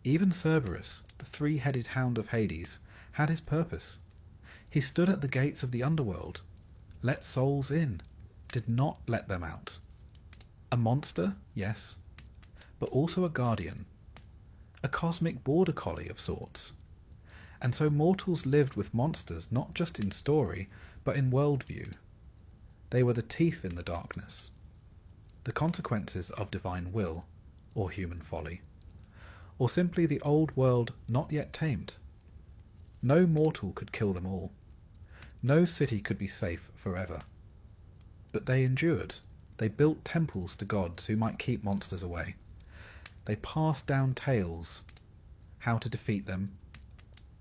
Even Cerberus, the three-headed hound of Hades, had his purpose. He stood at the gates of the underworld, let souls in, did not let them out. A monster, yes, but also a guardian, a cosmic border collie of sorts. And so mortals lived with monsters not just in story, but in worldview. They were the teeth in the darkness, the consequences of divine will, or human folly, or simply the old world not yet tamed. No mortal could kill them all. No city could be safe forever. But they endured. They built temples to gods who might keep monsters away. They passed down tales, how to defeat them,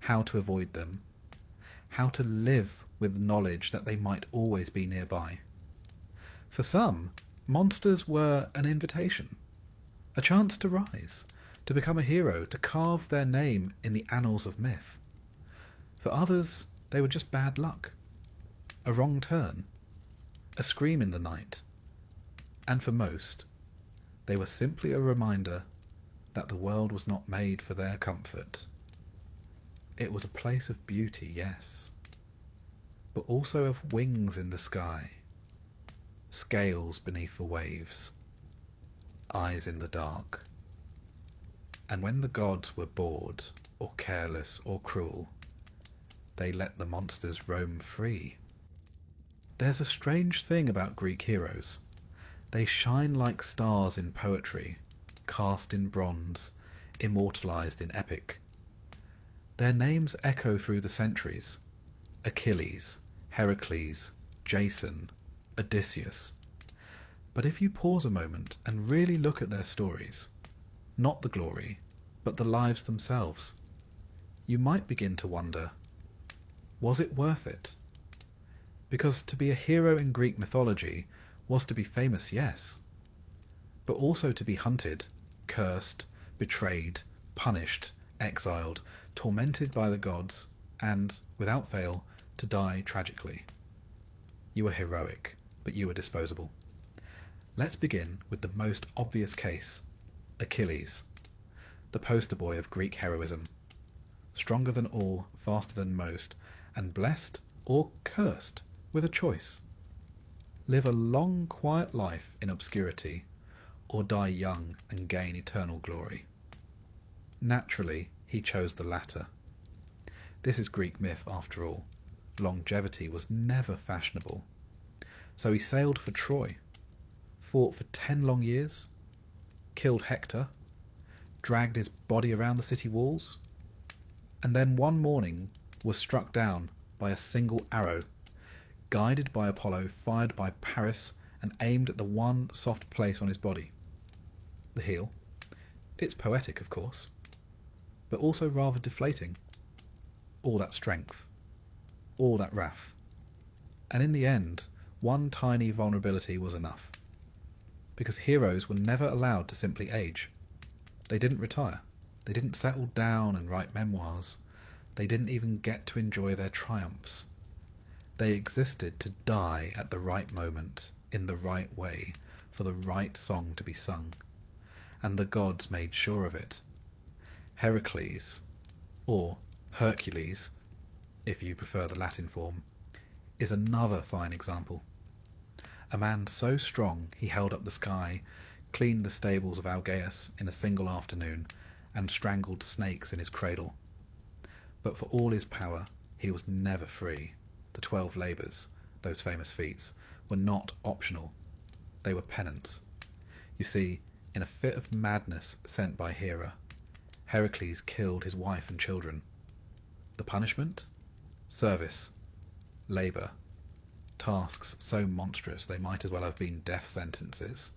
how to avoid them, how to live with knowledge that they might always be nearby. For some, monsters were an invitation, a chance to rise, to become a hero, to carve their name in the annals of myth. For others, they were just bad luck, a wrong turn, a scream in the night. And for most, they were simply a reminder that the world was not made for their comfort. It was a place of beauty, yes, but also of wings in the sky, scales beneath the waves, eyes in the dark. And when the gods were bored, or careless, or cruel, they let the monsters roam free. There's a strange thing about Greek heroes. They shine like stars in poetry, cast in bronze, immortalized in epic. Their names echo through the centuries: Achilles, Heracles, Jason, Odysseus. But if you pause a moment and really look at their stories, not the glory, but the lives themselves, you might begin to wonder, was it worth it? Because to be a hero in Greek mythology was to be famous, yes, but also to be hunted, cursed, betrayed, punished, exiled, tormented by the gods, and, without fail, to die tragically. You were heroic, but you were disposable. Let's begin with the most obvious case, Achilles, the poster boy of Greek heroism. Stronger than all, faster than most, and blessed or cursed with a choice. Live a long, quiet life in obscurity, or die young and gain eternal glory. Naturally, he chose the latter. This is Greek myth after all. Longevity was never fashionable. So he sailed for Troy, fought for 10 long years, killed Hector, dragged his body around the city walls, and then one morning was struck down by a single arrow, guided by Apollo, fired by Paris, and aimed at the one soft place on his body, the heel. It's poetic, of course, but also rather deflating. All that strength, all that wrath. And in the end, one tiny vulnerability was enough. Because heroes were never allowed to simply age. They didn't retire. They didn't settle down and write memoirs. They didn't even get to enjoy their triumphs. They existed to die at the right moment, in the right way, for the right song to be sung. And the gods made sure of it. Heracles, or Hercules, if you prefer the Latin form, is another fine example. A man so strong he held up the sky, cleaned the stables of Algaeus in a single afternoon, and strangled snakes in his cradle. But for all his power, he was never free. The 12 labours, those famous feats, were not optional. They were penance. You see, in a fit of madness sent by Hera, Heracles killed his wife and children. The punishment? Service. Labour. Tasks so monstrous they might as well have been death sentences.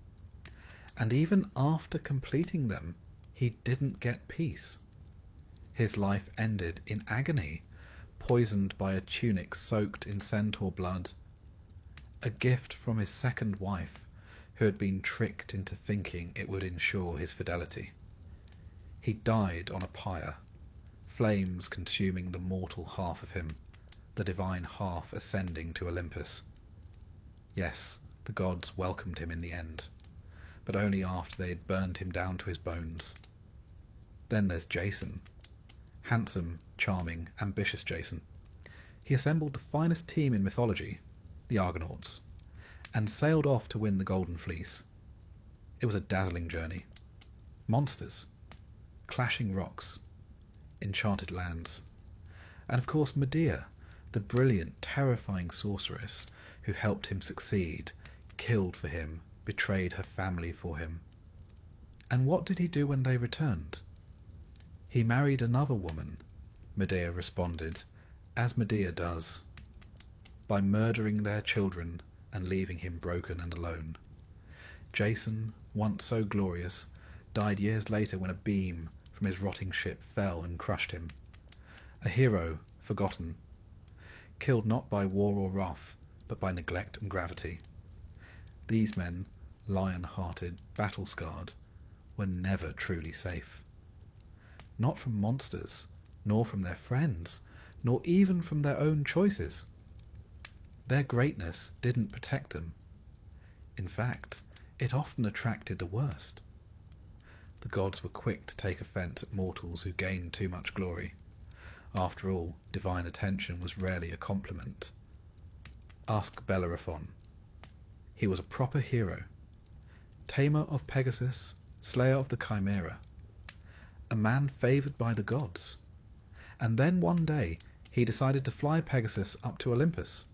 And even after completing them, he didn't get peace. His life ended in agony, poisoned by a tunic soaked in centaur blood, a gift from his second wife, who had been tricked into thinking it would ensure his fidelity. He died on a pyre, flames consuming the mortal half of him, the divine half ascending to Olympus. Yes, the gods welcomed him in the end, but only after they had burned him down to his bones. Then there's Jason. Handsome, charming, ambitious Jason. He assembled the finest team in mythology, the Argonauts, and sailed off to win the Golden Fleece. It was a dazzling journey. Monsters, clashing rocks, enchanted lands, and of course Medea, the brilliant, terrifying sorceress who helped him succeed, killed for him, betrayed her family for him. And what did he do when they returned? He married another woman, Medea responded, as Medea does, by murdering their children and leaving him broken and alone. Jason, once so glorious, died years later when a beam from his rotting ship fell and crushed him. A hero, forgotten, killed not by war or wrath, but by neglect and gravity. These men, lion-hearted, battle-scarred, were never truly safe. Not from monsters, nor from their friends, nor even from their own choices. Their greatness didn't protect them. In fact, it often attracted the worst. The gods were quick to take offence at mortals who gained too much glory. After all, divine attention was rarely a compliment. Ask Bellerophon. He was a proper hero. Tamer of Pegasus, slayer of the Chimera. A man favoured by the gods. And then one day he decided to fly Pegasus up to Olympus.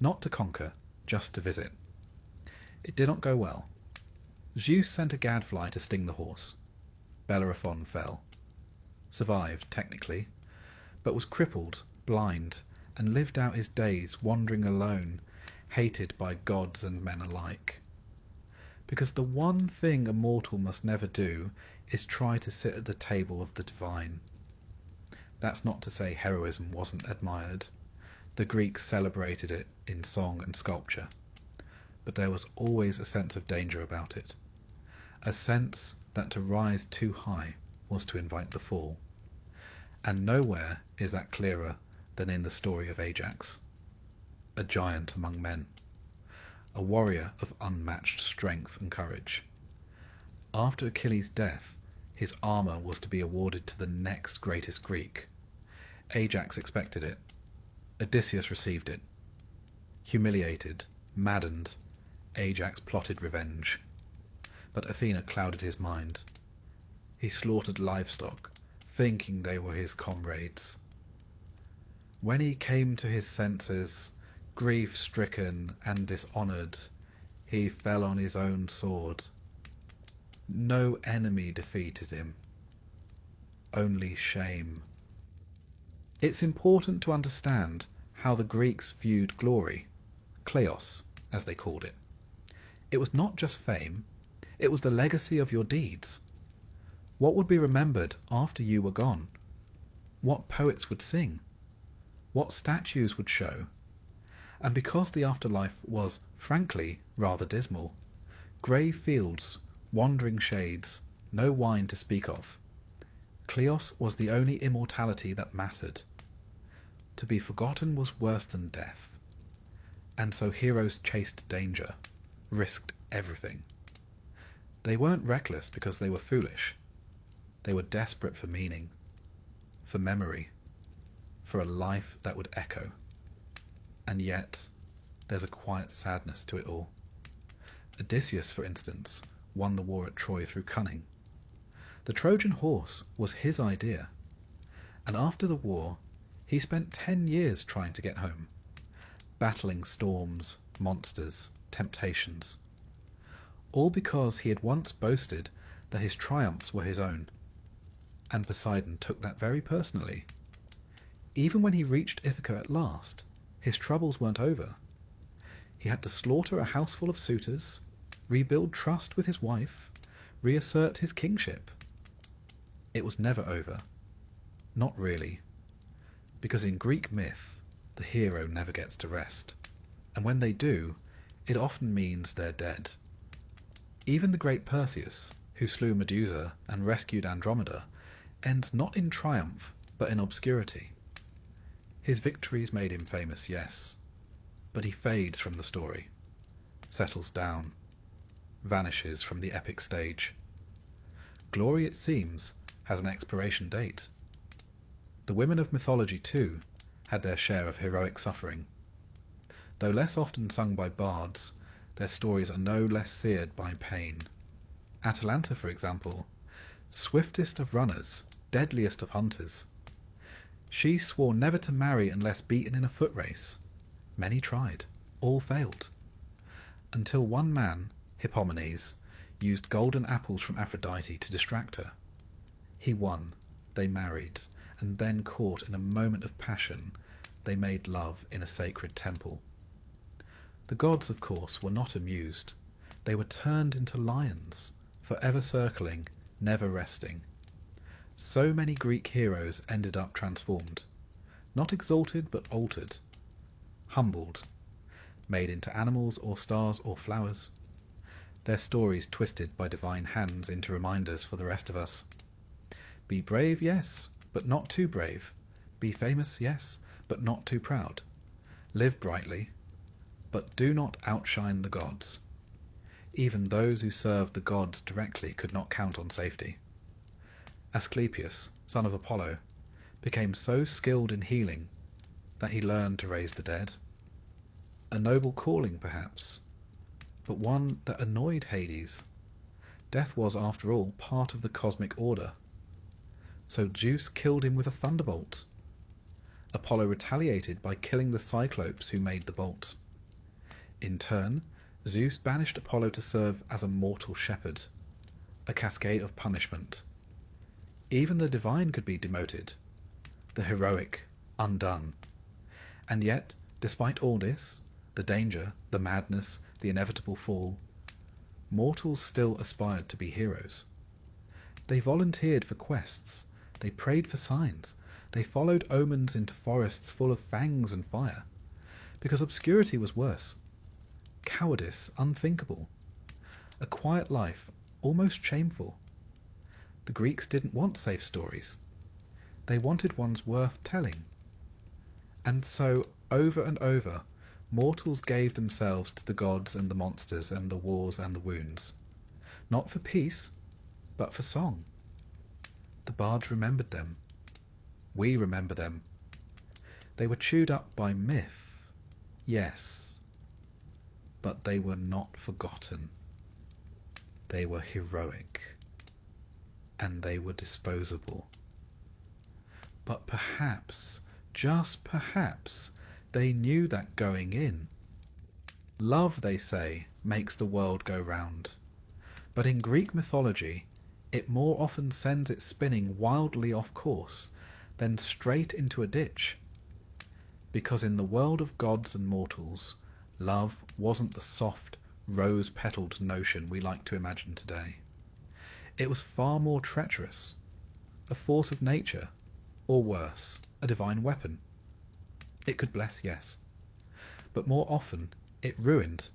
Not to conquer, just to visit. It did not go well. Zeus sent a gadfly to sting the horse. Bellerophon fell. Survived, technically, but was crippled, blind, and lived out his days wandering alone, hated by gods and men alike. Because the one thing a mortal must never do is try to sit at the table of the divine. That's not to say heroism wasn't admired. The Greeks celebrated it in song and sculpture. But there was always a sense of danger about it. A sense that to rise too high was to invite the fall. And nowhere is that clearer than in the story of Ajax, a giant among men, a warrior of unmatched strength and courage. After Achilles' death, his armour was to be awarded to the next greatest Greek. Ajax expected it. Odysseus received it. Humiliated, maddened, Ajax plotted revenge. But Athena clouded his mind. He slaughtered livestock, thinking they were his comrades. When he came to his senses, grief-stricken and dishonoured, he fell on his own sword. No enemy defeated him. Only shame. It's important to understand how the Greeks viewed glory, kleos, as they called it. It was not just fame, it was the legacy of your deeds. What would be remembered after you were gone? What poets would sing? What statues would show? And because the afterlife was, frankly, rather dismal, grey fields, wandering shades, no wine to speak of, kleos was the only immortality that mattered. To be forgotten was worse than death. And so heroes chased danger, risked everything. They weren't reckless because they were foolish. They were desperate for meaning, for memory, for a life that would echo. And yet, there's a quiet sadness to it all. Odysseus, for instance, won the war at Troy through cunning. The Trojan horse was his idea, and after the war, he spent 10 years trying to get home, battling storms, monsters, temptations, all because he had once boasted that his triumphs were his own, and Poseidon took that very personally. Even when he reached Ithaca at last, his troubles weren't over. He had to slaughter a house full of suitors, rebuild trust with his wife, reassert his kingship. It was never over. Not really. Because in Greek myth, the hero never gets to rest. And when they do, it often means they're dead. Even the great Perseus, who slew Medusa and rescued Andromeda, ends not in triumph, but in obscurity. His victories made him famous, yes, but he fades from the story, settles down, vanishes from the epic stage. Glory, it seems, has an expiration date. The women of mythology, too, had their share of heroic suffering. Though less often sung by bards, their stories are no less seared by pain. Atalanta, for example, swiftest of runners, deadliest of hunters. She swore never to marry unless beaten in a foot race. Many tried, all failed. Until one man, Hippomenes, used golden apples from Aphrodite to distract her. He won, they married, and then caught in a moment of passion, they made love in a sacred temple. The gods, of course, were not amused. They were turned into lions, forever circling, never resting. So many Greek heroes ended up transformed, not exalted but altered, humbled, made into animals or stars or flowers, their stories twisted by divine hands into reminders for the rest of us. Be brave, yes, but not too brave. Be famous, yes, but not too proud. Live brightly, but do not outshine the gods. Even those who served the gods directly could not count on safety. Asclepius, son of Apollo, became so skilled in healing that he learned to raise the dead. A noble calling, perhaps, but one that annoyed Hades. Death was, after all, part of the cosmic order. So Zeus killed him with a thunderbolt. Apollo retaliated by killing the Cyclopes who made the bolt. In turn, Zeus banished Apollo to serve as a mortal shepherd, a cascade of punishment. Even the divine could be demoted, the heroic undone. And yet, despite all this, the danger, the madness, the inevitable fall, mortals still aspired to be heroes. They volunteered for quests, they prayed for signs, they followed omens into forests full of fangs and fire, because obscurity was worse, cowardice unthinkable, a quiet life almost shameful. The Greeks didn't want safe stories. They wanted ones worth telling. And so, over and over, mortals gave themselves to the gods and the monsters and the wars and the wounds. Not for peace, but for song. The bards remembered them. We remember them. They were chewed up by myth, yes, but they were not forgotten. They were heroic, and they were disposable. But perhaps, just perhaps, they knew that going in. Love, they say, makes the world go round. But in Greek mythology, it more often sends it spinning wildly off course than straight into a ditch. Because in the world of gods and mortals, love wasn't the soft, rose-petalled notion we like to imagine today. It was far more treacherous, a force of nature, or worse, a divine weapon. It could bless, yes, but more often it ruined.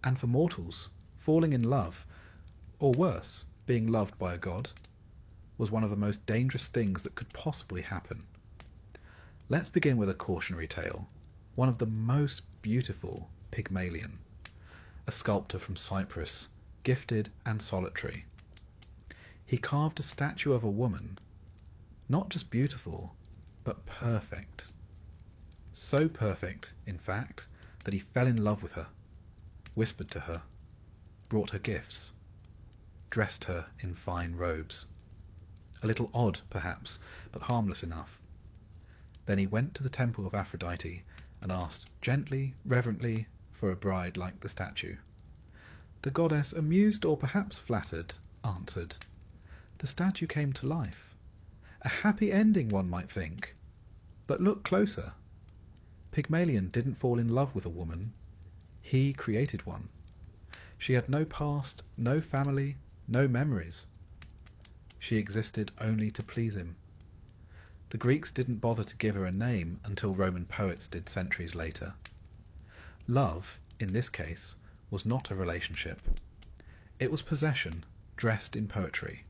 And for mortals, falling in love, or worse, being loved by a god, was one of the most dangerous things that could possibly happen. Let's begin with a cautionary tale, one of the most beautiful, Pygmalion, a sculptor from Cyprus, gifted and solitary. He carved a statue of a woman, not just beautiful, but perfect. So perfect, in fact, that he fell in love with her, whispered to her, brought her gifts, dressed her in fine robes. A little odd, perhaps, but harmless enough. Then he went to the temple of Aphrodite and asked gently, reverently, for a bride like the statue. The goddess, amused or perhaps flattered, answered. The statue came to life. A happy ending, one might think. But look closer. Pygmalion didn't fall in love with a woman. He created one. She had no past, no family, no memories. She existed only to please him. The Greeks didn't bother to give her a name until Roman poets did centuries later. Love, in this case, was not a relationship. It was possession, dressed in poetry.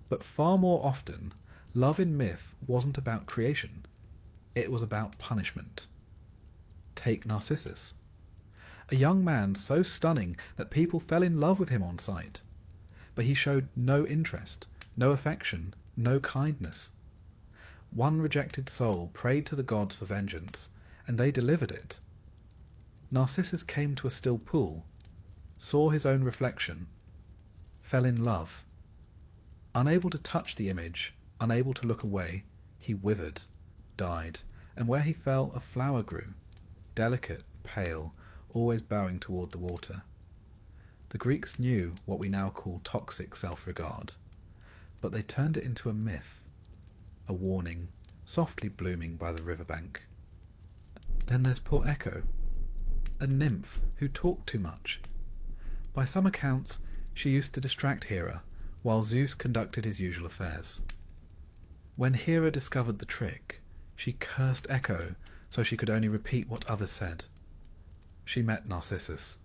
But far more often, love in myth wasn't about creation. It was about punishment. Take Narcissus. A young man so stunning that people fell in love with him on sight. But he showed no interest, no affection, no kindness. One rejected soul prayed to the gods for vengeance, and they delivered it. Narcissus came to a still pool, saw his own reflection, fell in love. Unable to touch the image, unable to look away, he withered, died, and where he fell a flower grew, delicate, pale, always bowing toward the water. The Greeks knew what we now call toxic self-regard, but they turned it into a myth, a warning, softly blooming by the riverbank. Then there's poor Echo, a nymph who talked too much. By some accounts, she used to distract Hera, while Zeus conducted his usual affairs. When Hera discovered the trick, she cursed Echo so she could only repeat what others said. She met Narcissus,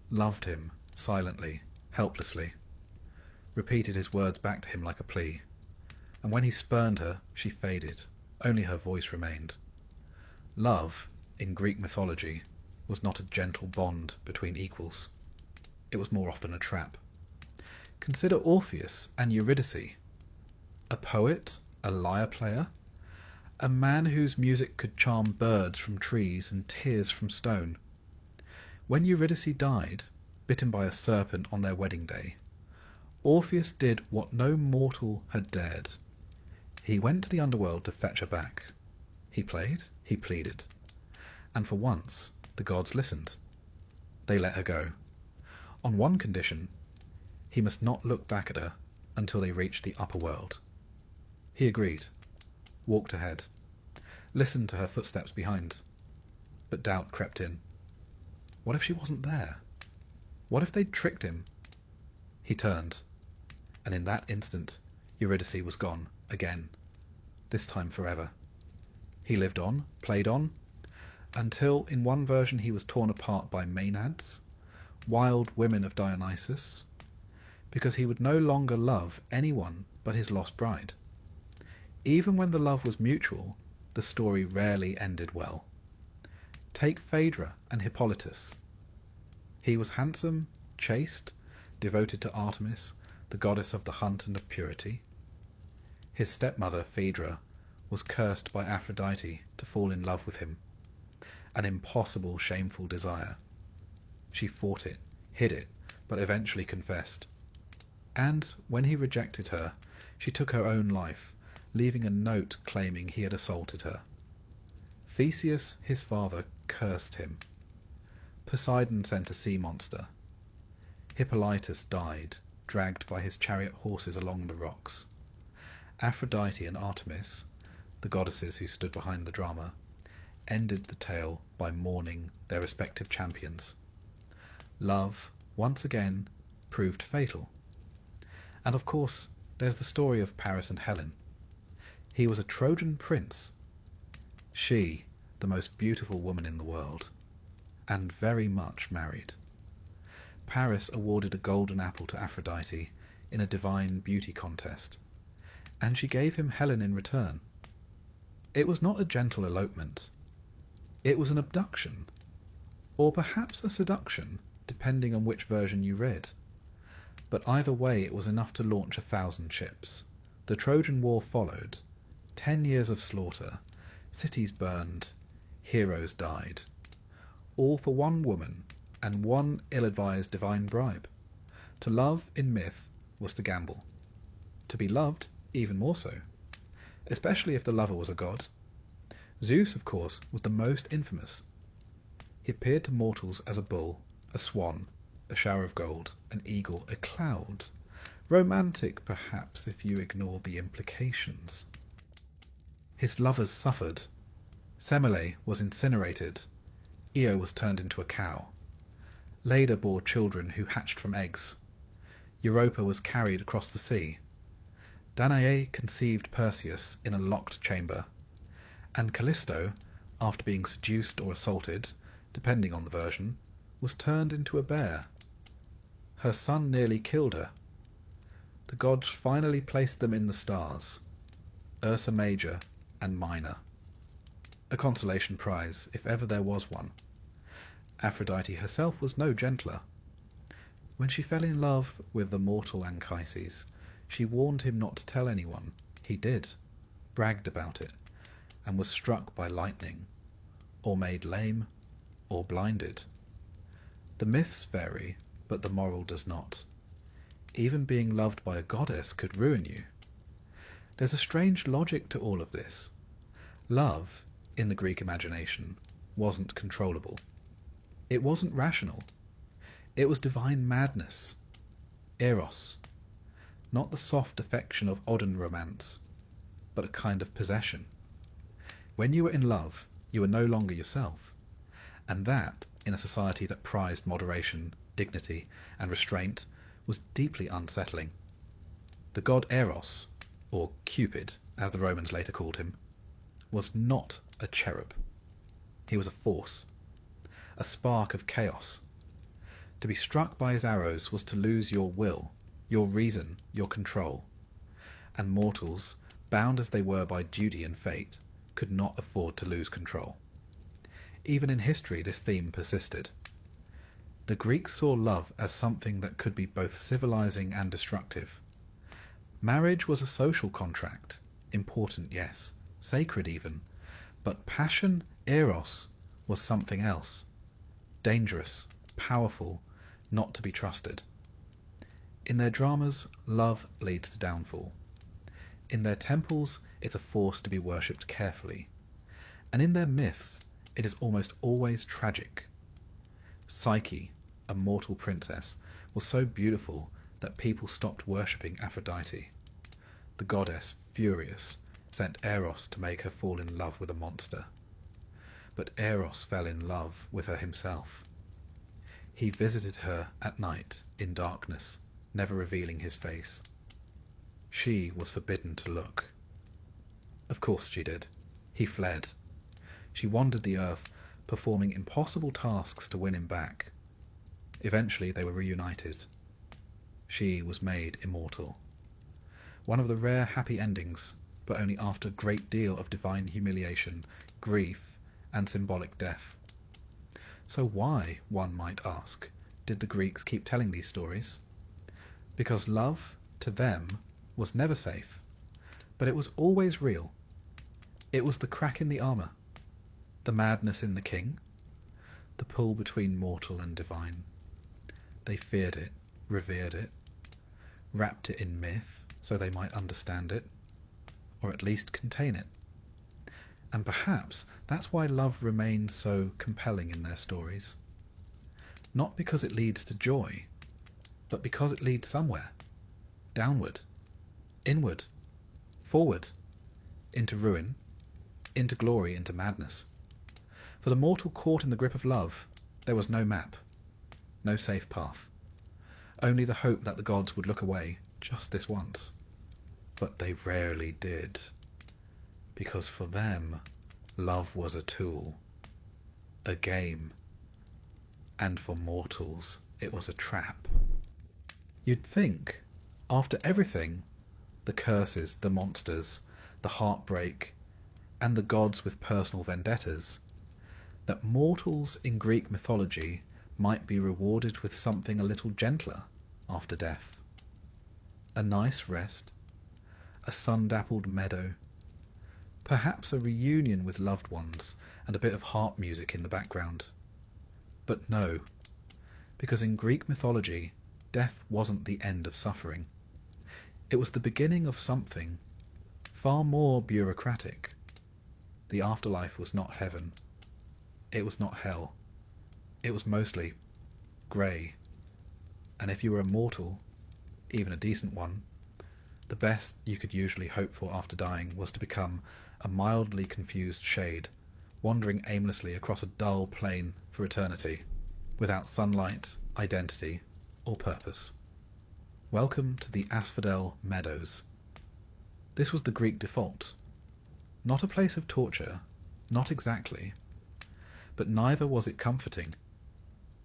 loved him silently, helplessly, repeated his words back to him like a plea, and when he spurned her, she faded, only her voice remained. Love, in Greek mythology, was not a gentle bond between equals. It was more often a trap. Consider Orpheus and Eurydice, a poet, a lyre player, a man whose music could charm birds from trees and tears from stone. When Eurydice died, bitten by a serpent on their wedding day, Orpheus did what no mortal had dared. He went to the underworld to fetch her back. He played, he pleaded, and for once the gods listened. They let her go. On one condition: he must not look back at her until they reached the upper world. He agreed, walked ahead, listened to her footsteps behind. But doubt crept in. What if she wasn't there? What if they'd tricked him? He turned, and in that instant Eurydice was gone again, this time forever. He lived on, played on, until in one version he was torn apart by Maenads, wild women of Dionysus, because he would no longer love anyone but his lost bride. Even when the love was mutual, the story rarely ended well. Take Phaedra and Hippolytus. He was handsome, chaste, devoted to Artemis, the goddess of the hunt and of purity. His stepmother, Phaedra, was cursed by Aphrodite to fall in love with him, an impossible, shameful desire. She fought it, hid it, but eventually confessed. And when he rejected her, she took her own life, leaving a note claiming he had assaulted her. Theseus, his father, cursed him. Poseidon sent a sea monster. Hippolytus died, dragged by his chariot horses along the rocks. Aphrodite and Artemis, the goddesses who stood behind the drama, ended the tale by mourning their respective champions. Love, once again, proved fatal. And of course, there's the story of Paris and Helen. He was a Trojan prince. She, the most beautiful woman in the world, and very much married. Paris awarded a golden apple to Aphrodite in a divine beauty contest, and she gave him Helen in return. It was not a gentle elopement. It was an abduction, or perhaps a seduction, depending on which version you read. But either way, it was enough to launch 1,000 ships. The Trojan War followed. 10 years of slaughter, cities burned, heroes died. All for one woman and one ill-advised divine bribe. To love, in myth, was to gamble. To be loved, even more so, especially if the lover was a god. Zeus, of course, was the most infamous. He appeared to mortals as a bull, a swan, a shower of gold, an eagle, a cloud. Romantic, perhaps, if you ignore the implications. His lovers suffered. Semele was incinerated. Io was turned into a cow. Leda bore children who hatched from eggs. Europa was carried across the sea. Danae conceived Perseus in a locked chamber. And Callisto, after being seduced or assaulted, depending on the version, was turned into a bear. Her son nearly killed her. The gods finally placed them in the stars, Ursa Major and Minor. A consolation prize, if ever there was one. Aphrodite herself was no gentler. When she fell in love with the mortal Anchises, she warned him not to tell anyone. He did, bragged about it, and was struck by lightning, or made lame, or blinded. The myths vary, but the moral does not. Even being loved by a goddess could ruin you. There's a strange logic to all of this. Love, in the Greek imagination, wasn't controllable. It wasn't rational. It was divine madness. Eros. Not the soft affection of Odin romance, but a kind of possession. When you were in love, you were no longer yourself. And that, in a society that prized moderation, dignity, and restraint, was deeply unsettling. The god Eros, or Cupid, as the Romans later called him, was not a cherub. He was a force, a spark of chaos. To be struck by his arrows was to lose your will, your reason, your control. And mortals, bound as they were by duty and fate, could not afford to lose control. Even in history, this theme persisted. The Greeks saw love as something that could be both civilizing and destructive. Marriage was a social contract, important, yes, sacred even, but passion, eros, was something else. Dangerous, powerful, not to be trusted. In their dramas, love leads to downfall. In their temples, it's a force to be worshipped carefully. And in their myths, it is almost always tragic. Psyche, a mortal princess, was so beautiful that people stopped worshipping Aphrodite. The goddess, furious, sent Eros to make her fall in love with a monster. But Eros fell in love with her himself. He visited her at night in darkness, never revealing his face. She was forbidden to look. Of course she did. He fled. She wandered the earth, performing impossible tasks to win him back. Eventually they were reunited. She was made immortal. One of the rare happy endings, but only after a great deal of divine humiliation, grief, and symbolic death. So why, one might ask, did the Greeks keep telling these stories? Because love, to them, was never safe, but it was always real. It was the crack in the armour, the madness in the king, the pull between mortal and divine. They feared it, revered it, wrapped it in myth so they might understand it, or at least contain it. And perhaps that's why love remains so compelling in their stories. Not because it leads to joy, but because it leads somewhere. Downward, inward, forward, into ruin, into glory, into madness. For the mortal caught in the grip of love, there was no map, no safe path. Only the hope that the gods would look away just this once. But they rarely did. Because for them, love was a tool, a game, and for mortals, it was a trap. You'd think, after everything, the curses, the monsters, the heartbreak, and the gods with personal vendettas, that mortals in Greek mythology might be rewarded with something a little gentler after death. A nice rest, a sun-dappled meadow, perhaps a reunion with loved ones and a bit of harp music in the background. But no, because in Greek mythology, death wasn't the end of suffering. It was the beginning of something far more bureaucratic. The afterlife was not heaven. It was not hell. It was mostly grey. And if you were a mortal, even a decent one, the best you could usually hope for after dying was to become a mildly confused shade, wandering aimlessly across a dull plain for eternity, without sunlight, identity, or purpose. Welcome to the Asphodel Meadows. This was the Greek default. Not a place of torture, not exactly, but neither was it comforting.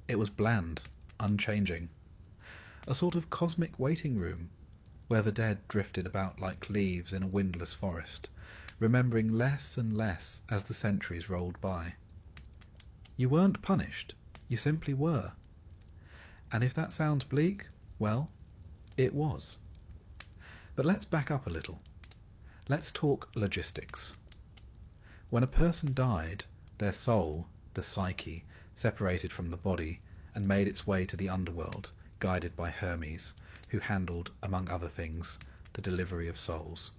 It was bland, unchanging, a sort of cosmic waiting room, where the dead drifted about like leaves in a windless forest, remembering less and less as the centuries rolled by. You weren't punished, you simply were. And if that sounds bleak, well, it was. But let's back up a little. Let's talk logistics. When a person died, their soul, the psyche, separated from the body and made its way to the underworld, guided by Hermes, who handled, among other things, the delivery of souls.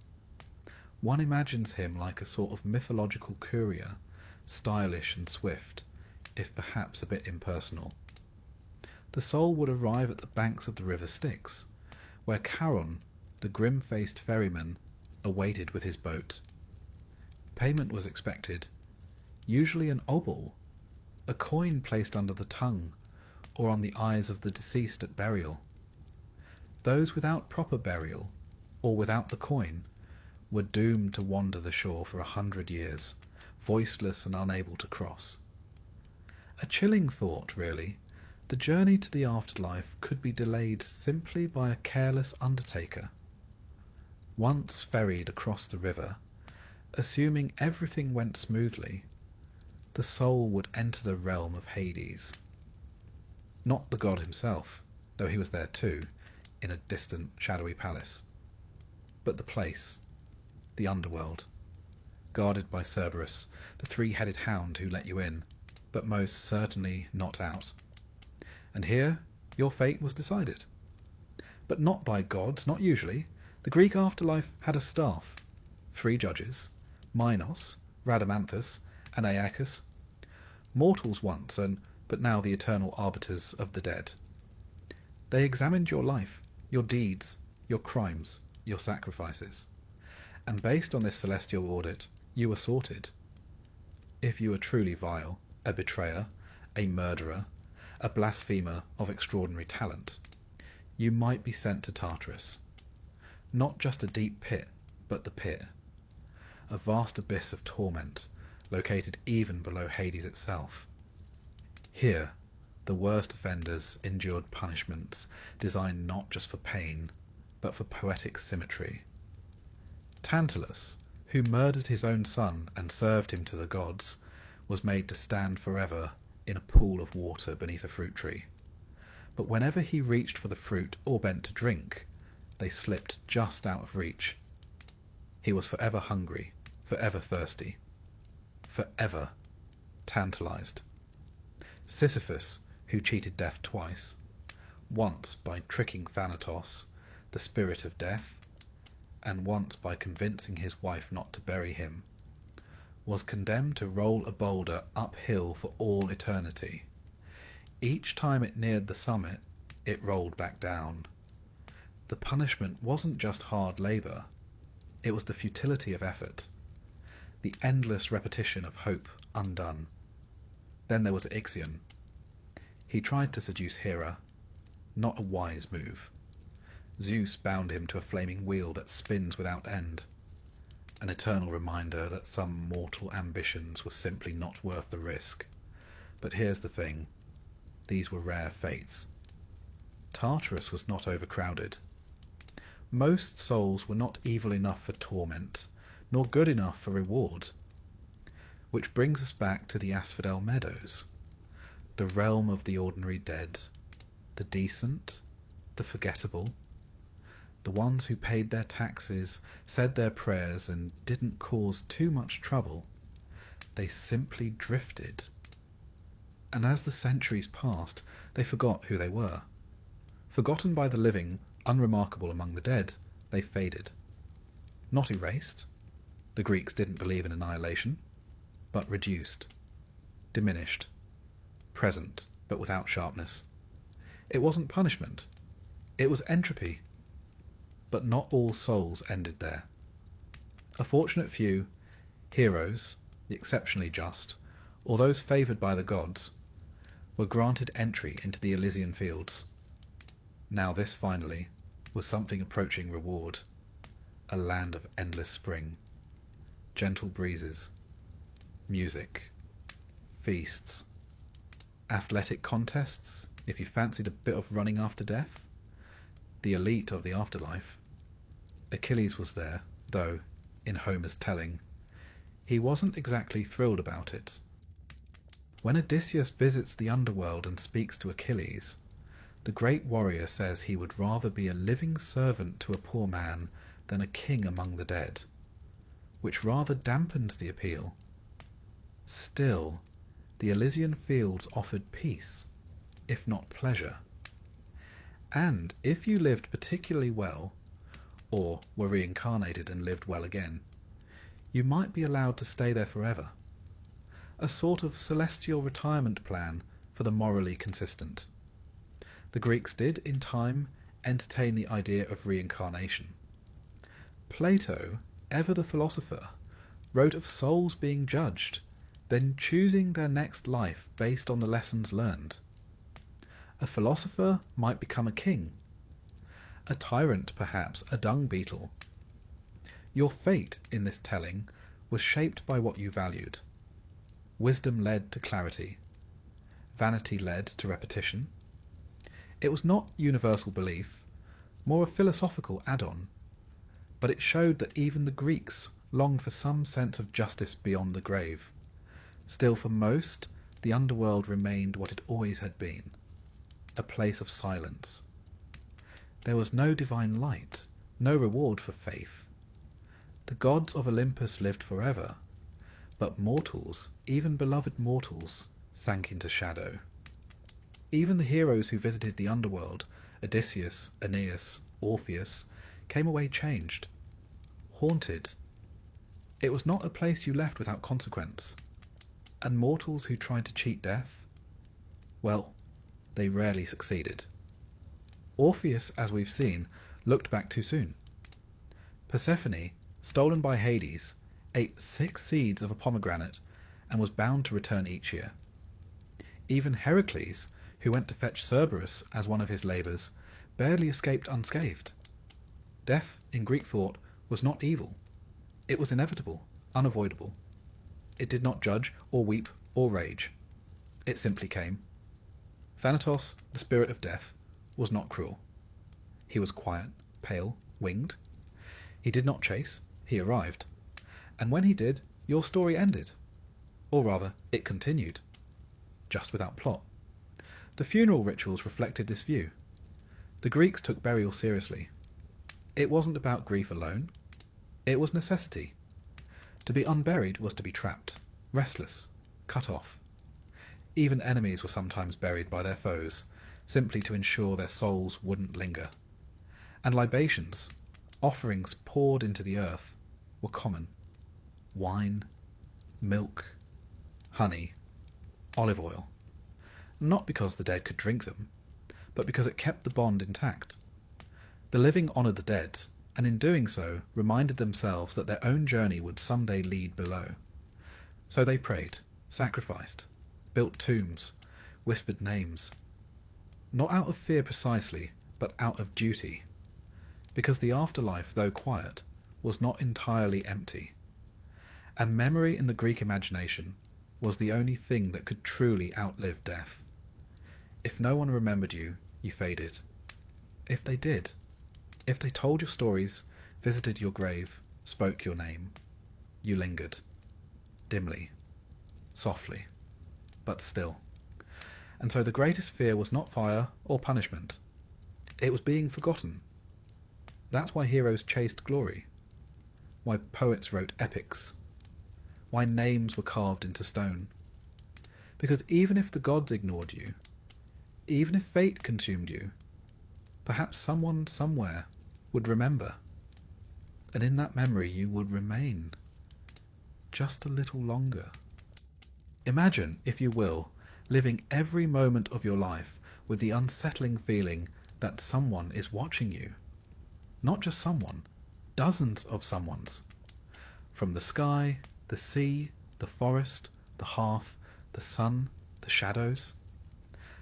One imagines him like a sort of mythological courier, stylish and swift, if perhaps a bit impersonal. The soul would arrive at the banks of the river Styx, where Charon, the grim-faced ferryman, awaited with his boat. Payment was expected, usually an obol, a coin placed under the tongue or on the eyes of the deceased at burial. Those without proper burial, or without the coin, were doomed to wander the shore for 100 years, voiceless and unable to cross. A chilling thought, really. The journey to the afterlife could be delayed simply by a careless undertaker. Once ferried across the river, assuming everything went smoothly, the soul would enter the realm of Hades. Not the god himself, though he was there too, in a distant, shadowy palace, but the place, the underworld, guarded by Cerberus, the three-headed hound who let you in, but most certainly not out. And here your fate was decided. But not by gods, not usually. The Greek afterlife had a staff, 3 judges, Minos, Rhadamanthus, and Aeacus. Mortals once, and but now the eternal arbiters of the dead. They examined your life, your deeds, your crimes, your sacrifices, and based on this celestial audit, you were sorted. If you were truly vile, a betrayer, a murderer, a blasphemer of extraordinary talent, you might be sent to Tartarus. Not just a deep pit, but the pit. A vast abyss of torment, located even below Hades itself. Here, the worst offenders endured punishments designed not just for pain, but for poetic symmetry. Tantalus, who murdered his own son and served him to the gods, was made to stand forever in a pool of water beneath a fruit tree. But whenever he reached for the fruit or bent to drink, they slipped just out of reach. He was forever hungry, forever thirsty, forever tantalized. Sisyphus, who cheated death twice, once by tricking Thanatos, the spirit of death, and once by convincing his wife not to bury him, was condemned to roll a boulder uphill for all eternity. Each time it neared the summit, it rolled back down. The punishment wasn't just hard labour, it was the futility of effort, the endless repetition of hope undone. Then there was Ixion. He tried to seduce Hera, not a wise move. Zeus bound him to a flaming wheel that spins without end, an eternal reminder that some mortal ambitions were simply not worth the risk. But here's the thing, these were rare fates. Tartarus was not overcrowded. Most souls were not evil enough for torment, nor good enough for reward. Which brings us back to the Asphodel Meadows, the realm of the ordinary dead, the decent, the forgettable, the ones who paid their taxes, said their prayers, and didn't cause too much trouble. They simply drifted. And as the centuries passed, they forgot who they were. Forgotten by the living, unremarkable among the dead, they faded. Not erased. The Greeks didn't believe in annihilation, but reduced, diminished, present, but without sharpness. It wasn't punishment. It was entropy. But not all souls ended there. A fortunate few, heroes, the exceptionally just, or those favoured by the gods, were granted entry into the Elysian fields. Now this, finally, was something approaching reward, a land of endless spring, gentle breezes, music, feasts, athletic contests, if you fancied a bit of running after death, the elite of the afterlife. Achilles was there, though, in Homer's telling, he wasn't exactly thrilled about it. When Odysseus visits the underworld and speaks to Achilles, the great warrior says he would rather be a living servant to a poor man than a king among the dead, which rather dampens the appeal. Still, the Elysian fields offered peace, if not pleasure. And if you lived particularly well, or were reincarnated and lived well again, you might be allowed to stay there forever. A sort of celestial retirement plan for the morally consistent. The Greeks did, in time, entertain the idea of reincarnation. Plato, ever the philosopher, wrote of souls being judged, then choosing their next life based on the lessons learned. A philosopher might become a king. A tyrant, perhaps, a dung beetle. Your fate, in this telling, was shaped by what you valued. Wisdom led to clarity. Vanity led to repetition. It was not universal belief, more a philosophical add-on, but it showed that even the Greeks longed for some sense of justice beyond the grave. Still, for most, the underworld remained what it always had been, a place of silence. There was no divine light, no reward for faith. The gods of Olympus lived forever, but mortals, even beloved mortals, sank into shadow. Even the heroes who visited the underworld, Odysseus, Aeneas, Orpheus, came away changed, haunted. It was not a place you left without consequence. And mortals who tried to cheat death, Well, they rarely succeeded. Orpheus, as we've seen, looked back too soon. Persephone, stolen by Hades, ate 6 seeds of a pomegranate and was bound to return each year. Even Heracles, who went to fetch Cerberus as one of his labours, barely escaped unscathed. Death, in Greek thought, was not evil. It was inevitable, unavoidable. It did not judge or weep or rage. It simply came. Thanatos, the spirit of death, was not cruel. He was quiet, pale, winged. He did not chase, he arrived. And when he did, your story ended. Or rather, it continued. Just without plot. The funeral rituals reflected this view. The Greeks took burial seriously. It wasn't about grief alone. It was necessity. To be unburied was to be trapped, restless, cut off. Even enemies were sometimes buried by their foes, simply to ensure their souls wouldn't linger. And libations, offerings poured into the earth, were common. Wine, milk, honey, olive oil. Not because the dead could drink them, but because it kept the bond intact. The living honoured the dead, and in doing so reminded themselves that their own journey would someday lead below. So they prayed, sacrificed, built tombs, whispered names. Not out of fear precisely, but out of duty. Because the afterlife, though quiet, was not entirely empty. And memory in the Greek imagination was the only thing that could truly outlive death. If no one remembered you, you faded. If they did, if they told your stories, visited your grave, spoke your name, you lingered. Dimly, softly, but still. And so the greatest fear was not fire or punishment. It was being forgotten. That's why heroes chased glory. Why poets wrote epics. Why names were carved into stone. Because even if the gods ignored you, even if fate consumed you, perhaps someone somewhere would remember. And in that memory you would remain. Just a little longer. Imagine, if you will, living every moment of your life with the unsettling feeling that someone is watching you. Not just someone, dozens of someones. From the sky, the sea, the forest, the hearth, the sun, the shadows.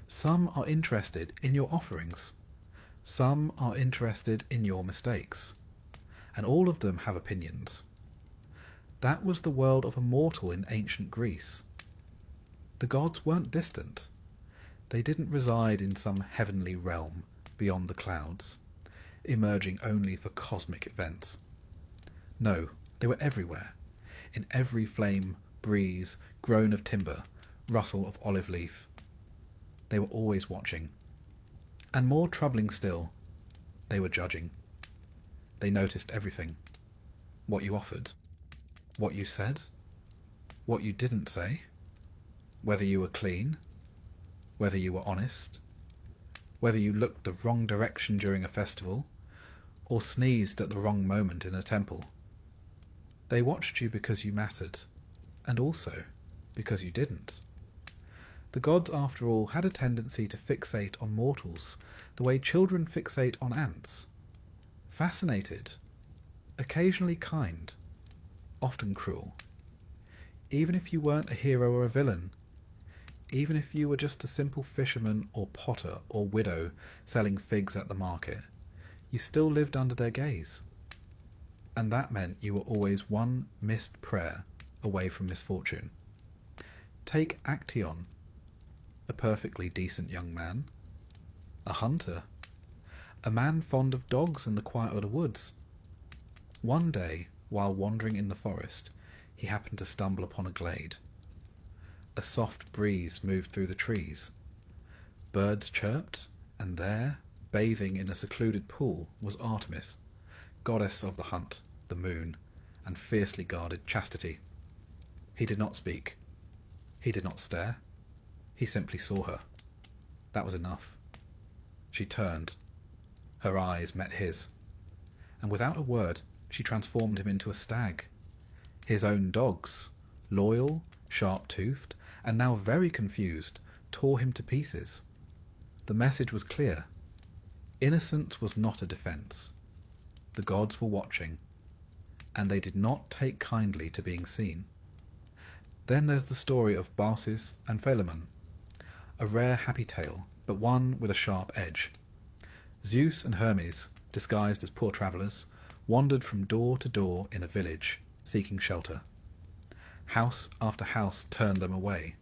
Some are interested in your offerings. Some are interested in your mistakes. And all of them have opinions. That was the world of a mortal in ancient Greece. The gods weren't distant. They didn't reside in some heavenly realm beyond the clouds, emerging only for cosmic events. No, they were everywhere, in every flame, breeze, groan of timber, rustle of olive leaf. They were always watching. And more troubling still, they were judging. They noticed everything. What you offered, what you said, what you didn't say, whether you were clean, whether you were honest, whether you looked the wrong direction during a festival, or sneezed at the wrong moment in a temple. They watched you because you mattered, and also because you didn't. The gods, after all, had a tendency to fixate on mortals the way children fixate on ants. Fascinated, occasionally kind, often cruel. Even if you weren't a hero or a villain, even if you were just a simple fisherman or potter or widow selling figs at the market, you still lived under their gaze. And that meant you were always one missed prayer away from misfortune. Take Actaeon, a perfectly decent young man, a hunter, a man fond of dogs and the quiet of the woods. One day, while wandering in the forest, he happened to stumble upon a glade. A soft breeze moved through the trees. Birds chirped, and there, bathing in a secluded pool, was Artemis, goddess of the hunt, the moon, and fiercely guarded chastity. He did not speak. He did not stare. He simply saw her. That was enough. She turned. Her eyes met his. And without a word, she transformed him into a stag. His own dogs, loyal, sharp-toothed, and now very confused, tore him to pieces. The message was clear. Innocence was not a defence. The gods were watching, and they did not take kindly to being seen. Then there's the story of Baucis and Philemon, a rare happy tale, but one with a sharp edge. Zeus and Hermes, disguised as poor travellers, wandered from door to door in a village, seeking shelter. House after house turned them away.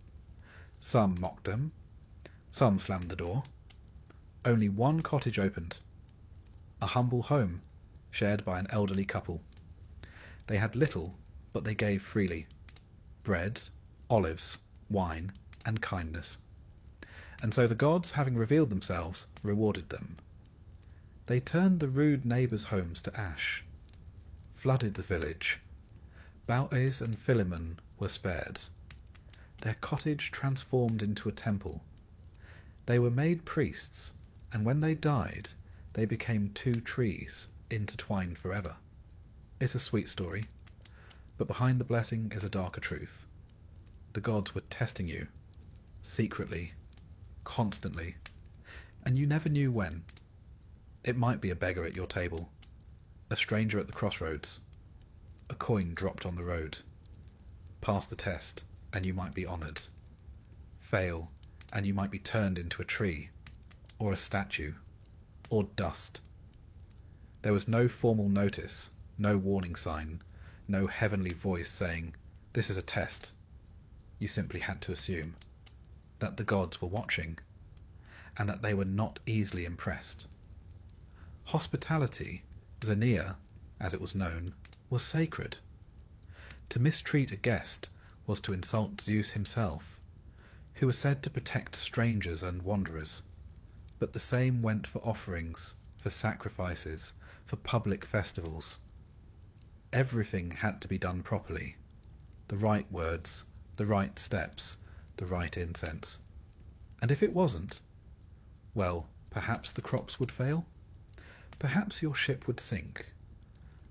Some mocked them, some slammed the door. Only one cottage opened, a humble home shared by an elderly couple. They had little, but they gave freely: bread, olives, wine, and kindness. And so the gods, having revealed themselves, rewarded them. They turned the rude neighbours' homes to ash, flooded the village. Baucis and Philemon were spared. Their cottage transformed into a temple. They were made priests, and when they died, they became two trees, intertwined forever. It's a sweet story, but behind the blessing is a darker truth. The gods were testing you, secretly, constantly, and you never knew when. It might be a beggar at your table, a stranger at the crossroads, a coin dropped on the road. Pass the test, and you might be honoured. Fail, and you might be turned into a tree, or a statue, or dust. There was no formal notice, no warning sign, no heavenly voice saying, "This is a test." You simply had to assume that the gods were watching, and that they were not easily impressed. Hospitality, Xenia, as it was known, was sacred. To mistreat a guest was to insult Zeus himself, who was said to protect strangers and wanderers. But the same went for offerings, for sacrifices, for public festivals. Everything had to be done properly. The right words, the right steps, the right incense. And if it wasn't, well, perhaps the crops would fail. Perhaps your ship would sink.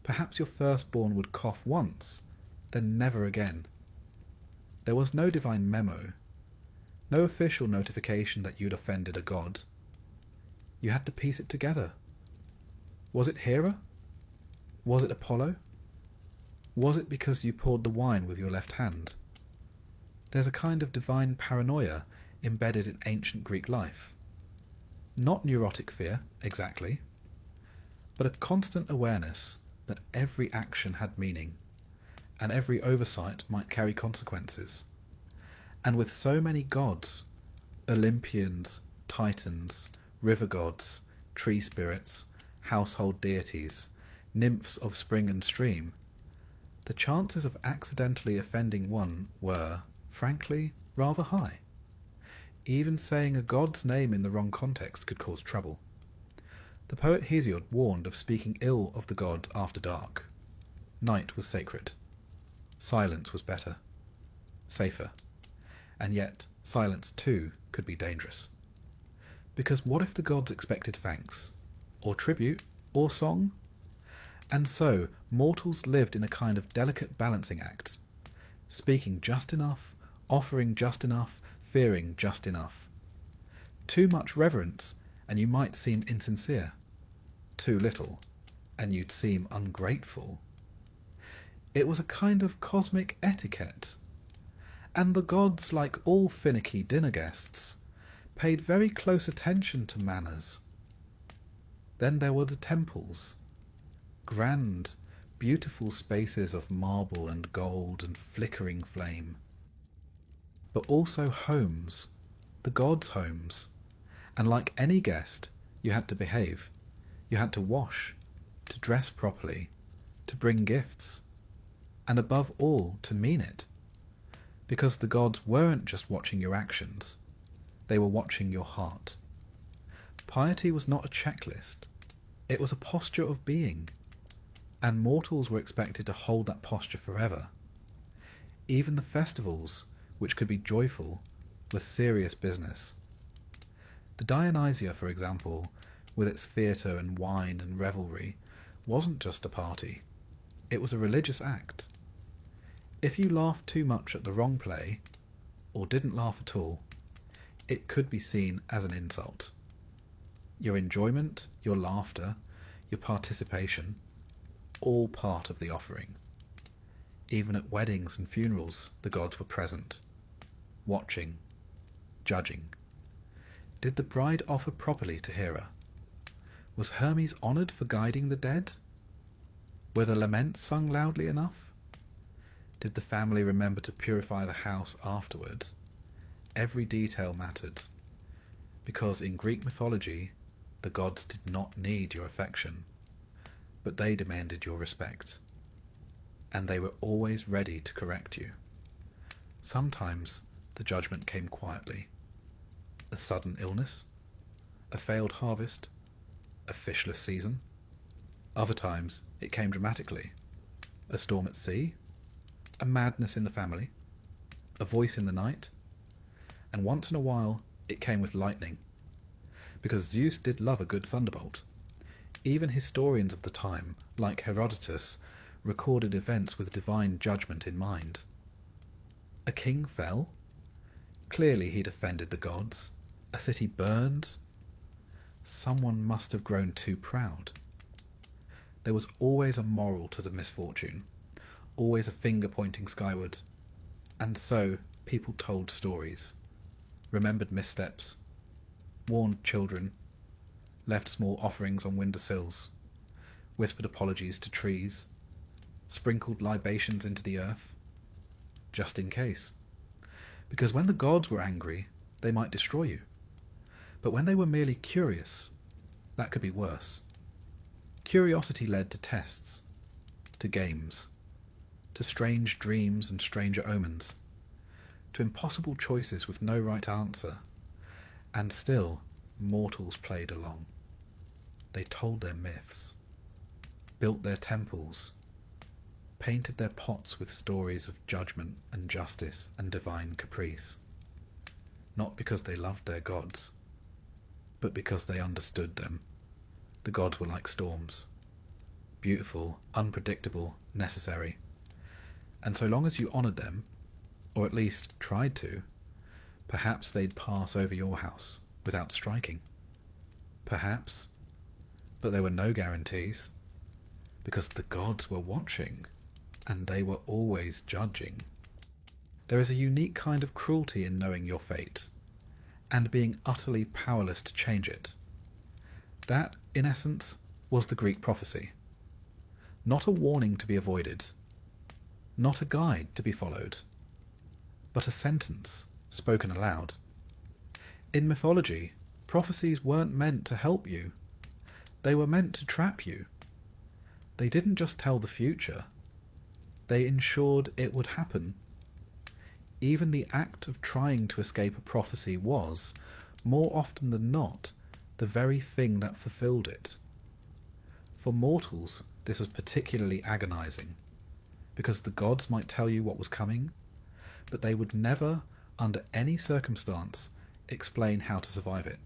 Perhaps your firstborn would cough once, then never again. There was no divine memo, no official notification that you'd offended a god. You had to piece it together. Was it Hera? Was it Apollo? Was it because you poured the wine with your left hand? There's a kind of divine paranoia embedded in ancient Greek life. Not neurotic fear, exactly, but a constant awareness that every action had meaning, and every oversight might carry consequences. And with so many gods, Olympians, Titans, river gods, tree spirits, household deities, nymphs of spring and stream, the chances of accidentally offending one were, frankly, rather high. Even saying a god's name in the wrong context could cause trouble. The poet Hesiod warned of speaking ill of the gods after dark. Night was sacred. Silence was better, safer. And yet, silence too could be dangerous. Because what if the gods expected thanks, or tribute, or song? And so, mortals lived in a kind of delicate balancing act, speaking just enough, offering just enough, fearing just enough. Too much reverence, and you might seem insincere. Too little, and you'd seem ungrateful. It was a kind of cosmic etiquette. And the gods, like all finicky dinner guests, paid very close attention to manners. Then there were the temples. Grand, beautiful spaces of marble and gold and flickering flame. But also homes, the gods' homes. And like any guest, you had to behave. You had to wash, to dress properly, to bring gifts, and above all, to mean it. Because the gods weren't just watching your actions, they were watching your heart. Piety was not a checklist, it was a posture of being, and mortals were expected to hold that posture forever. Even the festivals, which could be joyful, were serious business. The Dionysia, for example, with its theatre and wine and revelry, wasn't just a party. It was a religious act. If you laughed too much at the wrong play, or didn't laugh at all, it could be seen as an insult. Your enjoyment, your laughter, your participation, all part of the offering. Even at weddings and funerals, the gods were present, watching, judging. Did the bride offer properly to Hera? Was Hermes honoured for guiding the dead? Were the laments sung loudly enough? Did the family remember to purify the house afterwards? Every detail mattered, because in Greek mythology, the gods did not need your affection, but they demanded your respect, and they were always ready to correct you. Sometimes the judgment came quietly. A sudden illness, a failed harvest, a fishless season. Other times it came dramatically. A storm at sea, a madness in the family, a voice in the night, and once in a while it came with lightning, because Zeus did love a good thunderbolt. Even historians of the time, like Herodotus, recorded events with divine judgment in mind. A king fell. Clearly he'd offended the gods. A city burned. Someone must have grown too proud. There was always a moral to the misfortune, always a finger pointing skyward. And so people told stories, remembered missteps, warned children, left small offerings on windowsills, whispered apologies to trees, sprinkled libations into the earth, just in case. Because when the gods were angry, they might destroy you. But when they were merely curious, that could be worse. Curiosity led to tests, to games, to strange dreams and stranger omens, to impossible choices with no right answer, and still mortals played along. They told their myths, built their temples, painted their pots with stories of judgment and justice and divine caprice, not because they loved their gods, but because they understood them. The gods were like storms, beautiful, unpredictable, necessary, and so long as you honoured them, or at least tried to, perhaps they'd pass over your house without striking. Perhaps, but there were no guarantees, because the gods were watching, and they were always judging. There is a unique kind of cruelty in knowing your fate, and being utterly powerless to change it. That, in essence, was the Greek prophecy. Not a warning to be avoided, not a guide to be followed, but a sentence spoken aloud. In mythology, prophecies weren't meant to help you. They were meant to trap you. They didn't just tell the future. They ensured it would happen. Even the act of trying to escape a prophecy was, more often than not, the very thing that fulfilled it. For mortals, this was particularly agonizing, because the gods might tell you what was coming, but they would never, under any circumstance, explain how to survive it.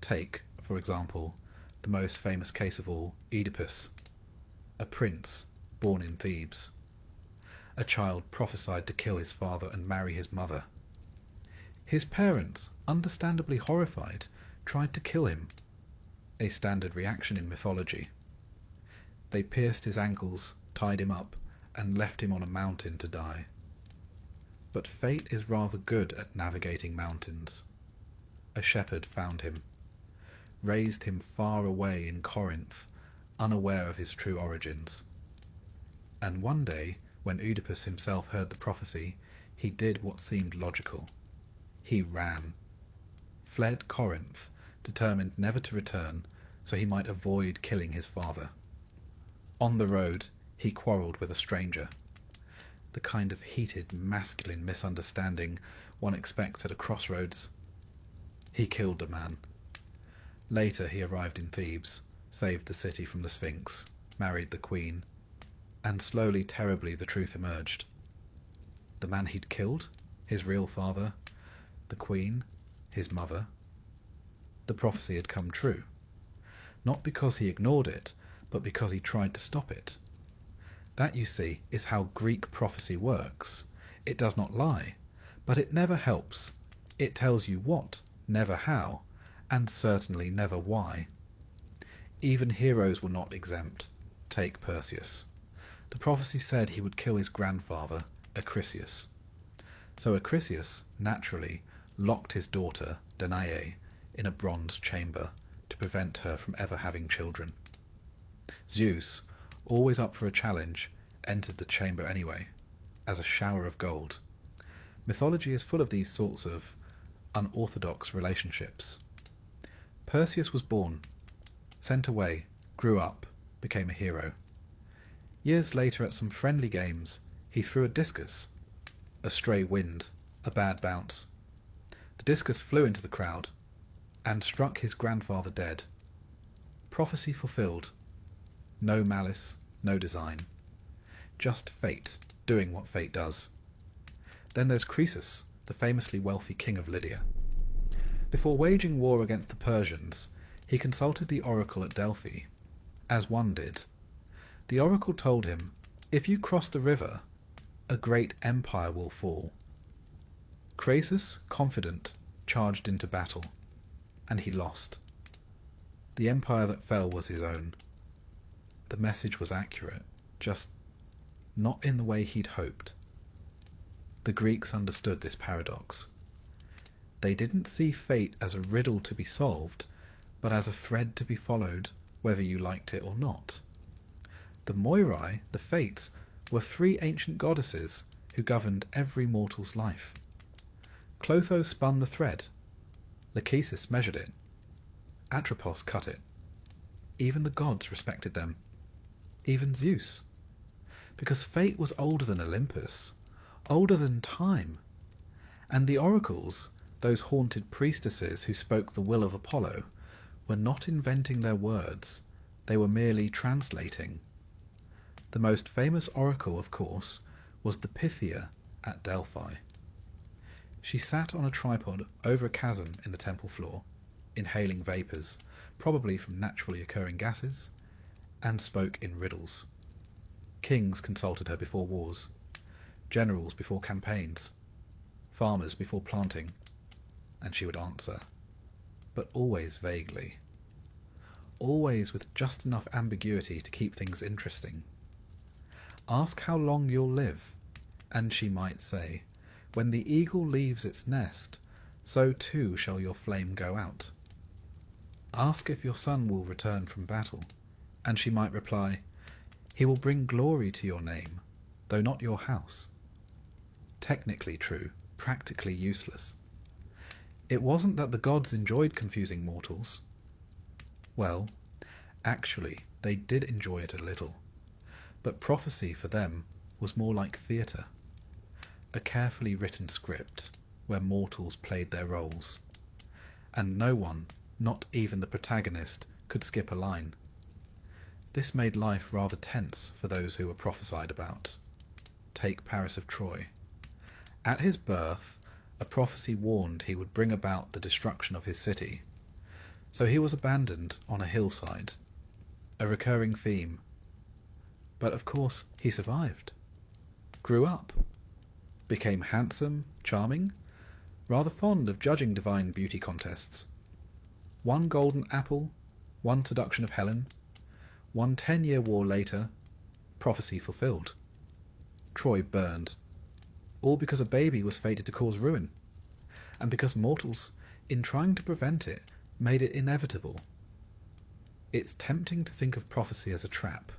Take, for example, the most famous case of all, Oedipus, a prince born in Thebes. A child prophesied to kill his father and marry his mother. His parents, understandably horrified, tried to kill him, a standard reaction in mythology. They pierced his ankles, tied him up, and left him on a mountain to die. But fate is rather good at navigating mountains. A shepherd found him, raised him far away in Corinth, unaware of his true origins. And one day, when Oedipus himself heard the prophecy, he did what seemed logical. He ran, fled Corinth, determined never to return, so he might avoid killing his father. On the road, he quarrelled with a stranger, the kind of heated, masculine misunderstanding one expects at a crossroads. He killed a man. Later he arrived in Thebes, saved the city from the Sphinx, married the queen, and slowly, terribly, the truth emerged. The man he'd killed, his real father, the queen, his mother. The prophecy had come true, not because he ignored it, but because he tried to stop it. That, you see, is how Greek prophecy works. It does not lie, but it never helps. It tells you what, never how, and certainly never why. Even heroes were not exempt. Take Perseus. The prophecy said he would kill his grandfather, Acrisius. So Acrisius, naturally, locked his daughter, Danae, in a bronze chamber to prevent her from ever having children. Zeus, always up for a challenge, entered the chamber anyway, as a shower of gold. Mythology is full of these sorts of unorthodox relationships. Perseus was born, sent away, grew up, became a hero. Years later, at some friendly games, he threw a discus. A stray wind, a bad bounce. The discus flew into the crowd and struck his grandfather dead. Prophecy fulfilled. No malice, no design. Just fate doing what fate does. Then there's Croesus, the famously wealthy king of Lydia. Before waging war against the Persians, he consulted the oracle at Delphi, as one did. The oracle told him, if you cross the river, a great empire will fall. Croesus, confident, charged into battle, and he lost. The empire that fell was his own. The message was accurate, just not in the way he'd hoped. The Greeks understood this paradox. They didn't see fate as a riddle to be solved, but as a thread to be followed, whether you liked it or not. The Moirai, the Fates, were three ancient goddesses who governed every mortal's life. Clotho spun the thread. Lachesis measured it. Atropos cut it. Even the gods respected them. Even Zeus. Because fate was older than Olympus, older than time. And the oracles, those haunted priestesses who spoke the will of Apollo, were not inventing their words, they were merely translating. The most famous oracle, of course, was the Pythia at Delphi. She sat on a tripod over a chasm in the temple floor, inhaling vapours, probably from naturally occurring gases, and spoke in riddles. Kings consulted her before wars, generals before campaigns, farmers before planting, and she would answer, but always vaguely. Always with just enough ambiguity to keep things interesting. Ask how long you'll live, and she might say, when the eagle leaves its nest, so too shall your flame go out. Ask if your son will return from battle, and she might reply, he will bring glory to your name, though not your house. Technically true, practically useless. It wasn't that the gods enjoyed confusing mortals. Well, actually, they did enjoy it a little. But prophecy for them was more like theatre. A carefully written script where mortals played their roles. And no one, not even the protagonist, could skip a line. This made life rather tense for those who were prophesied about. Take Paris of Troy. At his birth, a prophecy warned he would bring about the destruction of his city. So he was abandoned on a hillside. A recurring theme. But of course he survived. Grew up. Became handsome, charming, rather fond of judging divine beauty contests. One golden apple, one seduction of Helen, one 10-year war later, prophecy fulfilled. Troy burned. All because a baby was fated to cause ruin. And because mortals, in trying to prevent it, made it inevitable. It's tempting to think of prophecy as a trap.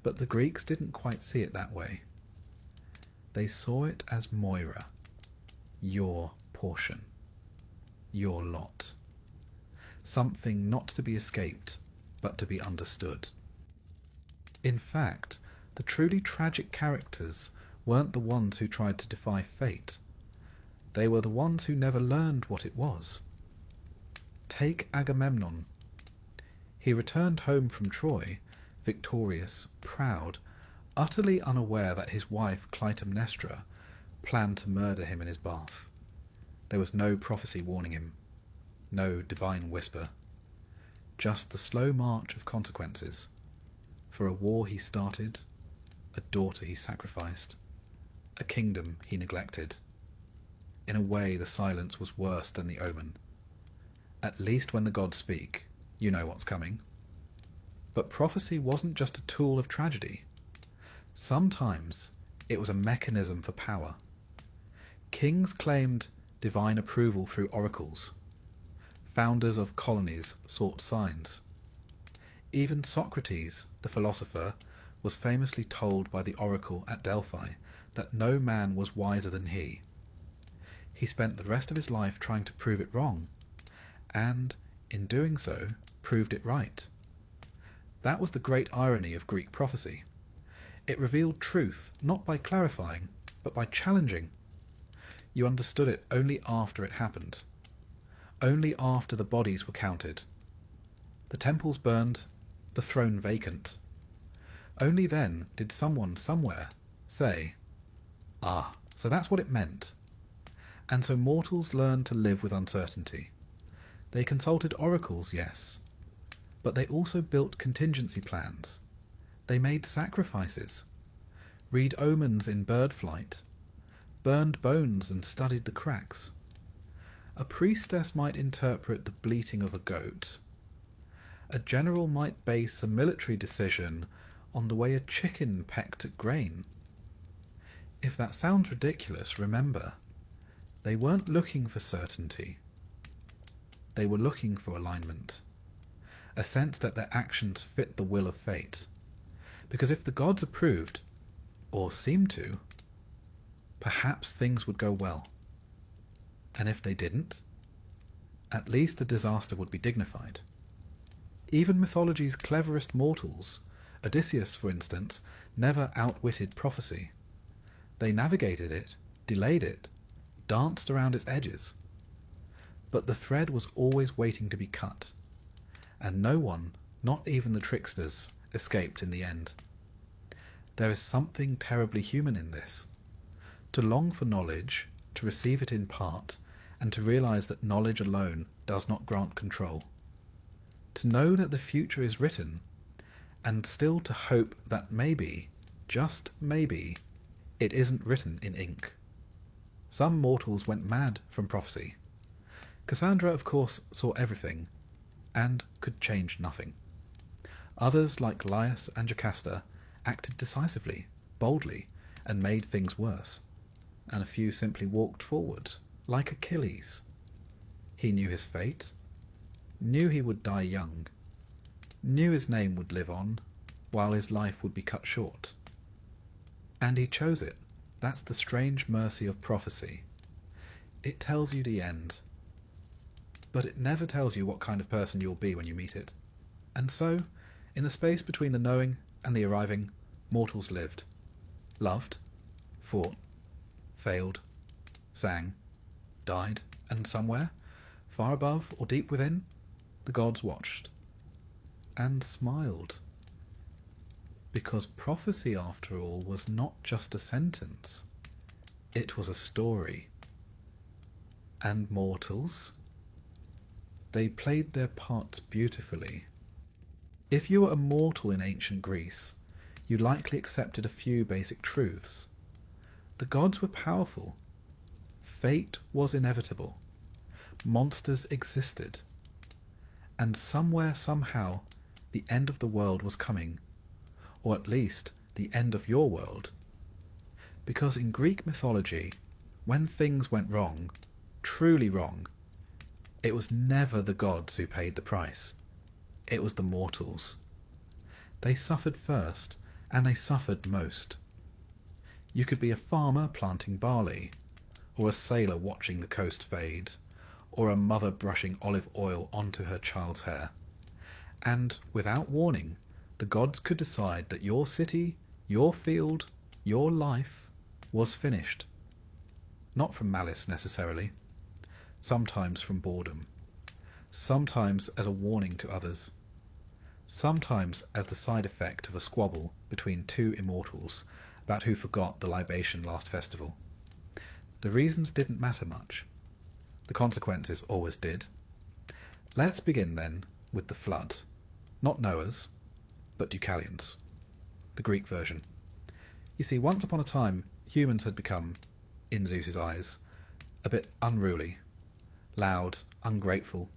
But the Greeks didn't quite see it that way. They saw it as Moira, your portion, your lot. Something not to be escaped, but to be understood. In fact, the truly tragic characters weren't the ones who tried to defy fate. They were the ones who never learned what it was. Take Agamemnon. He returned home from Troy, victorious, proud, utterly unaware that his wife Clytemnestra planned to murder him in his bath. There was no prophecy warning him, no divine whisper, just the slow march of consequences for a war he started, a daughter he sacrificed, a kingdom he neglected. in a way the silence was worse than the omen. At least when the gods speak, you know what's coming. But prophecy wasn't just a tool of tragedy. Sometimes it was a mechanism for power. Kings claimed divine approval through oracles. Founders of colonies sought signs. Even Socrates, the philosopher, was famously told by the oracle at Delphi that no man was wiser than he. He spent the rest of his life trying to prove it wrong, and, in doing so, proved it right. That was the great irony of Greek prophecy. It revealed truth not by clarifying, but by challenging. You understood it only after it happened. Only after the bodies were counted. The temples burned, the throne vacant. Only then did someone somewhere say, "Ah, so that's what it meant." And so mortals learned to live with uncertainty. They consulted oracles, yes, but they also built contingency plans. They made sacrifices, read omens in bird flight, burned bones and studied the cracks. A priestess might interpret the bleating of a goat. A general might base a military decision on the way a chicken pecked at grain. If that sounds ridiculous, remember, they weren't looking for certainty. They were looking for alignment, a sense that their actions fit the will of fate. Because if the gods approved, or seemed to, perhaps things would go well. And if they didn't, at least the disaster would be dignified. Even mythology's cleverest mortals, Odysseus for instance, never outwitted prophecy. They navigated it, delayed it, danced around its edges. But the thread was always waiting to be cut, and no one, not even the tricksters, escaped in the end. There is something terribly human in this. To long for knowledge, to receive it in part, and to realize that knowledge alone does not grant control. To know that the future is written, and still to hope that maybe, just maybe, it isn't written in ink. Some mortals went mad from prophecy. Cassandra, of course, saw everything, and could change nothing. Others, like Laius and Jocasta, acted decisively, boldly, and made things worse. And a few simply walked forward, like Achilles. He knew his fate, knew he would die young, knew his name would live on, while his life would be cut short. And he chose it. That's the strange mercy of prophecy. It tells you the end, but it never tells you what kind of person you'll be when you meet it. And so, in the space between the knowing and the arriving, mortals lived, loved, fought, failed, sang, died, and somewhere, far above or deep within, the gods watched and smiled. Because prophecy, after all, was not just a sentence. It was a story. And mortals, they played their parts beautifully. If you were a mortal in ancient Greece, you likely accepted a few basic truths. The gods were powerful. Fate was inevitable. Monsters existed. And somewhere, somehow, the end of the world was coming. Or at least, the end of your world. Because in Greek mythology, when things went wrong, truly wrong, it was never the gods who paid the price. It was the mortals. They suffered first, and they suffered most. You could be a farmer planting barley, or a sailor watching the coast fade, or a mother brushing olive oil onto her child's hair. And, without warning, the gods could decide that your city, your field, your life was finished. Not from malice necessarily. Sometimes from boredom. Sometimes as a warning to others. Sometimes as the side effect of a squabble between two immortals about who forgot the libation last festival. The reasons didn't matter much. The consequences always did. Let's begin then with the flood. Not Noah's, but Deucalion's, the Greek version. You see, once upon a time, humans had become, in Zeus's eyes, a bit unruly, loud, ungrateful.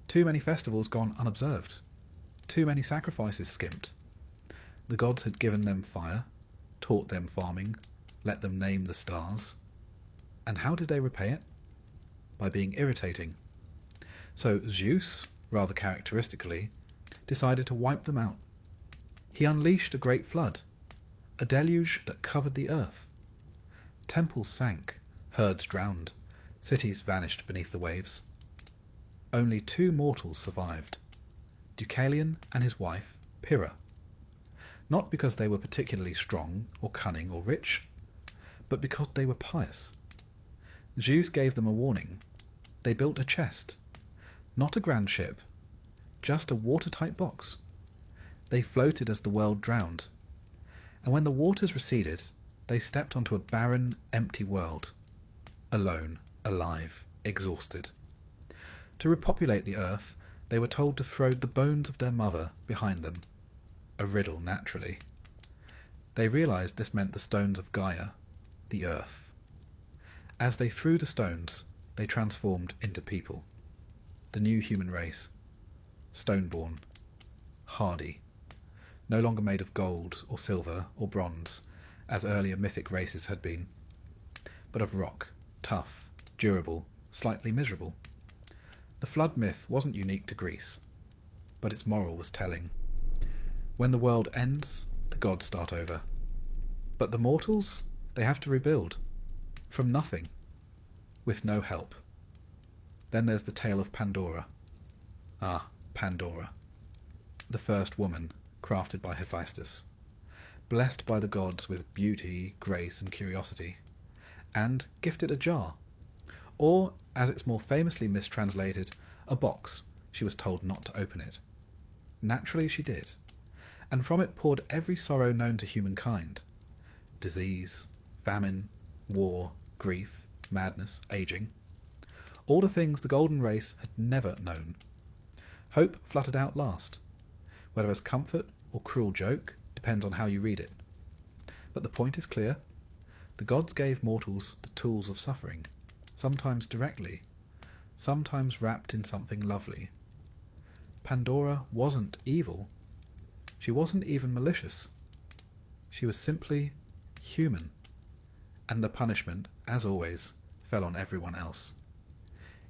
Too many festivals gone unobserved. Too many sacrifices skimped. The gods had given them fire, taught them farming, let them name the stars. And how did they repay it? By being irritating. So Zeus, rather characteristically, decided to wipe them out. He unleashed a great flood, a deluge that covered the earth. Temples sank, herds drowned, cities vanished beneath the waves. Only 2 mortals survived, Deucalion and his wife, Pyrrha. Not because they were particularly strong or cunning or rich, but because they were pious. Zeus gave them a warning. They built a chest, not a grand ship, just a watertight box. They floated as the world drowned, and when the waters receded, they stepped onto a barren, empty world, alone, alive, exhausted. To repopulate the earth, they were told to throw the bones of their mother behind them. A riddle, naturally. They realized this meant the stones of Gaia, the earth. As they threw the stones, they transformed into people. The new human race. Stone-born. Hardy. No longer made of gold or silver or bronze, as earlier mythic races had been, but of rock, tough, durable, slightly miserable. The flood myth wasn't unique to Greece, but its moral was telling. When the world ends, the gods start over. But the mortals, they have to rebuild. From nothing. With no help. Then there's the tale of Pandora. Ah, Pandora. The first woman, crafted by Hephaestus. Blessed by the gods with beauty, grace and curiosity. And gifted a jar. Or, as it's more famously mistranslated, a box. She was told not to open it. Naturally she did. And from it poured every sorrow known to humankind. Disease, famine, war, grief, madness, aging. All the things the golden race had never known. Hope fluttered out last. Whether as comfort or cruel joke depends on how you read it. But the point is clear. The gods gave mortals the tools of suffering. Sometimes directly, sometimes wrapped in something lovely. Pandora wasn't evil. She wasn't even malicious. She was simply human. And the punishment, as always, fell on everyone else.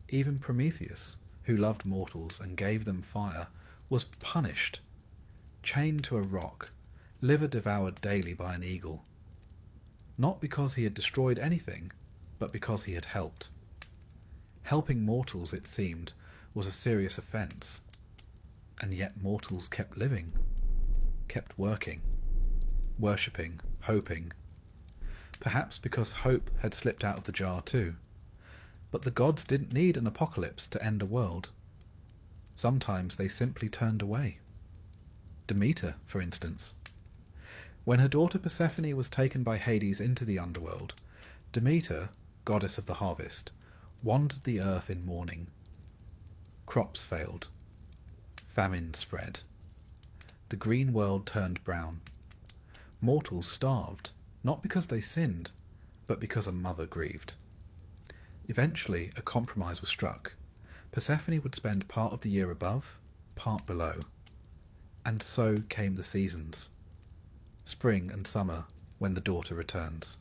Even Prometheus, who loved mortals and gave them fire, was punished. Chained to a rock, liver devoured daily by an eagle. Not because he had destroyed anything, but because he had helped. Helping mortals, it seemed, was a serious offence. And yet mortals kept living, kept working, worshipping, hoping. Perhaps because hope had slipped out of the jar too. But the gods didn't need an apocalypse to end a world. Sometimes they simply turned away. Demeter, for instance. When her daughter Persephone was taken by Hades into the underworld, Demeter, goddess of the harvest, wandered the earth in mourning. Crops failed. Famine spread. The green world turned brown. Mortals starved, not because they sinned, but because a mother grieved. Eventually, a compromise was struck. Persephone would spend part of the year above, part below. And so came the seasons. Spring and summer, when the daughter returns.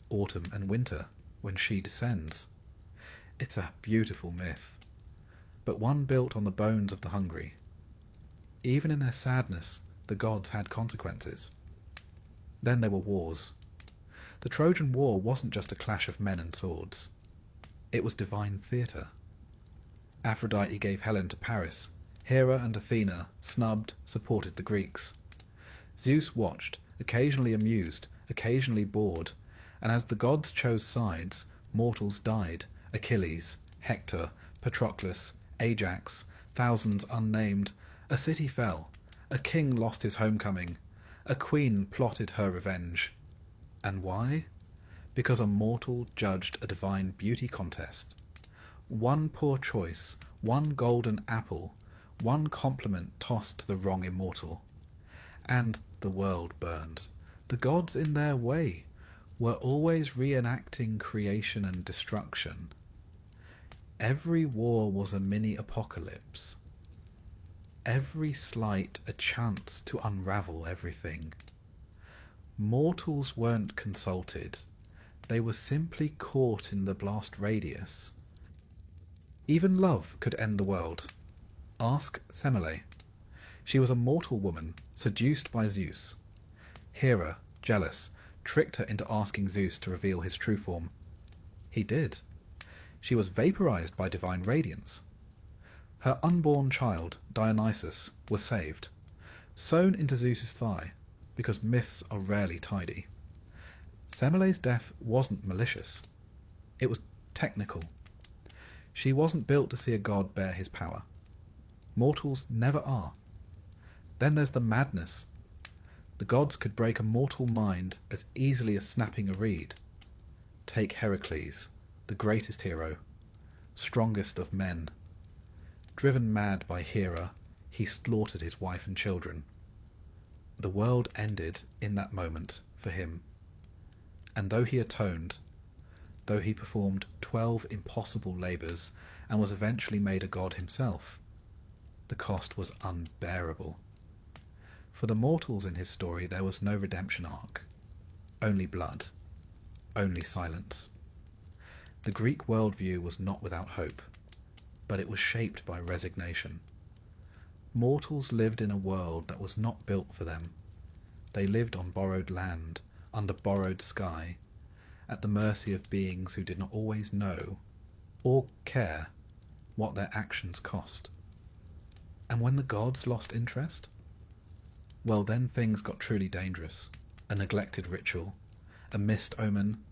Autumn and winter, when she descends. It's a beautiful myth, but one built on the bones of the hungry. Even in their sadness, the gods had consequences. Then there were wars. The Trojan War wasn't just a clash of men and swords. It was divine theatre. Aphrodite gave Helen to Paris. Hera and Athena, snubbed, supported the Greeks. Zeus watched, occasionally amused, occasionally bored, and as the gods chose sides, mortals died. Achilles, Hector, Patroclus, Ajax, thousands unnamed. A city fell. A king lost his homecoming. A queen plotted her revenge. And why? Because a mortal judged a divine beauty contest. One poor choice, one golden apple, one compliment tossed to the wrong immortal. And the world burned. The gods in their way. were always reenacting creation and destruction. Every war was a mini-apocalypse. Every slight a chance to unravel everything. Mortals weren't consulted. They were simply caught in the blast radius. Even love could end the world. Ask Semele. She was a mortal woman, seduced by Zeus. Hera, jealous, tricked her into asking Zeus to reveal his true form. He did. She was vaporized by divine radiance. Her unborn child, Dionysus, was saved, sewn into Zeus's thigh, because myths are rarely tidy. Semele's death wasn't malicious. It was technical. She wasn't built to see a god bear his power. Mortals never are. Then there's the madness. The gods could break a mortal mind as easily as snapping a reed. Take Heracles, the greatest hero, strongest of men. Driven mad by Hera, he slaughtered his wife and children. The world ended in that moment for him. And though he atoned, though he performed 12 impossible labours and was eventually made a god himself, the cost was unbearable. For the mortals in his story there was no redemption arc, only blood, only silence. The Greek worldview was not without hope, but it was shaped by resignation. Mortals lived in a world that was not built for them. They lived on borrowed land, under borrowed sky, at the mercy of beings who did not always know or care what their actions cost. And when the gods lost interest, well, then things got truly dangerous. A neglected ritual, a missed omen,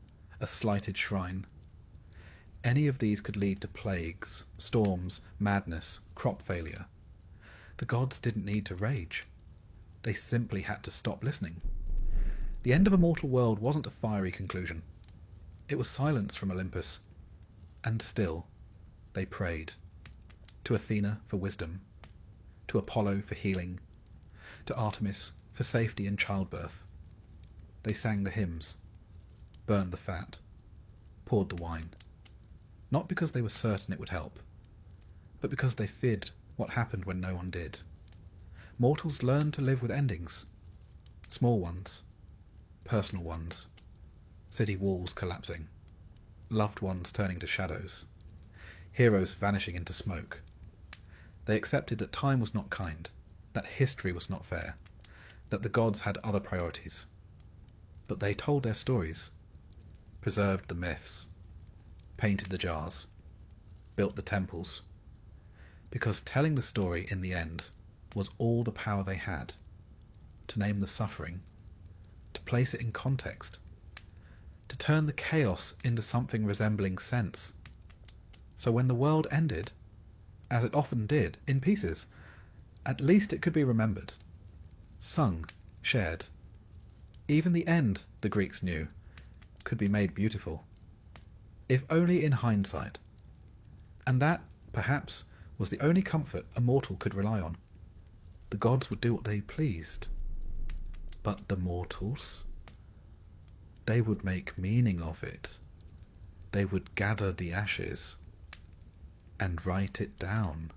a slighted shrine. Any of these could lead to plagues, storms, madness, crop failure. The gods didn't need to rage. They simply had to stop listening. The end of a mortal world wasn't a fiery conclusion. It was silence from Olympus. And still, they prayed. To Athena for wisdom, to Apollo for healing, to Artemis for safety in childbirth. They sang the hymns, burned the fat, poured the wine. Not because they were certain it would help, but because they feared what happened when no one did. Mortals learn to live with endings. Small ones, personal ones, city walls collapsing, loved ones turning to shadows, heroes vanishing into smoke. They accepted that time was not kind, that history was not fair, that the gods had other priorities. But they told their stories, preserved the myths, painted the jars, built the temples, because telling the story in the end was all the power they had, to name the suffering, to place it in context, to turn the chaos into something resembling sense. So when the world ended, as it often did, in pieces, at least it could be remembered, sung, shared. Even the end, the Greeks knew, could be made beautiful, if only in hindsight. And that, perhaps, was the only comfort a mortal could rely on. The gods would do what they pleased. But the mortals? They would make meaning of it. They would gather the ashes and write it down.